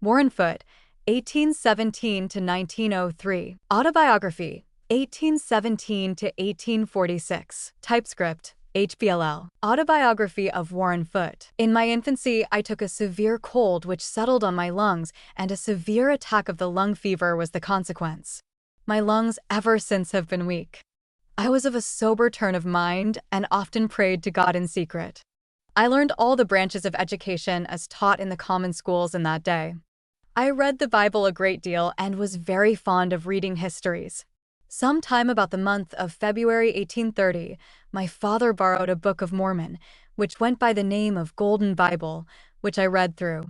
Warren Foote, 1817 to 1903. Autobiography, 1817 to 1846. TypeScript, HBLL. Autobiography of Warren Foote. In my infancy, I took a severe cold which settled on my lungs, and a severe attack of the lung fever was the consequence. My lungs ever since have been weak. I was of a sober turn of mind and often prayed to God in secret. I learned all the branches of education as taught in the common schools in that day. I read the Bible a great deal and was very fond of reading histories. Sometime about the month of February 1830, my father borrowed a book of Mormon, which went by the name of Golden Bible, which I read through.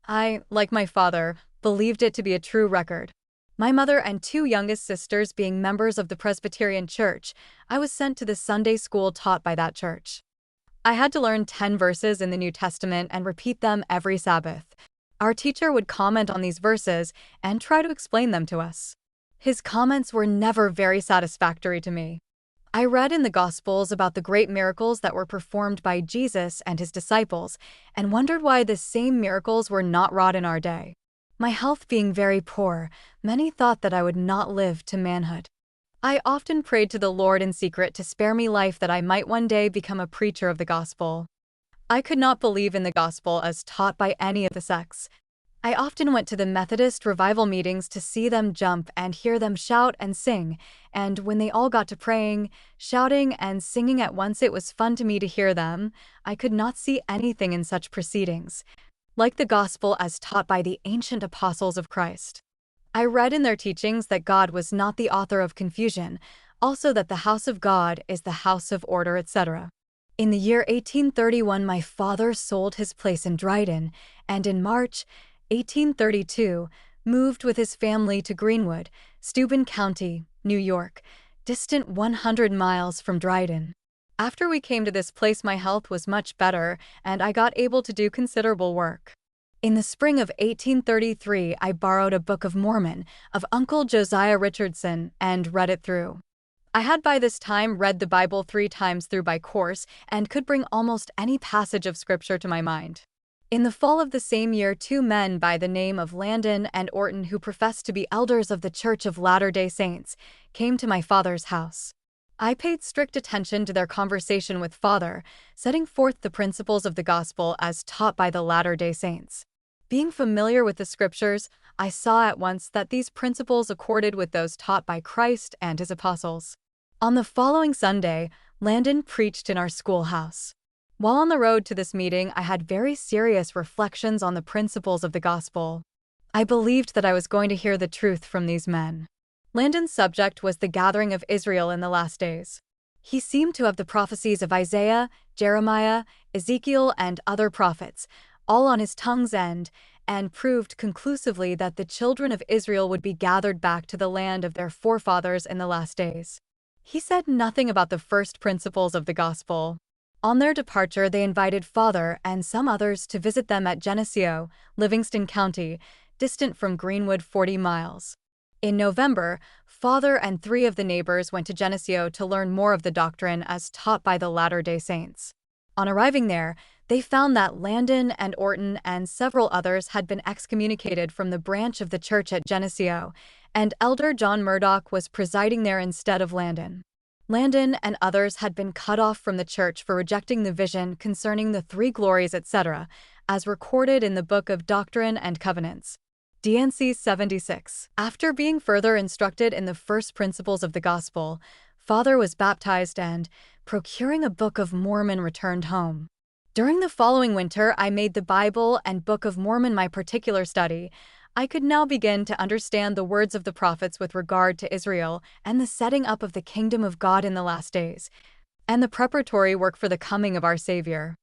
I, like my father, believed it to be a true record. My mother and two youngest sisters being members of the Presbyterian Church, I was sent to the Sunday school taught by that church. I had to learn 10 verses in the New Testament and repeat them every Sabbath. Our teacher would comment on these verses and try to explain them to us. His comments were never very satisfactory to me. I read in the Gospels about the great miracles that were performed by Jesus and his disciples, and wondered why the same miracles were not wrought in our day. My health being very poor, many thought that I would not live to manhood. I often prayed to the Lord in secret to spare me life that I might one day become a preacher of the gospel. I could not believe in the gospel as taught by any of the sects. I often went to the Methodist revival meetings to see them jump and hear them shout and sing, and when they all got to praying, shouting, and singing at once, it was fun to me to hear them. I could not see anything in such proceedings like the gospel as taught by the ancient apostles of Christ. I read in their teachings that God was not the author of confusion, also that the house of God is the house of order, etc. In the year 1831, my father sold his place in Dryden, and in March 1832, moved with his family to Greenwood, Steuben County, New York, distant 100 miles from Dryden. After we came to this place, my health was much better, and I got able to do considerable work. In the spring of 1833, I borrowed a Book of Mormon of Uncle Josiah Richardson and read it through. I had by this time read the Bible 3 times through by course and could bring almost any passage of Scripture to my mind. In the fall of the same year, 2 men by the name of Landon and Orton, who professed to be elders of the Church of Latter-day Saints, came to my father's house. I paid strict attention to their conversation with Father, setting forth the principles of the gospel as taught by the Latter-day Saints. Being familiar with the Scriptures, I saw at once that these principles accorded with those taught by Christ and his apostles. On the following Sunday, Landon preached in our schoolhouse. While on the road to this meeting, I had very serious reflections on the principles of the gospel. I believed that I was going to hear the truth from these men. Landon's subject was the gathering of Israel in the last days. He seemed to have the prophecies of Isaiah, Jeremiah, Ezekiel, and other prophets, all on his tongue's end, and proved conclusively that the children of Israel would be gathered back to the land of their forefathers in the last days. He said nothing about the first principles of the gospel. On their departure, they invited Father and some others to visit them at Geneseo, Livingston County, distant from Greenwood 40 miles. In November, Father and 3 of the neighbors went to Geneseo to learn more of the doctrine as taught by the Latter-day Saints. On arriving there, they found that Landon and Orton and several others had been excommunicated from the branch of the church at Geneseo, and Elder John Murdoch was presiding there instead of Landon. Landon and others had been cut off from the church for rejecting the vision concerning the 3 glories, etc., as recorded in the Book of Doctrine and Covenants. DNC 76. After being further instructed in the first principles of the gospel, Father was baptized and, procuring a Book of Mormon, returned home. During the following winter, I made the Bible and Book of Mormon my particular study. I could now begin to understand the words of the prophets with regard to Israel and the setting up of the kingdom of God in the last days, and the preparatory work for the coming of our Savior.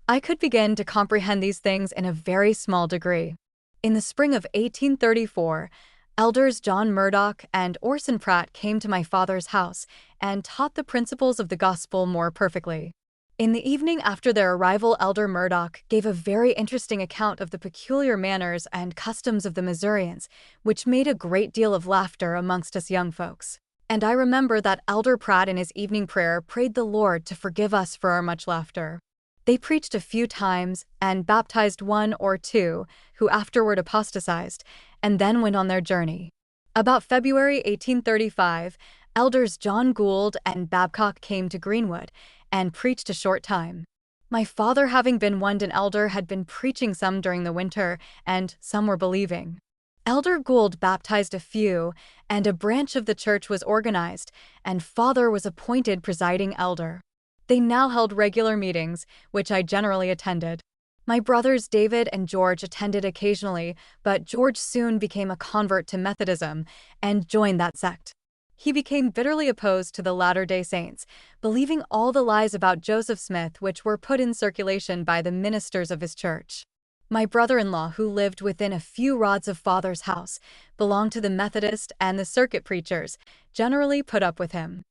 I could begin to comprehend these things in a very small degree. In the spring of 1834, Elders John Murdoch and Orson Pratt came to my father's house and taught the principles of the gospel more perfectly. In the evening after their arrival, Elder Murdoch gave a very interesting account of the peculiar manners and customs of the Missourians, which made a great deal of laughter amongst us young folks. And I remember that Elder Pratt in his evening prayer prayed the Lord to forgive us for our much laughter. They preached a few times and baptized one or two, who afterward apostatized, and then went on their journey. About February 1835, elders John Gould and Babcock came to Greenwood and preached a short time. My father, having been one an elder, had been preaching some during the winter, and some were believing. Elder Gould baptized a few, and a branch of the church was organized, and father was appointed presiding elder. They now held regular meetings, which I generally attended. My brothers David and George attended occasionally, but George soon became a convert to Methodism and joined that sect. He became bitterly opposed to the Latter-day Saints, believing all the lies about Joseph Smith which were put in circulation by the ministers of his church. My brother-in-law, who lived within a few rods of father's house, belonged to the Methodist, and the circuit preachers generally put up with him.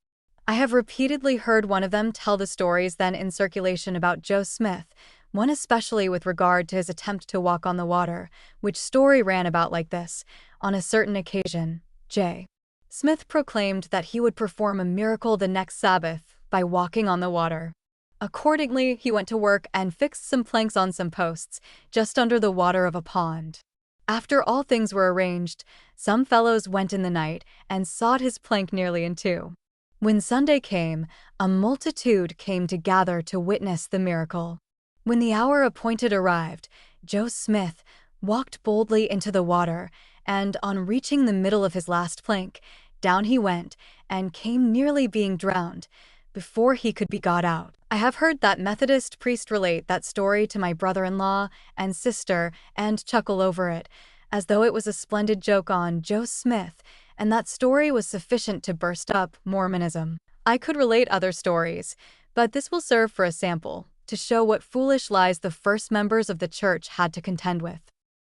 I have repeatedly heard one of them tell the stories then in circulation about Joe Smith, one especially with regard to his attempt to walk on the water, which story ran about like this. On a certain occasion, J. Smith proclaimed that he would perform a miracle the next Sabbath by walking on the water. Accordingly, he went to work and fixed some planks on some posts, just under the water of a pond. After all things were arranged, some fellows went in the night and sawed his plank nearly in two. When Sunday came, a multitude came to gather to witness the miracle. When the hour appointed arrived, Joe Smith walked boldly into the water, and on reaching the middle of his last plank, down he went, and came nearly being drowned, before he could be got out. I have heard that Methodist priest relate that story to my brother-in-law and sister and chuckle over it, as though it was a splendid joke on Joe Smith, and that story was sufficient to burst up Mormonism. I could relate other stories, but this will serve for a sample, to show what foolish lies the first members of the church had to contend with.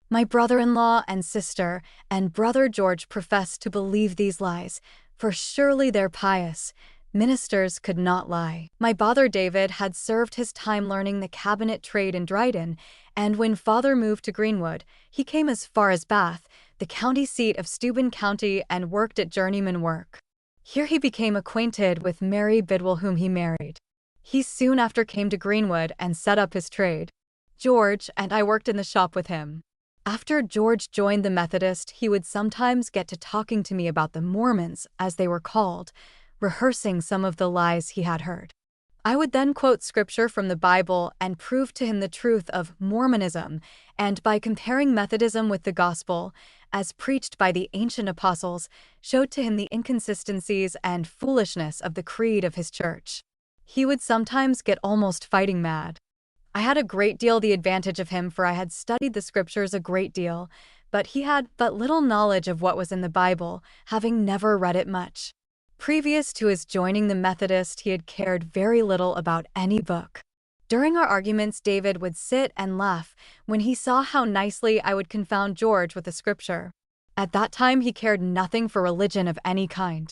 My brother-in-law and sister and brother George professed to believe these lies, for surely they're pious. Ministers could not lie. My father David had served his time learning the cabinet trade in Dryden, and when father moved to Greenwood, he came as far as Bath, the county seat of Steuben County, and worked at journeyman work. Here he became acquainted with Mary Bidwell, whom he married. He soon after came to Greenwood and set up his trade. George and I worked in the shop with him. After George joined the Methodist, he would sometimes get to talking to me about the Mormons, as they were called, rehearsing some of the lies he had heard. I would then quote scripture from the Bible and prove to him the truth of Mormonism, and by comparing Methodism with the gospel, as preached by the ancient apostles, showed to him the inconsistencies and foolishness of the creed of his church. He would sometimes get almost fighting mad. I had a great deal the advantage of him, for I had studied the scriptures a great deal, but he had but little knowledge of what was in the Bible, having never read it much. Previous to his joining the Methodist, he had cared very little about any book. During our arguments, David would sit and laugh when he saw how nicely I would confound George with the scripture. At that time, he cared nothing for religion of any kind.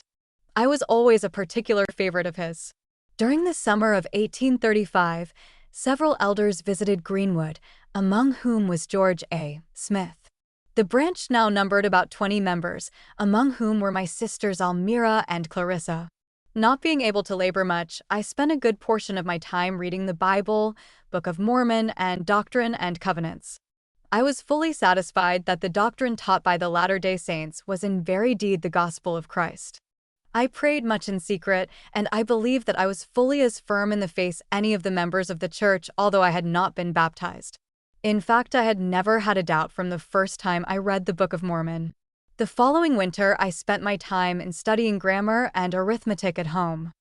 I was always a particular favorite of his. During the summer of 1835, several elders visited Greenwood, among whom was George A. Smith. The branch now numbered about 20 members, among whom were my sisters Almira and Clarissa. Not being able to labor much, I spent a good portion of my time reading the Bible, Book of Mormon, and Doctrine and Covenants. I was fully satisfied that the doctrine taught by the Latter-day Saints was in very deed the gospel of Christ. I prayed much in secret, and I believe that I was fully as firm in the faith any of the members of the church, although I had not been baptized. In fact, I had never had a doubt from the first time I read the Book of Mormon. The following winter, I spent my time in studying grammar and arithmetic at home.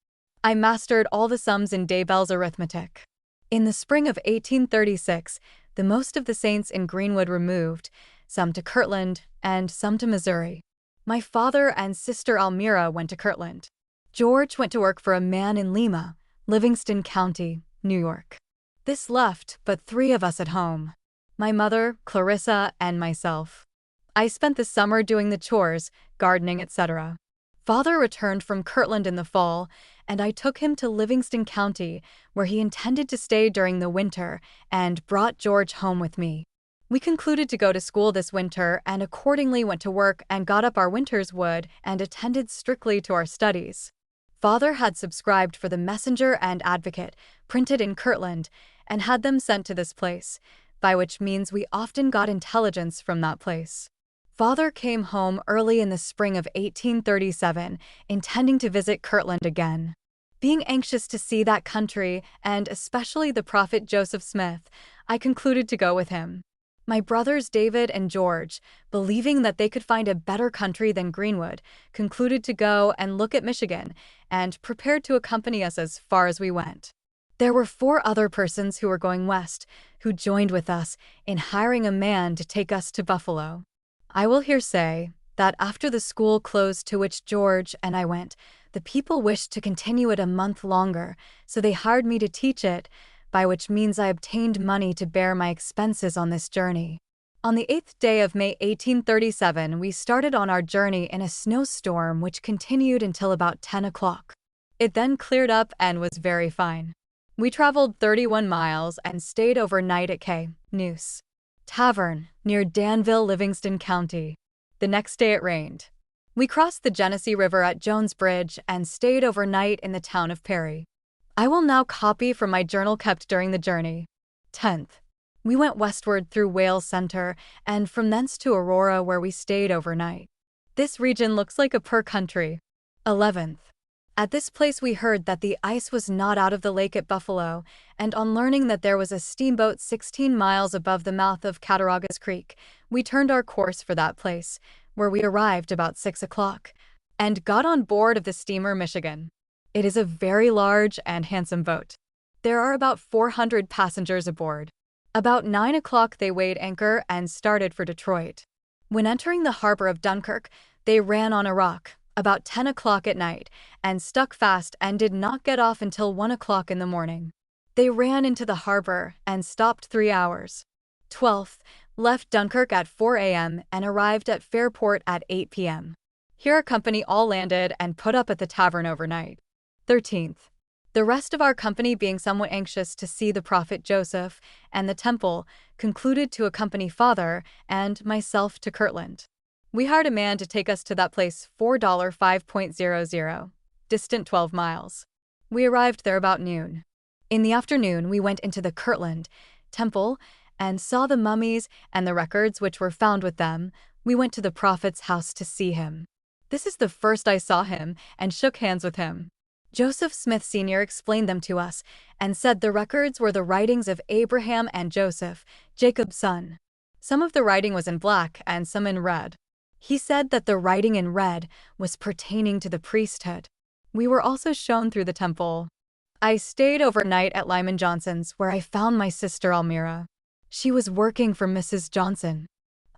I mastered all the sums in Daybell's arithmetic. In the spring of 1836, the most of the saints in Greenwood removed, some to Kirtland and some to Missouri. My father and sister Almira went to Kirtland. George went to work for a man in Lima, Livingston County, New York. This left but 3 of us at home: my mother, Clarissa, and myself. I spent the summer doing the chores, gardening, etc. Father returned from Kirtland in the fall, and I took him to Livingston County, where he intended to stay during the winter, and brought George home with me. We concluded to go to school this winter, and accordingly went to work and got up our winter's wood and attended strictly to our studies. Father had subscribed for the Messenger and Advocate, printed in Kirtland, and had them sent to this place, by which means we often got intelligence from that place. Father came home early in the spring of 1837, intending to visit Kirtland again. Being anxious to see that country, and especially the prophet Joseph Smith, I concluded to go with him. My brothers David and George, believing that they could find a better country than Greenwood, concluded to go and look at Michigan, and prepared to accompany us as far as we went. There were 4 other persons who were going west, who joined with us in hiring a man to take us to Buffalo. I will here say that after the school closed to which George and I went, the people wished to continue it a month longer, so they hired me to teach it, by which means I obtained money to bear my expenses on this journey. On the 8th day of May 1837, we started on our journey in a snowstorm which continued until about 10 o'clock. It then cleared up and was very fine. We traveled 31 miles and stayed overnight at K. Noose Tavern, near Danville, Livingston County. The next day it rained. We crossed the Genesee River at Jones Bridge and stayed overnight in the town of Perry. I will now copy from my journal kept during the journey. 10th. We went westward through Wales Center and from thence to Aurora, where we stayed overnight. This region looks like a poor country. 11th. At this place we heard that the ice was not out of the lake at Buffalo, and on learning that there was a steamboat 16 miles above the mouth of Cattaraugus Creek, we turned our course for that place, where we arrived about 6 o'clock, and got on board of the steamer Michigan. It is a very large and handsome boat. There are about 400 passengers aboard. About 9 o'clock they weighed anchor and started for Detroit. When entering the harbor of Dunkirk, they ran on a rock, about 10 o'clock at night, and stuck fast and did not get off until 1 o'clock in the morning. They ran into the harbor and stopped 3 hours. 12th, left Dunkirk at 4 a.m. and arrived at Fairport at 8 p.m. Here our company all landed and put up at the tavern overnight. 13th. The rest of our company, being somewhat anxious to see the prophet Joseph and the temple, concluded to accompany Father and myself to Kirtland. We hired a man to take us to that place, $4.500, distant 12 miles. We arrived there about noon. In the afternoon we went into the Kirtland temple and saw the mummies and the records which were found with them. We went to the prophet's house to see him. This is the first I saw him and shook hands with him. Joseph Smith Sr. explained them to us and said the records were the writings of Abraham and Joseph, Jacob's son. Some of the writing was in black and some in red. He said that the writing in red was pertaining to the priesthood. We were also shown through the temple. I stayed overnight at Lyman Johnson's, where I found my sister Almira. She was working for Mrs. Johnson.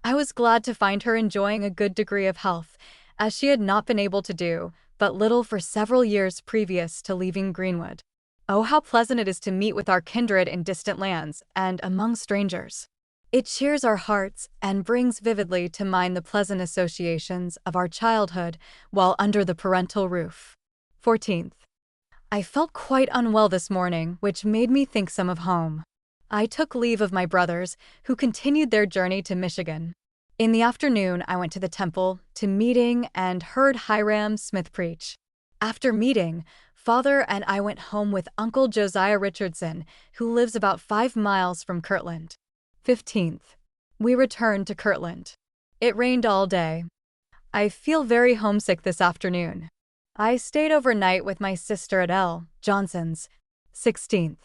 I was glad to find her enjoying a good degree of health, as she had not been able to do but little for several years previous to leaving Greenwood. Oh, how pleasant it is to meet with our kindred in distant lands and among strangers. It cheers our hearts and brings vividly to mind the pleasant associations of our childhood while under the parental roof. 14th. I felt quite unwell this morning, which made me think some of home. I took leave of my brothers, who continued their journey to Michigan. In the afternoon, I went to the temple, to meeting, and heard Hiram Smith preach. After meeting, Father and I went home with Uncle Josiah Richardson, who lives about 5 miles from Kirtland. 15th. We returned to Kirtland. It rained all day. I feel very homesick this afternoon. I stayed overnight with my sister at L. Johnson's. 16th.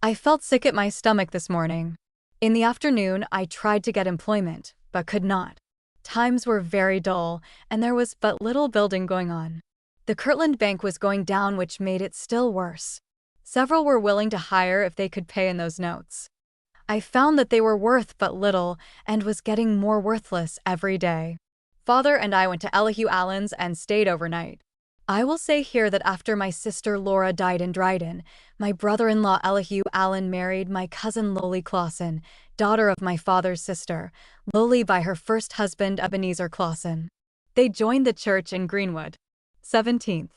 I felt sick at my stomach this morning. In the afternoon, I tried to get employment, but could not. Times were very dull, and there was but little building going on. The Kirtland Bank was going down, which made it still worse. Several were willing to hire if they could pay in those notes. I found that they were worth but little and was getting more worthless every day. Father and I went to Elihu Allen's and stayed overnight. I will say here that after my sister Laura died in Dryden, my brother-in-law Elihu Allen married my cousin Lolly Clausen, daughter of my father's sister, Lolly by her first husband Ebenezer Clausen. They joined the church in Greenwood. 17th.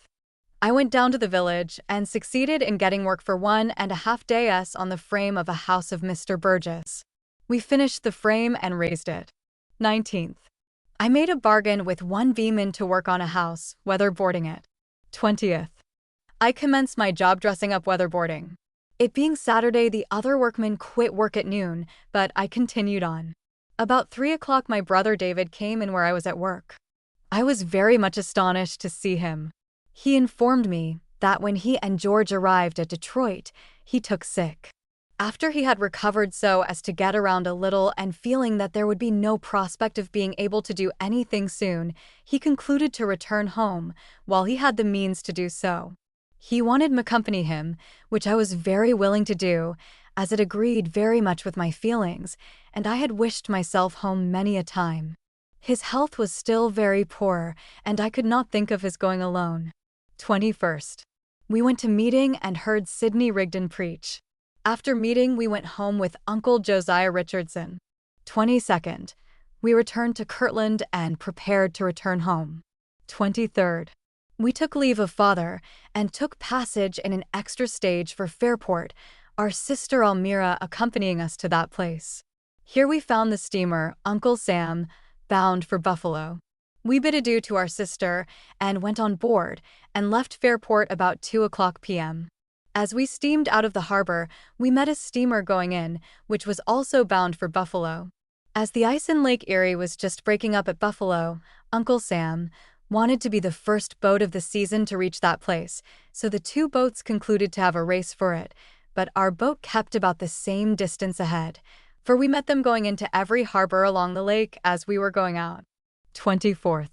I went down to the village and succeeded in getting work for 1.5 days on the frame of a house of Mr. Burgess. We finished the frame and raised it. 19th. I made a bargain with one beeman to work on a house, weatherboarding it. 20th. I commenced my job dressing up weatherboarding. It being Saturday, the other workmen quit work at noon, but I continued on. About 3 o'clock, my brother David came in where I was at work. I was very much astonished to see him. He informed me that when he and George arrived at Detroit, he took sick. After he had recovered so as to get around a little and feeling that there would be no prospect of being able to do anything soon, he concluded to return home while he had the means to do so. He wanted me to accompany him, which I was very willing to do, as it agreed very much with my feelings, and I had wished myself home many a time. His health was still very poor, and I could not think of his going alone. 21st. We went to meeting and heard Sidney Rigdon preach. After meeting, we went home with Uncle Josiah Richardson. 22nd. We returned to Kirtland and prepared to return home. 23rd. We took leave of Father and took passage in an extra stage for Fairport, our sister Almira accompanying us to that place. Here we found the steamer Uncle Sam, bound for Buffalo. We bid adieu to our sister and went on board and left Fairport about 2 o'clock p.m. As we steamed out of the harbor, we met a steamer going in, which was also bound for Buffalo. As the ice in Lake Erie was just breaking up at Buffalo, Uncle Sam wanted to be the first boat of the season to reach that place, so the two boats concluded to have a race for it, but our boat kept about the same distance ahead, for we met them going into every harbor along the lake as we were going out. 24th.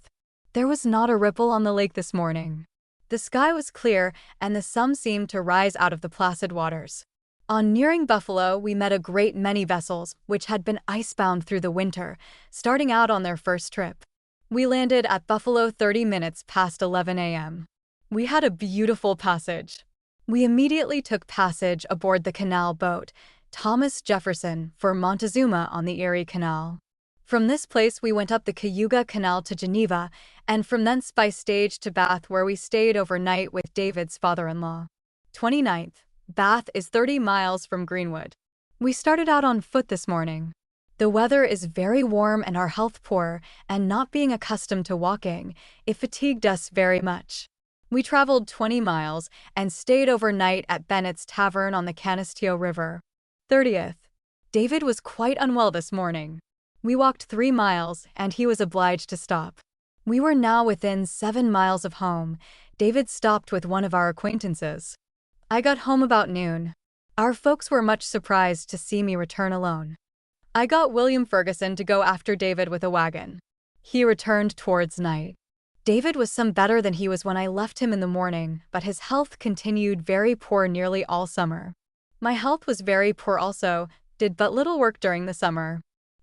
There was not a ripple on the lake this morning. The sky was clear, and the sun seemed to rise out of the placid waters. On nearing Buffalo, we met a great many vessels, which had been icebound through the winter, starting out on their first trip. We landed at Buffalo 30 minutes past 11 a.m. We had a beautiful passage. We immediately took passage aboard the canal boat, Thomas Jefferson, for Montezuma on the Erie Canal. From this place we went up the Cayuga Canal to Geneva, and from thence by stage to Bath, where we stayed overnight with David's father-in-law. 29th. Bath is 30 miles from Greenwood. We started out on foot this morning. The weather is very warm and our health poor, and not being accustomed to walking, it fatigued us very much. We traveled 20 miles and stayed overnight at Bennett's Tavern on the Canisteo River. 30th. David was quite unwell this morning. We walked 3 miles, and he was obliged to stop. We were now within 7 miles of home. David stopped with one of our acquaintances. I got home about noon. Our folks were much surprised to see me return alone. I got William Ferguson to go after David with a wagon. He returned towards night. David was some better than he was when I left him in the morning, but his health continued very poor nearly all summer. My health was very poor also, did but little work during the summer.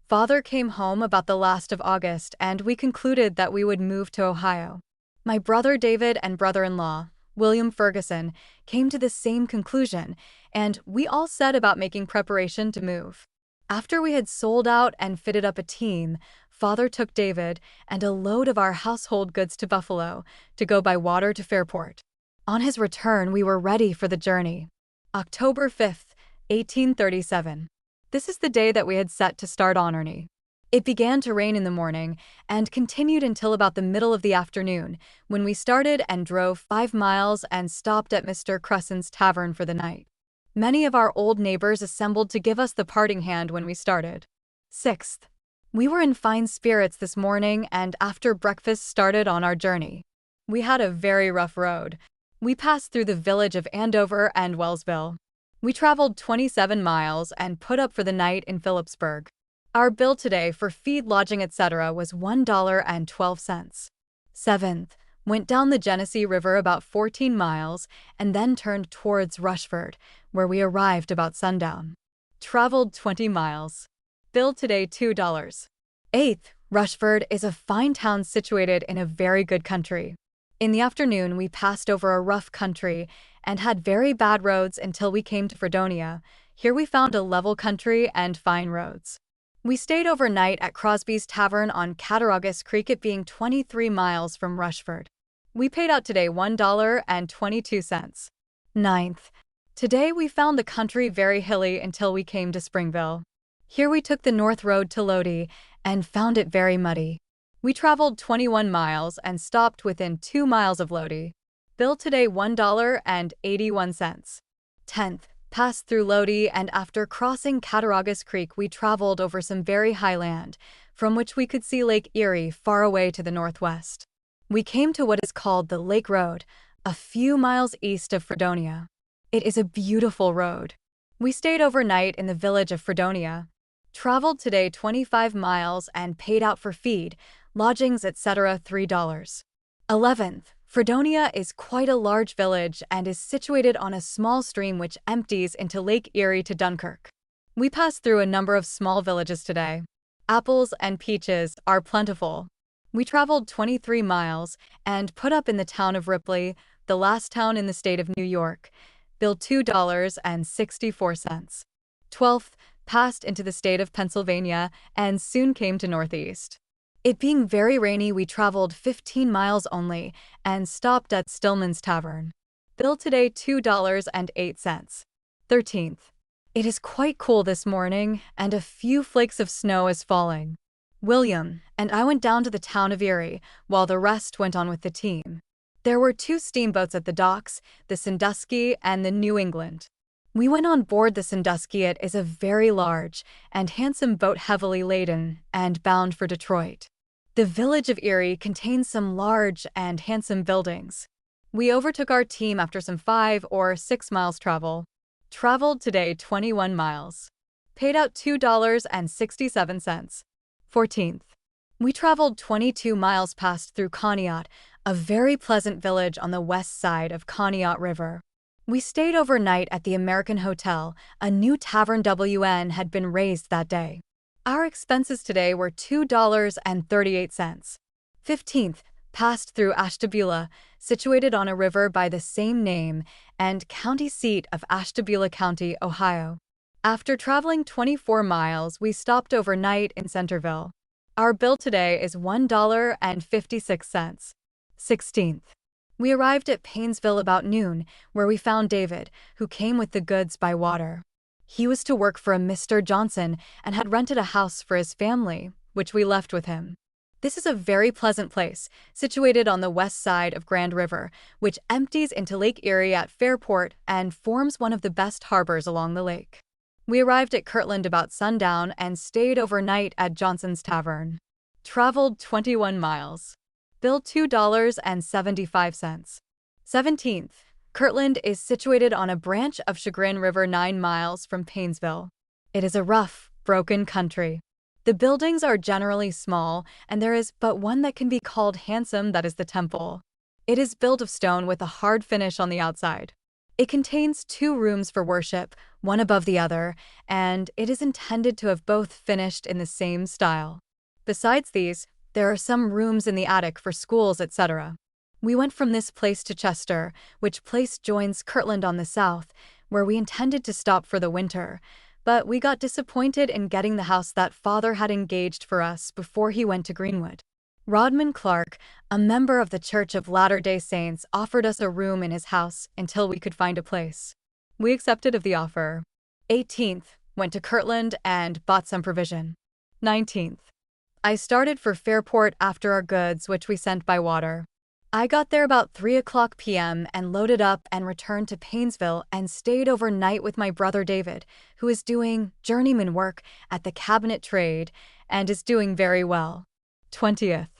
Father came home about the last of August, and we concluded that we would move to Ohio. My brother David and brother-in-law, William Ferguson, came to the same conclusion, and we all set about making preparation to move. After we had sold out and fitted up a team, Father took David and a load of our household goods to Buffalo to go by water to Fairport. On his return, we were ready for the journey. October 5th, 1837. This is the day that we had set to start on Ernie. It began to rain in the morning and continued until about the middle of the afternoon, when we started and drove 5 miles and stopped at Mr. Crusson's Tavern for the night. Many of our old neighbors assembled to give us the parting hand when we started. 6th. We were in fine spirits this morning and after breakfast started on our journey. We had a very rough road. We passed through the village of Andover and Wellsville. We traveled 27 miles and put up for the night in Phillipsburg. Our bill today for feed, lodging, etc. was $1.12. 7th. Went down the Genesee River about 14 miles and then turned towards Rushford, where we arrived about sundown. Traveled 20 miles. Bill today $2. 8th. Rushford is a fine town situated in a very good country. In the afternoon, we passed over a rough country and had very bad roads until we came to Fredonia. Here we found a level country and fine roads. We stayed overnight at Crosby's Tavern on Cattaraugus Creek, it being 23 miles from Rushford. We paid out today $1.22. 9th. Today we found the country very hilly until we came to Springville. Here we took the north road to Lodi and found it very muddy. We traveled 21 miles and stopped within 2 miles of Lodi. Bill today $1.81. 10th. passed through Lodi, and after crossing Cattaraugus Creek we traveled over some very high land, from which we could see Lake Erie far away to the northwest. We came to what is called the Lake Road, a few miles east of Fredonia. It is a beautiful road. We stayed overnight in the village of Fredonia, traveled today 25 miles and paid out for feed, lodgings, etc. $3. 11th. Fredonia is quite a large village and is situated on a small stream which empties into Lake Erie to Dunkirk. We passed through a number of small villages today. Apples and peaches are plentiful. We traveled 23 miles and put up in the town of Ripley, the last town in the state of New York, billed $2.64. 12th, passed into the state of Pennsylvania and soon came to Northeast. It being very rainy, we traveled 15 miles only and stopped at Stillman's Tavern. Bill today $2.08. 13th. It is quite cool this morning and a few flakes of snow is falling. William and I went down to the town of Erie while the rest went on with the team. There were 2 steamboats at the docks, the Sandusky and the New England. We went on board the Sandusky. It is a very large and handsome boat, heavily laden and bound for Detroit. The village of Erie contains some large and handsome buildings. We overtook our team after some 5 or 6 miles travel. Traveled today 21 miles. Paid out $2.67. 14th. We traveled 22 miles, passed through Conneaut, a very pleasant village on the west side of Conneaut River. We stayed overnight at the American Hotel. A new tavern WN had been raised that day. Our expenses today were $2.38. 15th, passed through Ashtabula, situated on a river by the same name and county seat of Ashtabula County, Ohio. After traveling 24 miles, we stopped overnight in Centerville. Our bill today is $1.56. 16th. We arrived at Painesville about noon, where we found David, who came with the goods by water. He was to work for a Mr. Johnson and had rented a house for his family, which we left with him. This is a very pleasant place, situated on the west side of Grand River, which empties into Lake Erie at Fairport and forms one of the best harbors along the lake. We arrived at Kirtland about sundown and stayed overnight at Johnson's Tavern. Traveled 21 miles. Bill $2.75. 17th. Kirtland is situated on a branch of Chagrin River 9 miles from Painesville. It is a rough, broken country. The buildings are generally small, and there is but one that can be called handsome, that is the temple. It is built of stone with a hard finish on the outside. It contains 2 rooms for worship, one above the other, and it is intended to have both finished in the same style. Besides these, there are some rooms in the attic for schools, etc. We went from this place to Chester, which place joins Kirtland on the south, where we intended to stop for the winter, but we got disappointed in getting the house that Father had engaged for us before he went to Greenwood. Rodman Clark, a member of the Church of Latter-day Saints, offered us a room in his house until we could find a place. We accepted of the offer. 18th, went to Kirtland and bought some provision. 19th. I started for Fairport after our goods, which we sent by water. I got there about 3:00 p.m. and loaded up and returned to Painesville and stayed overnight with my brother David, who is doing journeyman work at the cabinet trade and is doing very well. 20th.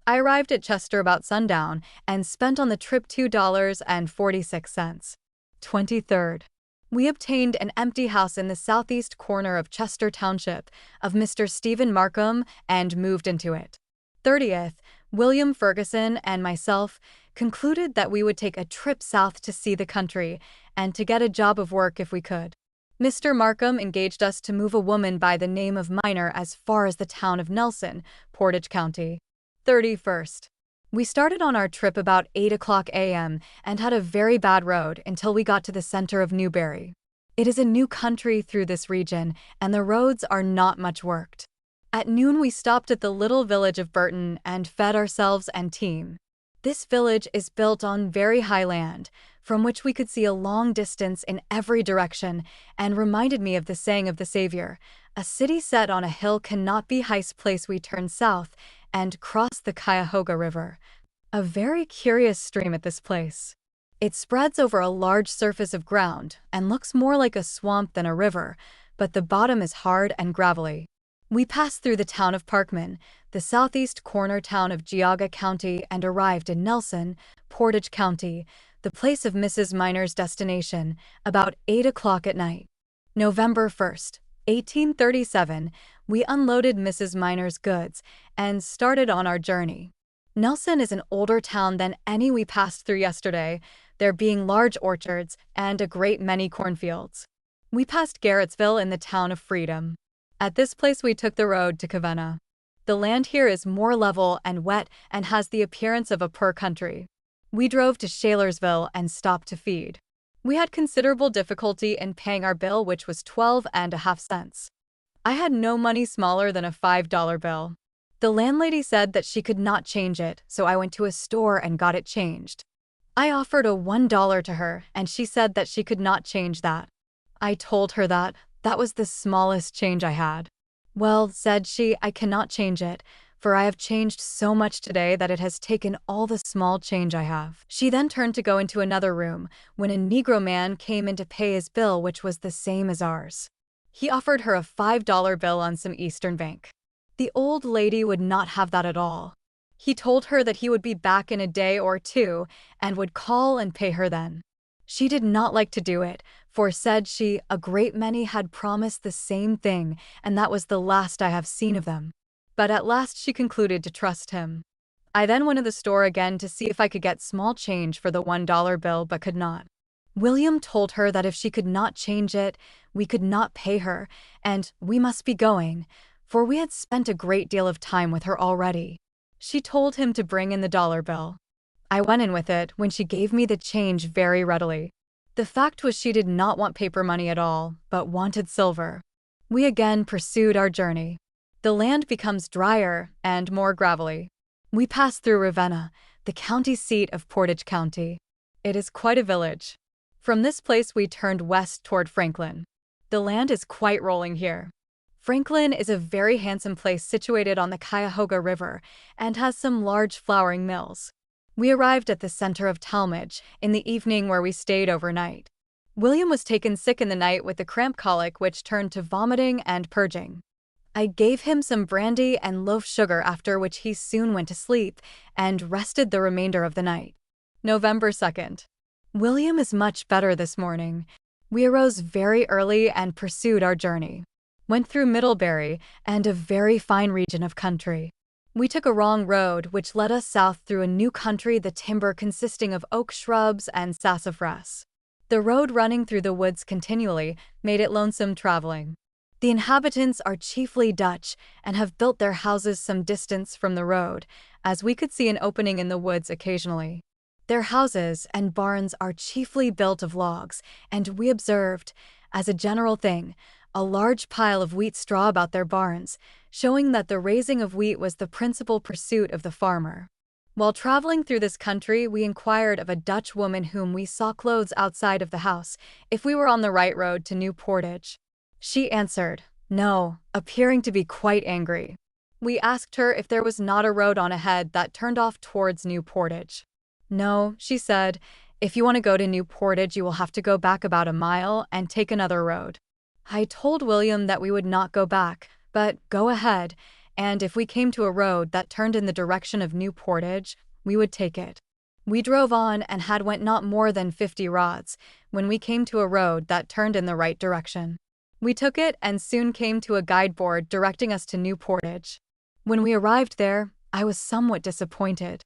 I arrived at Chester about sundown and spent on the trip $2.46. 23rd. We obtained an empty house in the southeast corner of Chester Township of Mr. Stephen Markham and moved into it. 30th. William Ferguson and myself concluded that we would take a trip south to see the country and to get a job of work if we could. Mr. Markham engaged us to move a woman by the name of Miner as far as the town of Nelson, Portage County. 31st. We started on our trip about 8:00 a.m. and had a very bad road until we got to the center of Newberry. It is a new country through this region, and the roads are not much worked. At noon we stopped at the little village of Burton and fed ourselves and team. This village is built on very high land, from which we could see a long distance in every direction, and reminded me of the saying of the Savior, "A city set on a hill cannot be highest." Place we turned south and crossed the Cuyahoga River, a very curious stream at this place. It spreads over a large surface of ground and looks more like a swamp than a river, but the bottom is hard and gravelly. We passed through the town of Parkman, the southeast corner town of Geauga County, and arrived in Nelson, Portage County, the place of Mrs. Miner's destination, about 8 o'clock at night. November 1st, 1837, we unloaded Mrs. Miner's goods and started on our journey. Nelson is an older town than any we passed through yesterday, there being large orchards and a great many cornfields. We passed Garrettsville in the town of Freedom. At this place we took the road to Cavenna. The land here is more level and wet and has the appearance of a poor country. We drove to Shalersville and stopped to feed. We had considerable difficulty in paying our bill, which was 12.5 cents. I had no money smaller than a $5 bill. The landlady said that she could not change it, so I went to a store and got it changed. I offered a $1 to her, and she said that she could not change that. I told her that was the smallest change I had. Well, said she, I cannot change it, for I have changed so much today that it has taken all the small change I have. She then turned to go into another room, when a Negro man came in to pay his bill, which was the same as ours. He offered her a $5 bill on some Eastern Bank. The old lady would not have that at all. He told her that he would be back in a day or two and would call and pay her then. She did not like to do it, for, said she, a great many had promised the same thing, and that was the last I have seen of them. But at last she concluded to trust him. I then went to the store again to see if I could get small change for the $1 bill, but could not. William told her that if she could not change it, we could not pay her, and we must be going, for we had spent a great deal of time with her already. She told him to bring in the dollar bill. I went in with it, when she gave me the change very readily. The fact was she did not want paper money at all, but wanted silver. We again pursued our journey. The land becomes drier and more gravelly. We pass through Ravenna, the county seat of Portage County. It is quite a village. From this place we turned west toward Franklin. The land is quite rolling here. Franklin is a very handsome place situated on the Cuyahoga River and has some large flouring mills. We arrived at the center of Talmadge in the evening, where we stayed overnight. William was taken sick in the night with the cramp colic, which turned to vomiting and purging. I gave him some brandy and loaf sugar, after which he soon went to sleep and rested the remainder of the night. November 2nd. William is much better this morning. We arose very early and pursued our journey. Went through Middlebury and a very fine region of country. We took a wrong road, which led us south through a new country, the timber consisting of oak shrubs and sassafras. The road running through the woods continually made it lonesome traveling. The inhabitants are chiefly Dutch and have built their houses some distance from the road, as we could see an opening in the woods occasionally. Their houses and barns are chiefly built of logs, and we observed, as a general thing, a large pile of wheat straw about their barns, showing that the raising of wheat was the principal pursuit of the farmer. While traveling through this country, we inquired of a Dutch woman whom we saw clothes outside of the house if we were on the right road to New Portage. She answered, no, appearing to be quite angry. We asked her if there was not a road on ahead that turned off towards New Portage. No, she said, if you want to go to New Portage, you will have to go back about a mile and take another road. I told William that we would not go back, but go ahead, and if we came to a road that turned in the direction of New Portage, we would take it. We drove on and had went not more than 50 rods, when we came to a road that turned in the right direction. We took it and soon came to a guideboard directing us to New Portage. When we arrived there, I was somewhat disappointed.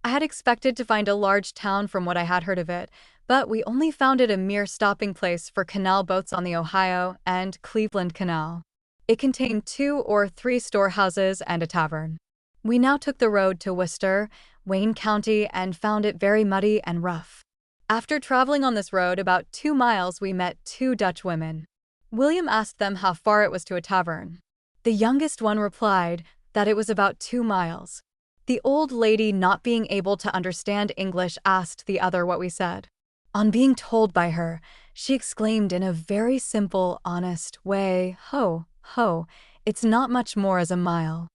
I had expected to find a large town from what I had heard of it, but we only found it a mere stopping place for canal boats on the Ohio and Cleveland Canal. It contained 2 or 3 storehouses and a tavern. We now took the road to Worcester, Wayne County, and found it very muddy and rough. After traveling on this road about 2 miles, we met 2 Dutch women. William asked them how far it was to a tavern. The youngest one replied that it was about 2 miles. The old lady, not being able to understand English, asked the other what we said. On being told by her, she exclaimed in a very simple, honest way, "Ho, ho, it's not much more as a mile."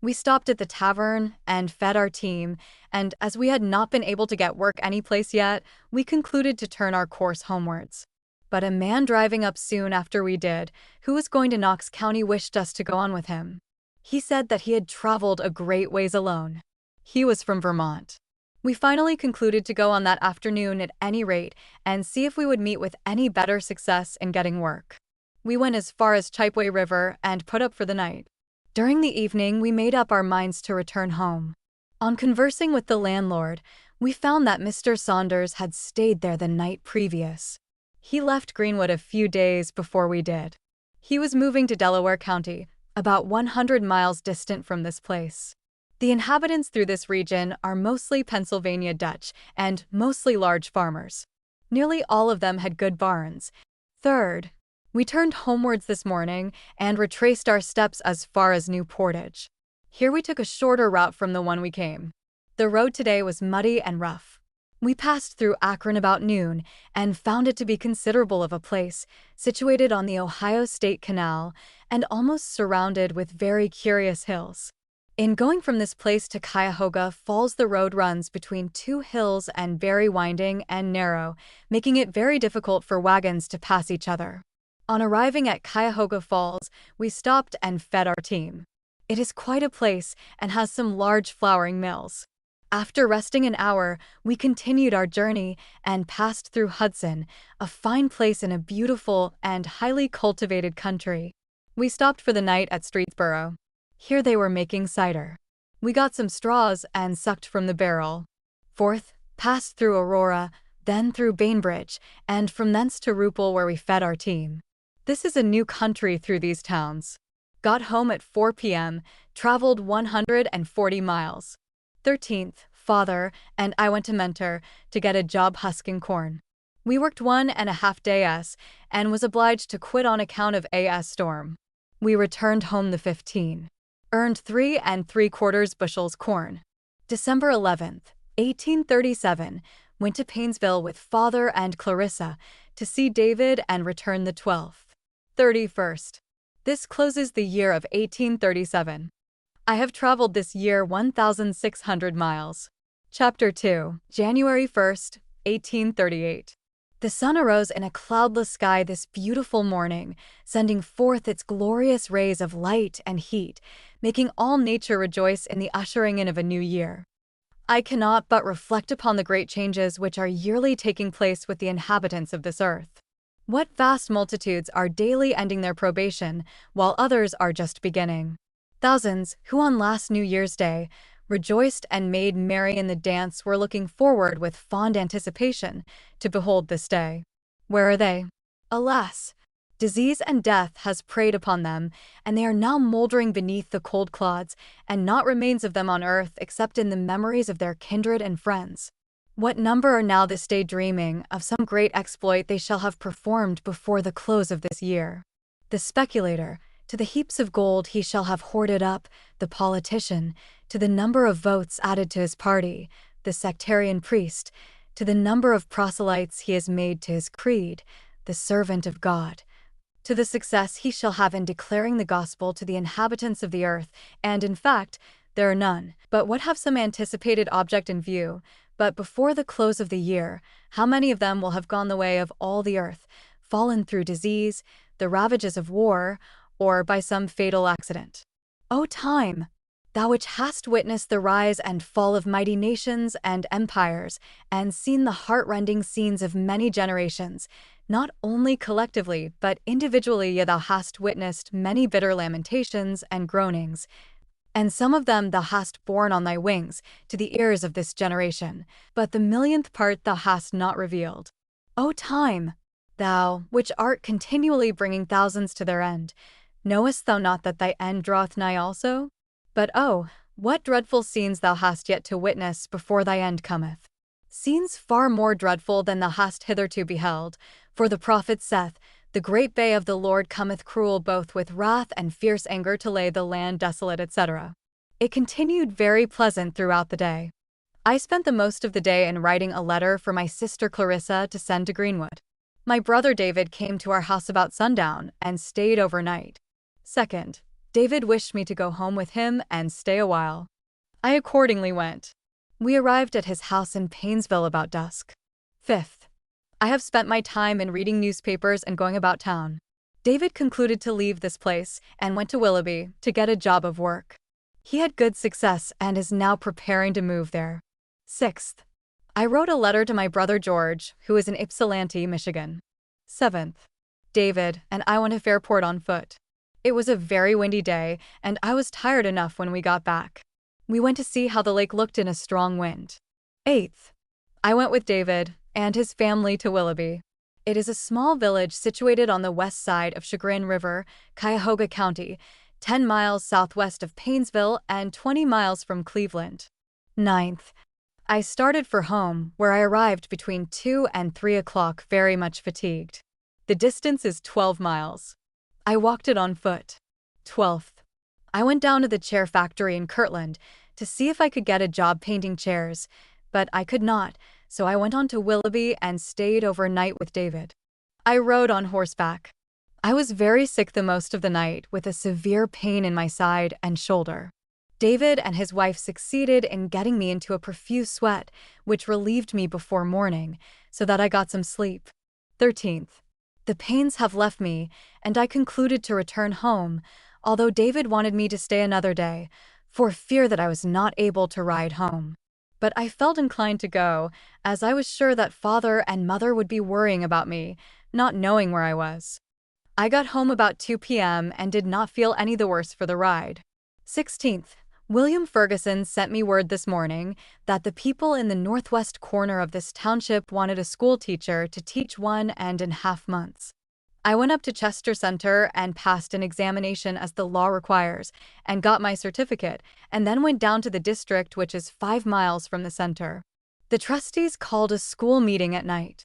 We stopped at the tavern and fed our team, and as we had not been able to get work anyplace yet, we concluded to turn our course homewards. But a man driving up soon after we did, who was going to Knox County, wished us to go on with him. He said that he had traveled a great ways alone. He was from Vermont. We finally concluded to go on that afternoon at any rate and see if we would meet with any better success in getting work. We went as far as Chipeway River and put up for the night. During the evening, we made up our minds to return home. On conversing with the landlord, we found that Mr. Saunders had stayed there the night previous. He left Greenwood a few days before we did. He was moving to Delaware County, about 100 miles distant from this place. The inhabitants through this region are mostly Pennsylvania Dutch and mostly large farmers. Nearly all of them had good barns. Third, we turned homewards this morning and retraced our steps as far as New Portage. Here we took a shorter route from the one we came. The road today was muddy and rough. We passed through Akron about noon and found it to be considerable of a place, situated on the Ohio State Canal and almost surrounded with very curious hills. In going from this place to Cuyahoga Falls, the road runs between two hills and very winding and narrow, making it very difficult for wagons to pass each other. On arriving at Cuyahoga Falls, we stopped and fed our team. It is quite a place and has some large flouring mills. After resting an hour, we continued our journey and passed through Hudson, a fine place in a beautiful and highly cultivated country. We stopped for the night at Streetsboro. Here they were making cider. We got some straws and sucked from the barrel. Fourth, passed through Aurora, then through Bainbridge, and from thence to Rupel, where we fed our team. This is a new country through these towns. Got home at 4 p.m., traveled 140 miles. 13th, Father and I went to Mentor to get a job husking corn. We worked 1.5 days and was obliged to quit on account of a storm. We returned home the 15th. Earned 3 3/4 bushels corn. December 11th, 1837, went to Painesville with Father and Clarissa to see David and returned the 12th. 31st. This closes the year of 1837. I have traveled this year 1,600 miles. Chapter 2, January 1st, 1838. The sun arose in a cloudless sky this beautiful morning, sending forth its glorious rays of light and heat, making all nature rejoice in the ushering in of a new year. I cannot but reflect upon the great changes which are yearly taking place with the inhabitants of this earth. What vast multitudes are daily ending their probation, while others are just beginning. Thousands, who on last New Year's Day rejoiced and made merry in the dance, were looking forward with fond anticipation to behold this day. Where are they? Alas! Disease and death has preyed upon them, and they are now moldering beneath the cold clods, and not remains of them on earth except in the memories of their kindred and friends. What number are now this day dreaming of some great exploit they shall have performed before the close of this year? The speculator, to the heaps of gold he shall have hoarded up; the politician, to the number of votes added to his party; the sectarian priest, to the number of proselytes he has made to his creed; the servant of God, to the success he shall have in declaring the gospel to the inhabitants of the earth, and, in fact, there are none but what have some anticipated object in view. But before the close of the year, how many of them will have gone the way of all the earth, fallen through disease, the ravages of war, or by some fatal accident? O time! Thou which hast witnessed the rise and fall of mighty nations and empires, and seen the heart-rending scenes of many generations, not only collectively but individually, yea, thou hast witnessed many bitter lamentations and groanings, and some of them thou hast borne on thy wings to the ears of this generation, but the millionth part thou hast not revealed. O time! Thou, which art continually bringing thousands to their end, knowest thou not that thy end draweth nigh also? But oh, what dreadful scenes thou hast yet to witness before thy end cometh! Scenes far more dreadful than thou hast hitherto beheld, for the prophet saith, the great day of the Lord cometh cruel both with wrath and fierce anger to lay the land desolate, etc. It continued very pleasant throughout the day. I spent the most of the day in writing a letter for my sister Clarissa to send to Greenwood. My brother David came to our house about sundown and stayed overnight. 2nd, David wished me to go home with him and stay a while. I accordingly went. We arrived at his house in Painesville about dusk. 5th. I have spent my time in reading newspapers and going about town. David concluded to leave this place and went to Willoughby to get a job of work. He had good success and is now preparing to move there. 6th. I wrote a letter to my brother George, who is in Ypsilanti, Michigan. 7th. David and I went to Fairport on foot. It was a very windy day, and I was tired enough when we got back. We went to see how the lake looked in a strong wind. 8th. I went with David and his family to Willoughby. It is a small village situated on the west side of Chagrin River, Cuyahoga County, 10 miles southwest of Painesville and 20 miles from Cleveland. 9th. I started for home, where I arrived between 2 and 3 o'clock very much fatigued. The distance is 12 miles. I walked it on foot. 12th. I went down to the chair factory in Kirtland to see if I could get a job painting chairs, but I could not, so I went on to Willoughby and stayed overnight with David. I rode on horseback. I was very sick the most of the night with a severe pain in my side and shoulder. David and his wife succeeded in getting me into a profuse sweat, which relieved me before morning, so that I got some sleep. 13th. The pains have left me, and I concluded to return home, although David wanted me to stay another day, for fear that I was not able to ride home. But I felt inclined to go, as I was sure that father and mother would be worrying about me, not knowing where I was. I got home about 2 p.m. and did not feel any the worse for the ride. 16th. William Ferguson sent me word this morning that the people in the northwest corner of this township wanted a school teacher to teach 1.5 months. I went up to Chester Center and passed an examination as the law requires, and got my certificate, and then went down to the district, which is 5 miles from the center. The trustees called a school meeting at night.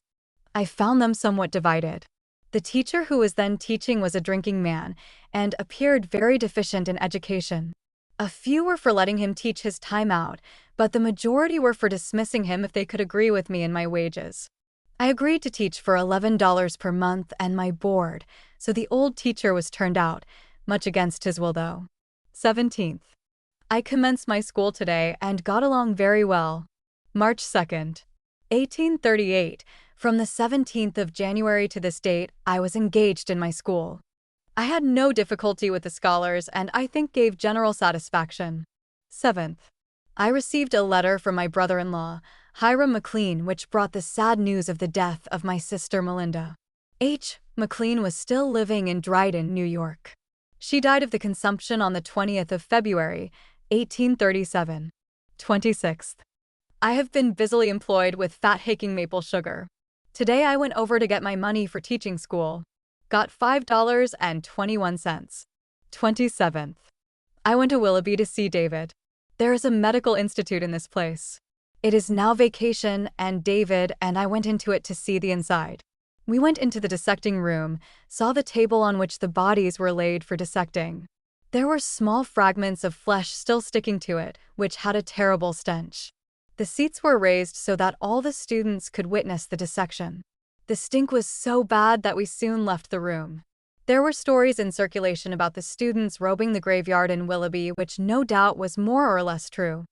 I found them somewhat divided. The teacher who was then teaching was a drinking man, and appeared very deficient in education. A few were for letting him teach his time out, but the majority were for dismissing him if they could agree with me in my wages. I agreed to teach for $11 per month and my board, so the old teacher was turned out, much against his will though. 17th. I commenced my school today and got along very well. March 2nd, 1838. From the 17th of January to this date, I was engaged in my school. I had no difficulty with the scholars and I think gave general satisfaction. 7th. I received a letter from my brother-in-law, Hiram McLean, which brought the sad news of the death of my sister Melinda. H. McLean was still living in Dryden, New York. She died of the consumption on the 20th of February, 1837. 26th. I have been busily employed with fat-haking maple sugar. Today I went over to get my money for teaching school. Got $5.21. 27th. I went to Willoughby to see David. There is a medical institute in this place. It is now vacation, and David and I went into it to see the inside. We went into the dissecting room, saw the table on which the bodies were laid for dissecting. There were small fragments of flesh still sticking to it, which had a terrible stench. The seats were raised so that all the students could witness the dissection. The stink was so bad that we soon left the room. There were stories in circulation about the students robbing the graveyard in Willoughby, which no doubt was more or less true.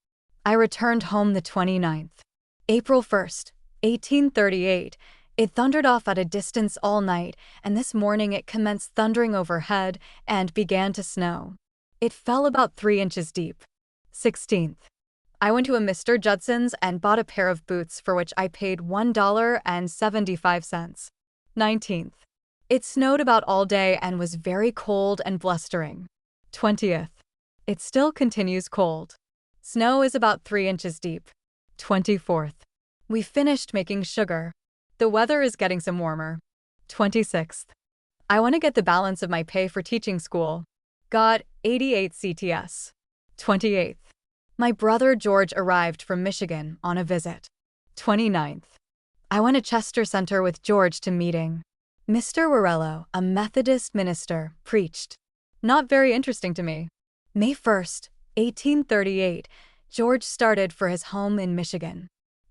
I returned home the 29th. April 1st, 1838. It thundered off at a distance all night, and this morning it commenced thundering overhead and began to snow. It fell about 3 inches deep. 16th. I went to a Mr. Judson's and bought a pair of boots for which I paid $1.75. 19th. It snowed about all day and was very cold and blustering. 20th. It still continues cold. Snow is about 3 inches deep. 24th. We finished making sugar. The weather is getting some warmer. 26th. I want to get the balance of my pay for teaching school. Got 88 CTS. 28th. My brother George arrived from Michigan on a visit. 29th. I went to Chester Center with George to meeting. Mr. Warello, a Methodist minister, preached. Not very interesting to me. May 1st, 1838, George started for his home in Michigan.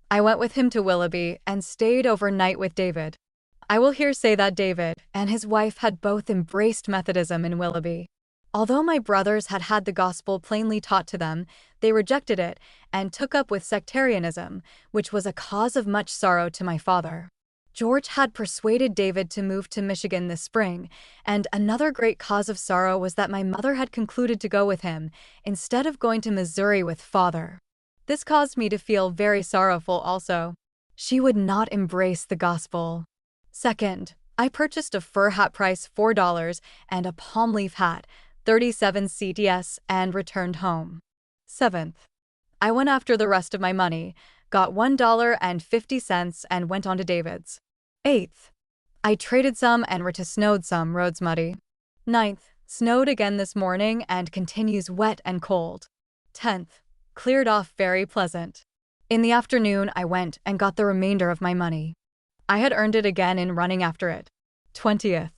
I went with him to Willoughby and stayed overnight with David. I will here say that David and his wife had both embraced Methodism in Willoughby. Although my brothers had had the gospel plainly taught to them, they rejected it and took up with sectarianism, which was a cause of much sorrow to my father. George had persuaded David to move to Michigan this spring, and another great cause of sorrow was that my mother had concluded to go with him instead of going to Missouri with father. This caused me to feel very sorrowful also. She would not embrace the gospel. Second, I purchased a fur hat price $4 and a palm leaf hat, 37 CTS, and returned home. Seventh, I went after the rest of my money, got $1.50 and went on to David's. Eighth, I traded some and were to snowed some roads muddy. Ninth, snowed again this morning and continues wet and cold. 10th, cleared off very pleasant. In the afternoon I went and got the remainder of my money. I had earned it again in running after it. 20th,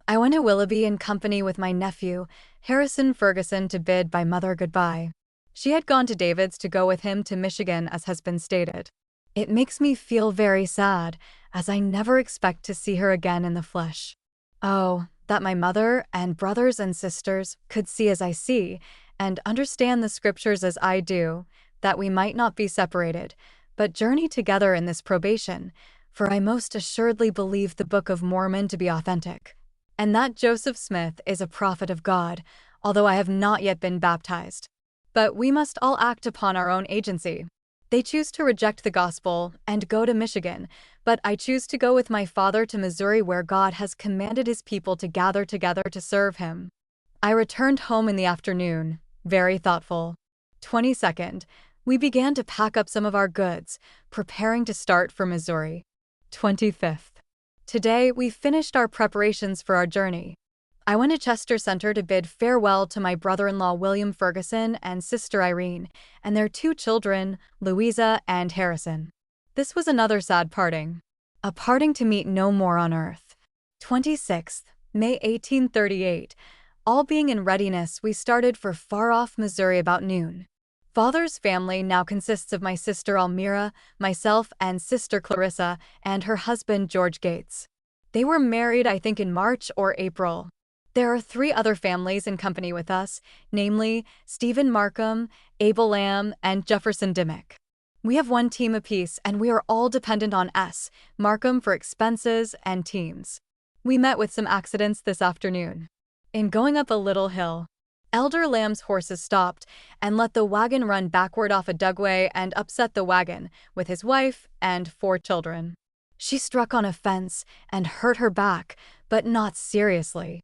I went to Willoughby in company with my nephew, Harrison Ferguson, to bid my mother goodbye. She had gone to David's to go with him to Michigan, as has been stated. It makes me feel very sad, as I never expect to see her again in the flesh. Oh, that my mother and brothers and sisters could see as I see, and understand the scriptures as I do, that we might not be separated, but journey together in this probation, for I most assuredly believe the Book of Mormon to be authentic, and that Joseph Smith is a prophet of God, although I have not yet been baptized. But we must all act upon our own agency. They choose to reject the gospel and go to Michigan, but I choose to go with my father to Missouri, where God has commanded his people to gather together to serve him. I returned home in the afternoon, very thoughtful. 22nd, we began to pack up some of our goods, preparing to start for Missouri. 25th, today we finished our preparations for our journey. I went to Chester Center to bid farewell to my brother-in-law William Ferguson and sister Irene, and their 2 children, Louisa and Harrison. This was another sad parting. A parting to meet no more on earth. 26th, May 1838. All being in readiness, we started for far-off Missouri about noon. Father's family now consists of my sister Almira, myself, and sister Clarissa, and her husband George Gates. They were married, I think, in March or April. There are 3 other families in company with us, namely Stephen Markham, Abel Lamb, and Jefferson Dimmick. We have 1 team apiece, and we are all dependent on S. Markham for expenses and teams. We met with some accidents this afternoon. In going up a little hill, Elder Lamb's horses stopped and let the wagon run backward off a dugway and upset the wagon with his wife and 4 children. She struck on a fence and hurt her back, but not seriously.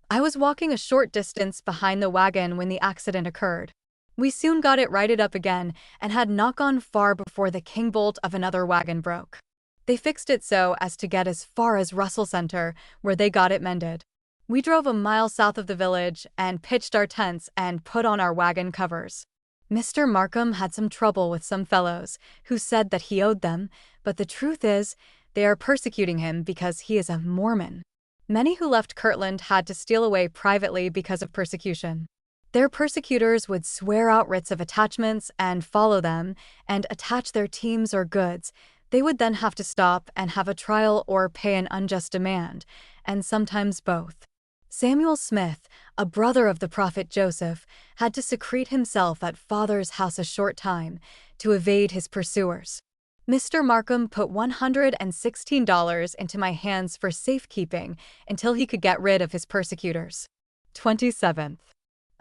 I was walking a short distance behind the wagon when the accident occurred. We soon got it righted up again and had not gone far before the king bolt of another wagon broke. They fixed it so as to get as far as Russell Center, where they got it mended. We drove a mile south of the village and pitched our tents and put on our wagon covers. Mr. Markham had some trouble with some fellows who said that he owed them, but the truth is, they are persecuting him because he is a Mormon. Many who left Kirtland had to steal away privately because of persecution. Their persecutors would swear out writs of attachments and follow them and attach their teams or goods. They would then have to stop and have a trial or pay an unjust demand, and sometimes both. Samuel Smith, a brother of the prophet Joseph, had to secrete himself at father's house a short time to evade his pursuers. Mr. Markham put $116 into my hands for safekeeping until he could get rid of his persecutors. 27th.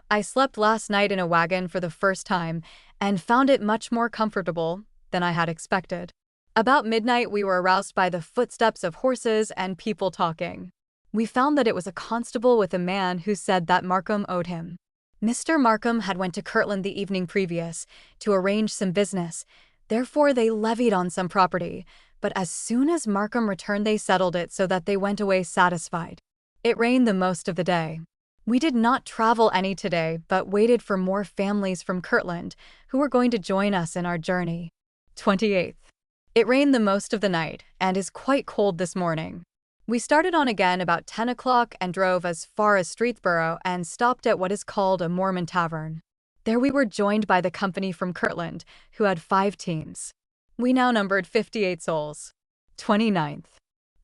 I slept last night in a wagon for the first time and found it much more comfortable than I had expected. About midnight we were aroused by the footsteps of horses and people talking. We found that it was a constable with a man who said that Markham owed him. Mr. Markham had went to Kirtland the evening previous to arrange some business. Therefore they levied on some property, but as soon as Markham returned they settled it so that they went away satisfied. It rained the most of the day. We did not travel any today, but waited for more families from Kirtland who were going to join us in our journey. 28th. It rained the most of the night and is quite cold this morning. We started on again about 10 o'clock and drove as far as Streetsboro and stopped at what is called a Mormon tavern. There we were joined by the company from Kirtland, who had 5 teams. We now numbered 58 souls. 29th.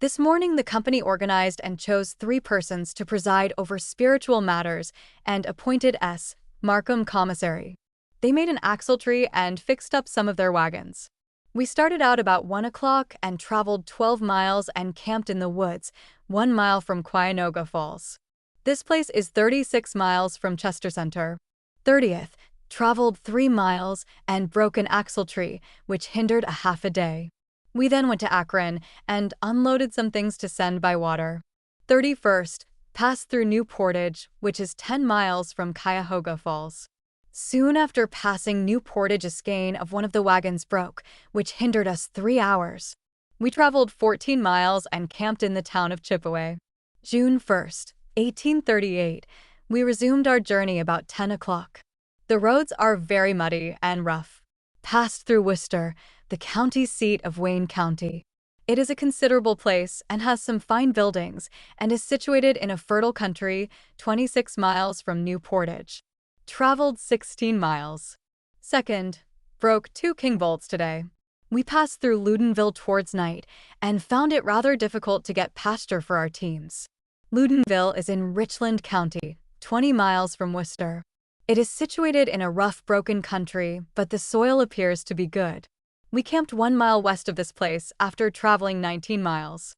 This morning, the company organized and chose 3 persons to preside over spiritual matters and appointed S. Markham commissary. They made an axletree and fixed up some of their wagons. We started out about 1 o'clock and traveled 12 miles and camped in the woods, 1 mile from Cuyahoga Falls. This place is 36 miles from Chester Center. 30th, traveled 3 miles and broke an axletree, which hindered a half a day. We then went to Akron and unloaded some things to send by water. 31st, passed through New Portage, which is 10 miles from Cuyahoga Falls. Soon after passing New Portage, a skein of one of the wagons broke, which hindered us 3 hours. We traveled 14 miles and camped in the town of Chippewa. June 1st, 1838, we resumed our journey about 10 o'clock. The roads are very muddy and rough. Passed through Worcester, the county seat of Wayne County. It is a considerable place and has some fine buildings and is situated in a fertile country 26 miles from New Portage. Traveled 16 miles. 2nd, broke 2 king bolts today. We passed through Loudonville towards night and found it rather difficult to get pasture for our teams. Loudonville is in Richland County, 20 miles from Worcester. It is situated in a rough, broken country, but the soil appears to be good. We camped 1 mile west of this place after traveling 19 miles.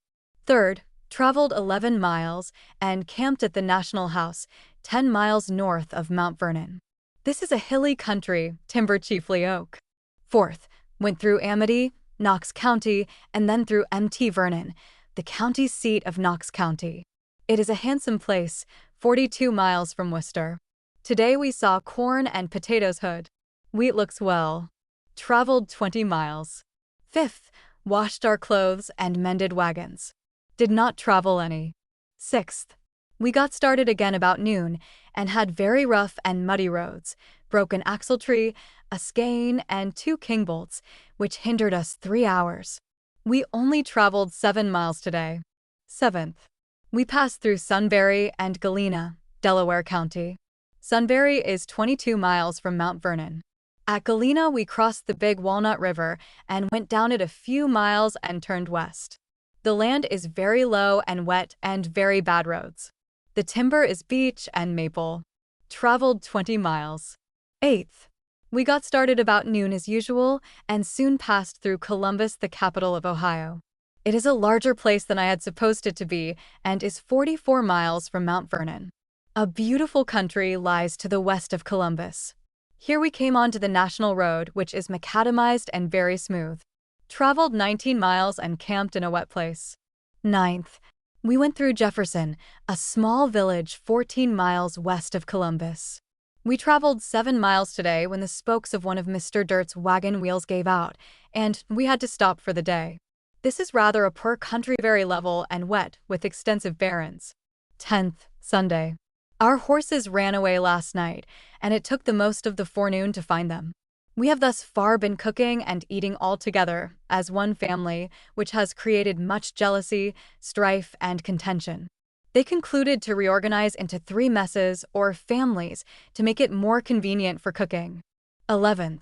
3rd, traveled 11 miles and camped at the National House, 10 miles north of Mount Vernon. This is a hilly country, timber chiefly oak. 4th, went through Amity, Knox County, and then through Mt. Vernon, the county seat of Knox County. It is a handsome place, 42 miles from Worcester. Today we saw corn and potatoes hood. Wheat looks well. Traveled 20 miles. 5th, washed our clothes and mended wagons. Did not travel any. 6th, we got started again about noon and had very rough and muddy roads, broke an axletree, a skein, and 2 king bolts, which hindered us 3 hours. We only traveled 7 miles today. 7th, we passed through Sunbury and Galena, Delaware County. Sunbury is 22 miles from Mount Vernon. At Galena, we crossed the Big Walnut River and went down it a few miles and turned west. The land is very low and wet and very bad roads. The timber is beech and maple. Traveled 20 miles. 8th, we got started about noon as usual and soon passed through Columbus, the capital of Ohio. It is a larger place than I had supposed it to be and is 44 miles from Mount Vernon. A beautiful country lies to the west of Columbus. Here we came onto the National Road, which is macadamized and very smooth. Traveled 19 miles and camped in a wet place. 9th, we went through Jefferson, a small village 14 miles west of Columbus. We traveled 7 miles today when the spokes of one of Mr. Dirt's wagon wheels gave out, and we had to stop for the day. This is rather a poor country, very level and wet, with extensive barrens. 10th, Sunday. Our horses ran away last night, and it took the most of the forenoon to find them. We have thus far been cooking and eating all together, as one family, which has created much jealousy, strife, and contention. They concluded to reorganize into 3 messes, or families, to make it more convenient for cooking. 11th.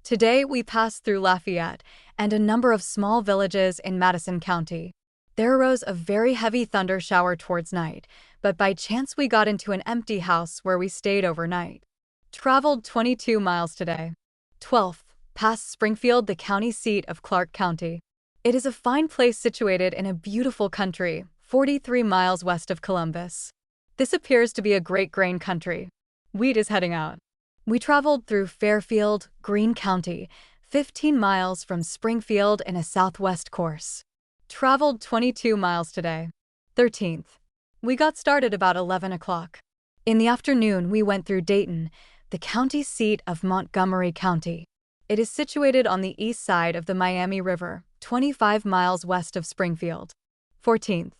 Today we passed through Lafayette and a number of small villages in Madison County. There arose a very heavy thunder shower towards night, but by chance we got into an empty house where we stayed overnight. Traveled 22 miles today. 12th, passed Springfield, the county seat of Clark County. It is a fine place situated in a beautiful country, 43 miles west of Columbus. This appears to be a great grain country. Wheat is heading out. We traveled through Fairfield, Greene County, 15 miles from Springfield in a southwest course. Traveled 22 miles today. 13th, we got started about 11 o'clock. In the afternoon, we went through Dayton, the county seat of Montgomery County. It is situated on the east side of the Miami River, 25 miles west of Springfield. 14th,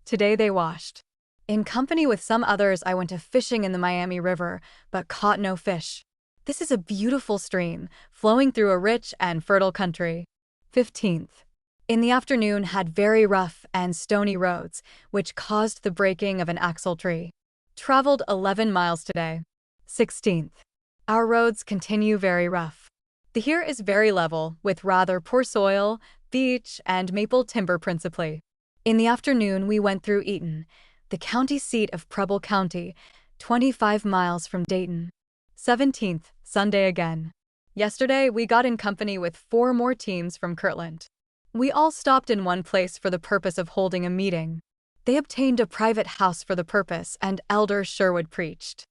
today they washed. In company with some others, I went to fishing in the Miami River, but caught no fish. This is a beautiful stream, flowing through a rich and fertile country. 15th, in the afternoon had very rough and stony roads, which caused the breaking of an axletree. Traveled 11 miles today. 16th, our roads continue very rough. The here is very level, with rather poor soil, beech, and maple timber principally. In the afternoon, we went through Eaton, the county seat of Preble County, 25 miles from Dayton. 17th, Sunday again. Yesterday, we got in company with 4 more teams from Kirtland. We all stopped in one place for the purpose of holding a meeting. They obtained a private house for the purpose, and Elder Sherwood preached.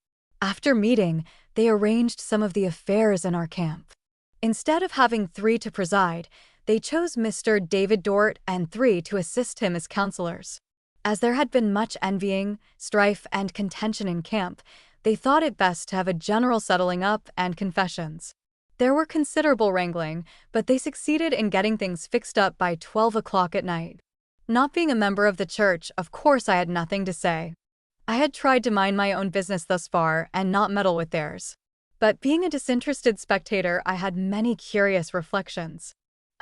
After meeting, they arranged some of the affairs in our camp. Instead of having 3 to preside, they chose Mr. David Dort and 3 to assist him as counselors. As there had been much envying, strife, and contention in camp, they thought it best to have a general settling up and confessions. There were considerable wrangling, but they succeeded in getting things fixed up by 12 o'clock at night. Not being a member of the church, of course I had nothing to say. I had tried to mind my own business thus far and not meddle with theirs. But being a disinterested spectator, I had many curious reflections.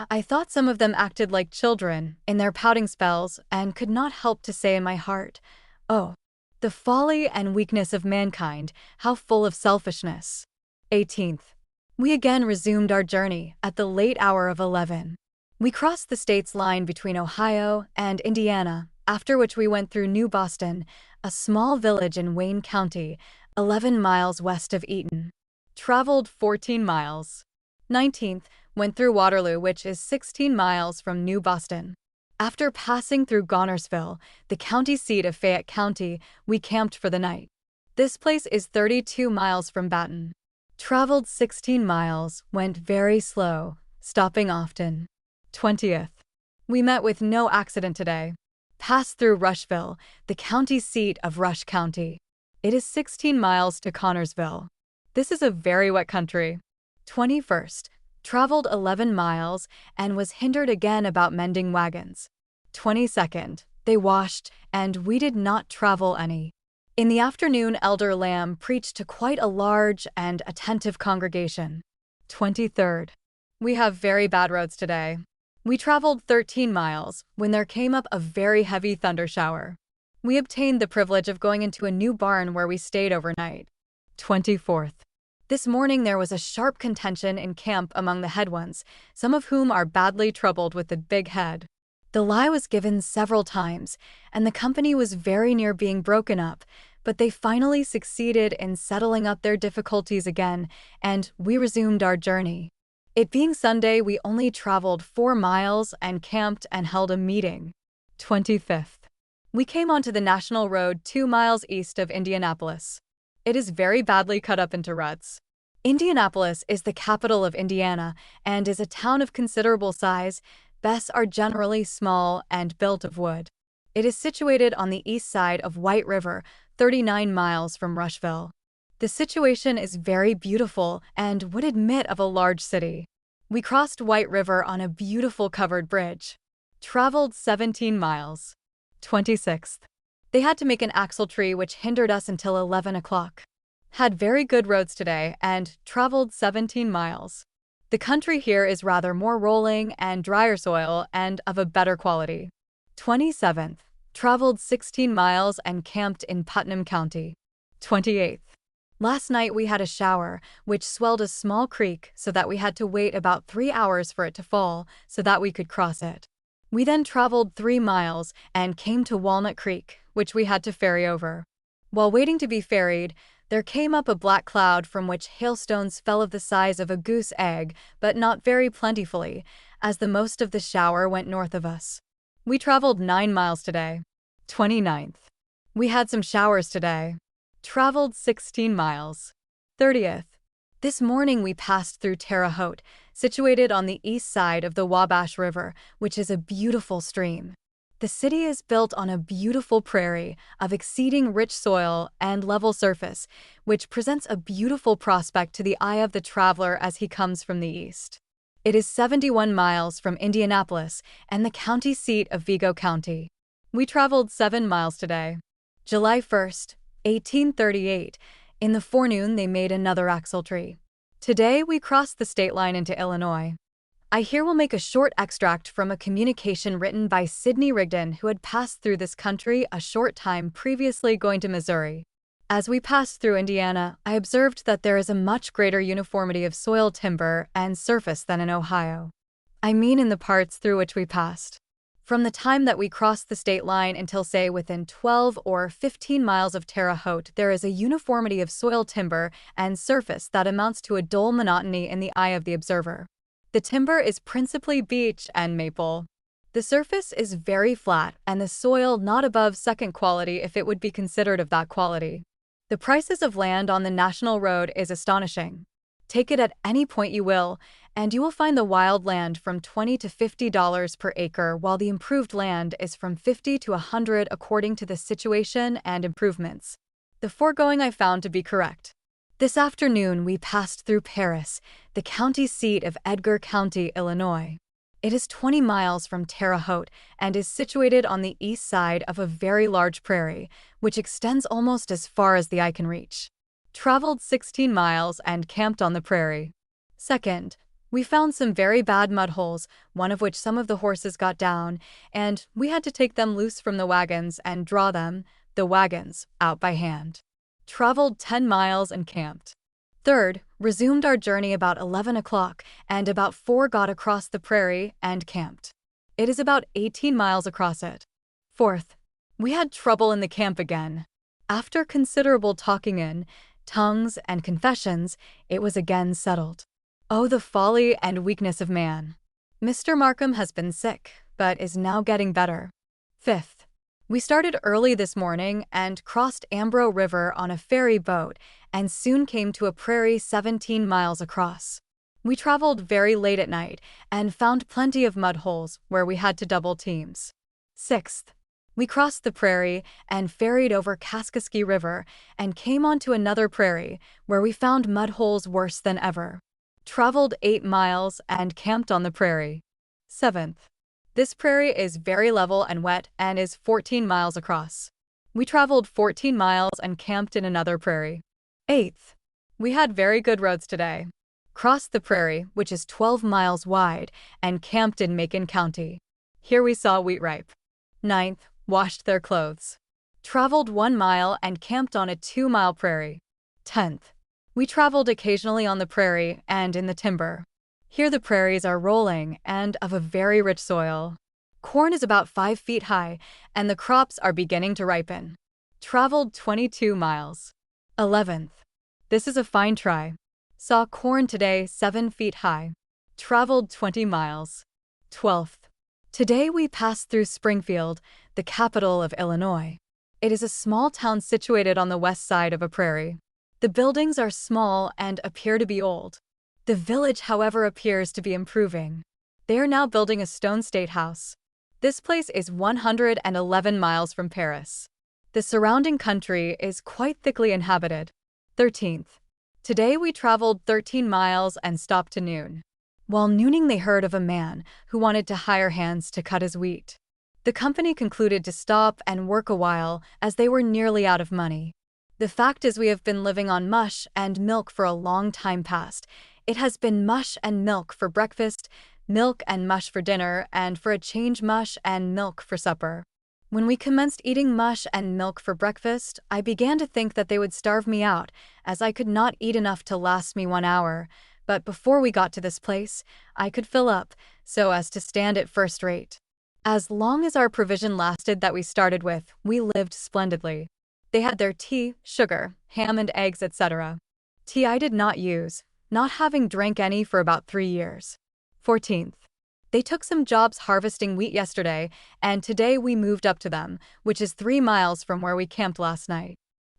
I thought some of them acted like children in their pouting spells and could not help to say in my heart, "Oh, the folly and weakness of mankind, how full of selfishness." 18th. We again resumed our journey at the late hour of 11. We crossed the state's line between Ohio and Indiana, after which we went through New Boston, a small village in Wayne County, 11 miles west of Eaton. Traveled 14 miles. 19th, went through Waterloo, which is 16 miles from New Boston. After passing through Gonnersville, the county seat of Fayette County, we camped for the night. This place is 32 miles from Baton. Traveled 16 miles, went very slow, stopping often. 20th. We met with no accident today. Passed through Rushville, the county seat of Rush County. It is 16 miles to Connorsville. This is a very wet country. 21st. Traveled 11 miles and was hindered again about mending wagons. 22nd. They washed, and we did not travel any. In the afternoon, Elder Lamb preached to quite a large and attentive congregation. 23rd. We have very bad roads today. We traveled 13 miles when there came up a very heavy thunder shower. We obtained the privilege of going into a new barn where we stayed overnight. 24th. This morning there was a sharp contention in camp among the head ones, some of whom are badly troubled with the big head. The lie was given several times, and the company was very near being broken up, but they finally succeeded in settling up their difficulties again, and we resumed our journey. It being Sunday, we only traveled 4 miles and camped and held a meeting. 25th. We came onto the National Road 2 miles east of Indianapolis. It is very badly cut up into ruts. Indianapolis is the capital of Indiana and is a town of considerable size. Bess are generally small and built of wood. It is situated on the east side of White River, 39 miles from Rushville. The situation is very beautiful and would admit of a large city. We crossed White River on a beautiful covered bridge. Traveled 17 miles. 26th. They had to make an axletree which hindered us until 11 o'clock. Had very good roads today and traveled 17 miles. The country here is rather more rolling and drier soil and of a better quality. 27th. Traveled 16 miles and camped in Putnam County. 28th. Last night we had a shower, which swelled a small creek so that we had to wait about 3 hours for it to fall so that we could cross it. We then traveled 3 miles and came to Walnut Creek, which we had to ferry over. While waiting to be ferried, there came up a black cloud from which hailstones fell of the size of a goose egg, but not very plentifully, as the most of the shower went north of us. We traveled 9 miles today. 29th. We had some showers today. Traveled 16 miles. 30th. This morning we passed through Terre Haute, situated on the east side of the Wabash River, which is a beautiful stream. The city is built on a beautiful prairie of exceeding rich soil and level surface, which presents a beautiful prospect to the eye of the traveler as he comes from the east. It is 71 miles from Indianapolis and the county seat of Vigo County. We traveled 7 miles today. July 1st, 1838. In the forenoon they made another axletree. Today we crossed the state line into Illinois. I here will make a short extract from a communication written by Sidney Rigdon, who had passed through this country a short time previously going to Missouri. As we passed through Indiana, I observed that there is a much greater uniformity of soil, timber, and surface than in Ohio. I mean in the parts through which we passed. From the time that we cross the state line until, say, within 12 or 15 miles of Terre Haute, there is a uniformity of soil, timber, and surface that amounts to a dull monotony in the eye of the observer. The timber is principally beech and maple. The surface is very flat, and the soil not above second quality if it would be considered of that quality. The prices of land on the national road is astonishing. Take it at any point you will, and you will find the wild land from $20 to $50 per acre, while the improved land is from $50 to $100 according to the situation and improvements. The foregoing I found to be correct. This afternoon we passed through Paris, the county seat of Edgar County, Illinois. It is 20 miles from Terre Haute and is situated on the east side of a very large prairie, which extends almost as far as the eye can reach. Traveled 16 miles and camped on the prairie. Second, we found some very bad mud holes, one of which some of the horses got down, and we had to take them loose from the wagons and draw them, the wagons, out by hand. Traveled 10 miles and camped. Third, resumed our journey about 11 o'clock, and about 4 got across the prairie and camped. It is about 18 miles across it. Fourth, we had trouble in the camp again. After considerable talking in tongues and confessions, it was again settled. Oh, the folly and weakness of man! Mr. Markham has been sick, but is now getting better. Fifth, we started early this morning and crossed Ambro River on a ferry boat and soon came to a prairie 17 miles across. We traveled very late at night and found plenty of mud holes where we had to double teams. Sixth, we crossed the prairie and ferried over Kaskaskia River and came onto another prairie where we found mud holes worse than ever. Traveled 8 miles and camped on the prairie. Seventh, this prairie is very level and wet and is 14 miles across. We traveled 14 miles and camped in another prairie. Eighth, we had very good roads today. Crossed the prairie, which is 12 miles wide, and camped in Macon County. Here we saw wheat ripe. Ninth, washed their clothes. Traveled 1 mile and camped on a 2-mile prairie. 10th, we traveled occasionally on the prairie and in the timber. Here the prairies are rolling and of a very rich soil. Corn is about 5 feet high, and the crops are beginning to ripen. Traveled 22 miles. 11th, this is a fine try. Saw corn today 7 feet high. Traveled 20 miles. 12th, today we passed through Springfield, the capital of Illinois. It is a small town situated on the west side of a prairie. The buildings are small and appear to be old. The village, however, appears to be improving. They are now building a stone state house. This place is 111 miles from Paris. The surrounding country is quite thickly inhabited. 13th, today we traveled 13 miles and stopped to noon. While nooning they heard of a man who wanted to hire hands to cut his wheat. The company concluded to stop and work a while as they were nearly out of money. The fact is we have been living on mush and milk for a long time past. It has been mush and milk for breakfast, milk and mush for dinner, and for a change mush and milk for supper. When we commenced eating mush and milk for breakfast, I began to think that they would starve me out, as I could not eat enough to last me 1 hour. But before we got to this place, I could fill up, so as to stand it first rate. As long as our provision lasted that we started with, we lived splendidly. They had their tea, sugar, ham and eggs, etc. Tea I did not use, not having drank any for about 3 years. 14th, they took some jobs harvesting wheat yesterday, and today we moved up to them, which is 3 miles from where we camped last night.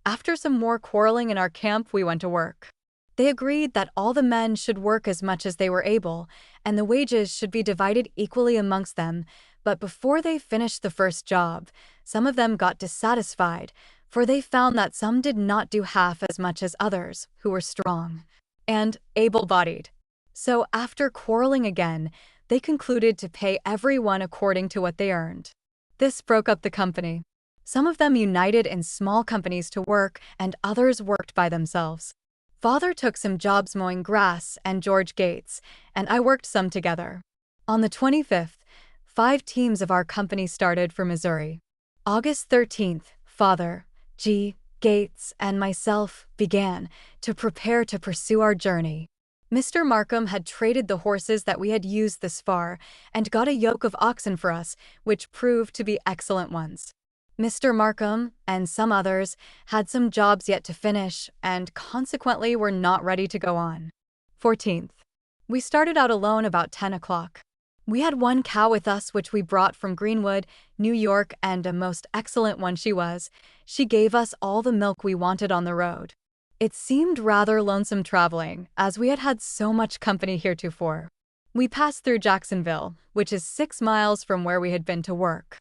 After some more quarreling in our camp, we went to work. They agreed that all the men should work as much as they were able, and the wages should be divided equally amongst them, but before they finished the first job, some of them got dissatisfied, for they found that some did not do half as much as others, who were strong and able-bodied. So after quarreling again, they concluded to pay everyone according to what they earned. This broke up the company. Some of them united in small companies to work, and others worked by themselves. Father took some jobs mowing grass and George Gates, and I worked some together. On the 25th, 5 teams of our company started for Missouri. August 13th, Father, G. Gates, and myself began to prepare to pursue our journey. Mr. Markham had traded the horses that we had used this far and got a yoke of oxen for us, which proved to be excellent ones. Mr. Markham and some others had some jobs yet to finish and consequently were not ready to go on. 14th. We started out alone about 10 o'clock. We had one cow with us which we brought from Greenwood, New York, and a most excellent one she was. She gave us all the milk we wanted on the road. It seemed rather lonesome traveling, as we had had so much company heretofore. We passed through Jacksonville, which is 6 miles from where we had been to work.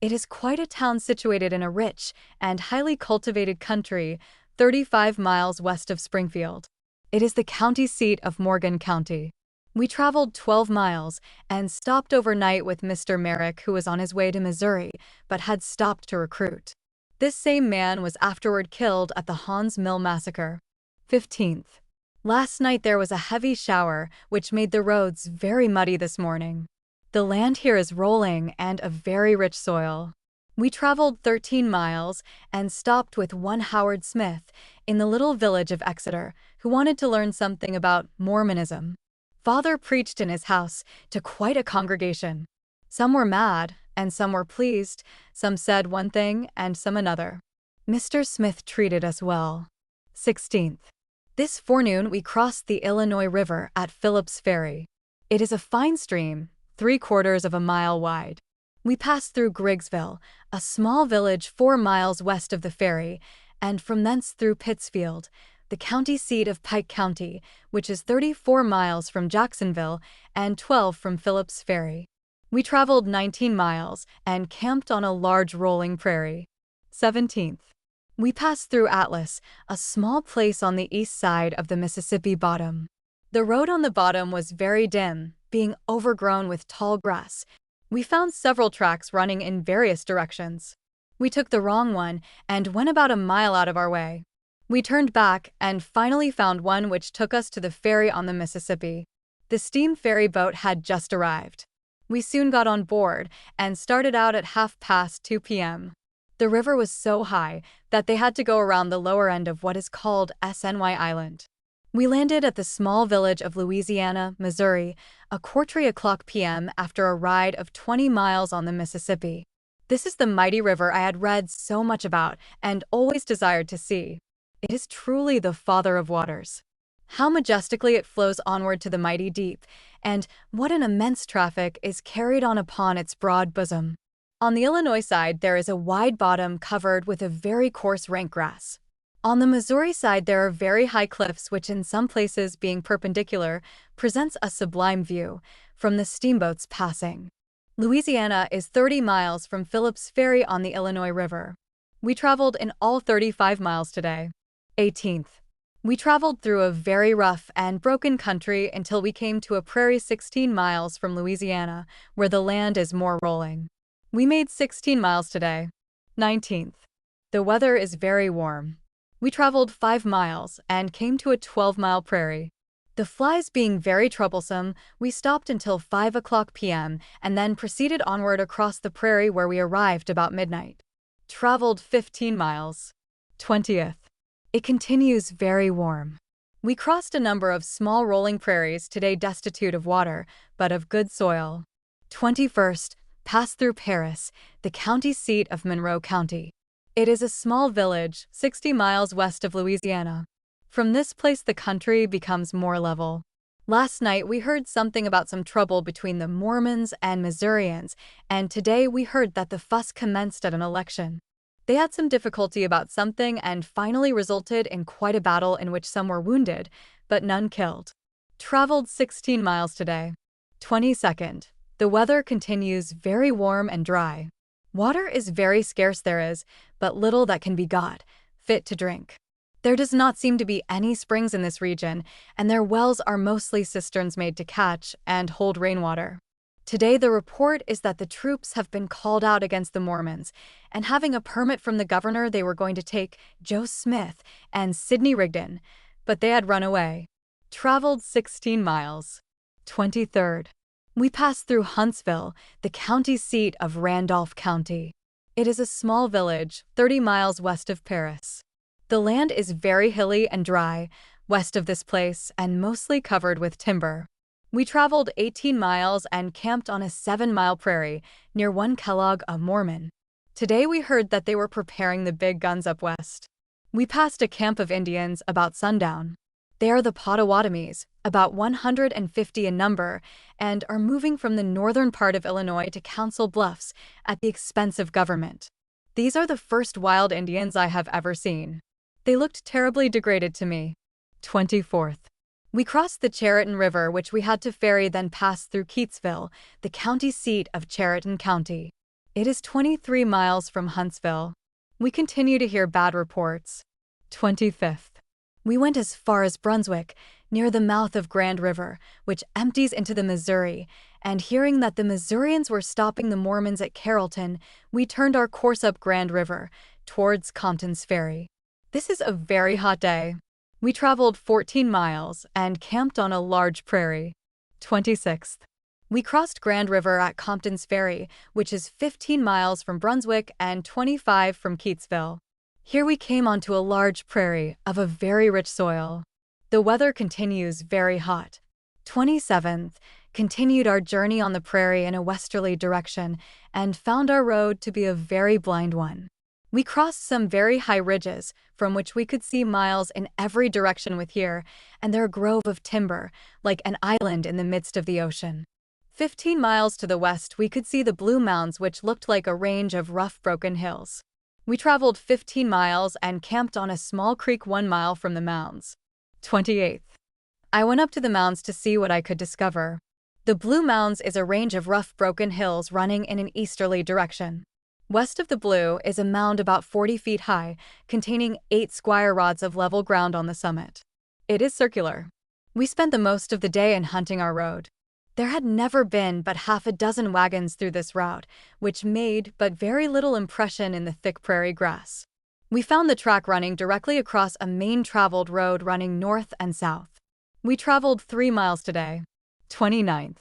It is quite a town situated in a rich and highly cultivated country, 35 miles west of Springfield. It is the county seat of Morgan County. We traveled 12 miles and stopped overnight with Mr. Merrick, who was on his way to Missouri, but had stopped to recruit. This same man was afterward killed at the Hans Mill massacre. 15th. Last night there was a heavy shower, which made the roads very muddy this morning. The land here is rolling and of very rich soil. We traveled 13 miles and stopped with one Howard Smith in the little village of Exeter, who wanted to learn something about Mormonism. Father preached in his house to quite a congregation. Some were mad, and some were pleased, some said one thing and some another. Mr. Smith treated us well. 16th. This forenoon we crossed the Illinois River at Phillips Ferry. It is a fine stream, 3/4 of a mile wide. We passed through Griggsville, a small village 4 miles west of the ferry, and from thence through Pittsfield, the county seat of Pike County, which is 34 miles from Jacksonville and 12 from Phillips Ferry. We traveled 19 miles and camped on a large rolling prairie. 17th. We passed through Atlas, a small place on the east side of the Mississippi bottom. The road on the bottom was very dim, being overgrown with tall grass. We found several tracks running in various directions. We took the wrong one and went about a mile out of our way. We turned back and finally found one which took us to the ferry on the Mississippi. The steam ferry boat had just arrived. We soon got on board and started out at 2:30 p.m. The river was so high that they had to go around the lower end of what is called SNY Island. We landed at the small village of Louisiana, Missouri, 2:45 p.m. after a ride of 20 miles on the Mississippi. This is the mighty river I had read so much about and always desired to see. It is truly the father of waters. How majestically it flows onward to the mighty deep, and what an immense traffic is carried on upon its broad bosom. On the Illinois side there is a wide bottom covered with a very coarse rank grass. On the Missouri side there are very high cliffs which in some places being perpendicular presents a sublime view from the steamboats passing. Louisiana is 30 miles from Phillips Ferry on the Illinois River. We traveled in all 35 miles today. 18th. We traveled through a very rough and broken country until we came to a prairie 16 miles from Louisiana, where the land is more rolling. We made 16 miles today. 19th. The weather is very warm. We traveled 5 miles and came to a 12-mile prairie. The flies being very troublesome, we stopped until 5:00 p.m. and then proceeded onward across the prairie where we arrived about midnight. Traveled 15 miles. 20th. It continues very warm. We crossed a number of small rolling prairies today destitute of water, but of good soil. 21st. Passed through Paris, the county seat of Monroe County. It is a small village, 60 miles west of Louisiana. From this place the country becomes more level. Last night we heard something about some trouble between the Mormons and Missourians, and today we heard that the fuss commenced at an election. They had some difficulty about something and finally resulted in quite a battle in which some were wounded, but none killed. Traveled 16 miles today. 22nd. The weather continues very warm and dry. Water is very scarce there is, but little that can be got, fit to drink. There does not seem to be any springs in this region, and their wells are mostly cisterns made to catch and hold rainwater. Today the report is that the troops have been called out against the Mormons, and having a permit from the governor they were going to take Joe Smith and Sidney Rigdon, but they had run away. Traveled 16 miles. 23rd. We passed through Huntsville, the county seat of Randolph County. It is a small village, 30 miles west of Paris. The land is very hilly and dry, west of this place and mostly covered with timber. We traveled 18 miles and camped on a 7-mile prairie near one Kellogg, a Mormon. Today we heard that they were preparing the big guns up west. We passed a camp of Indians about sundown. They are the Potawatomis, about 150 in number, and are moving from the northern part of Illinois to Council Bluffs at the expense of government. These are the first wild Indians I have ever seen. They looked terribly degraded to me. 24th. We crossed the Chariton River, which we had to ferry, then pass through Keatsville, the county seat of Chariton County. It is 23 miles from Huntsville. We continue to hear bad reports. 25th. We went as far as Brunswick, near the mouth of Grand River, which empties into the Missouri, and hearing that the Missourians were stopping the Mormons at Carrollton, we turned our course up Grand River, towards Compton's Ferry. This is a very hot day. We traveled 14 miles and camped on a large prairie. 26th. We crossed Grand River at Compton's Ferry, which is 15 miles from Brunswick and 25 from Keatsville. Here we came onto a large prairie of a very rich soil. The weather continues very hot. 27th, continued our journey on the prairie in a westerly direction and found our road to be a very blind one. We crossed some very high ridges from which we could see miles in every direction with here and there a grove of timber, like an island in the midst of the ocean. 15 miles to the west we could see the Blue Mounds, which looked like a range of rough broken hills. We traveled 15 miles and camped on a small creek 1 mile from the mounds. 28th. I went up to the mounds to see what I could discover. The Blue Mounds is a range of rough broken hills running in an easterly direction. West of the Blue is a mound about 40 feet high, containing 8 square rods of level ground on the summit. It is circular. We spent the most of the day in hunting our road. There had never been but half a dozen wagons through this route, which made but very little impression in the thick prairie grass. We found the track running directly across a main traveled road running north and south. We traveled 3 miles today. 29th.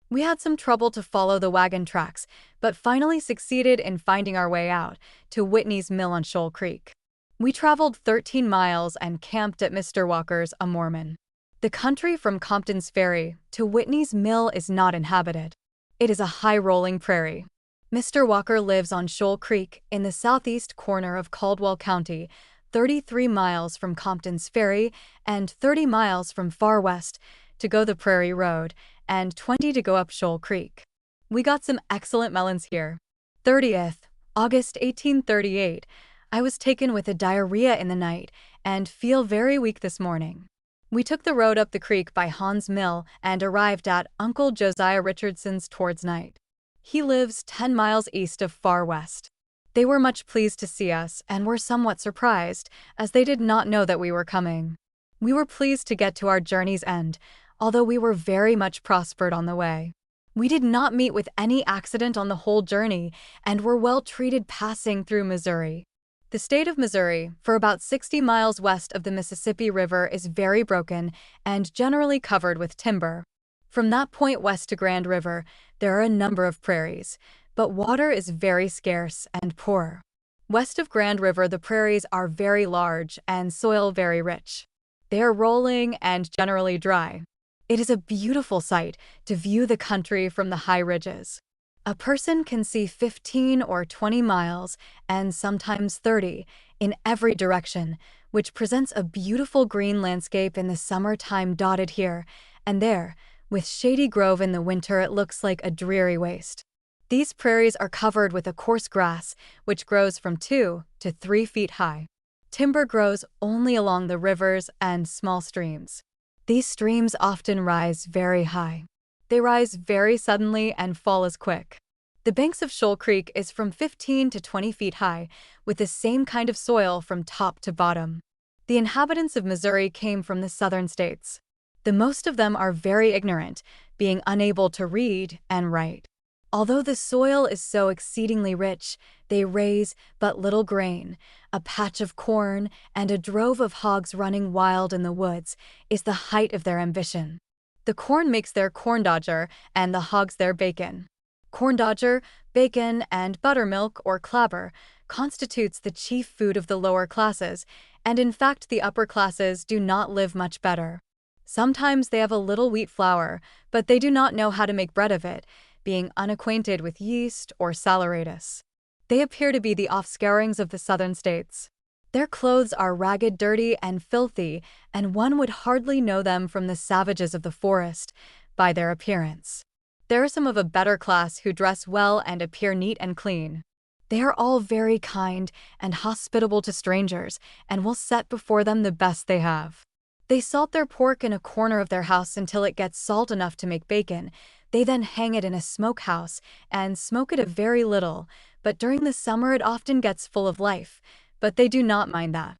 We had some trouble to follow the wagon tracks, but finally succeeded in finding our way out to Whitney's Mill on Shoal Creek. We traveled 13 miles and camped at Mr. Walker's, a Mormon. The country from Compton's Ferry to Whitney's Mill is not inhabited. It is a high-rolling prairie. Mr. Walker lives on Shoal Creek in the southeast corner of Caldwell County, 33 miles from Compton's Ferry and 30 miles from far west to go the Prairie Road and 20 to go up Shoal Creek. We got some excellent melons here. 30th, August 1838. I was taken with a diarrhea in the night and feel very weak this morning. We took the road up the creek by Hahn's Mill and arrived at Uncle Josiah Richardson's towards night. He lives 10 miles east of Far West. They were much pleased to see us and were somewhat surprised, as they did not know that we were coming. We were pleased to get to our journey's end, although we were very much prospered on the way. We did not meet with any accident on the whole journey and were well treated passing through Missouri. The state of Missouri, for about 60 miles west of the Mississippi River, is very broken and generally covered with timber. From that point west to Grand River, there are a number of prairies, but water is very scarce and poor. West of Grand River, the prairies are very large and soil very rich. They are rolling and generally dry. It is a beautiful sight to view the country from the high ridges. A person can see 15 or 20 miles, and sometimes 30, in every direction, which presents a beautiful green landscape in the summertime, dotted here and there. With shady grove in the winter, it looks like a dreary waste. These prairies are covered with a coarse grass, which grows from 2 to 3 feet high. Timber grows only along the rivers and small streams. These streams often rise very high. They rise very suddenly and fall as quick. The banks of Shoal Creek is from 15 to 20 feet high, with the same kind of soil from top to bottom. The inhabitants of Missouri came from the southern states. The most of them are very ignorant, being unable to read and write. Although the soil is so exceedingly rich, they raise but little grain. A patch of corn and a drove of hogs running wild in the woods is the height of their ambition. The corn makes their corn dodger and the hogs their bacon. Corn dodger, Bacon and buttermilk or clabber constitutes the chief food of the lower classes, and in fact the upper classes do not live much better. Sometimes they have a little wheat flour, but they do not know how to make bread of it, being unacquainted with yeast or saleratus. They appear to be the offscourings of the southern states. Their clothes are ragged, dirty, and filthy, and one would hardly know them from the savages of the forest by their appearance. There are some of a better class who dress well and appear neat and clean. They are all very kind and hospitable to strangers, and will set before them the best they have. They salt their pork in a corner of their house until it gets salt enough to make bacon. They then hang it in a smokehouse and smoke it a very little, but during the summer it often gets full of life, but they do not mind that.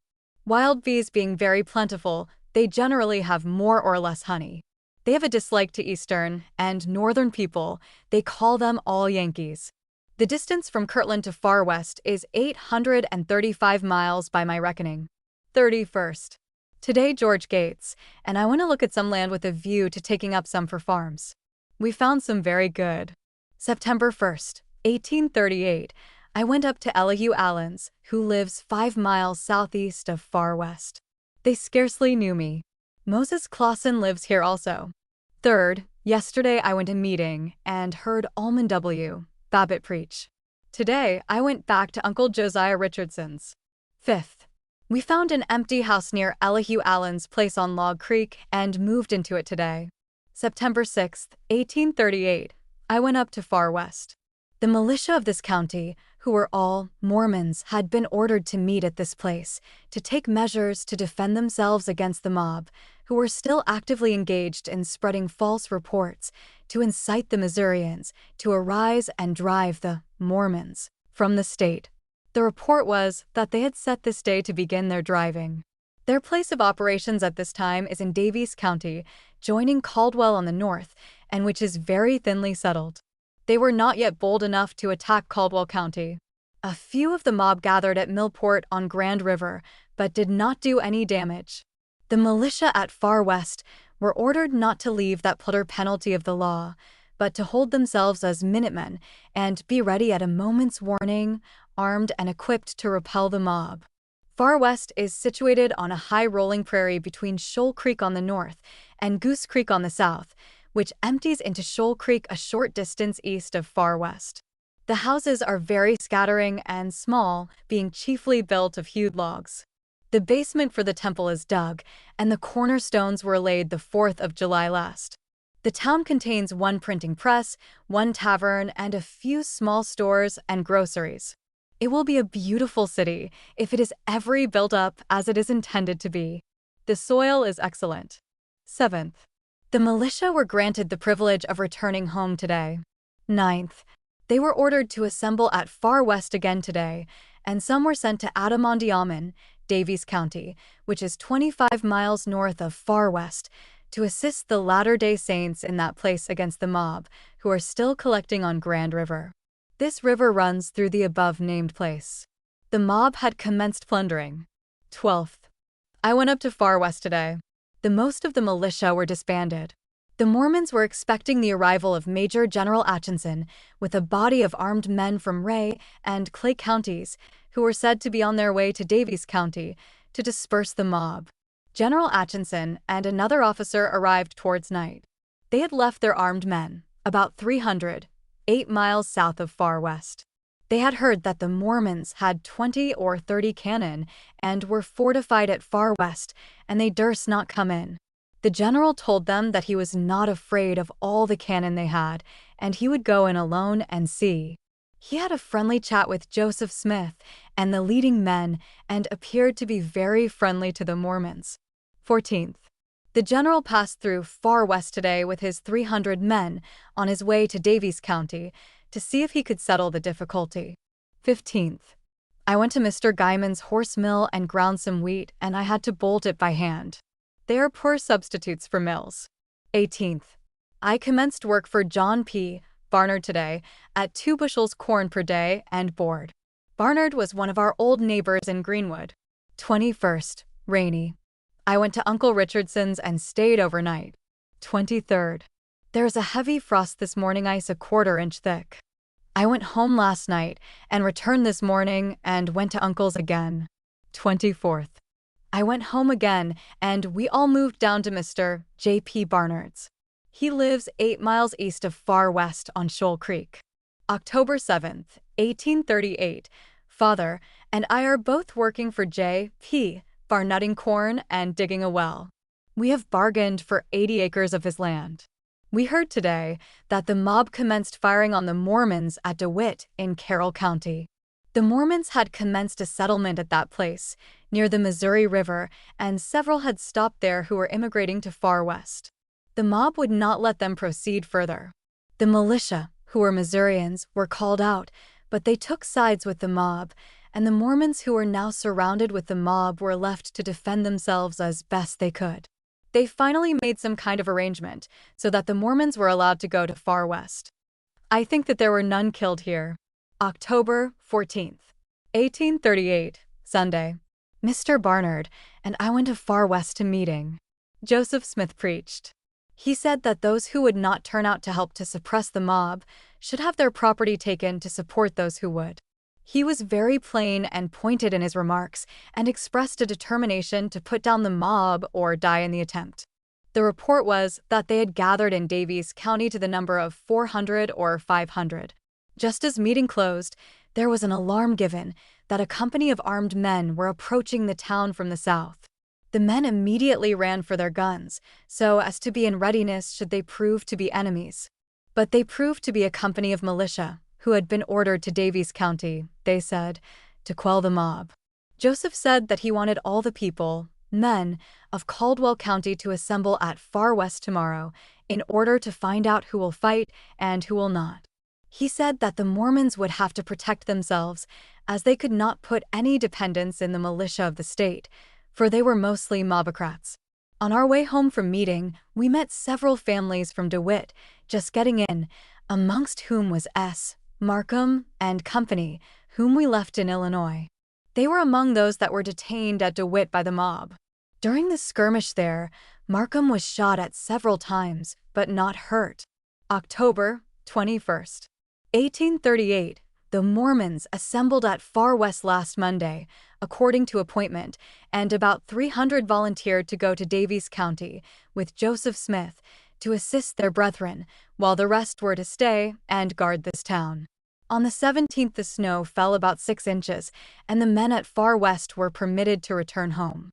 Wild bees being very plentiful, they generally have more or less honey. They have a dislike to Eastern and Northern people. They call them all Yankees. The distance from Kirtland to Far West is 835 miles by my reckoning. 31st. Today, George Gates, and I want to look at some land with a view to taking up some for farms. We found some very good. September 1st, 1838, I went up to Elihu Allen's, who lives 5 miles southeast of Far West. They scarcely knew me. Moses Clausen lives here also. 3rd, yesterday I went to meeting and heard Almond W. Babbitt preach. Today, I went back to Uncle Josiah Richardson's. 5th, we found an empty house near Elihu Allen's place on Log Creek and moved into it today. September 6th, 1838, I went up to Far West. The militia of this county, who were all Mormons, had been ordered to meet at this place to take measures to defend themselves against the mob, who were still actively engaged in spreading false reports to incite the Missourians to arise and drive the Mormons from the state. The report was that they had set this day to begin their driving. Their place of operations at this time is in Daviess County, joining Caldwell on the north, and which is very thinly settled. They were not yet bold enough to attack Caldwell County. A few of the mob gathered at Millport on Grand River, but did not do any damage. The militia at Far West were ordered not to leave that plunder penalty of the law, but to hold themselves as Minutemen and be ready at a moment's warning, armed and equipped to repel the mob. Far West is situated on a high rolling prairie between Shoal Creek on the north and Goose Creek on the south, which empties into Shoal Creek a short distance east of Far West. The houses are very scattering and small, being chiefly built of hewed logs. The basement for the temple is dug, and the cornerstones were laid the 4th of July last. The town contains 1 printing press, 1 tavern, and a few small stores and groceries. It will be a beautiful city if it is ever built up as it is intended to be. The soil is excellent. 7th. The militia were granted the privilege of returning home today. 9th. They were ordered to assemble at Far West again today, and some were sent to Adamondiaman, Daviess County, which is 25 miles north of Far West, to assist the Latter-day Saints in that place against the mob, who are still collecting on Grand River. This river runs through the above-named place. The mob had commenced plundering. 12th. I went up to Far West today. The most of the militia were disbanded. The Mormons were expecting the arrival of Major General Atchison with a body of armed men from Ray and Clay counties, who were said to be on their way to Daviess County to disperse the mob. General Atchison and another officer arrived towards night. They had left their armed men, about 300, 8 miles south of Far West. They had heard that the Mormons had 20 or 30 cannon and were fortified at Far West, and they durst not come in. The general told them that he was not afraid of all the cannon they had, and he would go in alone and see. He had a friendly chat with Joseph Smith and the leading men and appeared to be very friendly to the Mormons. 14th. The general passed through Far West today with his 300 men on his way to Daviess County to see if he could settle the difficulty. 15th. I went to Mr. Guyman's horse mill and ground some wheat, and I had to bolt it by hand. They are poor substitutes for mills. 18th. I commenced work for John P. Barnard today at 2 bushels corn per day and board. Barnard was one of our old neighbors in Greenwood. 21st. Rainy. I went to Uncle Richardson's and stayed overnight. 23rd. There is a heavy frost this morning, ice a 1/4 inch thick. I went home last night and returned this morning and went to uncle's again. 24th. I went home again and we all moved down to Mr. J.P. Barnard's. He lives 8 miles east of Far West on Shoal Creek. October 7th, 1838. Father and I are both working for J.P. Barnutting corn and digging a well. We have bargained for 80 acres of his land. We heard today that the mob commenced firing on the Mormons at DeWitt in Carroll County. The Mormons had commenced a settlement at that place, near the Missouri River, and several had stopped there who were immigrating to Far West. The mob would not let them proceed further. The militia, who were Missourians, were called out, but they took sides with the mob, and the Mormons who were now surrounded with the mob were left to defend themselves as best they could. They finally made some kind of arrangement so that the Mormons were allowed to go to Far West. I think that there were none killed here. October 14th, 1838, Sunday. Mr. Barnard and I went to Far West to meeting. Joseph Smith preached. He said that those who would not turn out to help to suppress the mob should have their property taken to support those who would. He was very plain and pointed in his remarks and expressed a determination to put down the mob or die in the attempt. The report was that they had gathered in Daviess County to the number of 400 or 500. Just as meeting closed, there was an alarm given that a company of armed men were approaching the town from the south. The men immediately ran for their guns, so as to be in readiness should they prove to be enemies. But they proved to be a company of militia, who had been ordered to Daviess County, they said, to quell the mob. Joseph said that he wanted all the people, men, of Caldwell County to assemble at Far West tomorrow in order to find out who will fight and who will not. He said that the Mormons would have to protect themselves, as they could not put any dependence in the militia of the state, for they were mostly mobocrats. On our way home from meeting, we met several families from DeWitt, just getting in, amongst whom was S. Markham and Company, whom we left in Illinois. They were among those that were detained at DeWitt by the mob. During the skirmish there, Markham was shot at several times, but not hurt. October 21st, 1838. The Mormons assembled at Far West last Monday, according to appointment, and about 300 volunteered to go to Daviess County with Joseph Smith to assist their brethren, while the rest were to stay and guard this town. On the 17th the snow fell about 6 inches, and the men at Far West were permitted to return home.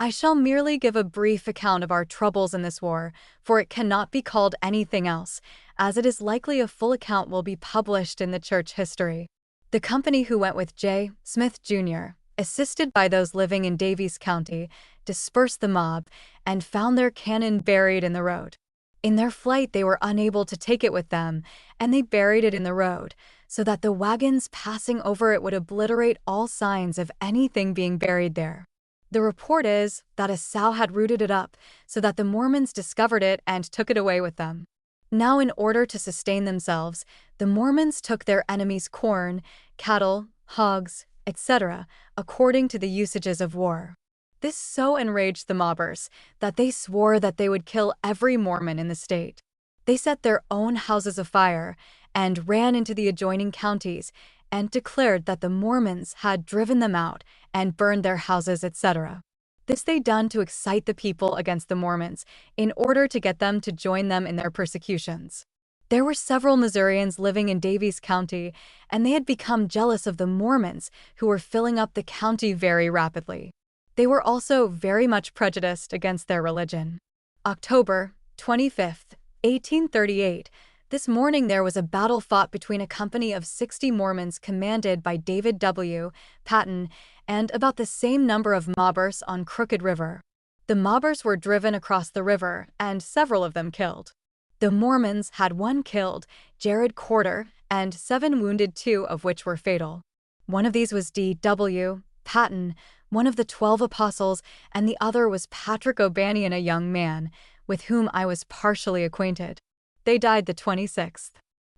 I shall merely give a brief account of our troubles in this war, for it cannot be called anything else, as it is likely a full account will be published in the church history. The company who went with J. Smith, Jr., assisted by those living in Daviess County, dispersed the mob and found their cannon buried in the road. In their flight they were unable to take it with them, and they buried it in the road, so that the wagons passing over it would obliterate all signs of anything being buried there. The report is that a sow had rooted it up, so that the Mormons discovered it and took it away with them. Now, in order to sustain themselves, the Mormons took their enemies' corn, cattle, hogs, etc., according to the usages of war. This so enraged the mobbers that they swore that they would kill every Mormon in the state. They set their own houses afire and ran into the adjoining counties and declared that the Mormons had driven them out and burned their houses, etc. This they done to excite the people against the Mormons in order to get them to join them in their persecutions. There were several Missourians living in Daviess County, and they had become jealous of the Mormons who were filling up the county very rapidly. They were also very much prejudiced against their religion. October 25th, 1838. This morning there was a battle fought between a company of 60 Mormons commanded by David W. Patton and about the same number of mobbers on Crooked River. The mobbers were driven across the river and several of them killed. The Mormons had 1 killed, Jared Corder, and 7 wounded, 2 of which were fatal. One of these was D.W. Patton, one of the 12 apostles, and the other was Patrick O'Banion, a young man, with whom I was partially acquainted. They died the 26th.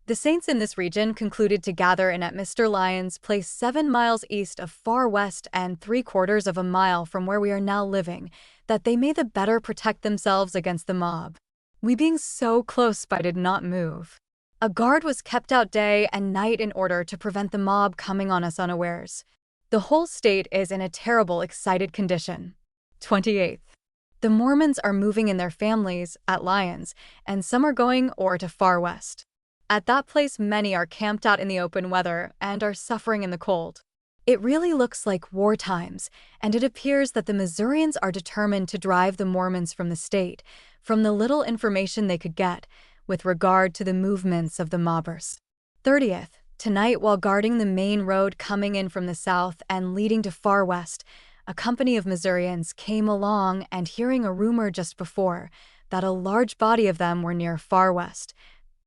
The saints in this region concluded to gather in at Mr. Lyon's place 7 miles east of Far West and 3/4 of a mile from where we are now living, that they may the better protect themselves against the mob. We being so close by did not move. A guard was kept out day and night in order to prevent the mob coming on us unawares. The whole state is in a terrible, excited condition. 28th. The Mormons are moving in their families at Lyons, and some are going or to Far West. At that place, many are camped out in the open weather and are suffering in the cold. It really looks like war times, and it appears that the Missourians are determined to drive the Mormons from the state, from the little information they could get, with regard to the movements of the mobbers. 30th. Tonight, while guarding the main road coming in from the south and leading to Far West, a company of Missourians came along and hearing a rumor just before that a large body of them were near Far West.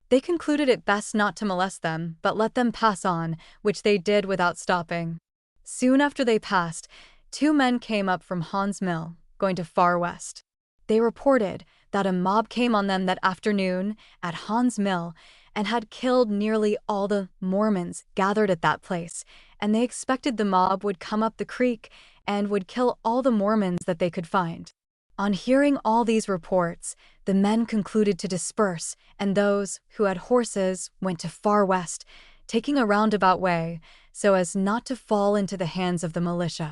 They concluded it best not to molest them, but let them pass on, which they did without stopping. Soon after they passed, 2 men came up from Haun's Mill, going to Far West. They reported that a mob came on them that afternoon at Haun's Mill and had killed nearly all the Mormons gathered at that place, and they expected the mob would come up the creek and would kill all the Mormons that they could find. On hearing all these reports, the men concluded to disperse, and those who had horses went to Far West, taking a roundabout way so as not to fall into the hands of the militia.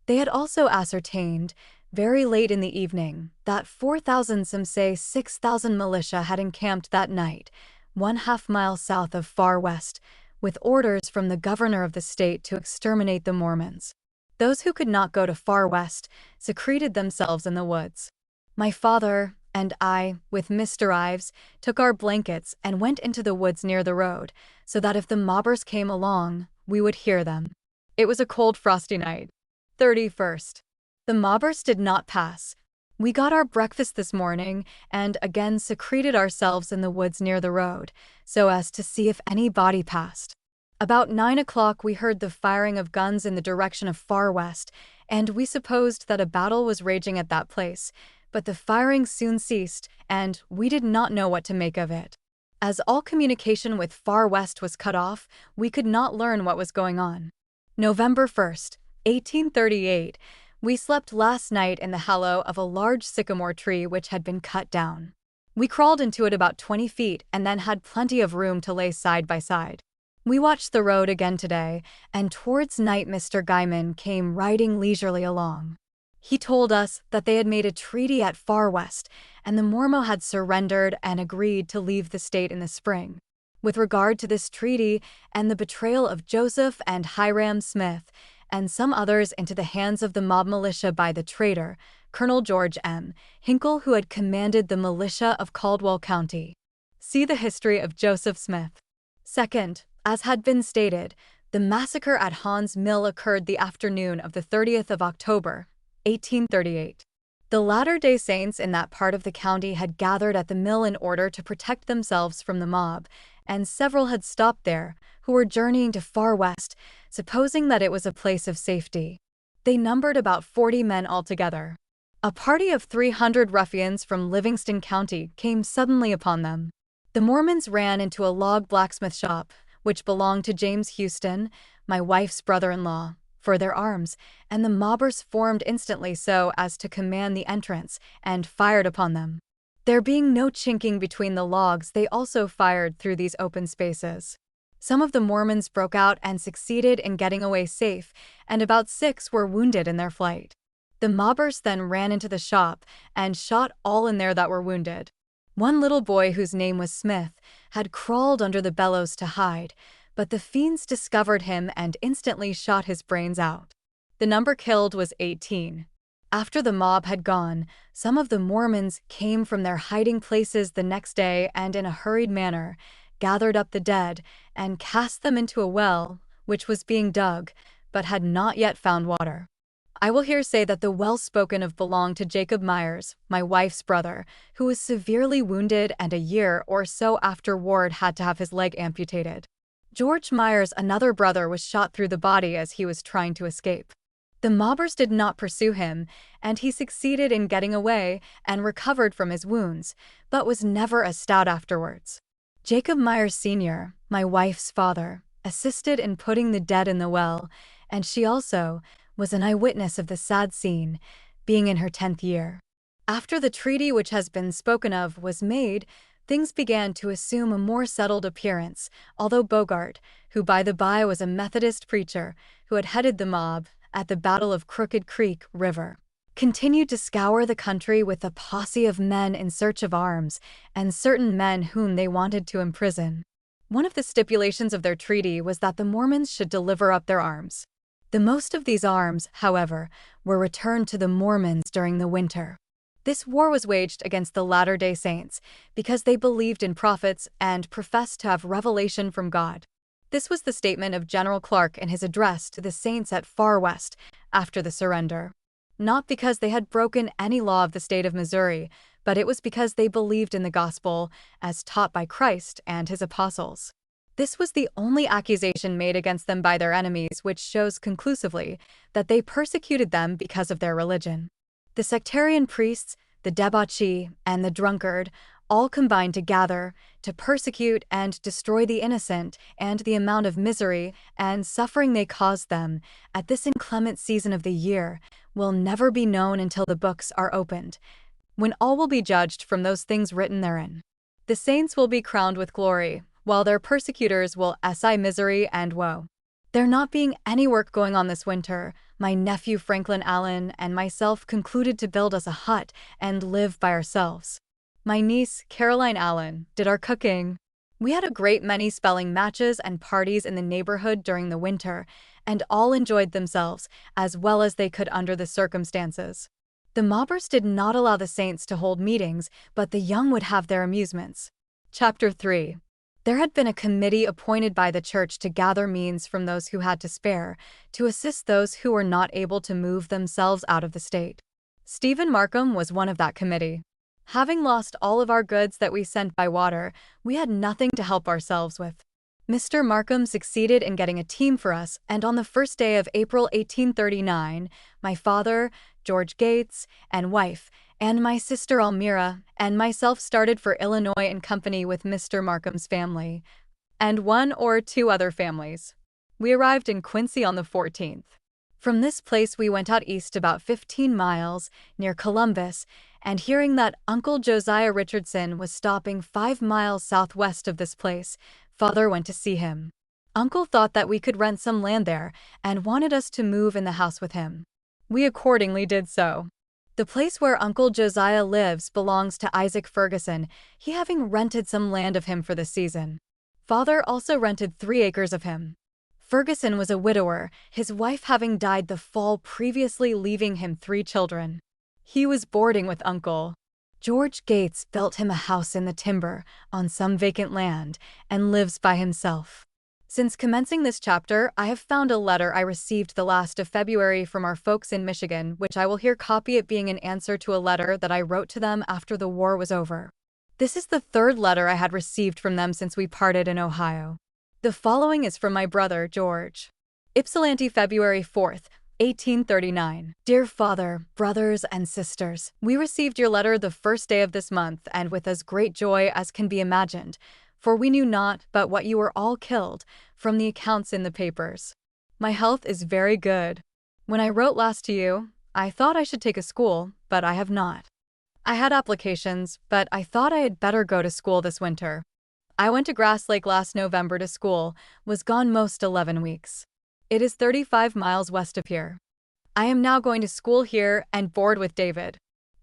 They had also ascertained, very late in the evening, that 4,000, some say 6,000 militia had encamped that night, 1/2 mile south of Far West, with orders from the governor of the state to exterminate the Mormons. Those who could not go to Far West secreted themselves in the woods. My father and I, with Mr. Ives, took our blankets and went into the woods near the road, so that if the mobbers came along, we would hear them. It was a cold, frosty night. 31st. The mobbers did not pass. We got our breakfast this morning and again secreted ourselves in the woods near the road, so as to see if any body passed. About 9 o'clock we heard the firing of guns in the direction of Far West, and we supposed that a battle was raging at that place, but the firing soon ceased, and we did not know what to make of it. As all communication with Far West was cut off, we could not learn what was going on. November 1st, 1838, we slept last night in the hollow of a large sycamore tree which had been cut down. We crawled into it about 20 feet and then had plenty of room to lay side by side. We watched the road again today, and towards night Mr. Guyman came riding leisurely along. He told us that they had made a treaty at Far West, and the Mormon had surrendered and agreed to leave the state in the spring. With regard to this treaty and the betrayal of Joseph and Hiram Smith and some others into the hands of the mob militia by the traitor, Colonel George M. Hinkle, who had commanded the militia of Caldwell County. See the history of Joseph Smith. Second, as had been stated, the massacre at Haun's Mill occurred the afternoon of the 30th of October, 1838. The Latter-day Saints in that part of the county had gathered at the mill in order to protect themselves from the mob, and several had stopped there, who were journeying to Far West, supposing that it was a place of safety. They numbered about 40 men altogether. A party of 300 ruffians from Livingston County came suddenly upon them. The Mormons ran into a log blacksmith shop, which belonged to James Houston, my wife's brother-in-law, for their arms, and the mobbers formed instantly so as to command the entrance, and fired upon them. There being no chinking between the logs, they also fired through these open spaces. Some of the Mormons broke out and succeeded in getting away safe, and about 6 were wounded in their flight. The mobbers then ran into the shop and shot all in there that were wounded. One little boy, whose name was Smith, had crawled under the bellows to hide, but the fiends discovered him and instantly shot his brains out. The number killed was 18. After the mob had gone, some of the Mormons came from their hiding places the next day and in a hurried manner gathered up the dead and cast them into a well, which was being dug, but had not yet found water. I will here say that the well spoken of belonged to Jacob Myers, my wife's brother, who was severely wounded and a year or so afterward had to have his leg amputated. George Myers, another brother, was shot through the body as he was trying to escape. The mobbers did not pursue him, and he succeeded in getting away and recovered from his wounds, but was never as stout afterwards. Jacob Myers Sr., my wife's father, assisted in putting the dead in the well, and she also was an eyewitness of the sad scene, being in her 10th year. After the treaty which has been spoken of was made, things began to assume a more settled appearance, although Bogart, who by the by was a Methodist preacher who had headed the mob at the Battle of Crooked Creek River, continued to scour the country with a posse of men in search of arms and certain men whom they wanted to imprison. One of the stipulations of their treaty was that the Mormons should deliver up their arms. The most of these arms, however, were returned to the Mormons during the winter. This war was waged against the Latter-day Saints because they believed in prophets and professed to have revelation from God. This was the statement of General Clark in his address to the Saints at Far West after the surrender. Not because they had broken any law of the state of Missouri, but it was because they believed in the gospel as taught by Christ and his apostles. This was the only accusation made against them by their enemies, which shows conclusively that they persecuted them because of their religion. The sectarian priests, the debauchee, and the drunkard all combined together to persecute and destroy the innocent, and the amount of misery and suffering they caused them at this inclement season of the year will never be known until the books are opened, when all will be judged from those things written therein. The saints will be crowned with glory, while their persecutors will sigh misery and woe. There not being any work going on this winter, my nephew Franklin Allen and myself concluded to build us a hut and live by ourselves. My niece, Caroline Allen, did our cooking. We had a great many spelling matches and parties in the neighborhood during the winter, and all enjoyed themselves as well as they could under the circumstances. The mobbers did not allow the saints to hold meetings, but the young would have their amusements. Chapter 3. There had been a committee appointed by the church to gather means from those who had to spare, to assist those who were not able to move themselves out of the state. Stephen Markham was one of that committee. Having lost all of our goods that we sent by water, we had nothing to help ourselves with. Mr. Markham succeeded in getting a team for us, and on the first day of April 1839, my father, George Gates, and wife, and my sister Almira, and myself started for Illinois in company with Mr. Markham's family, and one or two other families. We arrived in Quincy on the 14th. From this place we went out east about 15 miles, near Columbus, and hearing that Uncle Josiah Richardson was stopping 5 miles southwest of this place, Father went to see him. Uncle thought that we could rent some land there, and wanted us to move in the house with him. We accordingly did so. The place where Uncle Josiah lives belongs to Isaac Ferguson, he having rented some land of him for the season. Father also rented 3 acres of him. Ferguson was a widower, his wife having died the fall previously, leaving him 3 children. He was boarding with Uncle. George Gates built him a house in the timber on some vacant land and lives by himself. Since commencing this chapter, I have found a letter I received the last of February from our folks in Michigan, which I will here copy, it being an answer to a letter that I wrote to them after the war was over. This is the 3rd letter I had received from them since we parted in Ohio. The following is from my brother, George. Ypsilanti, February 4th, 1839. Dear Father, brothers, and sisters, we received your letter the first day of this month, and with as great joy as can be imagined, for we knew not but what you were all killed, from the accounts in the papers. My health is very good. When I wrote last to you, I thought I should take a school, but I have not. I had applications, but I thought I had better go to school this winter. I went to Grass Lake last November to school, was gone most 11 weeks. It is 35 miles west of here. I am now going to school here and board with David.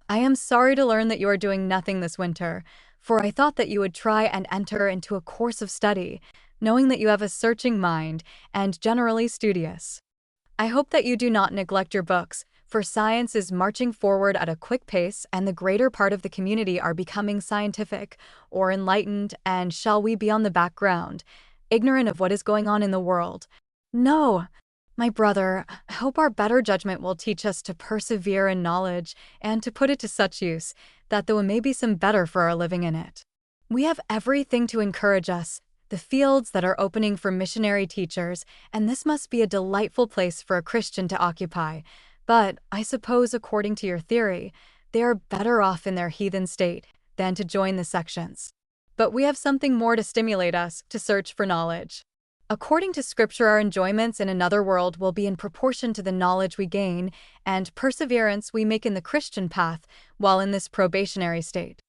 I am sorry to learn that you are doing nothing this winter, for I thought that you would try and enter into a course of study, knowing that you have a searching mind and generally studious. I hope that you do not neglect your books, for science is marching forward at a quick pace and the greater part of the community are becoming scientific or enlightened, and shall we be on the background, ignorant of what is going on in the world? No, my brother, I hope our better judgment will teach us to persevere in knowledge and to put it to such use that there may be some better for our living in it. We have everything to encourage us, the fields that are opening for missionary teachers, and this must be a delightful place for a Christian to occupy. But, I suppose according to your theory, they are better off in their heathen state than to join the sections. But we have something more to stimulate us to search for knowledge. According to Scripture, our enjoyments in another world will be in proportion to the knowledge we gain and perseverance we make in the Christian path while in this probationary state.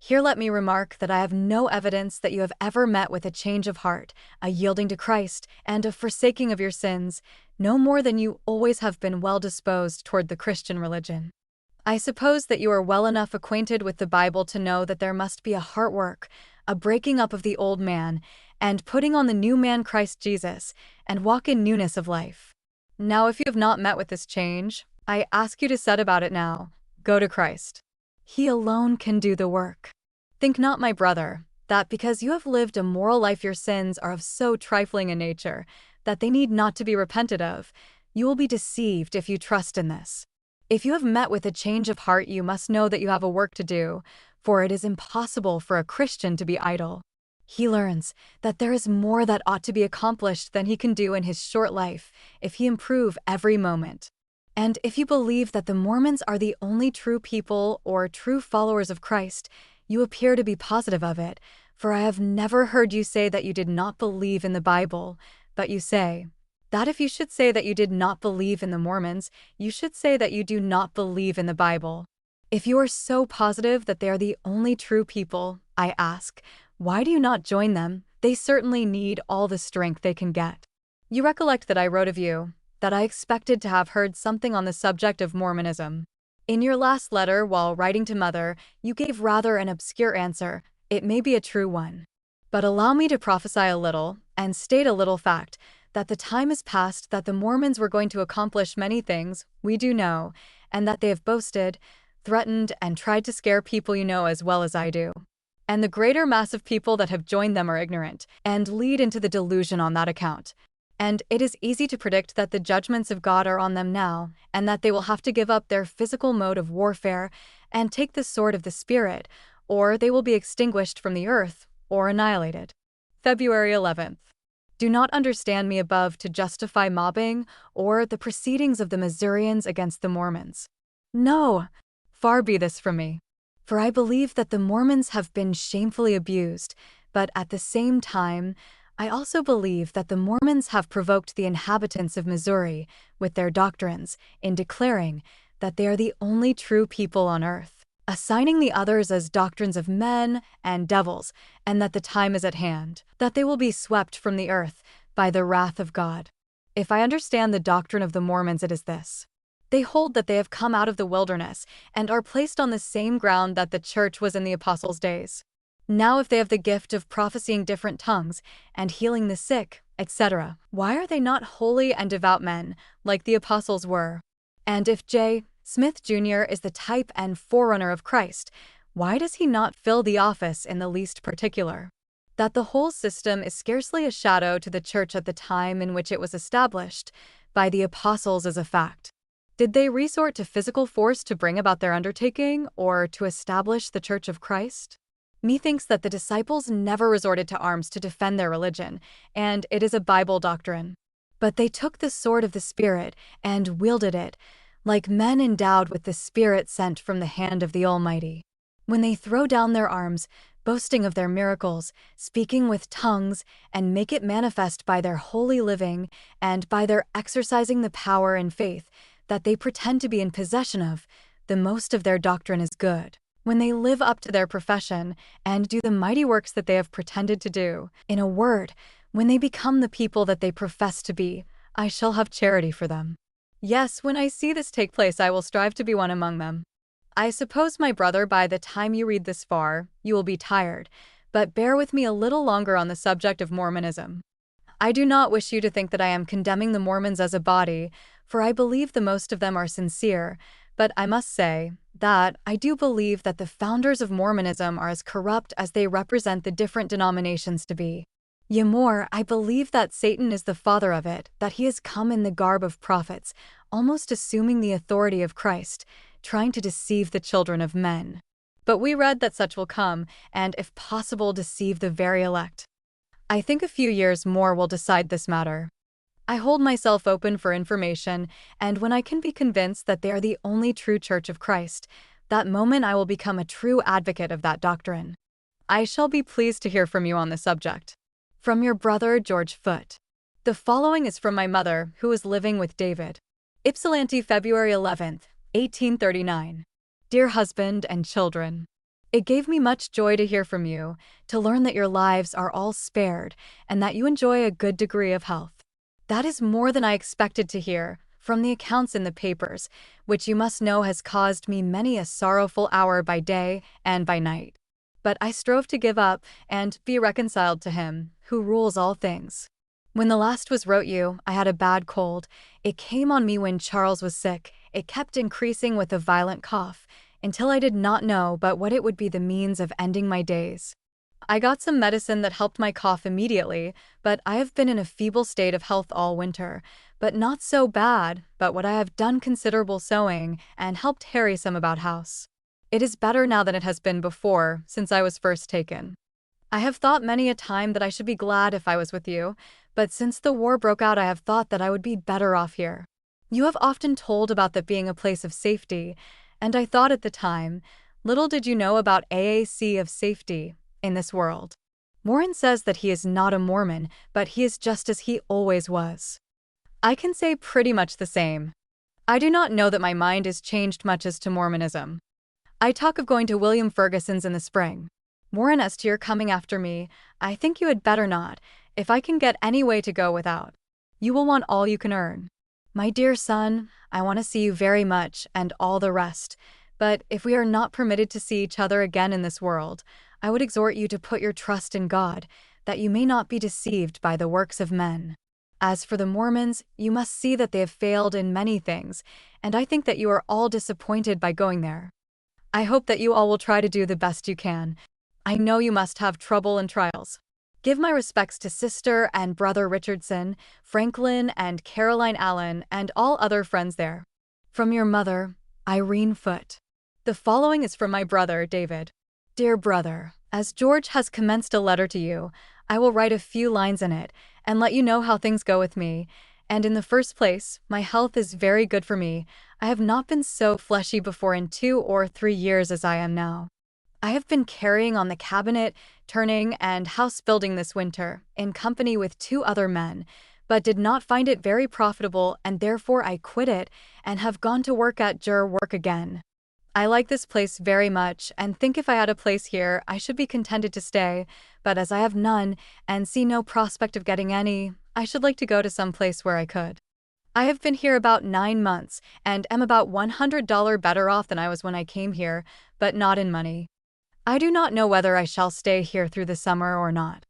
Here let me remark that I have no evidence that you have ever met with a change of heart, a yielding to Christ, and a forsaking of your sins, no more than you always have been well disposed toward the Christian religion. I suppose that you are well enough acquainted with the Bible to know that there must be a heart work, a breaking up of the old man, and putting on the new man Christ Jesus, and walk in newness of life. Now if you have not met with this change, I ask you to set about it now. Go to Christ. He alone can do the work. Think not, my brother, that because you have lived a moral life your sins are of so trifling a nature that they need not to be repented of. You will be deceived if you trust in this. If you have met with a change of heart, you must know that you have a work to do, for it is impossible for a Christian to be idle. He learns that there is more that ought to be accomplished than he can do in his short life if he improve every moment. And if you believe that the Mormons are the only true people or true followers of Christ, you appear to be positive of it, for I have never heard you say that you did not believe in the Bible, but you say that if you should say that you did not believe in the Mormons, you should say that you do not believe in the Bible. If you are so positive that they are the only true people, I ask, why do you not join them? They certainly need all the strength they can get. You recollect that I wrote of you that I expected to have heard something on the subject of Mormonism. In your last letter, while writing to Mother, you gave rather an obscure answer. It may be a true one. But allow me to prophesy a little, and state a little fact, that the time is past that the Mormons were going to accomplish many things, we do know, and that they have boasted, threatened, and tried to scare people you know as well as I do. And the greater mass of people that have joined them are ignorant, and lead into the delusion on that account. And it is easy to predict that the judgments of God are on them now, and that they will have to give up their physical mode of warfare and take the sword of the Spirit, or they will be extinguished from the earth, or annihilated. February 11th. Do not understand me above to justify mobbing or the proceedings of the Missourians against the Mormons. No, far be this from me. For I believe that the Mormons have been shamefully abused, but at the same time, I also believe that the Mormons have provoked the inhabitants of Missouri with their doctrines in declaring that they are the only true people on earth, assigning the others as doctrines of men and devils, and that the time is at hand, that they will be swept from the earth by the wrath of God. If I understand the doctrine of the Mormons, it is this. They hold that they have come out of the wilderness and are placed on the same ground that the church was in the apostles' days. Now if they have the gift of prophesying different tongues and healing the sick, etc., why are they not holy and devout men, like the apostles were? And if J. Smith Jr. is the type and forerunner of Christ, why does he not fill the office in the least particular? That the whole system is scarcely a shadow to the church at the time in which it was established by the apostles is a fact. Did they resort to physical force to bring about their undertaking, or to establish the Church of Christ? Methinks that the disciples never resorted to arms to defend their religion, and it is a Bible doctrine. But they took the sword of the Spirit and wielded it, like men endowed with the Spirit sent from the hand of the Almighty. When they throw down their arms, boasting of their miracles, speaking with tongues, and make it manifest by their holy living, and by their exercising the power and faith that they pretend to be in possession of, the most of their doctrine is good. When they live up to their profession and do the mighty works that they have pretended to do, in a word, when they become the people that they profess to be, I shall have charity for them. Yes, when I see this take place, I will strive to be one among them. I suppose, my brother, by the time you read this far, you will be tired, but bear with me a little longer on the subject of Mormonism. I do not wish you to think that I am condemning the Mormons as a body, for I believe the most of them are sincere, but I must say that I do believe that the founders of Mormonism are as corrupt as they represent the different denominations to be. Yea more, I believe that Satan is the father of it, that he has come in the garb of prophets, almost assuming the authority of Christ, trying to deceive the children of men. But we read that such will come, and if possible deceive the very elect. I think a few years more will decide this matter. I hold myself open for information, and when I can be convinced that they are the only true Church of Christ, that moment I will become a true advocate of that doctrine. I shall be pleased to hear from you on the subject. From your brother, George Foote. The following is from my mother, who is living with David. Ypsilanti, February 11th, 1839. Dear husband and children, It gave me much joy to hear from you, to learn that your lives are all spared, and that you enjoy a good degree of health. That is more than I expected to hear, from the accounts in the papers, which you must know has caused me many a sorrowful hour by day and by night. But I strove to give up, and be reconciled to him, who rules all things. When the last was wrote you, I had a bad cold. It came on me when Charles was sick. It kept increasing with a violent cough, until I did not know but what it would be the means of ending my days. I got some medicine that helped my cough immediately, but I have been in a feeble state of health all winter, but not so bad, but what I have done considerable sewing, and helped Harry some about house. It is better now than it has been before, since I was first taken. I have thought many a time that I should be glad if I was with you, but since the war broke out I have thought that I would be better off here. You have often told about that being a place of safety, and I thought at the time, little did you know about AAC of safety in this world. Warren says that he is not a Mormon, but he is just as he always was. I can say pretty much the same. I do not know that my mind is changed much as to Mormonism. I talk of going to William Ferguson's in the spring. Warren, as to your coming after me, I think you had better not, if I can get any way to go without. You will want all you can earn. My dear son, I want to see you very much, and all the rest, but if we are not permitted to see each other again in this world, I would exhort you to put your trust in God, that you may not be deceived by the works of men. As for the Mormons, you must see that they have failed in many things, and I think that you are all disappointed by going there. I hope that you all will try to do the best you can. I know you must have trouble and trials. Give my respects to Sister and Brother Richardson, Franklin and Caroline Allen, and all other friends there. From your mother, Irene Foote. The following is from my brother, David. Dear brother, as George has commenced a letter to you, I will write a few lines in it, and let you know how things go with me. And in the first place, my health is very good for me. I have not been so fleshy before in 2 or 3 years as I am now. I have been carrying on the cabinet, turning, and house building this winter, in company with 2 other men, but did not find it very profitable, and therefore I quit it, and have gone to work at work again. I like this place very much, and think if I had a place here I should be contented to stay, but as I have none, and see no prospect of getting any, I should like to go to some place where I could. I have been here about 9 months, and am about $100 better off than I was when I came here, but not in money. I do not know whether I shall stay here through the summer or not.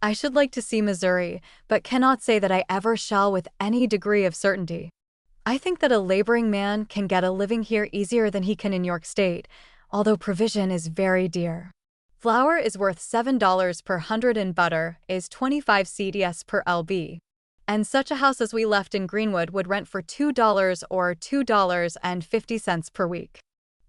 I should like to see Missouri, but cannot say that I ever shall with any degree of certainty. I think that a laboring man can get a living here easier than he can in York State, although provision is very dear. Flour is worth $7 per hundred and butter is 25 cds per lb. And such a house as we left in Greenwood would rent for $2 or $2.50 per week.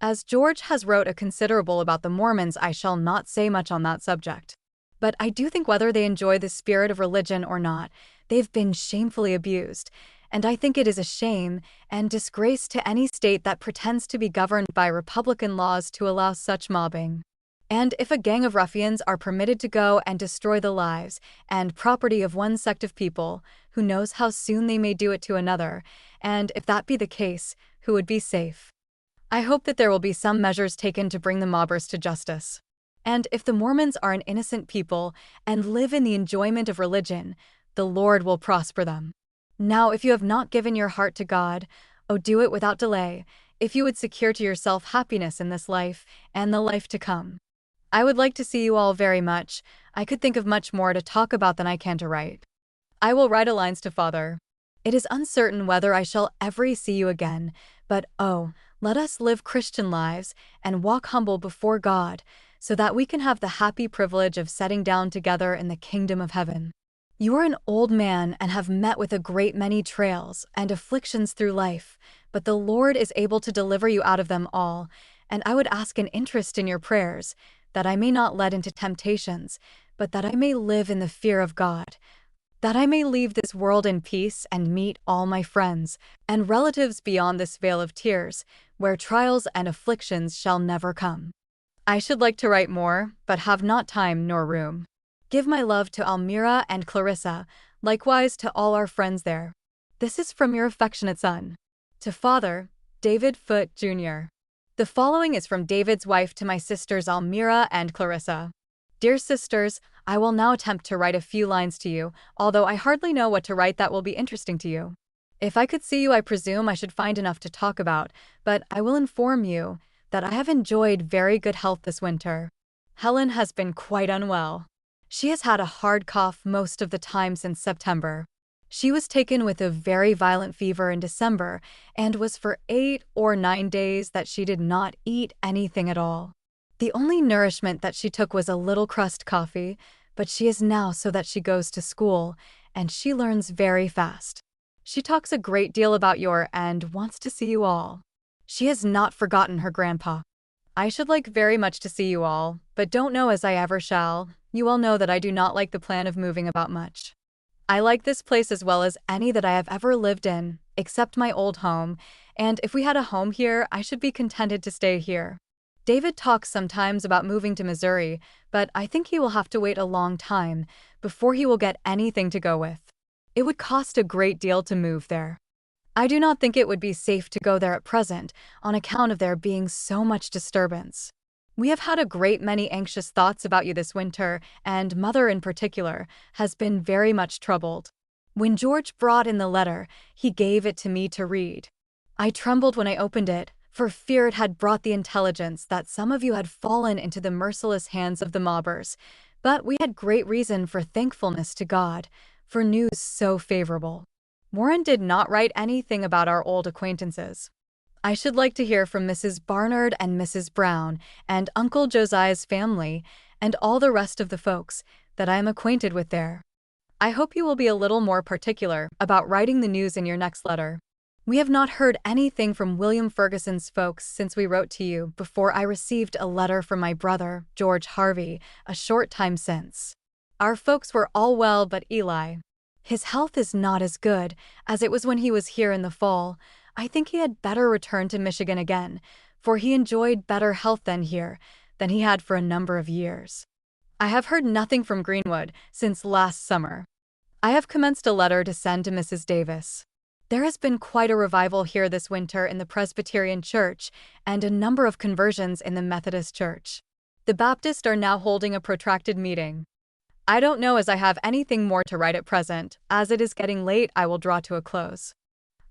As George has wrote a considerable about the Mormons, I shall not say much on that subject. But I do think whether they enjoy the spirit of religion or not, they've been shamefully abused, and I think it is a shame and disgrace to any state that pretends to be governed by Republican laws to allow such mobbing. And if a gang of ruffians are permitted to go and destroy the lives and property of one sect of people, who knows how soon they may do it to another, and if that be the case, who would be safe? I hope that there will be some measures taken to bring the mobbers to justice. And if the Mormons are an innocent people and live in the enjoyment of religion, the Lord will prosper them. Now, if you have not given your heart to God, oh, do it without delay, if you would secure to yourself happiness in this life and the life to come. I would like to see you all very much. I could think of much more to talk about than I can to write. I will write a lines to Father. It is uncertain whether I shall ever see you again, but oh, let us live Christian lives and walk humble before God, so that we can have the happy privilege of setting down together in the kingdom of heaven. You are an old man and have met with a great many trials and afflictions through life, but the Lord is able to deliver you out of them all, and I would ask an interest in your prayers, that I may not let into temptations, but that I may live in the fear of God, that I may leave this world in peace and meet all my friends and relatives beyond this vale of tears, where trials and afflictions shall never come. I should like to write more, but have not time nor room. Give my love to Almira and Clarissa, likewise to all our friends there. This is from your affectionate son. To Father, David Foote, Jr. The following is from David's wife to my sisters Almira and Clarissa. Dear sisters, I will now attempt to write a few lines to you, although I hardly know what to write that will be interesting to you. If I could see you, I presume I should find enough to talk about, but I will inform you that I have enjoyed very good health this winter. Helen has been quite unwell. She has had a hard cough most of the time since September. She was taken with a very violent fever in December and was for 8 or 9 days that she did not eat anything at all. The only nourishment that she took was a little crust coffee, but she is now so that she goes to school, and she learns very fast. She talks a great deal about you and wants to see you all. She has not forgotten her grandpa. I should like very much to see you all, but don't know as I ever shall. You all know that I do not like the plan of moving about much. I like this place as well as any that I have ever lived in, except my old home, and if we had a home here, I should be contented to stay here. David talks sometimes about moving to Missouri, but I think he will have to wait a long time before he will get anything to go with. It would cost a great deal to move there. I do not think it would be safe to go there at present on account of there being so much disturbance. We have had a great many anxious thoughts about you this winter, and Mother in particular has been very much troubled. When George brought in the letter, he gave it to me to read. I trembled when I opened it, for fear it had brought the intelligence that some of you had fallen into the merciless hands of the mobbers, but we had great reason for thankfulness to God, for news so favorable. Warren did not write anything about our old acquaintances. I should like to hear from Mrs. Barnard and Mrs. Brown, and Uncle Josiah's family, and all the rest of the folks that I am acquainted with there. I hope you will be a little more particular about writing the news in your next letter. We have not heard anything from William Ferguson's folks since we wrote to you before I received a letter from my brother, George Harvey, a short time since. Our folks were all well but Eli. His health is not as good as it was when he was here in the fall. I think he had better return to Michigan again, for he enjoyed better health than here than he had for a number of years. I have heard nothing from Greenwood since last summer. I have commenced a letter to send to Mrs. Davis. There has been quite a revival here this winter in the Presbyterian Church and a number of conversions in the Methodist Church. The Baptists are now holding a protracted meeting. I don't know as I have anything more to write at present. As it is getting late, I will draw to a close.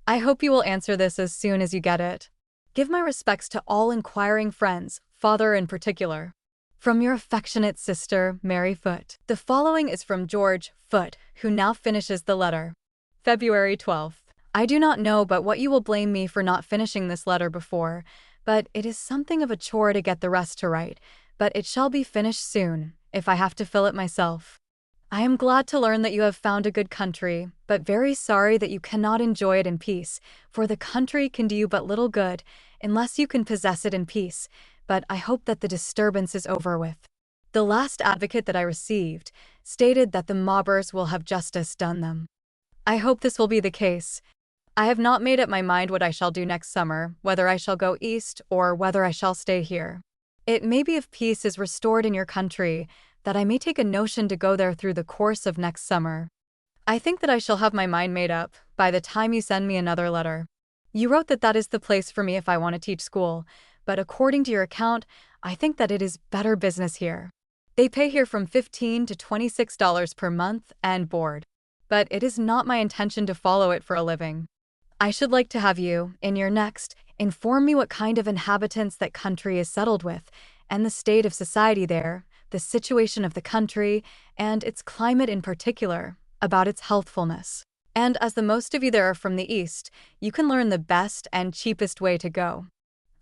I hope you will answer this as soon as you get it. Give my respects to all inquiring friends, Father in particular. From your affectionate sister, Mary Foote. The following is from George Foote, who now finishes the letter. February 12th. I do not know but what you will blame me for not finishing this letter before, but it is something of a chore to get the rest to write, but it shall be finished soon, if I have to fill it myself. I am glad to learn that you have found a good country, but very sorry that you cannot enjoy it in peace, for the country can do you but little good, unless you can possess it in peace, but I hope that the disturbance is over with. The last advocate that I received stated that the mobbers will have justice done them. I hope this will be the case. I have not made up my mind what I shall do next summer, whether I shall go east or whether I shall stay here. It may be if peace is restored in your country, that I may take a notion to go there through the course of next summer. I think that I shall have my mind made up by the time you send me another letter. You wrote that that is the place for me if I want to teach school, but according to your account, I think that it is better business here. They pay here from $15 to $26 per month and board, but it is not my intention to follow it for a living. I should like to have you, in your next, inform me what kind of inhabitants that country is settled with, and the state of society there, the situation of the country, and its climate in particular, about its healthfulness. And as the most of you there are from the East, you can learn the best and cheapest way to go.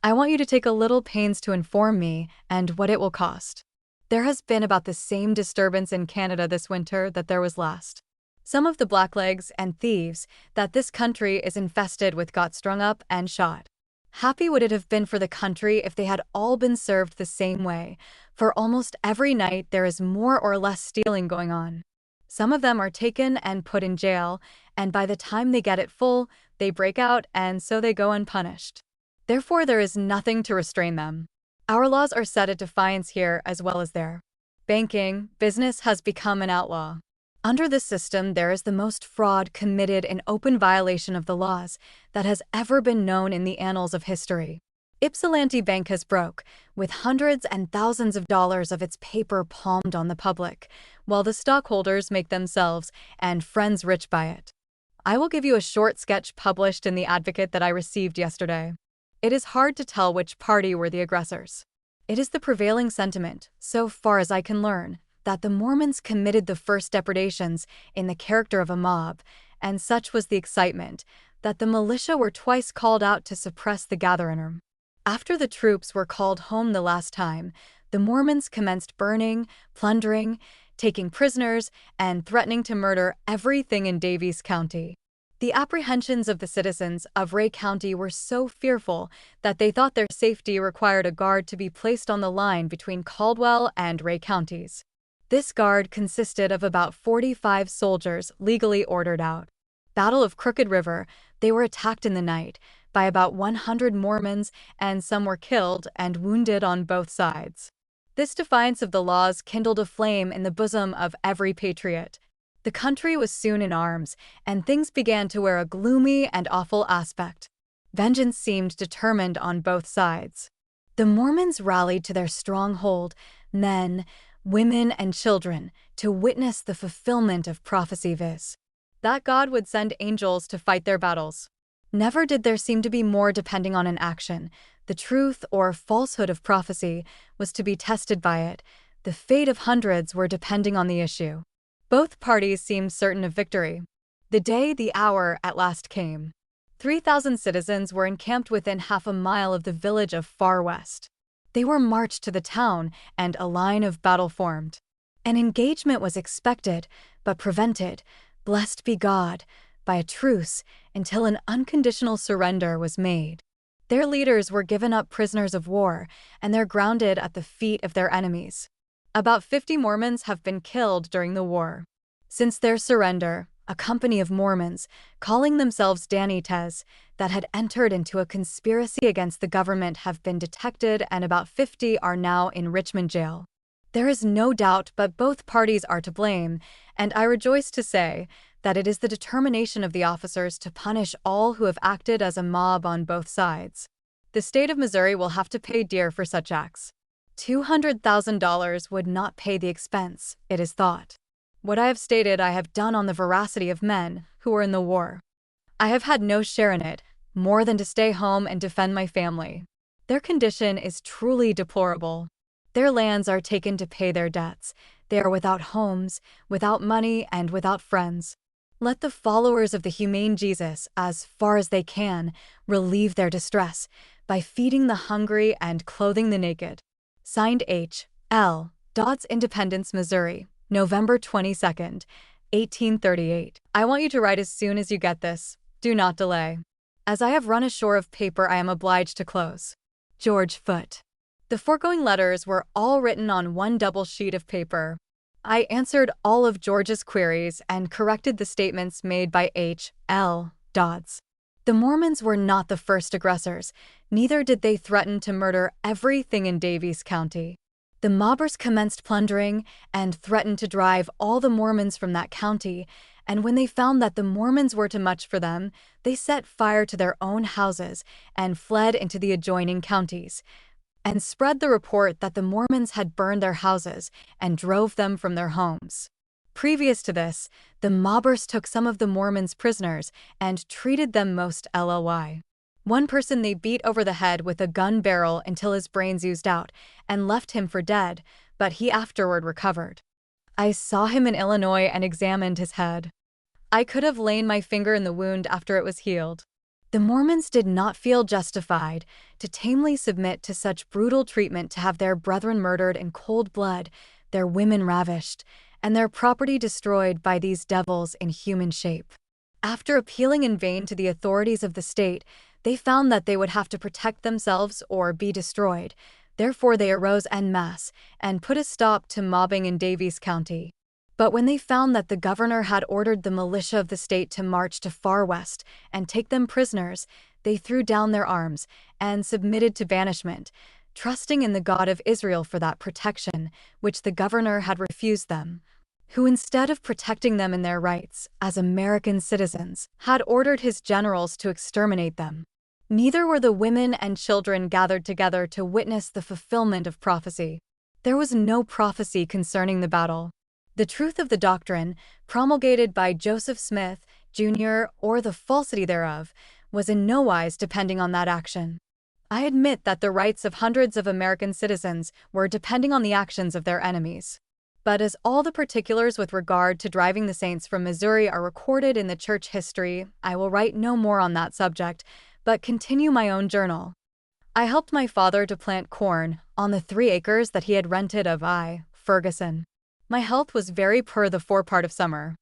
I want you to take a little pains to inform me and what it will cost. There has been about the same disturbance in Canada this winter that there was last. Some of the blacklegs and thieves that this country is infested with got strung up and shot. Happy would it have been for the country if they had all been served the same way, for almost every night there is more or less stealing going on. Some of them are taken and put in jail, and by the time they get it full, they break out and so they go unpunished. Therefore there is nothing to restrain them. Our laws are set at defiance here as well as there. Banking, business has become an outlaw. Under this system, there is the most fraud committed in open violation of the laws that has ever been known in the annals of history. Ypsilanti Bank has broke, with hundreds and thousands of dollars of its paper palmed on the public, while the stockholders make themselves and friends rich by it. I will give you a short sketch published in The Advocate that I received yesterday. It is hard to tell which party were the aggressors. It is the prevailing sentiment, so far as I can learn, that the Mormons committed the first depredations in the character of a mob, and such was the excitement that the militia were twice called out to suppress the gathering. After the troops were called home the last time, the Mormons commenced burning, plundering, taking prisoners, and threatening to murder everything in Daviess County. The apprehensions of the citizens of Ray County were so fearful that they thought their safety required a guard to be placed on the line between Caldwell and Ray counties. This guard consisted of about 45 soldiers legally ordered out. Battle of Crooked River, they were attacked in the night by about 100 Mormons, and some were killed and wounded on both sides. This defiance of the laws kindled a flame in the bosom of every patriot. The country was soon in arms, and things began to wear a gloomy and awful aspect. Vengeance seemed determined on both sides. The Mormons rallied to their stronghold, men, women, and children, to witness the fulfillment of prophecy, viz. That God would send angels to fight their battles. Never did there seem to be more depending on an action. The truth or falsehood of prophecy was to be tested by it. The fate of hundreds were depending on the issue. Both parties seemed certain of victory. The day, the hour, at last came. 3,000 citizens were encamped within half a mile of the village of Far West. They were marched to the town, and a line of battle formed. An engagement was expected, but prevented, blessed be God, by a truce until an unconditional surrender was made. Their leaders were given up prisoners of war, and they're grounded at the feet of their enemies. About 50 Mormons have been killed during the war. Since their surrender, a company of Mormons, calling themselves Danites, that had entered into a conspiracy against the government have been detected, and about 50 are now in Richmond jail. There is no doubt but both parties are to blame, and I rejoice to say that it is the determination of the officers to punish all who have acted as a mob on both sides. The state of Missouri will have to pay dear for such acts. $200,000 would not pay the expense, it is thought. What I have stated I have done on the veracity of men who were in the war. I have had no share in it, more than to stay home and defend my family. Their condition is truly deplorable. Their lands are taken to pay their debts. They are without homes, without money, and without friends. Let the followers of the humane Jesus, as far as they can, relieve their distress by feeding the hungry and clothing the naked. Signed H. L. Dodds, Independence, Missouri, November 22, 1838. I want you to write as soon as you get this. Do not delay. As I have run ashore of paper, I am obliged to close. George Foote. The foregoing letters were all written on one double sheet of paper. I answered all of George's queries and corrected the statements made by H. L. Dodds. The Mormons were not the first aggressors, neither did they threaten to murder everything in Daviess County. The mobbers commenced plundering and threatened to drive all the Mormons from that county, and when they found that the Mormons were too much for them, they set fire to their own houses and fled into the adjoining counties, and spread the report that the Mormons had burned their houses and drove them from their homes. Previous to this, the mobbers took some of the Mormons prisoners and treated them most ly. One person they beat over the head with a gun barrel until his brains oozed out and left him for dead, but he afterward recovered. I saw him in Illinois and examined his head. I could have lain my finger in the wound after it was healed. The Mormons did not feel justified to tamely submit to such brutal treatment, to have their brethren murdered in cold blood, their women ravished, and their property destroyed by these devils in human shape. After appealing in vain to the authorities of the state, they found that they would have to protect themselves or be destroyed. Therefore they arose en masse and put a stop to mobbing in Daviess County. But when they found that the governor had ordered the militia of the state to march to Far West and take them prisoners, they threw down their arms and submitted to banishment, trusting in the God of Israel for that protection, which the governor had refused them, who, instead of protecting them in their rights as American citizens, had ordered his generals to exterminate them. Neither were the women and children gathered together to witness the fulfillment of prophecy. There was no prophecy concerning the battle. The truth of the doctrine, promulgated by Joseph Smith, Jr., or the falsity thereof, was in no wise depending on that action. I admit that the rights of hundreds of American citizens were depending on the actions of their enemies. But as all the particulars with regard to driving the saints from Missouri are recorded in the church history, I will write no more on that subject, but continue my own journal. I helped my father to plant corn on the 3 acres that he had rented of Ferguson. My health was very poor the forepart of summer.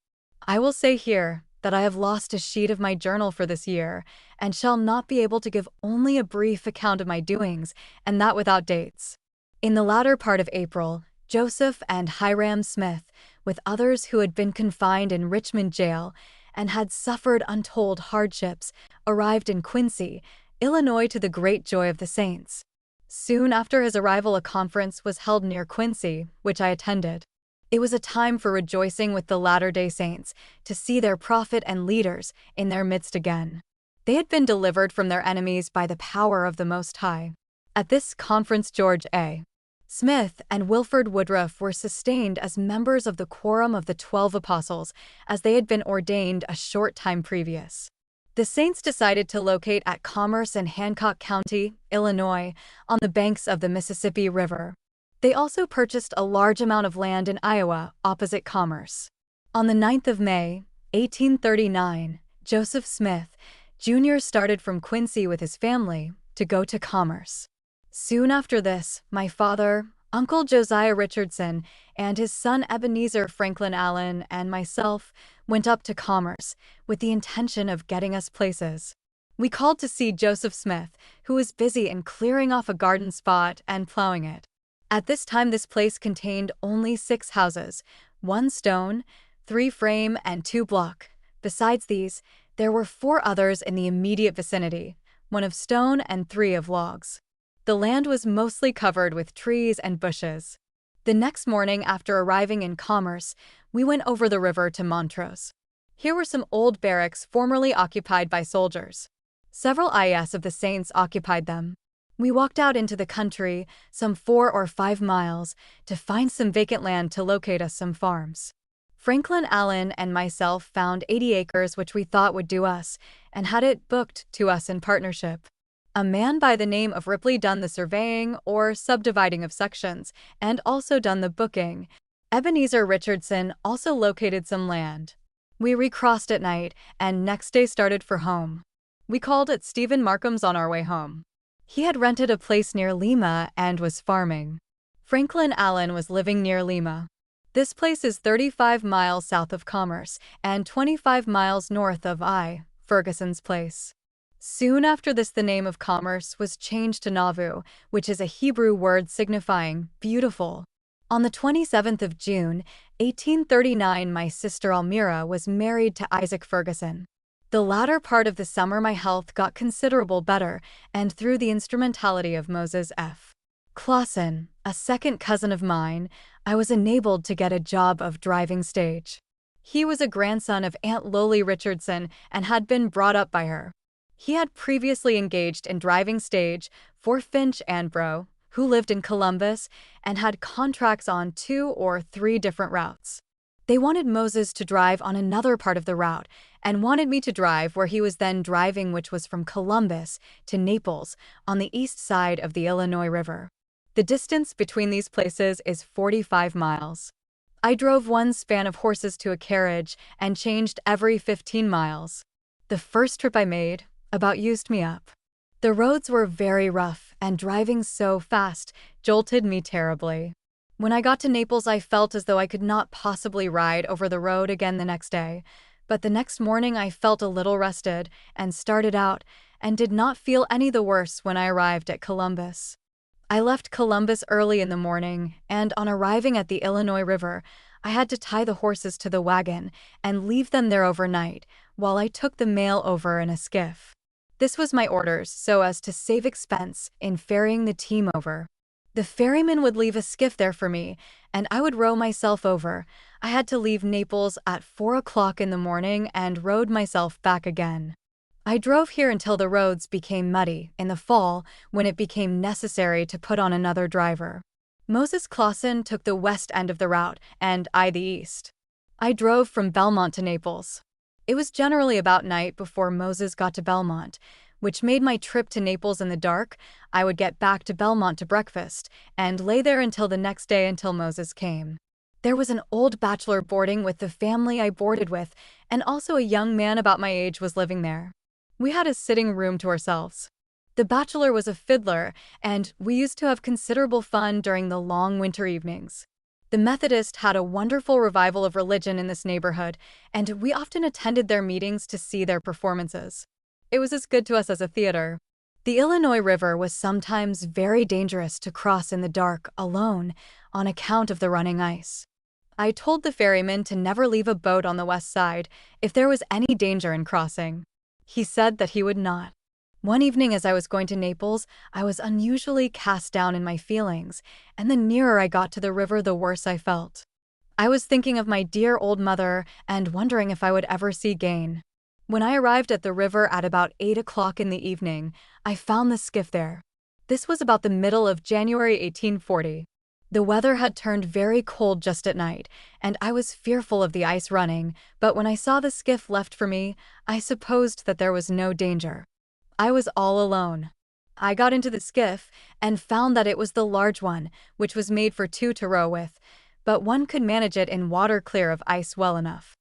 I will say here that I have lost a sheet of my journal for this year, and shall not be able to give only a brief account of my doings, and that without dates. In the latter part of April, Joseph and Hiram Smith, with others who had been confined in Richmond jail and had suffered untold hardships, arrived in Quincy, Illinois, to the great joy of the saints. Soon after his arrival, a conference was held near Quincy, which I attended. It was a time for rejoicing with the Latter-day Saints, to see their prophet and leaders in their midst again. They had been delivered from their enemies by the power of the Most High. At this conference, George A. Smith and Wilford Woodruff were sustained as members of the quorum of the 12 apostles, as they had been ordained a short time previous. The saints decided to locate at Commerce in Hancock County, Illinois, on the banks of the Mississippi River. They also purchased a large amount of land in Iowa, opposite Commerce. On the 9th of May, 1839, Joseph Smith, Jr. started from Quincy with his family to go to Commerce. Soon after this, my father, Uncle Josiah Richardson, and his son Ebenezer Franklin Allen and myself went up to Commerce with the intention of getting us places. We called to see Joseph Smith, who was busy in clearing off a garden spot and plowing it. At this time, this place contained only 6 houses, 1 stone, 3 frame, and 2 block. Besides these, there were 4 others in the immediate vicinity, 1 of stone and 3 of logs. The land was mostly covered with trees and bushes. The next morning, after arriving in Commerce, we went over the river to Montrose. Here were some old barracks formerly occupied by soldiers. Several IS of the saints occupied them. We walked out into the country, some 4 or 5 miles, to find some vacant land to locate us some farms. Franklin Allen and myself found 80 acres which we thought would do us, and had it booked to us in partnership. A man by the name of Ripley done the surveying or subdividing of sections, and also done the booking. Ebenezer Richardson also located some land. We recrossed at night, and next day started for home. We called at Stephen Markham's on our way home. He had rented a place near Lima and was farming. Franklin Allen was living near Lima. This place is 35 miles south of Commerce and 25 miles north of Ferguson's place. Soon after this, the name of Commerce was changed to Nauvoo, which is a Hebrew word signifying beautiful. On the 27th of June, 1839, my sister Almira was married to Isaac Ferguson. The latter part of the summer my health got considerable better, and through the instrumentality of Moses F. Clausen, a second cousin of mine, I was enabled to get a job of driving stage. He was a grandson of Aunt Lolly Richardson and had been brought up by her. He had previously engaged in driving stage for Finch and Bro, who lived in Columbus, and had contracts on 2 or 3 different routes. They wanted Moses to drive on another part of the route, and wanted me to drive where he was then driving, which was from Columbus to Naples, on the east side of the Illinois River. The distance between these places is 45 miles. I drove 1 span of horses to a carriage and changed every 15 miles. The first trip I made about used me up. The roads were very rough, and driving so fast jolted me terribly. When I got to Naples, I felt as though I could not possibly ride over the road again the next day, but the next morning I felt a little rested and started out, and did not feel any the worse when I arrived at Columbus. I left Columbus early in the morning, and on arriving at the Illinois River, I had to tie the horses to the wagon and leave them there overnight, while I took the mail over in a skiff. This was my orders, so as to save expense in ferrying the team over. The ferryman would leave a skiff there for me, and I would row myself over. I had to leave Naples at 4 o'clock in the morning and rowed myself back again. I drove here until the roads became muddy in the fall when it became necessary to put on another driver. Moses Clausen took the west end of the route and I the east. I drove from Belmont to Naples. It was generally about night before Moses got to Belmont, which made my trip to Naples in the dark. I would get back to Belmont to breakfast and lay there until the next day until Moses came. There was an old bachelor boarding with the family I boarded with, and also a young man about my age was living there. We had a sitting room to ourselves. The bachelor was a fiddler, and we used to have considerable fun during the long winter evenings. The Methodist had a wonderful revival of religion in this neighborhood, and we often attended their meetings to see their performances. It was as good to us as a theater. The Illinois River was sometimes very dangerous to cross in the dark alone on account of the running ice. I told the ferryman to never leave a boat on the west side if there was any danger in crossing. He said that he would not. One evening as I was going to Naples, I was unusually cast down in my feelings, and the nearer I got to the river, the worse I felt. I was thinking of my dear old mother and wondering if I would ever see Gain. When I arrived at the river at about 8 o'clock in the evening, I found the skiff there. This was about the middle of January 1840. The weather had turned very cold just at night, and I was fearful of the ice running, but when I saw the skiff left for me, I supposed that there was no danger. I was all alone. I got into the skiff and found that it was the large one, which was made for two to row with, but one could manage it in water clear of ice well enough.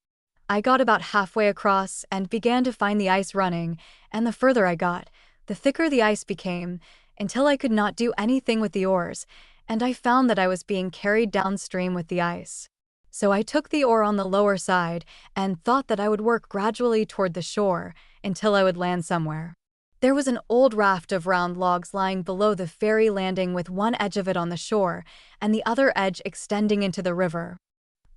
I got about halfway across and began to find the ice running, and the further I got, the thicker the ice became, until I could not do anything with the oars, and I found that I was being carried downstream with the ice. So I took the oar on the lower side and thought that I would work gradually toward the shore until I would land somewhere. There was an old raft of round logs lying below the ferry landing with one edge of it on the shore and the other edge extending into the river.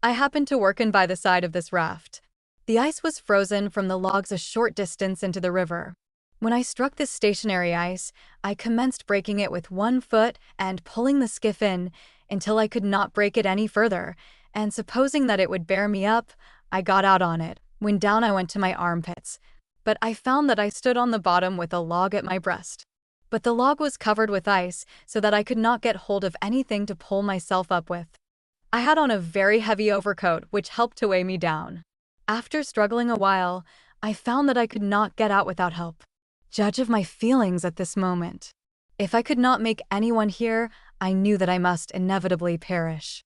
I happened to work in by the side of this raft. The ice was frozen from the logs a short distance into the river. When I struck this stationary ice, I commenced breaking it with 1 foot and pulling the skiff in until I could not break it any further, and supposing that it would bear me up, I got out on it. When down I went to my armpits, but I found that I stood on the bottom with a log at my breast. But the log was covered with ice so that I could not get hold of anything to pull myself up with. I had on a very heavy overcoat which helped to weigh me down. After struggling a while, I found that I could not get out without help. Judge of my feelings at this moment. If I could not make anyone hear, I knew that I must inevitably perish.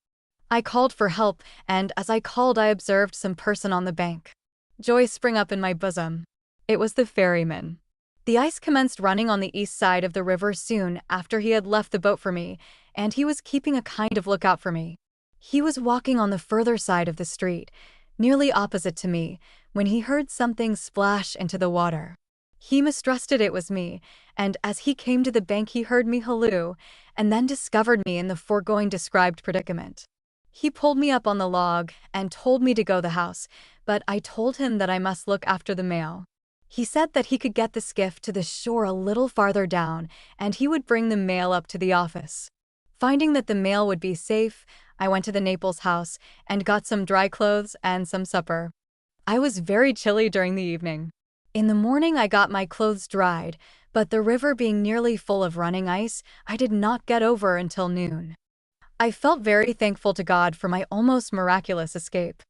I called for help, and as I called I observed some person on the bank. Joy sprang up in my bosom. It was the ferryman. The ice commenced running on the east side of the river soon after he had left the boat for me, and he was keeping a kind of lookout for me. He was walking on the further side of the street, nearly opposite to me, when he heard something splash into the water. He mistrusted it was me, and as he came to the bank he heard me halloo, and then discovered me in the foregoing described predicament. He pulled me up on the log and told me to go the house, but I told him that I must look after the mail. He said that he could get the skiff to the shore a little farther down, and he would bring the mail up to the office. Finding that the mail would be safe, I went to the Naples house and got some dry clothes and some supper. I was very chilly during the evening. In the morning I got my clothes dried, but the river being nearly full of running ice, I did not get over until noon. I felt very thankful to God for my almost miraculous escape.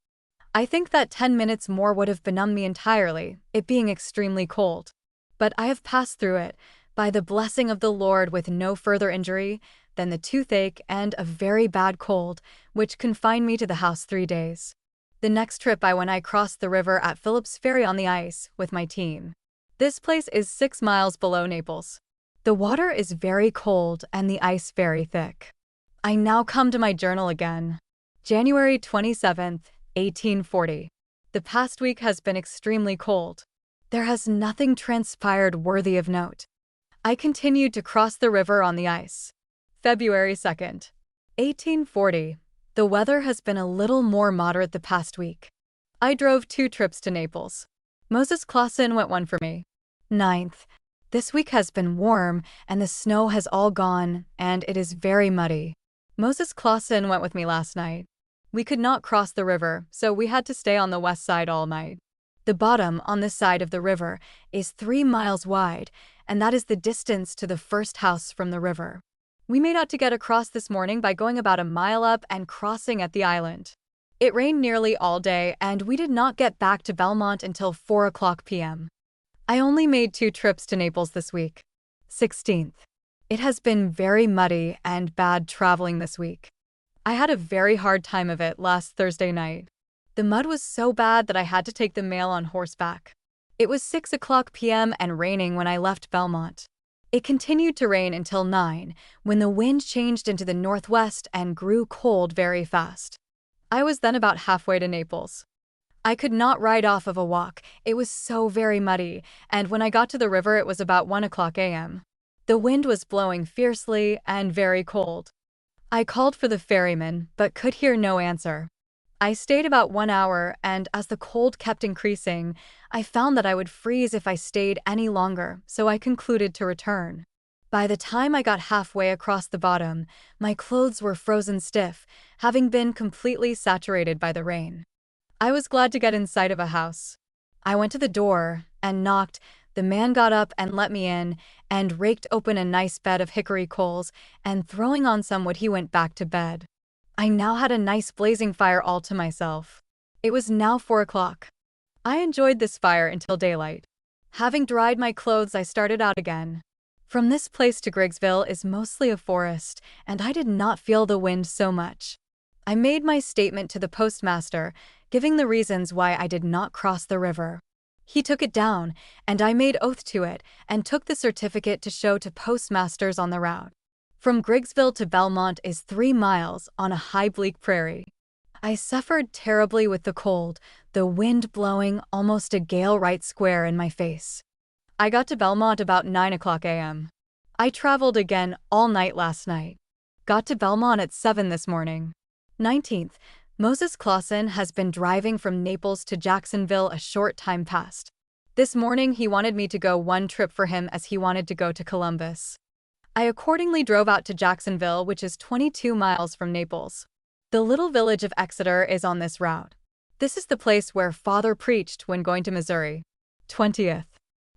I think that 10 minutes more would have benumbed me entirely, it being extremely cold. But I have passed through it, by the blessing of the Lord, with no further injury than the toothache and a very bad cold, which confined me to the house 3 days. The next trip when I crossed the river at Phillips Ferry on the ice with my team. This place is 6 miles below Naples. The water is very cold and the ice very thick. I now come to my journal again. January 27th, 1840. The past week has been extremely cold. There has nothing transpired worthy of note. I continued to cross the river on the ice. February 2nd, 1840. The weather has been a little more moderate the past week. I drove 2 trips to Naples. Moses Clausen went 1 for me. 9th. This week has been warm, and the snow has all gone, and it is very muddy. Moses Clausen went with me last night. We could not cross the river, so we had to stay on the west side all night. The bottom on this side of the river is 3 miles wide, and that is the distance to the first house from the river. We made out to get across this morning by going about a mile up and crossing at the island. It rained nearly all day, and we did not get back to Belmont until 4 o'clock p.m. I only made 2 trips to Naples this week. 16th. It has been very muddy and bad traveling this week. I had a very hard time of it last Thursday night. The mud was so bad that I had to take the mail on horseback. It was 6 o'clock p.m. and raining when I left Belmont. It continued to rain until 9, when the wind changed into the northwest and grew cold very fast. I was then about halfway to Naples. I could not ride off of a walk, it was so very muddy, and when I got to the river it was about 1 o'clock a.m. The wind was blowing fiercely and very cold. I called for the ferryman, but could hear no answer. I stayed about 1 hour, and as the cold kept increasing, I found that I would freeze if I stayed any longer, so I concluded to return. By the time I got halfway across the bottom, my clothes were frozen stiff, having been completely saturated by the rain. I was glad to get in sight of a house. I went to the door and knocked. The man got up and let me in and raked open a nice bed of hickory coals, and throwing on some wood he went back to bed. I now had a nice blazing fire all to myself. It was now 4 o'clock. I enjoyed this fire until daylight. Having dried my clothes, I started out again. From this place to Griggsville is mostly a forest, and I did not feel the wind so much. I made my statement to the postmaster, giving the reasons why I did not cross the river. He took it down, and I made oath to it, and took the certificate to show to postmasters on the route. From Griggsville to Belmont is 3 miles on a high bleak prairie. I suffered terribly with the cold, the wind blowing almost a gale right square in my face. I got to Belmont about 9 o'clock a.m. I traveled again all night last night. Got to Belmont at 7 this morning. 19th. Moses Clausen has been driving from Naples to Jacksonville a short time past. This morning he wanted me to go one trip for him as he wanted to go to Columbus. I accordingly drove out to Jacksonville, which is 22 miles from Naples. The little village of Exeter is on this route. This is the place where Father preached when going to Missouri. 20th.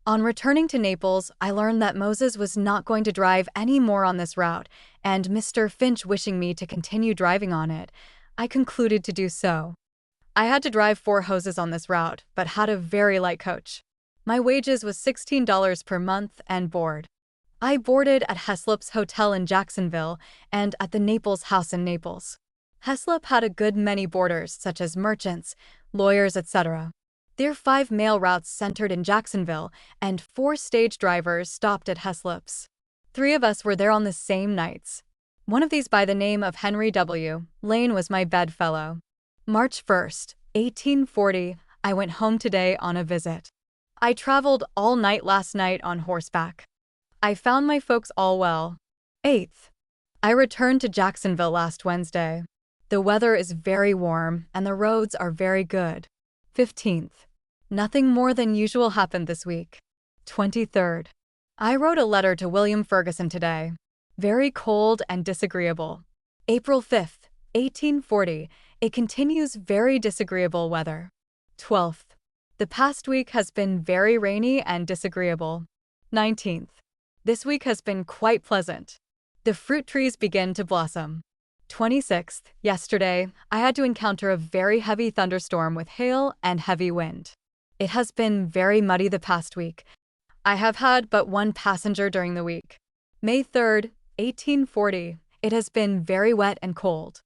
On returning to Naples, I learned that Moses was not going to drive any more on this route, and Mr. Finch wishing me to continue driving on it, I concluded to do so. I had to drive 4 hoses on this route, but had a very light coach. My wages was $16 per month and board. I boarded at Heslop's Hotel in Jacksonville and at the Naples House in Naples. Heslop had a good many boarders, such as merchants, lawyers, etc. Their 5 mail routes centered in Jacksonville, and 4 stage drivers stopped at Heslop's. 3 of us were there on the same nights. One of these, by the name of Henry W. Lane, was my bedfellow. March 1st, 1840, I went home today on a visit. I traveled all night last night on horseback. I found my folks all well. 8th. I returned to Jacksonville last Wednesday. The weather is very warm and the roads are very good. 15th. Nothing more than usual happened this week. 23rd. I wrote a letter to William Ferguson today. Very cold and disagreeable. April 5th, 1840. It continues very disagreeable weather. 12th. The past week has been very rainy and disagreeable. 19th. This week has been quite pleasant. The fruit trees begin to blossom. 26th. Yesterday, I had to encounter a very heavy thunderstorm with hail and heavy wind. It has been very muddy the past week. I have had but 1 passenger during the week. May 3rd, 1840. It has been very wet and cold.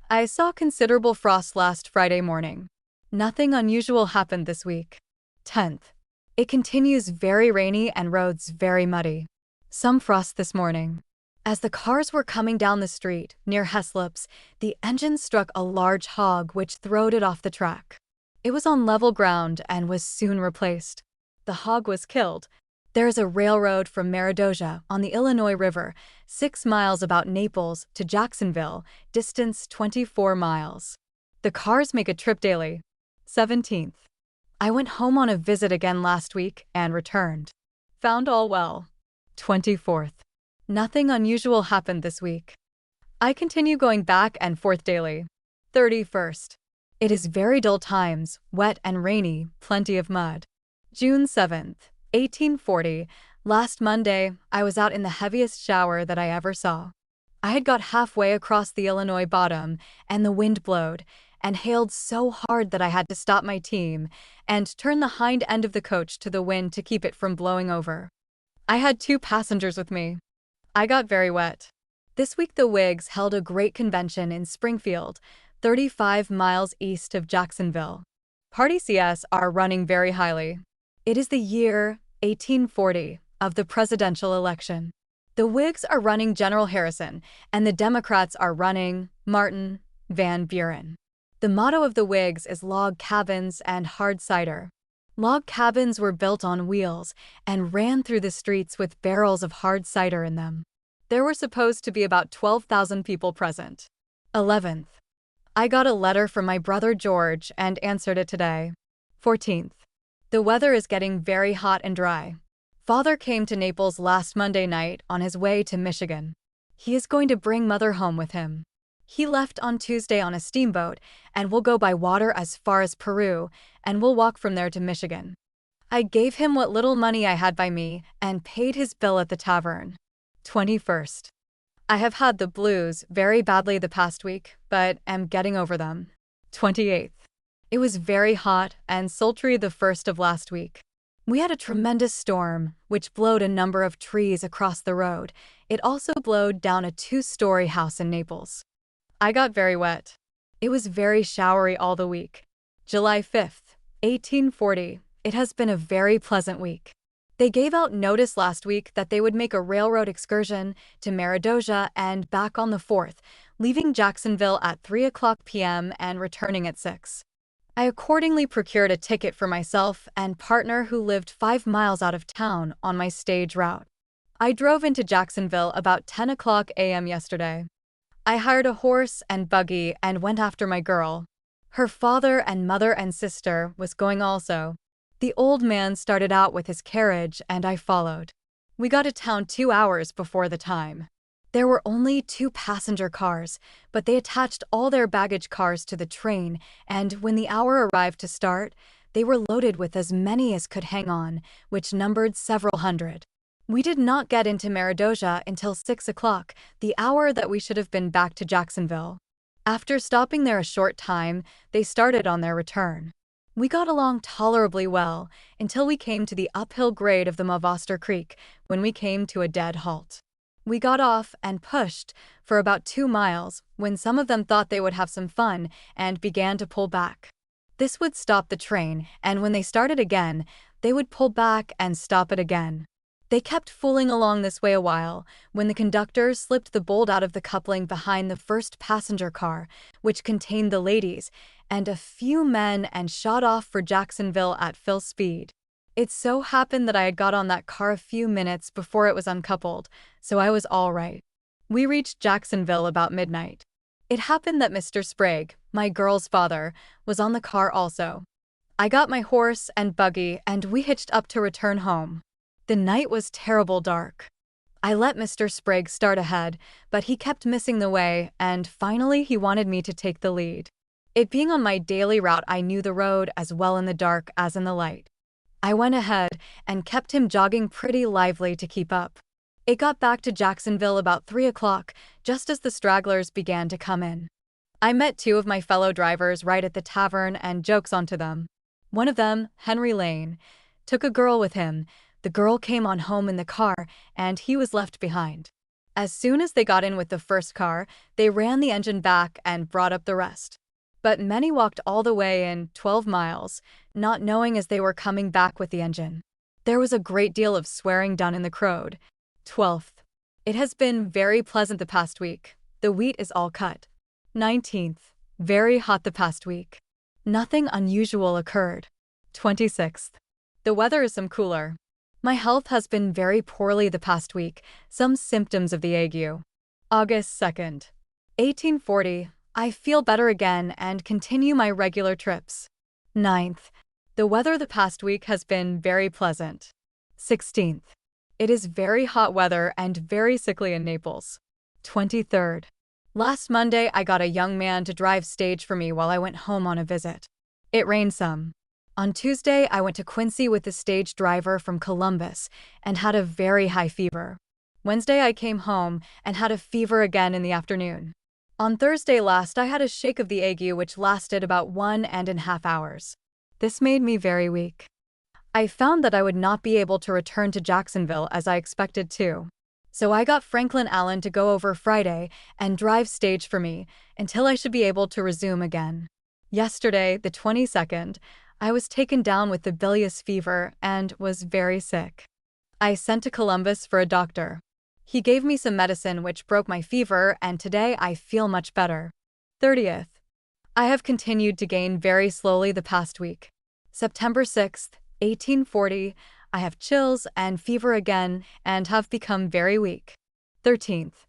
I saw considerable frost last Friday morning. Nothing unusual happened this week. 10th. It continues very rainy and roads very muddy. Some frost this morning. As the cars were coming down the street, near Heslop's, the engine struck a large hog which throwed it off the track. It was on level ground and was soon replaced. The hog was killed. There is a railroad from Meridosia on the Illinois River, 6 miles about Naples to Jacksonville, distance 24 miles. The cars make a trip daily. 17th. I went home on a visit again last week and returned. Found all well. 24th. Nothing unusual happened this week. I continue going back and forth daily. 31st. It is very dull times, wet and rainy, plenty of mud. June 7th, 1840. Last Monday, I was out in the heaviest shower that I ever saw. I had got halfway across the Illinois bottom, and the wind blowed, and hailed so hard that I had to stop my team and turn the hind end of the coach to the wind to keep it from blowing over. I had 2 passengers with me. I got very wet. This week the Whigs held a great convention in Springfield, 35 miles east of Jacksonville. Party CS are running very highly. It is the year 1840 of the presidential election. The Whigs are running General Harrison, and the Democrats are running Martin Van Buren. The motto of the Whigs is log cabins and hard cider. Log cabins were built on wheels and ran through the streets with barrels of hard cider in them. There were supposed to be about 12,000 people present. 11th. I got a letter from my brother George and answered it today. 14th. The weather is getting very hot and dry. Father came to Naples last Monday night on his way to Michigan. He is going to bring Mother home with him. He left on Tuesday on a steamboat and will go by water as far as Peru and will walk from there to Michigan. I gave him what little money I had by me and paid his bill at the tavern. 21st. I have had the blues very badly the past week, but am getting over them. 28th. It was very hot and sultry the first of last week. We had a tremendous storm, which blowed a number of trees across the road. It also blowed down a 2-story house in Naples. I got very wet. It was very showery all the week. July 5th, 1840. It has been a very pleasant week. They gave out notice last week that they would make a railroad excursion to Meredosia and back on the 4th, leaving Jacksonville at 3:00 p.m. and returning at 6. I accordingly procured a ticket for myself and partner who lived 5 miles out of town on my stage route. I drove into Jacksonville about 10:00 a.m. yesterday. I hired a horse and buggy and went after my girl. Her father and mother and sister was going also. The old man started out with his carriage and I followed. We got to town 2 hours before the time. There were only 2 passenger cars, but they attached all their baggage cars to the train, and when the hour arrived to start, they were loaded with as many as could hang on, which numbered several hundred. We did not get into Meredosia until 6:00, the hour that we should have been back to Jacksonville. After stopping there a short time, they started on their return. We got along tolerably well until we came to the uphill grade of the Mavoster Creek, when we came to a dead halt. We got off and pushed for about 2 miles when some of them thought they would have some fun and began to pull back. This would stop the train, and when they started again, they would pull back and stop it again. They kept fooling along this way a while when the conductor slipped the bolt out of the coupling behind the first passenger car, which contained the ladies, and a few men and shot off for Jacksonville at full speed. It so happened that I had got on that car a few minutes before it was uncoupled, so I was all right. We reached Jacksonville about midnight. It happened that Mr. Sprague, my girl's father, was on the car also. I got my horse and buggy and we hitched up to return home. The night was terrible dark. I let Mr. Sprague start ahead, but he kept missing the way and finally he wanted me to take the lead. It being on my daily route, I knew the road as well in the dark as in the light. I went ahead and kept him jogging pretty lively to keep up. It got back to Jacksonville about 3:00, just as the stragglers began to come in. I met 2 of my fellow drivers right at the tavern and jokes onto them. One of them, Henry Lane, took a girl with him. The girl came on home in the car, and he was left behind. As soon as they got in with the first car, they ran the engine back and brought up the rest. But many walked all the way in 12 miles, not knowing as they were coming back with the engine. There was a great deal of swearing done in the crowd. 12th. It has been very pleasant the past week. The wheat is all cut. 19th. Very hot the past week. Nothing unusual occurred. 26th. The weather is some cooler. My health has been very poorly the past week, some symptoms of the ague. August 2nd. 1840. I feel better again and continue my regular trips. 9th. The weather the past week has been very pleasant. 16th. It is very hot weather and very sickly in Naples. 23rd. Last Monday, I got a young man to drive stage for me while I went home on a visit. It rained some. On Tuesday, I went to Quincy with the stage driver from Columbus and had a very high fever. Wednesday, I came home and had a fever again in the afternoon. On Thursday last, I had a shake of the ague which lasted about 1.5 hours. This made me very weak. I found that I would not be able to return to Jacksonville as I expected to. So I got Franklin Allen to go over Friday and drive stage for me until I should be able to resume again. Yesterday, the 22nd, I was taken down with the bilious fever and was very sick. I sent to Columbus for a doctor. He gave me some medicine which broke my fever, and today I feel much better. 30th. I have continued to gain very slowly the past week. September 6th, 1840, I have chills and fever again and have become very weak. 13th.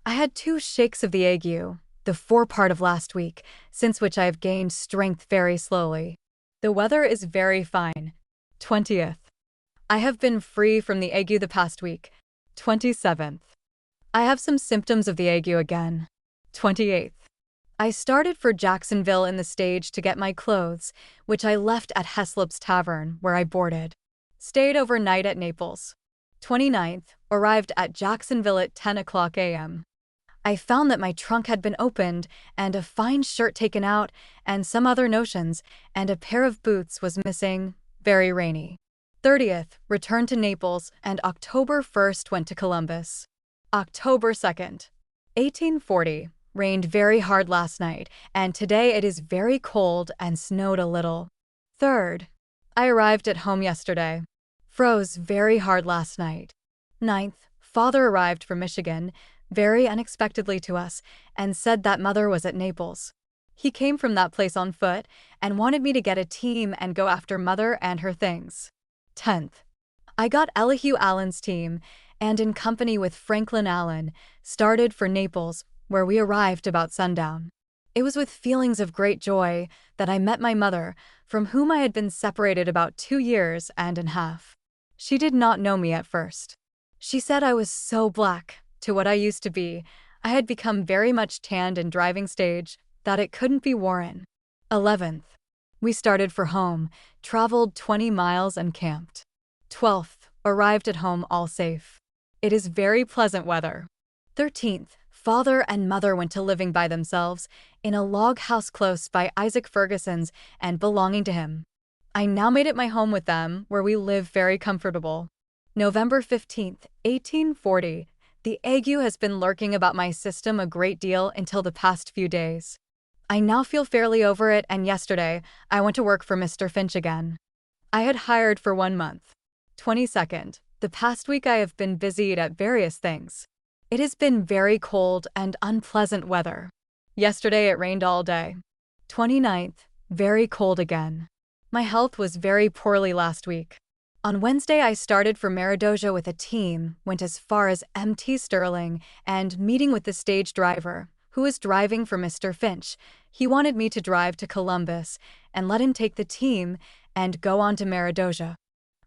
I had 2 shakes of the ague, the forepart of last week, since which I have gained strength very slowly. The weather is very fine. 20th. I have been free from the ague the past week. 27th. I have some symptoms of the ague again. 28th. I started for Jacksonville in the stage to get my clothes, which I left at Heslop's Tavern, where I boarded. Stayed overnight at Naples. 29th. Arrived at Jacksonville at 10 o'clock a.m. I found that my trunk had been opened and a fine shirt taken out and some other notions, and a pair of boots was missing. Very rainy. 30th. Returned to Naples, and October 1st went to Columbus. October 2nd. 1840. Rained very hard last night, and today it is very cold and snowed a little. 3rd. I arrived at home yesterday. Froze very hard last night. 9th. Father arrived from Michigan, very unexpectedly to us, and said that Mother was at Naples. He came from that place on foot and wanted me to get a team and go after Mother and her things. 10th. I got Elihu Allen's team, and in company with Franklin Allen, started for Naples, where we arrived about sundown. It was with feelings of great joy that I met my mother, from whom I had been separated about 2 years and a half. She did not know me at first. She said I was so black, to what I used to be, I had become very much tanned in driving stage, that it couldn't be worn. 11th. We started for home, traveled 20 miles and camped. 12th. Arrived at home all safe. It is very pleasant weather. 13th. Father and Mother went to living by themselves in a log house close by Isaac Ferguson's and belonging to him. I now made it my home with them, where we live very comfortable. November 15th, 1840. The ague has been lurking about my system a great deal until the past few days. I now feel fairly over it, and yesterday I went to work for Mr. Finch again. I had hired for 1 month. 22nd. The past week I have been busied at various things. It has been very cold and unpleasant weather. Yesterday it rained all day. 29th. Very cold again. My health was very poorly last week. On Wednesday I started for Meridosia with a team, went as far as Mt. Sterling, and meeting with the stage driver, who was driving for Mr. Finch, he wanted me to drive to Columbus and let him take the team and go on to Meridosia.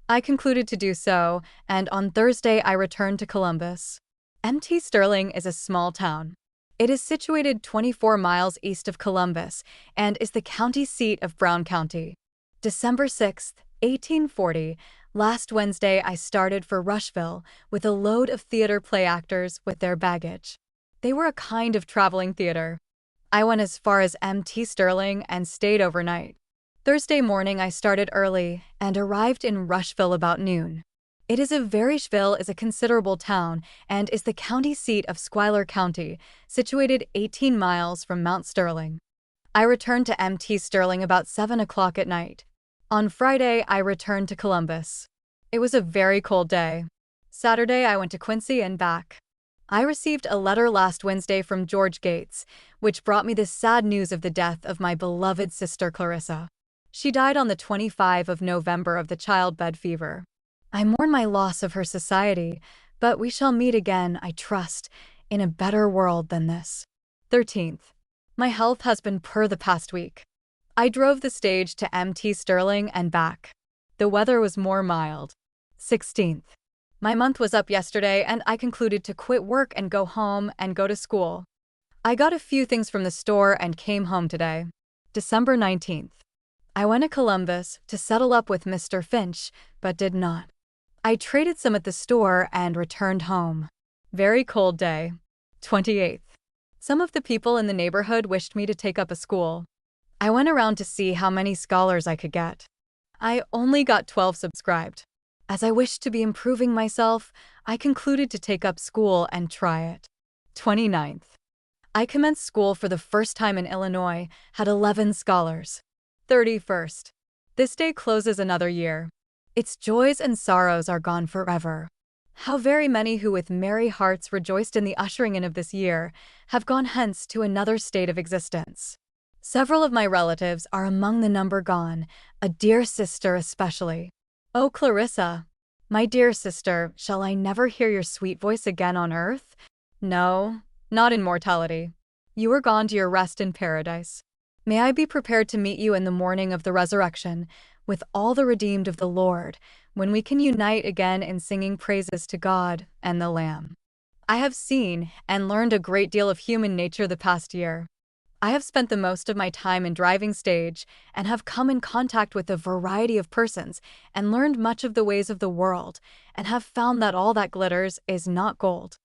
I concluded to do so, and on Thursday I returned to Columbus. Mt. Sterling is a small town. It is situated 24 miles east of Columbus and is the county seat of Brown County. December 6th, 1840, last Wednesday I started for Rushville with a load of theater play actors with their baggage. They were a kind of traveling theater. I went as far as Mt. Sterling and stayed overnight. Thursday morning I started early and arrived in Rushville about noon. Rushville is a considerable town and is the county seat of Schuyler County, situated 18 miles from Mount Sterling. I returned to Mt. Sterling about 7 o'clock at night. On Friday, I returned to Columbus. It was a very cold day. Saturday, I went to Quincy and back. I received a letter last Wednesday from George Gates, which brought me the sad news of the death of my beloved sister Clarissa. She died on the 25th of November of the childbed fever. I mourn my loss of her society, but we shall meet again, I trust, in a better world than this. 13th. My health has been poor the past week. I drove the stage to Mt. Sterling and back. The weather was more mild. 16th. My month was up yesterday and I concluded to quit work and go home and go to school. I got a few things from the store and came home today. December 19th. I went to Columbus to settle up with Mr. Finch, but did not. I traded some at the store and returned home. Very cold day. 28th. Some of the people in the neighborhood wished me to take up a school. I went around to see how many scholars I could get. I only got 12 subscribed. As I wished to be improving myself, I concluded to take up school and try it. 29th. I commenced school for the first time in Illinois, had 11 scholars. 31st. This day closes another year. Its joys and sorrows are gone forever. How very many who with merry hearts rejoiced in the ushering in of this year have gone hence to another state of existence. Several of my relatives are among the number gone, a dear sister especially. Oh, Clarissa, my dear sister, shall I never hear your sweet voice again on earth? No, not in mortality. You are gone to your rest in paradise. May I be prepared to meet you in the morning of the resurrection, with all the redeemed of the Lord, when we can unite again in singing praises to God and the Lamb. I have seen and learned a great deal of human nature the past year. I have spent the most of my time in driving stage and have come in contact with a variety of persons and learned much of the ways of the world and have found that all that glitters is not gold.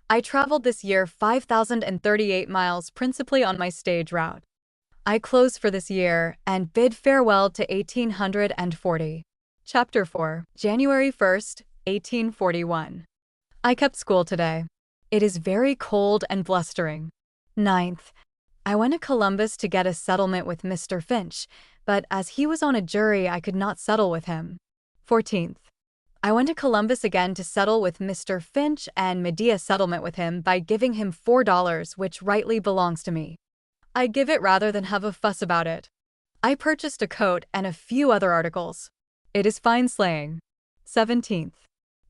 I traveled this year 5,038 miles principally on my stage route. I close for this year and bid farewell to 1840. Chapter 4, January 1st, 1841. I kept school today. It is very cold and blustering. 9th. I went to Columbus to get a settlement with Mr. Finch, but as he was on a jury, I could not settle with him. 14th. I went to Columbus again to settle with Mr. Finch and Medea settlement with him by giving him $4, which rightly belongs to me. I give it rather than have a fuss about it. I purchased a coat and a few other articles. It is fine sleighing. 17th.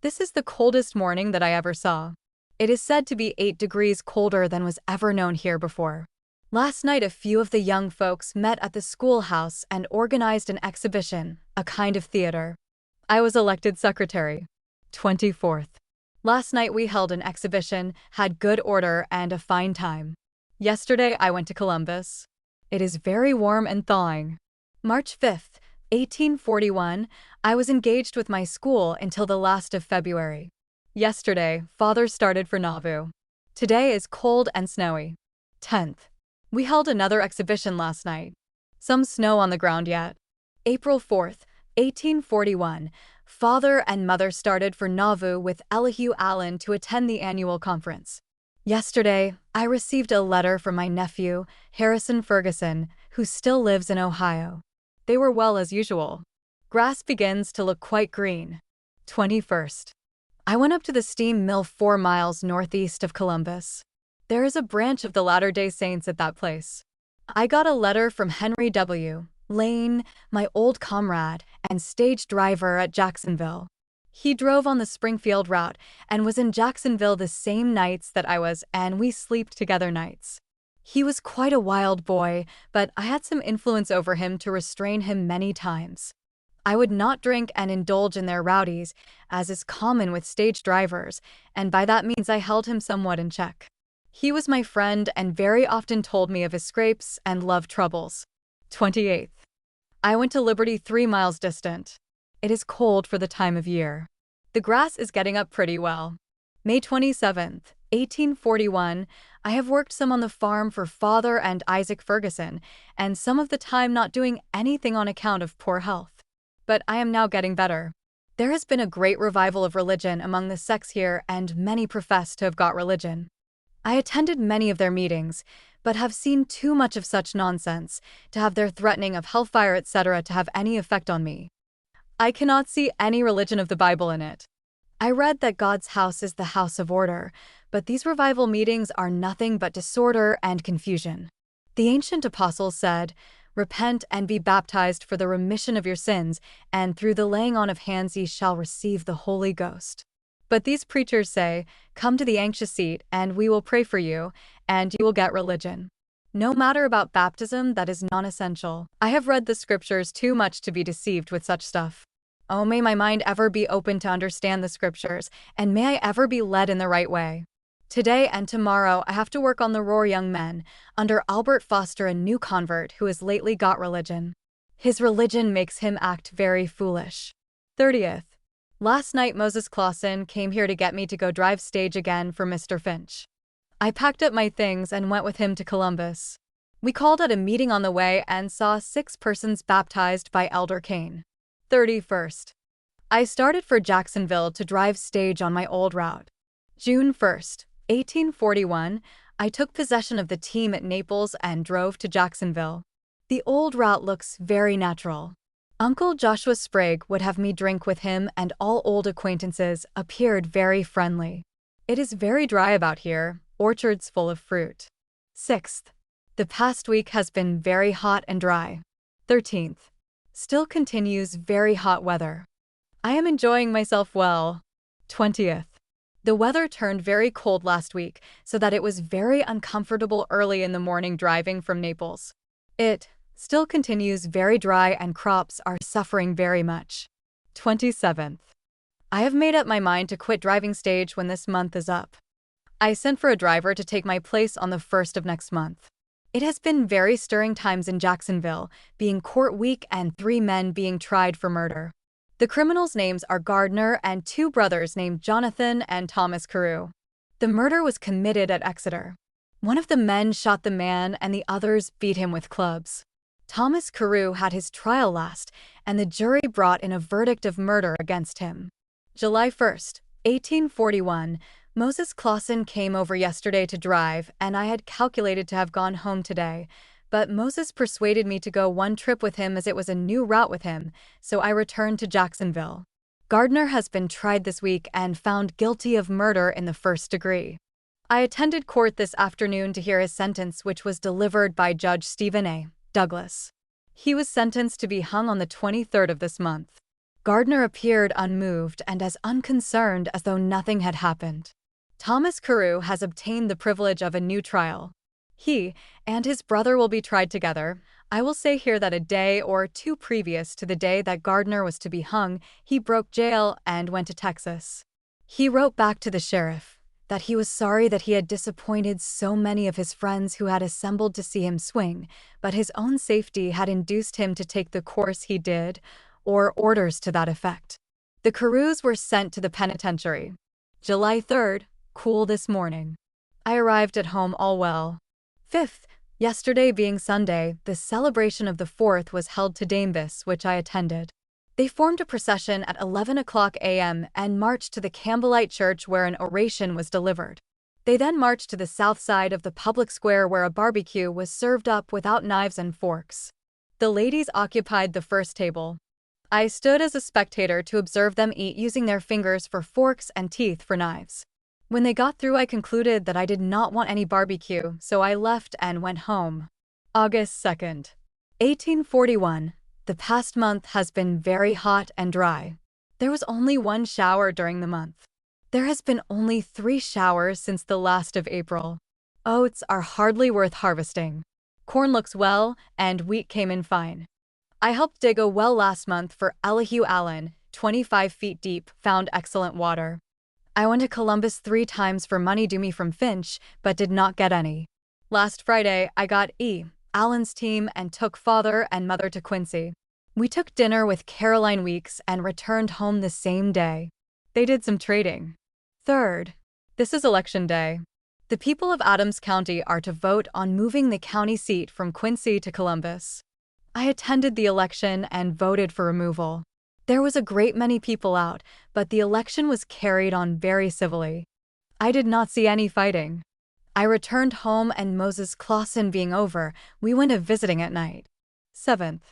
This is the coldest morning that I ever saw. It is said to be 8 degrees colder than was ever known here before. Last night a few of the young folks met at the schoolhouse and organized an exhibition, a kind of theater. I was elected secretary. 24th. Last night we held an exhibition, had good order and a fine time. Yesterday I went to Columbus. It is very warm and thawing. March 5th, 1841, I was engaged with my school until the last of February. Yesterday, Father started for Nauvoo. Today is cold and snowy. 10th. We held another exhibition last night. Some snow on the ground yet. April 4th, 1841, Father and Mother started for Nauvoo with Elihu Allen to attend the annual conference. Yesterday, I received a letter from my nephew, Harrison Ferguson, who still lives in Ohio. They were well as usual. Grass begins to look quite green. 21st. I went up to the steam mill 4 miles northeast of Columbus. There is a branch of the Latter-day Saints at that place. I got a letter from Henry W. Lane, my old comrade and stage driver at Jacksonville. He drove on the Springfield route and was in Jacksonville the same nights that I was, and we slept together nights. He was quite a wild boy, but I had some influence over him to restrain him many times. I would not drink and indulge in their rowdies, as is common with stage drivers, and by that means I held him somewhat in check. He was my friend and very often told me of his scrapes and love troubles. 28th. I went to Liberty 3 miles distant. It is cold for the time of year. The grass is getting up pretty well. May 27th, 1841, I have worked some on the farm for Father and Isaac Ferguson, and some of the time not doing anything on account of poor health. But I am now getting better. There has been a great revival of religion among the sects here, and many profess to have got religion. I attended many of their meetings, but have seen too much of such nonsense to have their threatening of hellfire etc. to have any effect on me. I cannot see any religion of the Bible in it. I read that God's house is the house of order, but these revival meetings are nothing but disorder and confusion. The ancient apostles said, "Repent and be baptized for the remission of your sins, and through the laying on of hands ye shall receive the Holy Ghost." But these preachers say, "Come to the anxious seat, and we will pray for you, and you will get religion." No matter about baptism, that is non-essential. I have read the scriptures too much to be deceived with such stuff. Oh, may my mind ever be open to understand the scriptures, and may I ever be led in the right way. Today and tomorrow I have to work on the Roar Young Men, under Albert Foster, a new convert who has lately got religion. His religion makes him act very foolish. 30th. Last night Moses Clausen came here to get me to go drive stage again for Mr. Finch. I packed up my things and went with him to Columbus. We called at a meeting on the way and saw 6 persons baptized by Elder Kane. 31st. I started for Jacksonville to drive stage on my old route. June 1st, 1841, I took possession of the team at Naples and drove to Jacksonville. The old route looks very natural. Uncle Joshua Sprague would have me drink with him, and all old acquaintances appeared very friendly. It is very dry about here, orchards full of fruit. 6th. The past week has been very hot and dry. 13th. Still continues very hot weather. I am enjoying myself well. 20th. The weather turned very cold last week, so that it was very uncomfortable early in the morning driving from Naples. It still continues very dry and crops are suffering very much. 27th. I have made up my mind to quit driving stage when this month is up. I sent for a driver to take my place on the 1st of next month. It has been very stirring times in Jacksonville, being court week and 3 men being tried for murder. The criminals' names are Gardner and 2 brothers named Jonathan and Thomas Carew. The murder was committed at Exeter. One of the men shot the man and the others beat him with clubs. Thomas Carew had his trial last, and the jury brought in a verdict of murder against him. July 1st, 1841, Moses Clausen came over yesterday to drive, and I had calculated to have gone home today, but Moses persuaded me to go one trip with him as it was a new route with him, so I returned to Jacksonville. Gardner has been tried this week and found guilty of murder in the 1st degree. I attended court this afternoon to hear his sentence, which was delivered by Judge Stephen A. Douglas. He was sentenced to be hung on the 23rd of this month. Gardner appeared unmoved and as unconcerned as though nothing had happened. Thomas Carew has obtained the privilege of a new trial. He and his brother will be tried together. I will say here that a day or 2 previous to the day that Gardner was to be hung, he broke jail and went to Texas. He wrote back to the sheriff that he was sorry that he had disappointed so many of his friends who had assembled to see him swing, but his own safety had induced him to take the course he did, or orders to that effect. The Carews were sent to the penitentiary. July 3rd, cool this morning. I arrived at home all well. 5th, yesterday being Sunday, the celebration of the 4th was held to Danebus, which I attended. They formed a procession at 11 o'clock a.m. and marched to the Campbellite church where an oration was delivered. They then marched to the south side of the public square where a barbecue was served up without knives and forks. The ladies occupied the first table. I stood as a spectator to observe them eat, using their fingers for forks and teeth for knives. When they got through, I concluded that I did not want any barbecue, so I left and went home. August 2nd, 1841. The past month has been very hot and dry. There was only 1 shower during the month. There has been only 3 showers since the last of April. Oats are hardly worth harvesting. Corn looks well, and wheat came in fine. I helped dig a well last month for Elihu Allen, 25 feet deep, found excellent water. I went to Columbus 3 times for money due me from Finch, but did not get any. Last Friday, I got Allen's team and took father and mother to Quincy. We took dinner with Caroline Weeks and returned home the same day. They did some trading. 3rd. This is election day. The people of Adams County are to vote on moving the county seat from Quincy to Columbus. I attended the election and voted for removal. There was a great many people out, but the election was carried on very civilly. I did not see any fighting. I returned home, and Moses Clausen being over, we went a visiting at night. 7th.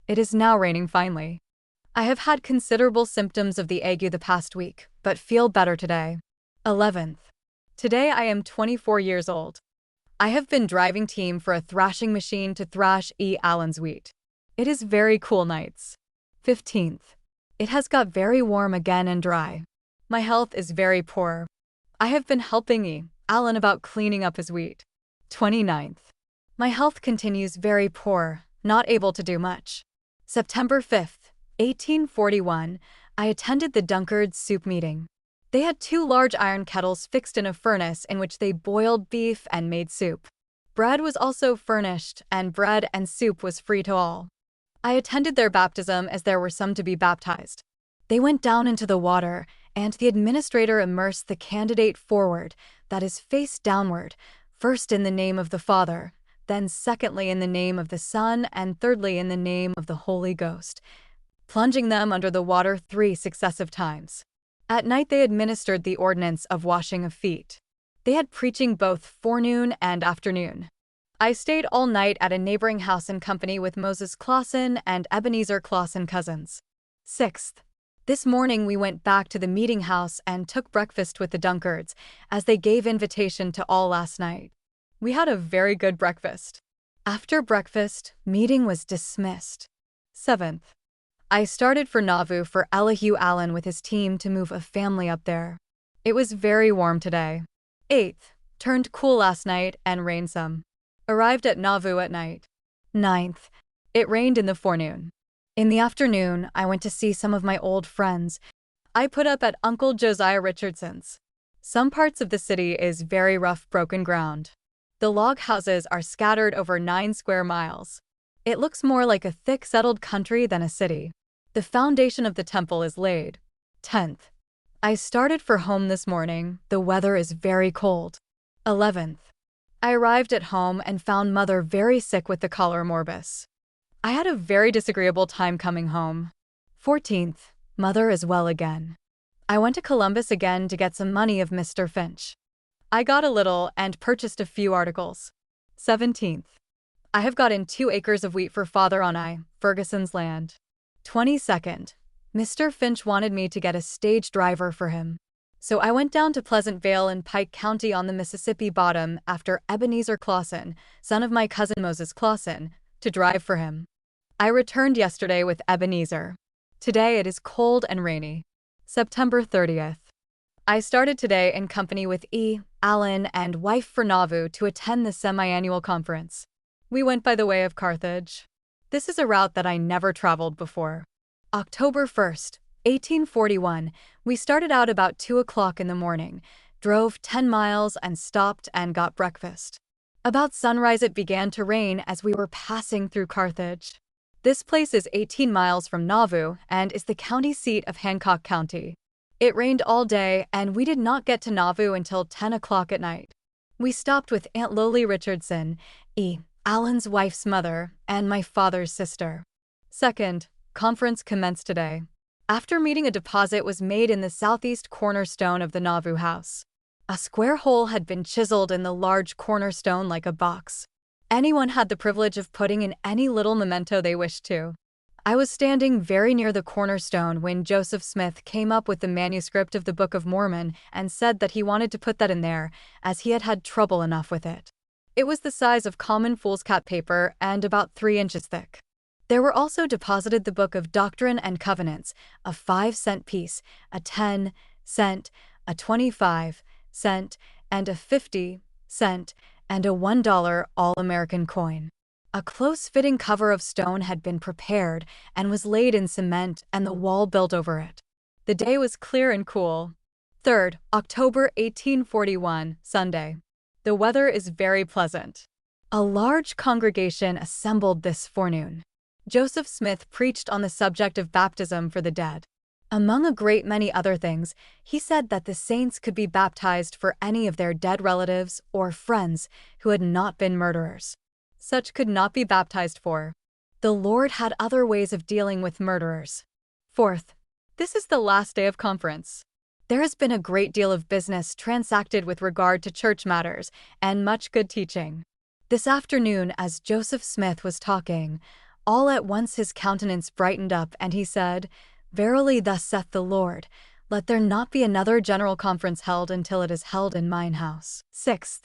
It is now raining finely. I have had considerable symptoms of the ague the past week, but feel better today. 11th. Today I am 24 years old. I have been driving team for a thrashing machine to thrash Allen's wheat. It is very cool nights. 15th. It has got very warm again and dry. My health is very poor. I have been helping Allen about cleaning up his wheat. 29th. My health continues very poor, not able to do much. September 5th, 1841, I attended the Dunkard soup meeting. They had 2 large iron kettles fixed in a furnace in which they boiled beef and made soup. Bread was also furnished, and bread and soup was free to all. I attended their baptism as there were some to be baptized. They went down into the water, and the administrator immersed the candidate forward, that is, face downward, first in the name of the Father, then secondly in the name of the Son, and thirdly in the name of the Holy Ghost, plunging them under the water 3 successive times. At night they administered the ordinance of washing of feet. They had preaching both forenoon and afternoon. I stayed all night at a neighboring house in company with Moses Clausen and Ebenezer Clausen cousins. 6th. This morning we went back to the meeting house and took breakfast with the Dunkards, as they gave invitation to all last night. We had a very good breakfast. After breakfast, meeting was dismissed. 7th. I started for Nauvoo for Elihu Allen with his team to move a family up there. It was very warm today. 8th. Turned cool last night and rained some. Arrived at Nauvoo at night. 9th. It rained in the forenoon. In the afternoon, I went to see some of my old friends. I put up at Uncle Josiah Richardson's. Some parts of the city is very rough, broken ground. The log houses are scattered over 9 square miles. It looks more like a thick, settled country than a city. The foundation of the temple is laid. 10th. I started for home this morning. The weather is very cold. 11th. I arrived at home and found Mother very sick with the cholera morbus. I had a very disagreeable time coming home. 14th. Mother is well again. I went to Columbus again to get some money of Mr. Finch. I got a little and purchased a few articles. 17th. I have gotten 2 acres of wheat for Father on Ferguson's land. 22nd. Mr. Finch wanted me to get a stage driver for him. So I went down to Pleasant Vale in Pike County on the Mississippi bottom after Ebenezer Clausen, son of my cousin Moses Clausen, to drive for him. I returned yesterday with Ebenezer. Today it is cold and rainy. September 30th. I started today in company with E. Allen and wife for Nauvoo to attend the semi-annual conference. We went by the way of Carthage. This is a route that I never traveled before. October 1st, 1841, we started out about 2 o'clock in the morning, drove 10 miles and stopped and got breakfast. About sunrise it began to rain as we were passing through Carthage. This place is 18 miles from Nauvoo and is the county seat of Hancock County. It rained all day and we did not get to Nauvoo until 10 o'clock at night. We stopped with Aunt Lily Richardson, E. Allen's wife's mother, and my father's sister. 2nd, conference commenced today. After meeting, a deposit was made in the southeast cornerstone of the Nauvoo house. A square hole had been chiseled in the large cornerstone like a box. Anyone had the privilege of putting in any little memento they wished to. I was standing very near the cornerstone when Joseph Smith came up with the manuscript of the Book of Mormon and said that he wanted to put that in there, as he had had trouble enough with it. It was the size of common foolscap paper and about 3 inches thick. There were also deposited the Book of Doctrine and Covenants, a 5-cent piece, a 10-cent, a 25-cent, and a 50-cent, and a $1 All-American coin. A close-fitting cover of stone had been prepared and was laid in cement and the wall built over it. The day was clear and cool. 3rd, October 1841, Sunday. The weather is very pleasant. A large congregation assembled this forenoon. Joseph Smith preached on the subject of baptism for the dead. Among a great many other things, he said that the saints could be baptized for any of their dead relatives or friends who had not been murderers. Such could not be baptized for. The Lord had other ways of dealing with murderers. 4th, this is the last day of conference. There has been a great deal of business transacted with regard to church matters and much good teaching. This afternoon, as Joseph Smith was talking, all at once his countenance brightened up and he said, "Verily thus saith the Lord, let there not be another general conference held until it is held in mine house." 6th,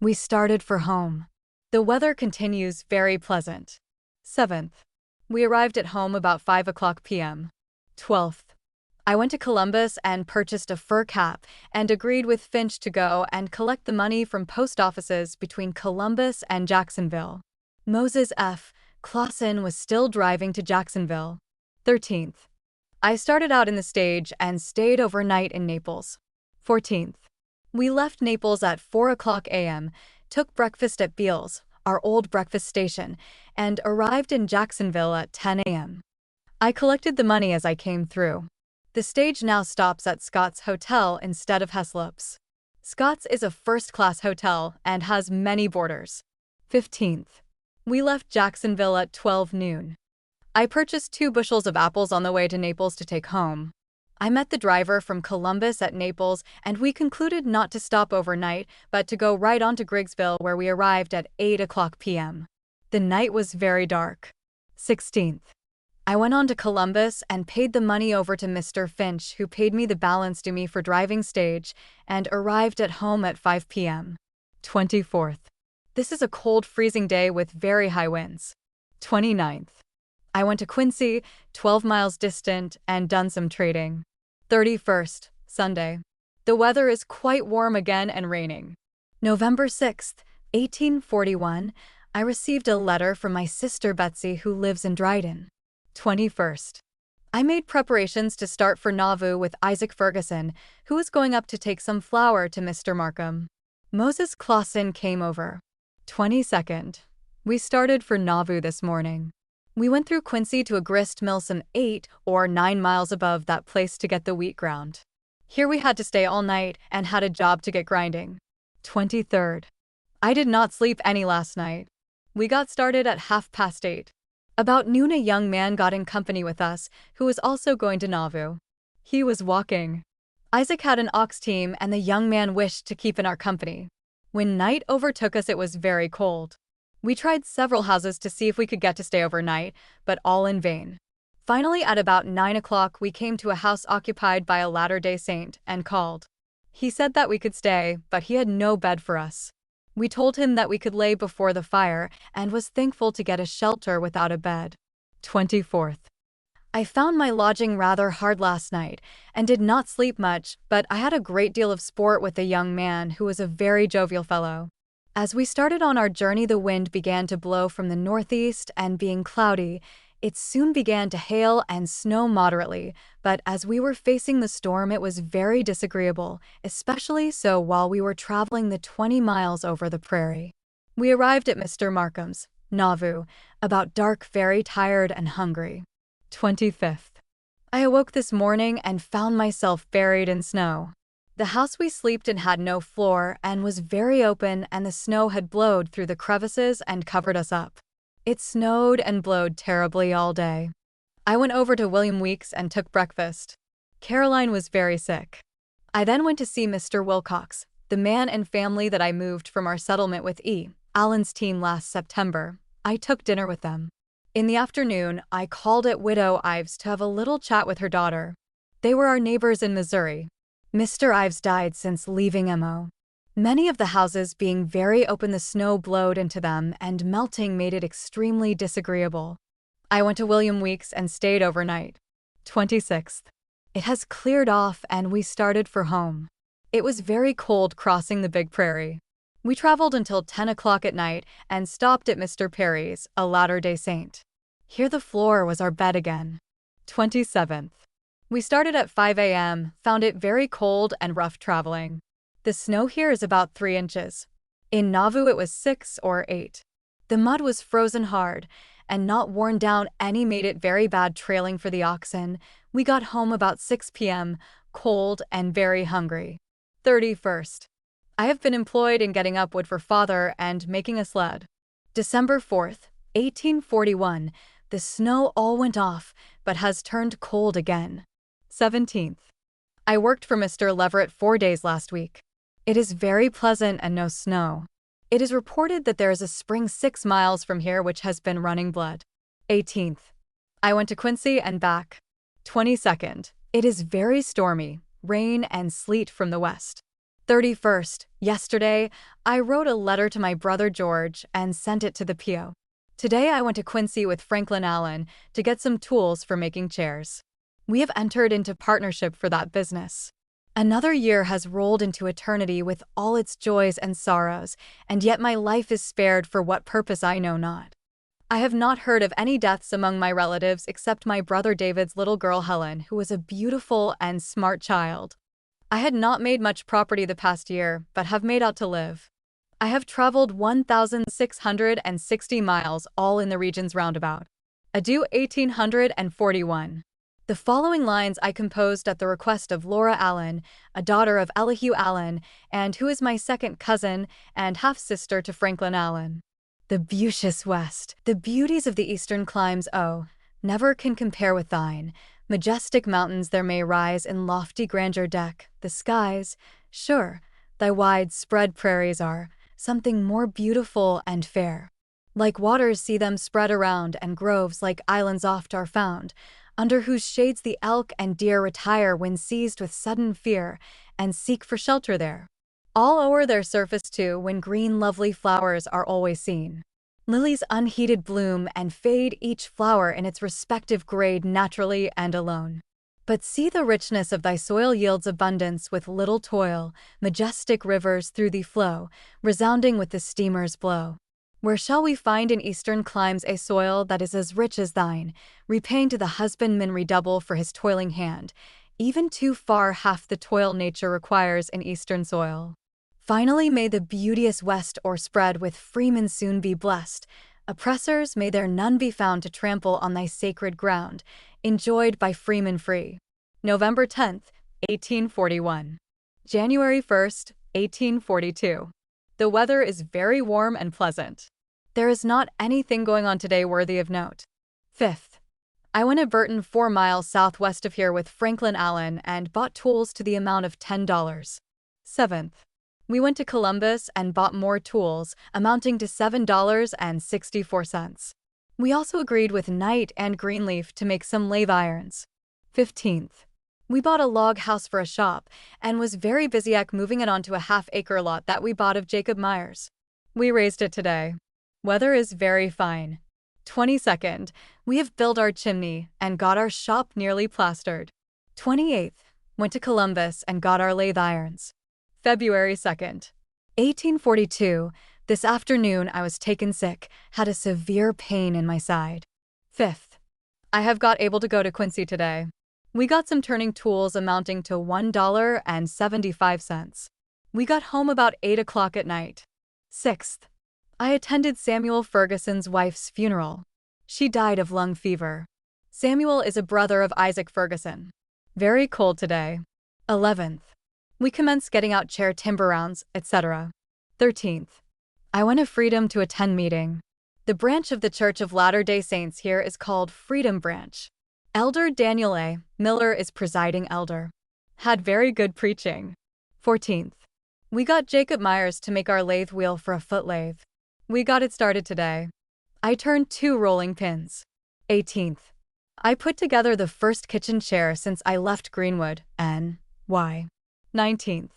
we started for home. The weather continues very pleasant. 7th, we arrived at home about 5 o'clock p.m. 12th, I went to Columbus and purchased a fur cap and agreed with Finch to go and collect the money from post offices between Columbus and Jacksonville. Moses F. Clausen was still driving to Jacksonville. 13th, I started out in the stage and stayed overnight in Naples. 14th. We left Naples at 4 a.m., took breakfast at Beale's, our old breakfast station, and arrived in Jacksonville at 10 a.m. I collected the money as I came through. The stage now stops at Scott's Hotel instead of Heslop's. Scott's is a first-class hotel and has many boarders. 15th. We left Jacksonville at 12 noon. I purchased 2 bushels of apples on the way to Naples to take home. I met the driver from Columbus at Naples, and we concluded not to stop overnight, but to go right on to Griggsville, where we arrived at 8 p.m. The night was very dark. 16th. I went on to Columbus and paid the money over to Mr. Finch, who paid me the balance due me for driving stage, and arrived at home at 5 p.m. 24th. This is a cold, freezing day with very high winds. 29th. I went to Quincy, 12 miles distant, and done some trading. 31st, Sunday. The weather is quite warm again and raining. November 6th, 1841, I received a letter from my sister Betsy, who lives in Dryden. 21st. I made preparations to start for Nauvoo with Isaac Ferguson, who was going up to take some flour to Mr. Markham. Moses Clausen came over. 22nd. We started for Nauvoo this morning. We went through Quincy to a grist mill some 8 or 9 miles above that place to get the wheat ground. Here we had to stay all night and had a job to get grinding. 23rd. I did not sleep any last night. We got started at 8:30. About noon a young man got in company with us, who was also going to Nauvoo. He was walking. Isaac had an ox team and the young man wished to keep in our company. When night overtook us, it was very cold. We tried several houses to see if we could get to stay overnight, but all in vain. Finally, at about 9 o'clock, we came to a house occupied by a Latter-day Saint and called. He said that we could stay, but he had no bed for us. We told him that we could lay before the fire and was thankful to get a shelter without a bed. 24th. I found my lodging rather hard last night and did not sleep much, but I had a great deal of sport with a young man who was a very jovial fellow. As we started on our journey, the wind began to blow from the northeast, and being cloudy, it soon began to hail and snow moderately, but as we were facing the storm, it was very disagreeable, especially so while we were traveling the 20 miles over the prairie. We arrived at Mr. Markham's, Nauvoo, about dark, very tired and hungry. 25th. I awoke this morning and found myself buried in snow. The house we slept in had no floor and was very open, and the snow had blowed through the crevices and covered us up. It snowed and blowed terribly all day. I went over to William Weeks and took breakfast. Caroline was very sick. I then went to see Mr. Wilcox, the man and family that I moved from our settlement with Allen's team last September. I took dinner with them. In the afternoon, I called at Widow Ives to have a little chat with her daughter. They were our neighbors in Missouri. Mr. Ives died since leaving MO. Many of the houses being very open, the snow blowed into them and melting made it extremely disagreeable. I went to William Weeks and stayed overnight. 26th. It has cleared off and we started for home. It was very cold crossing the big prairie. We traveled until 10 o'clock at night and stopped at Mr. Perry's, a Latter-day Saint. Here the floor was our bed again. 27th. We started at 5 a.m., found it very cold and rough traveling. The snow here is about 3 inches. In Nauvoo it was 6 or 8. The mud was frozen hard and not worn down any, made it very bad trailing for the oxen. We got home about 6 p.m., cold and very hungry. 31st. I have been employed in getting up wood for father and making a sled. December 4th, 1841, the snow all went off, but has turned cold again. 17th. I worked for Mr. Leverett 4 days last week. It is very pleasant and no snow. It is reported that there is a spring 6 miles from here which has been running blood. 18th. I went to Quincy and back. 22nd. It is very stormy, rain and sleet from the west. 31st. Yesterday, I wrote a letter to my brother George and sent it to the P.O. Today I went to Quincy with Franklin Allen to get some tools for making chairs. We have entered into partnership for that business. Another year has rolled into eternity with all its joys and sorrows, and yet my life is spared for what purpose I know not. I have not heard of any deaths among my relatives except my brother David's little girl Helen, who was a beautiful and smart child. I had not made much property the past year, but have made out to live. I have traveled 1,660 miles, all in the region's roundabout. Adieu 1841. The following lines I composed at the request of Laura Allen, a daughter of Elihu Allen, and who is my second cousin and half-sister to Franklin Allen. The beauteous West, the beauties of the eastern climes, oh, never can compare with thine. Majestic mountains there may rise in lofty grandeur deck the skies. Sure, thy wide-spread prairies are something more beautiful and fair. Like waters see them spread around, and groves like islands oft are found, under whose shades the elk and deer retire when seized with sudden fear, and seek for shelter there. All o'er their surface too, when green lovely flowers are always seen. Lilies unheeded bloom and fade, each flower in its respective grade naturally and alone. But see the richness of thy soil yields abundance with little toil, majestic rivers through thee flow, resounding with the steamer's blow. Where shall we find in eastern climes a soil that is as rich as thine, repaying to the husbandman redouble for his toiling hand, even too far half the toil nature requires in eastern soil? Finally may the beauteous West o'erspread with freemen soon be blessed. Oppressors may there none be found to trample on thy sacred ground, enjoyed by freemen free. November 10th, 1841. January 1st, 1842. The weather is very warm and pleasant. There is not anything going on today worthy of note. 5th. I went to Burton 4 miles southwest of here with Franklin Allen and bought tools to the amount of $10. 7th. We went to Columbus and bought more tools, amounting to $7.64. We also agreed with Knight and Greenleaf to make some lathe irons. 15th. We bought a log house for a shop, and was very busy at moving it onto a half-acre lot that we bought of Jacob Myers. We raised it today. Weather is very fine. 22nd. We have built our chimney and got our shop nearly plastered. 28th. Went to Columbus and got our lathe irons. February 2nd. 1842. This afternoon I was taken sick, had a severe pain in my side. 5th. I have got able to go to Quincy today. We got some turning tools amounting to $1.75. We got home about 8 o'clock at night. 6th. I attended Samuel Ferguson's wife's funeral. She died of lung fever. Samuel is a brother of Isaac Ferguson. Very cold today. 11th. We commenced getting out chair timber rounds, etc. 13th. I went to Freedom to attend meeting. The branch of the Church of Latter-day Saints here is called Freedom Branch. Elder Daniel A. Miller is presiding elder. Had very good preaching. 14th. We got Jacob Myers to make our lathe wheel for a foot lathe. We got it started today. I turned 2 rolling pins. 18th. I put together the first kitchen chair since I left Greenwood, N.Y. 19th.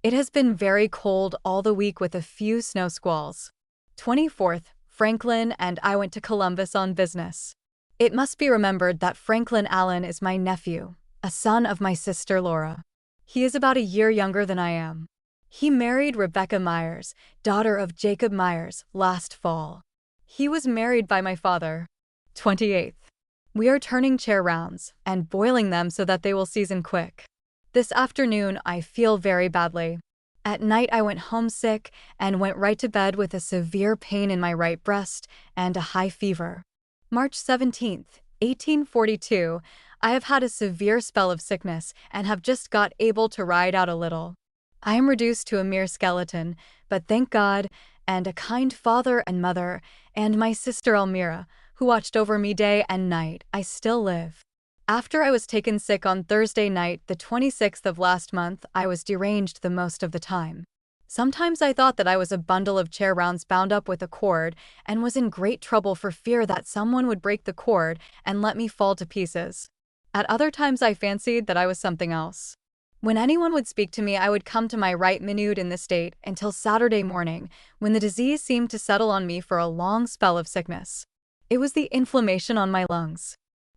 It has been very cold all the week with a few snow squalls. 24th. Franklin and I went to Columbus on business. It must be remembered that Franklin Allen is my nephew, a son of my sister Laura. He is about a year younger than I am. He married Rebecca Myers, daughter of Jacob Myers, last fall. He was married by my father. 28th. We are turning chair rounds and boiling them so that they will season quick. This afternoon I feel very badly. At night I went homesick and went right to bed with a severe pain in my right breast and a high fever. March 17th, 1842, I have had a severe spell of sickness and have just got able to ride out a little. I am reduced to a mere skeleton, but thank God, and a kind father and mother, and my sister Elmira, who watched over me day and night, I still live. After I was taken sick on Thursday night, the 26th of last month, I was deranged the most of the time. Sometimes I thought that I was a bundle of chair rounds bound up with a cord, and was in great trouble for fear that someone would break the cord and let me fall to pieces. At other times I fancied that I was something else. When anyone would speak to me, I would come to my right minute in this state until Saturday morning, when the disease seemed to settle on me for a long spell of sickness. It was the inflammation on my lungs.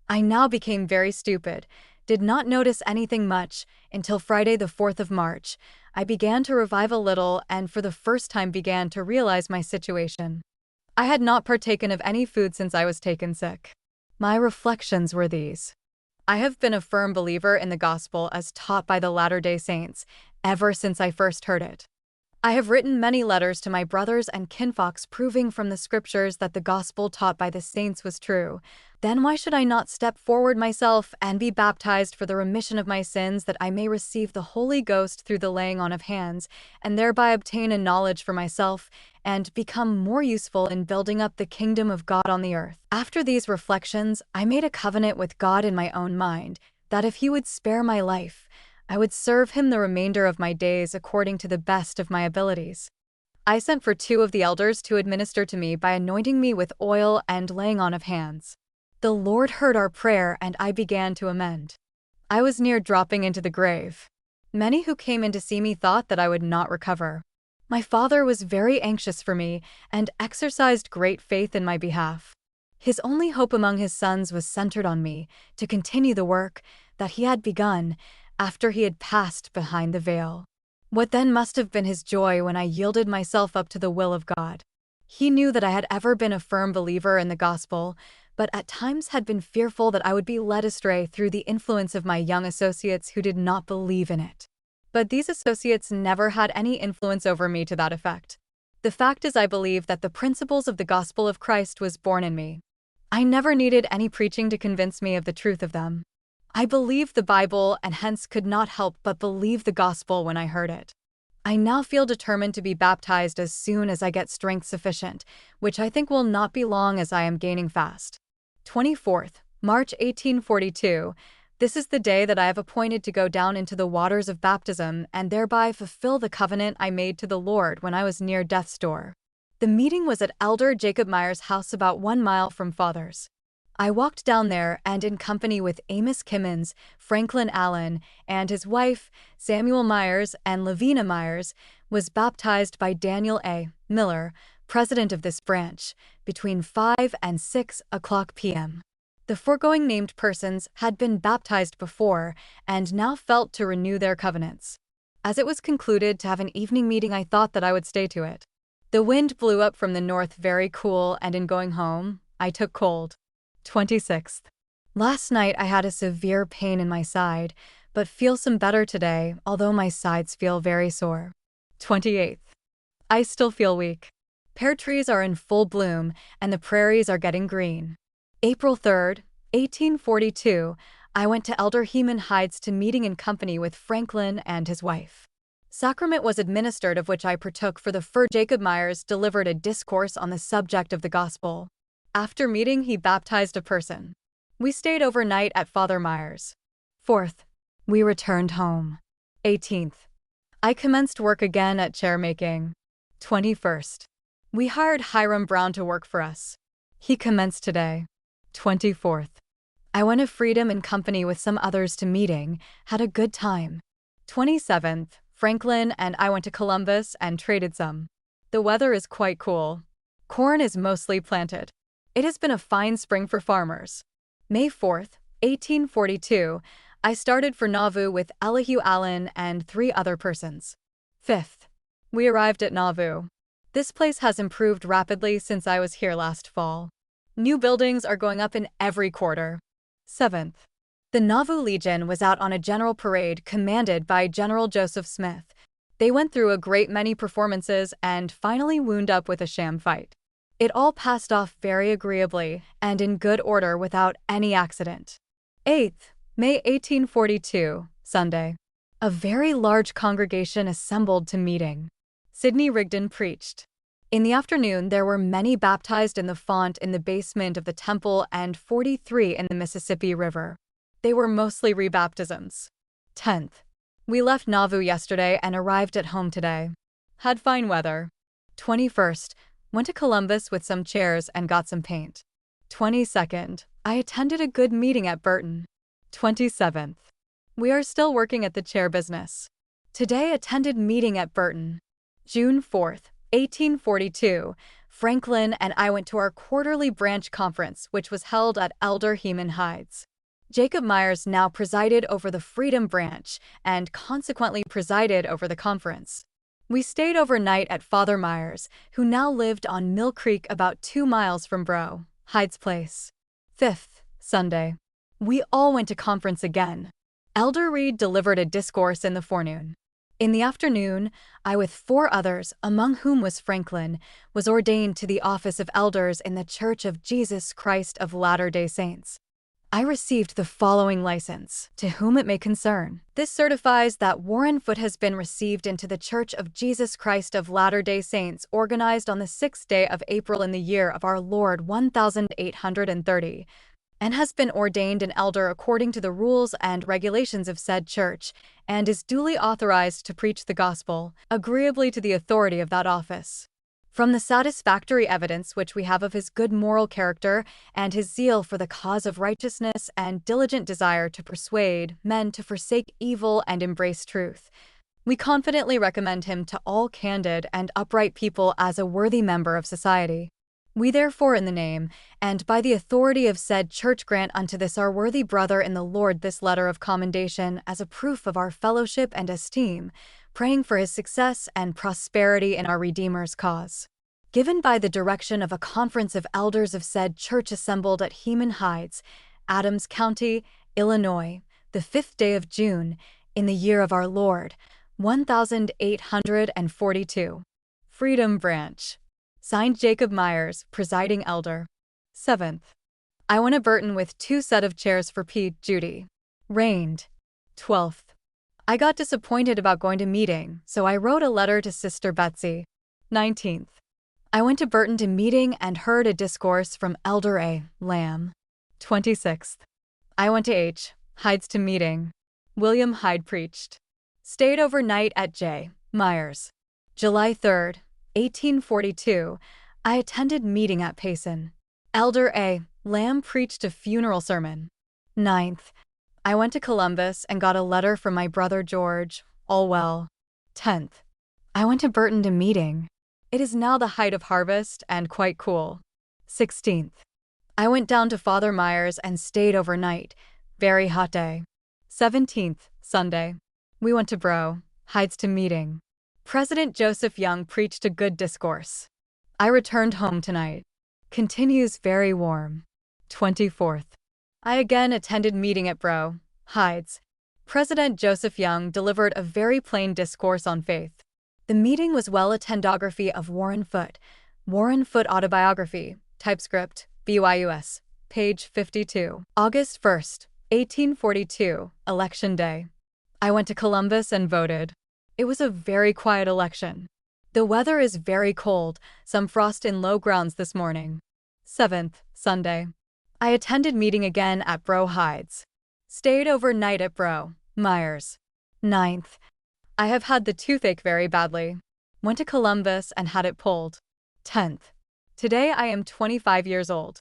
I now became very stupid, did not notice anything much, until Friday the 4th of March. I began to revive a little and for the first time began to realize my situation. I had not partaken of any food since I was taken sick. My reflections were these. I have been a firm believer in the gospel as taught by the Latter-day Saints ever since I first heard it. I have written many letters to my brothers and kinfolks proving from the scriptures that the gospel taught by the saints was true. Then why should I not step forward myself and be baptized for the remission of my sins, that I may receive the Holy Ghost through the laying on of hands, and thereby obtain a knowledge for myself, and become more useful in building up the kingdom of God on the earth? After these reflections, I made a covenant with God in my own mind, that if He would spare my life, I would serve Him the remainder of my days according to the best of my abilities. I sent for 2 of the elders to administer to me by anointing me with oil and laying on of hands. The Lord heard our prayer, and I began to amend. I was near dropping into the grave. Many who came in to see me thought that I would not recover. My father was very anxious for me and exercised great faith in my behalf. His only hope among his sons was centered on me, to continue the work that he had begun after he had passed behind the veil. What then must have been his joy when I yielded myself up to the will of God? He knew that I had ever been a firm believer in the gospel, but at times had been fearful that I would be led astray through the influence of my young associates who did not believe in it. But these associates never had any influence over me to that effect. The fact is, I believe that the principles of the gospel of Christ was born in me. I never needed any preaching to convince me of the truth of them. I believed the Bible and hence could not help but believe the gospel when I heard it. I now feel determined to be baptized as soon as I get strength sufficient, which I think will not be long, as I am gaining fast. 24th, March 1842. This is the day that I have appointed to go down into the waters of baptism and thereby fulfill the covenant I made to the Lord when I was near death's door. The meeting was at Elder Jacob Meyer's house about 1 mile from Father's. I walked down there, and in company with Amos Kimmons, Franklin Allen, and his wife, Samuel Myers and Lavina Myers, was baptized by Daniel A. Miller, president of this branch, between 5 and 6 o'clock p.m. The foregoing named persons had been baptized before, and now felt to renew their covenants. As it was concluded to have an evening meeting, I thought that I would stay to it. The wind blew up from the north very cool, and in going home, I took cold. 26th. Last night I had a severe pain in my side, but feel some better today, although my sides feel very sore. 28th. I still feel weak. Pear trees are in full bloom, and the prairies are getting green. April 3rd, 1842, I went to Elder Heman Hyde's to meeting in company with Franklin and his wife. Sacrament was administered, of which I partook, for the Foote. Jacob Myers delivered a discourse on the subject of the gospel. After meeting, he baptized a person. We stayed overnight at Father Myers. 4th. We returned home. 18th. I commenced work again at chair making. 21st. We hired Hiram Brown to work for us. He commenced today. 24th. I went to Freedom in company with some others to meeting, had a good time. 27th. Franklin and I went to Columbus and traded some. The weather is quite cool. Corn is mostly planted. It has been a fine spring for farmers. May 4th, 1842, I started for Nauvoo with Elihu Allen and 3 other persons. 5th. We arrived at Nauvoo. This place has improved rapidly since I was here last fall. New buildings are going up in every quarter. 7th. The Nauvoo Legion was out on a general parade commanded by General Joseph Smith. They went through a great many performances and finally wound up with a sham fight. It all passed off very agreeably and in good order without any accident. 8th, May 1842, Sunday. A very large congregation assembled to meeting. Sidney Rigdon preached. In the afternoon, there were many baptized in the font in the basement of the temple and 43 in the Mississippi River. They were mostly rebaptisms. 10th. We left Nauvoo yesterday and arrived at home today. Had fine weather. 21st. Went to Columbus with some chairs and got some paint. 22nd. I attended a good meeting at Burton. 27th. We are still working at the chair business. Today attended meeting at Burton. June 4th, 1842, Franklin and I went to our quarterly branch conference, which was held at Elder Heman Hyde's. Jacob Myers now presided over the Freedom branch and consequently presided over the conference. We stayed overnight at Father Myers, who now lived on Mill Creek about 2 miles from Hyde's place. 5th, Sunday. We all went to conference again. Elder Reed delivered a discourse in the forenoon. In the afternoon, I with 4 others, among whom was Franklin, was ordained to the office of elders in the Church of Jesus Christ of Latter-day Saints. I received the following license, to whom it may concern. This certifies that Warren Foote has been received into the Church of Jesus Christ of Latter-day Saints, organized on the 6th day of April in the year of our Lord 1830, and has been ordained an elder according to the rules and regulations of said church, and is duly authorized to preach the gospel, agreeably to the authority of that office. From the satisfactory evidence which we have of his good moral character and his zeal for the cause of righteousness and diligent desire to persuade men to forsake evil and embrace truth, we confidently recommend him to all candid and upright people as a worthy member of society. We therefore in the name, and by the authority of said church grant unto this our worthy brother in the Lord this letter of commendation as a proof of our fellowship and esteem, praying for his success and prosperity in our Redeemer's cause. Given by the direction of a conference of elders of said church assembled at Heman Heights, Adams County, Illinois, the 5th day of June, in the year of our Lord, 1842. Freedom Branch. Signed Jacob Myers, presiding elder. 7th. I went to Burton with 2 set of chairs for Pete, Judy. Rained. 12th. I got disappointed about going to meeting, so I wrote a letter to Sister Betsy. 19th. I went to Burton to meeting and heard a discourse from Elder A. Lamb. 26th. I went to H. Hyde's to meeting. William Hyde preached. Stayed overnight at J. Myers. July 3rd. 1842, I attended meeting at Payson. Elder A. Lamb preached a funeral sermon. 9th, I went to Columbus and got a letter from my brother George, all well. 10th, I went to Burton to meeting. It is now the height of harvest and quite cool. 16th, I went down to Father Myers and stayed overnight. Very hot day. 17th, Sunday. We went to Bro. Hyde's to meeting. President Joseph Young preached a good discourse. I returned home tonight. Continues very warm. 24th. I again attended meeting at Bro. Hyde's. President Joseph Young delivered a very plain discourse on faith. The meeting was well attendography of Warren Foote. Warren Foote Autobiography. Typescript. BYUS. Page 52. August 1st, 1842. Election Day. I went to Columbus and voted. It was a very quiet election. The weather is very cold, some frost in low grounds this morning. 7th, Sunday. I attended meeting again at Bro Hyde's. Stayed overnight at Bro. Myers. 9th. I have had the toothache very badly. Went to Columbus and had it pulled. 10th. Today I am 25 years old.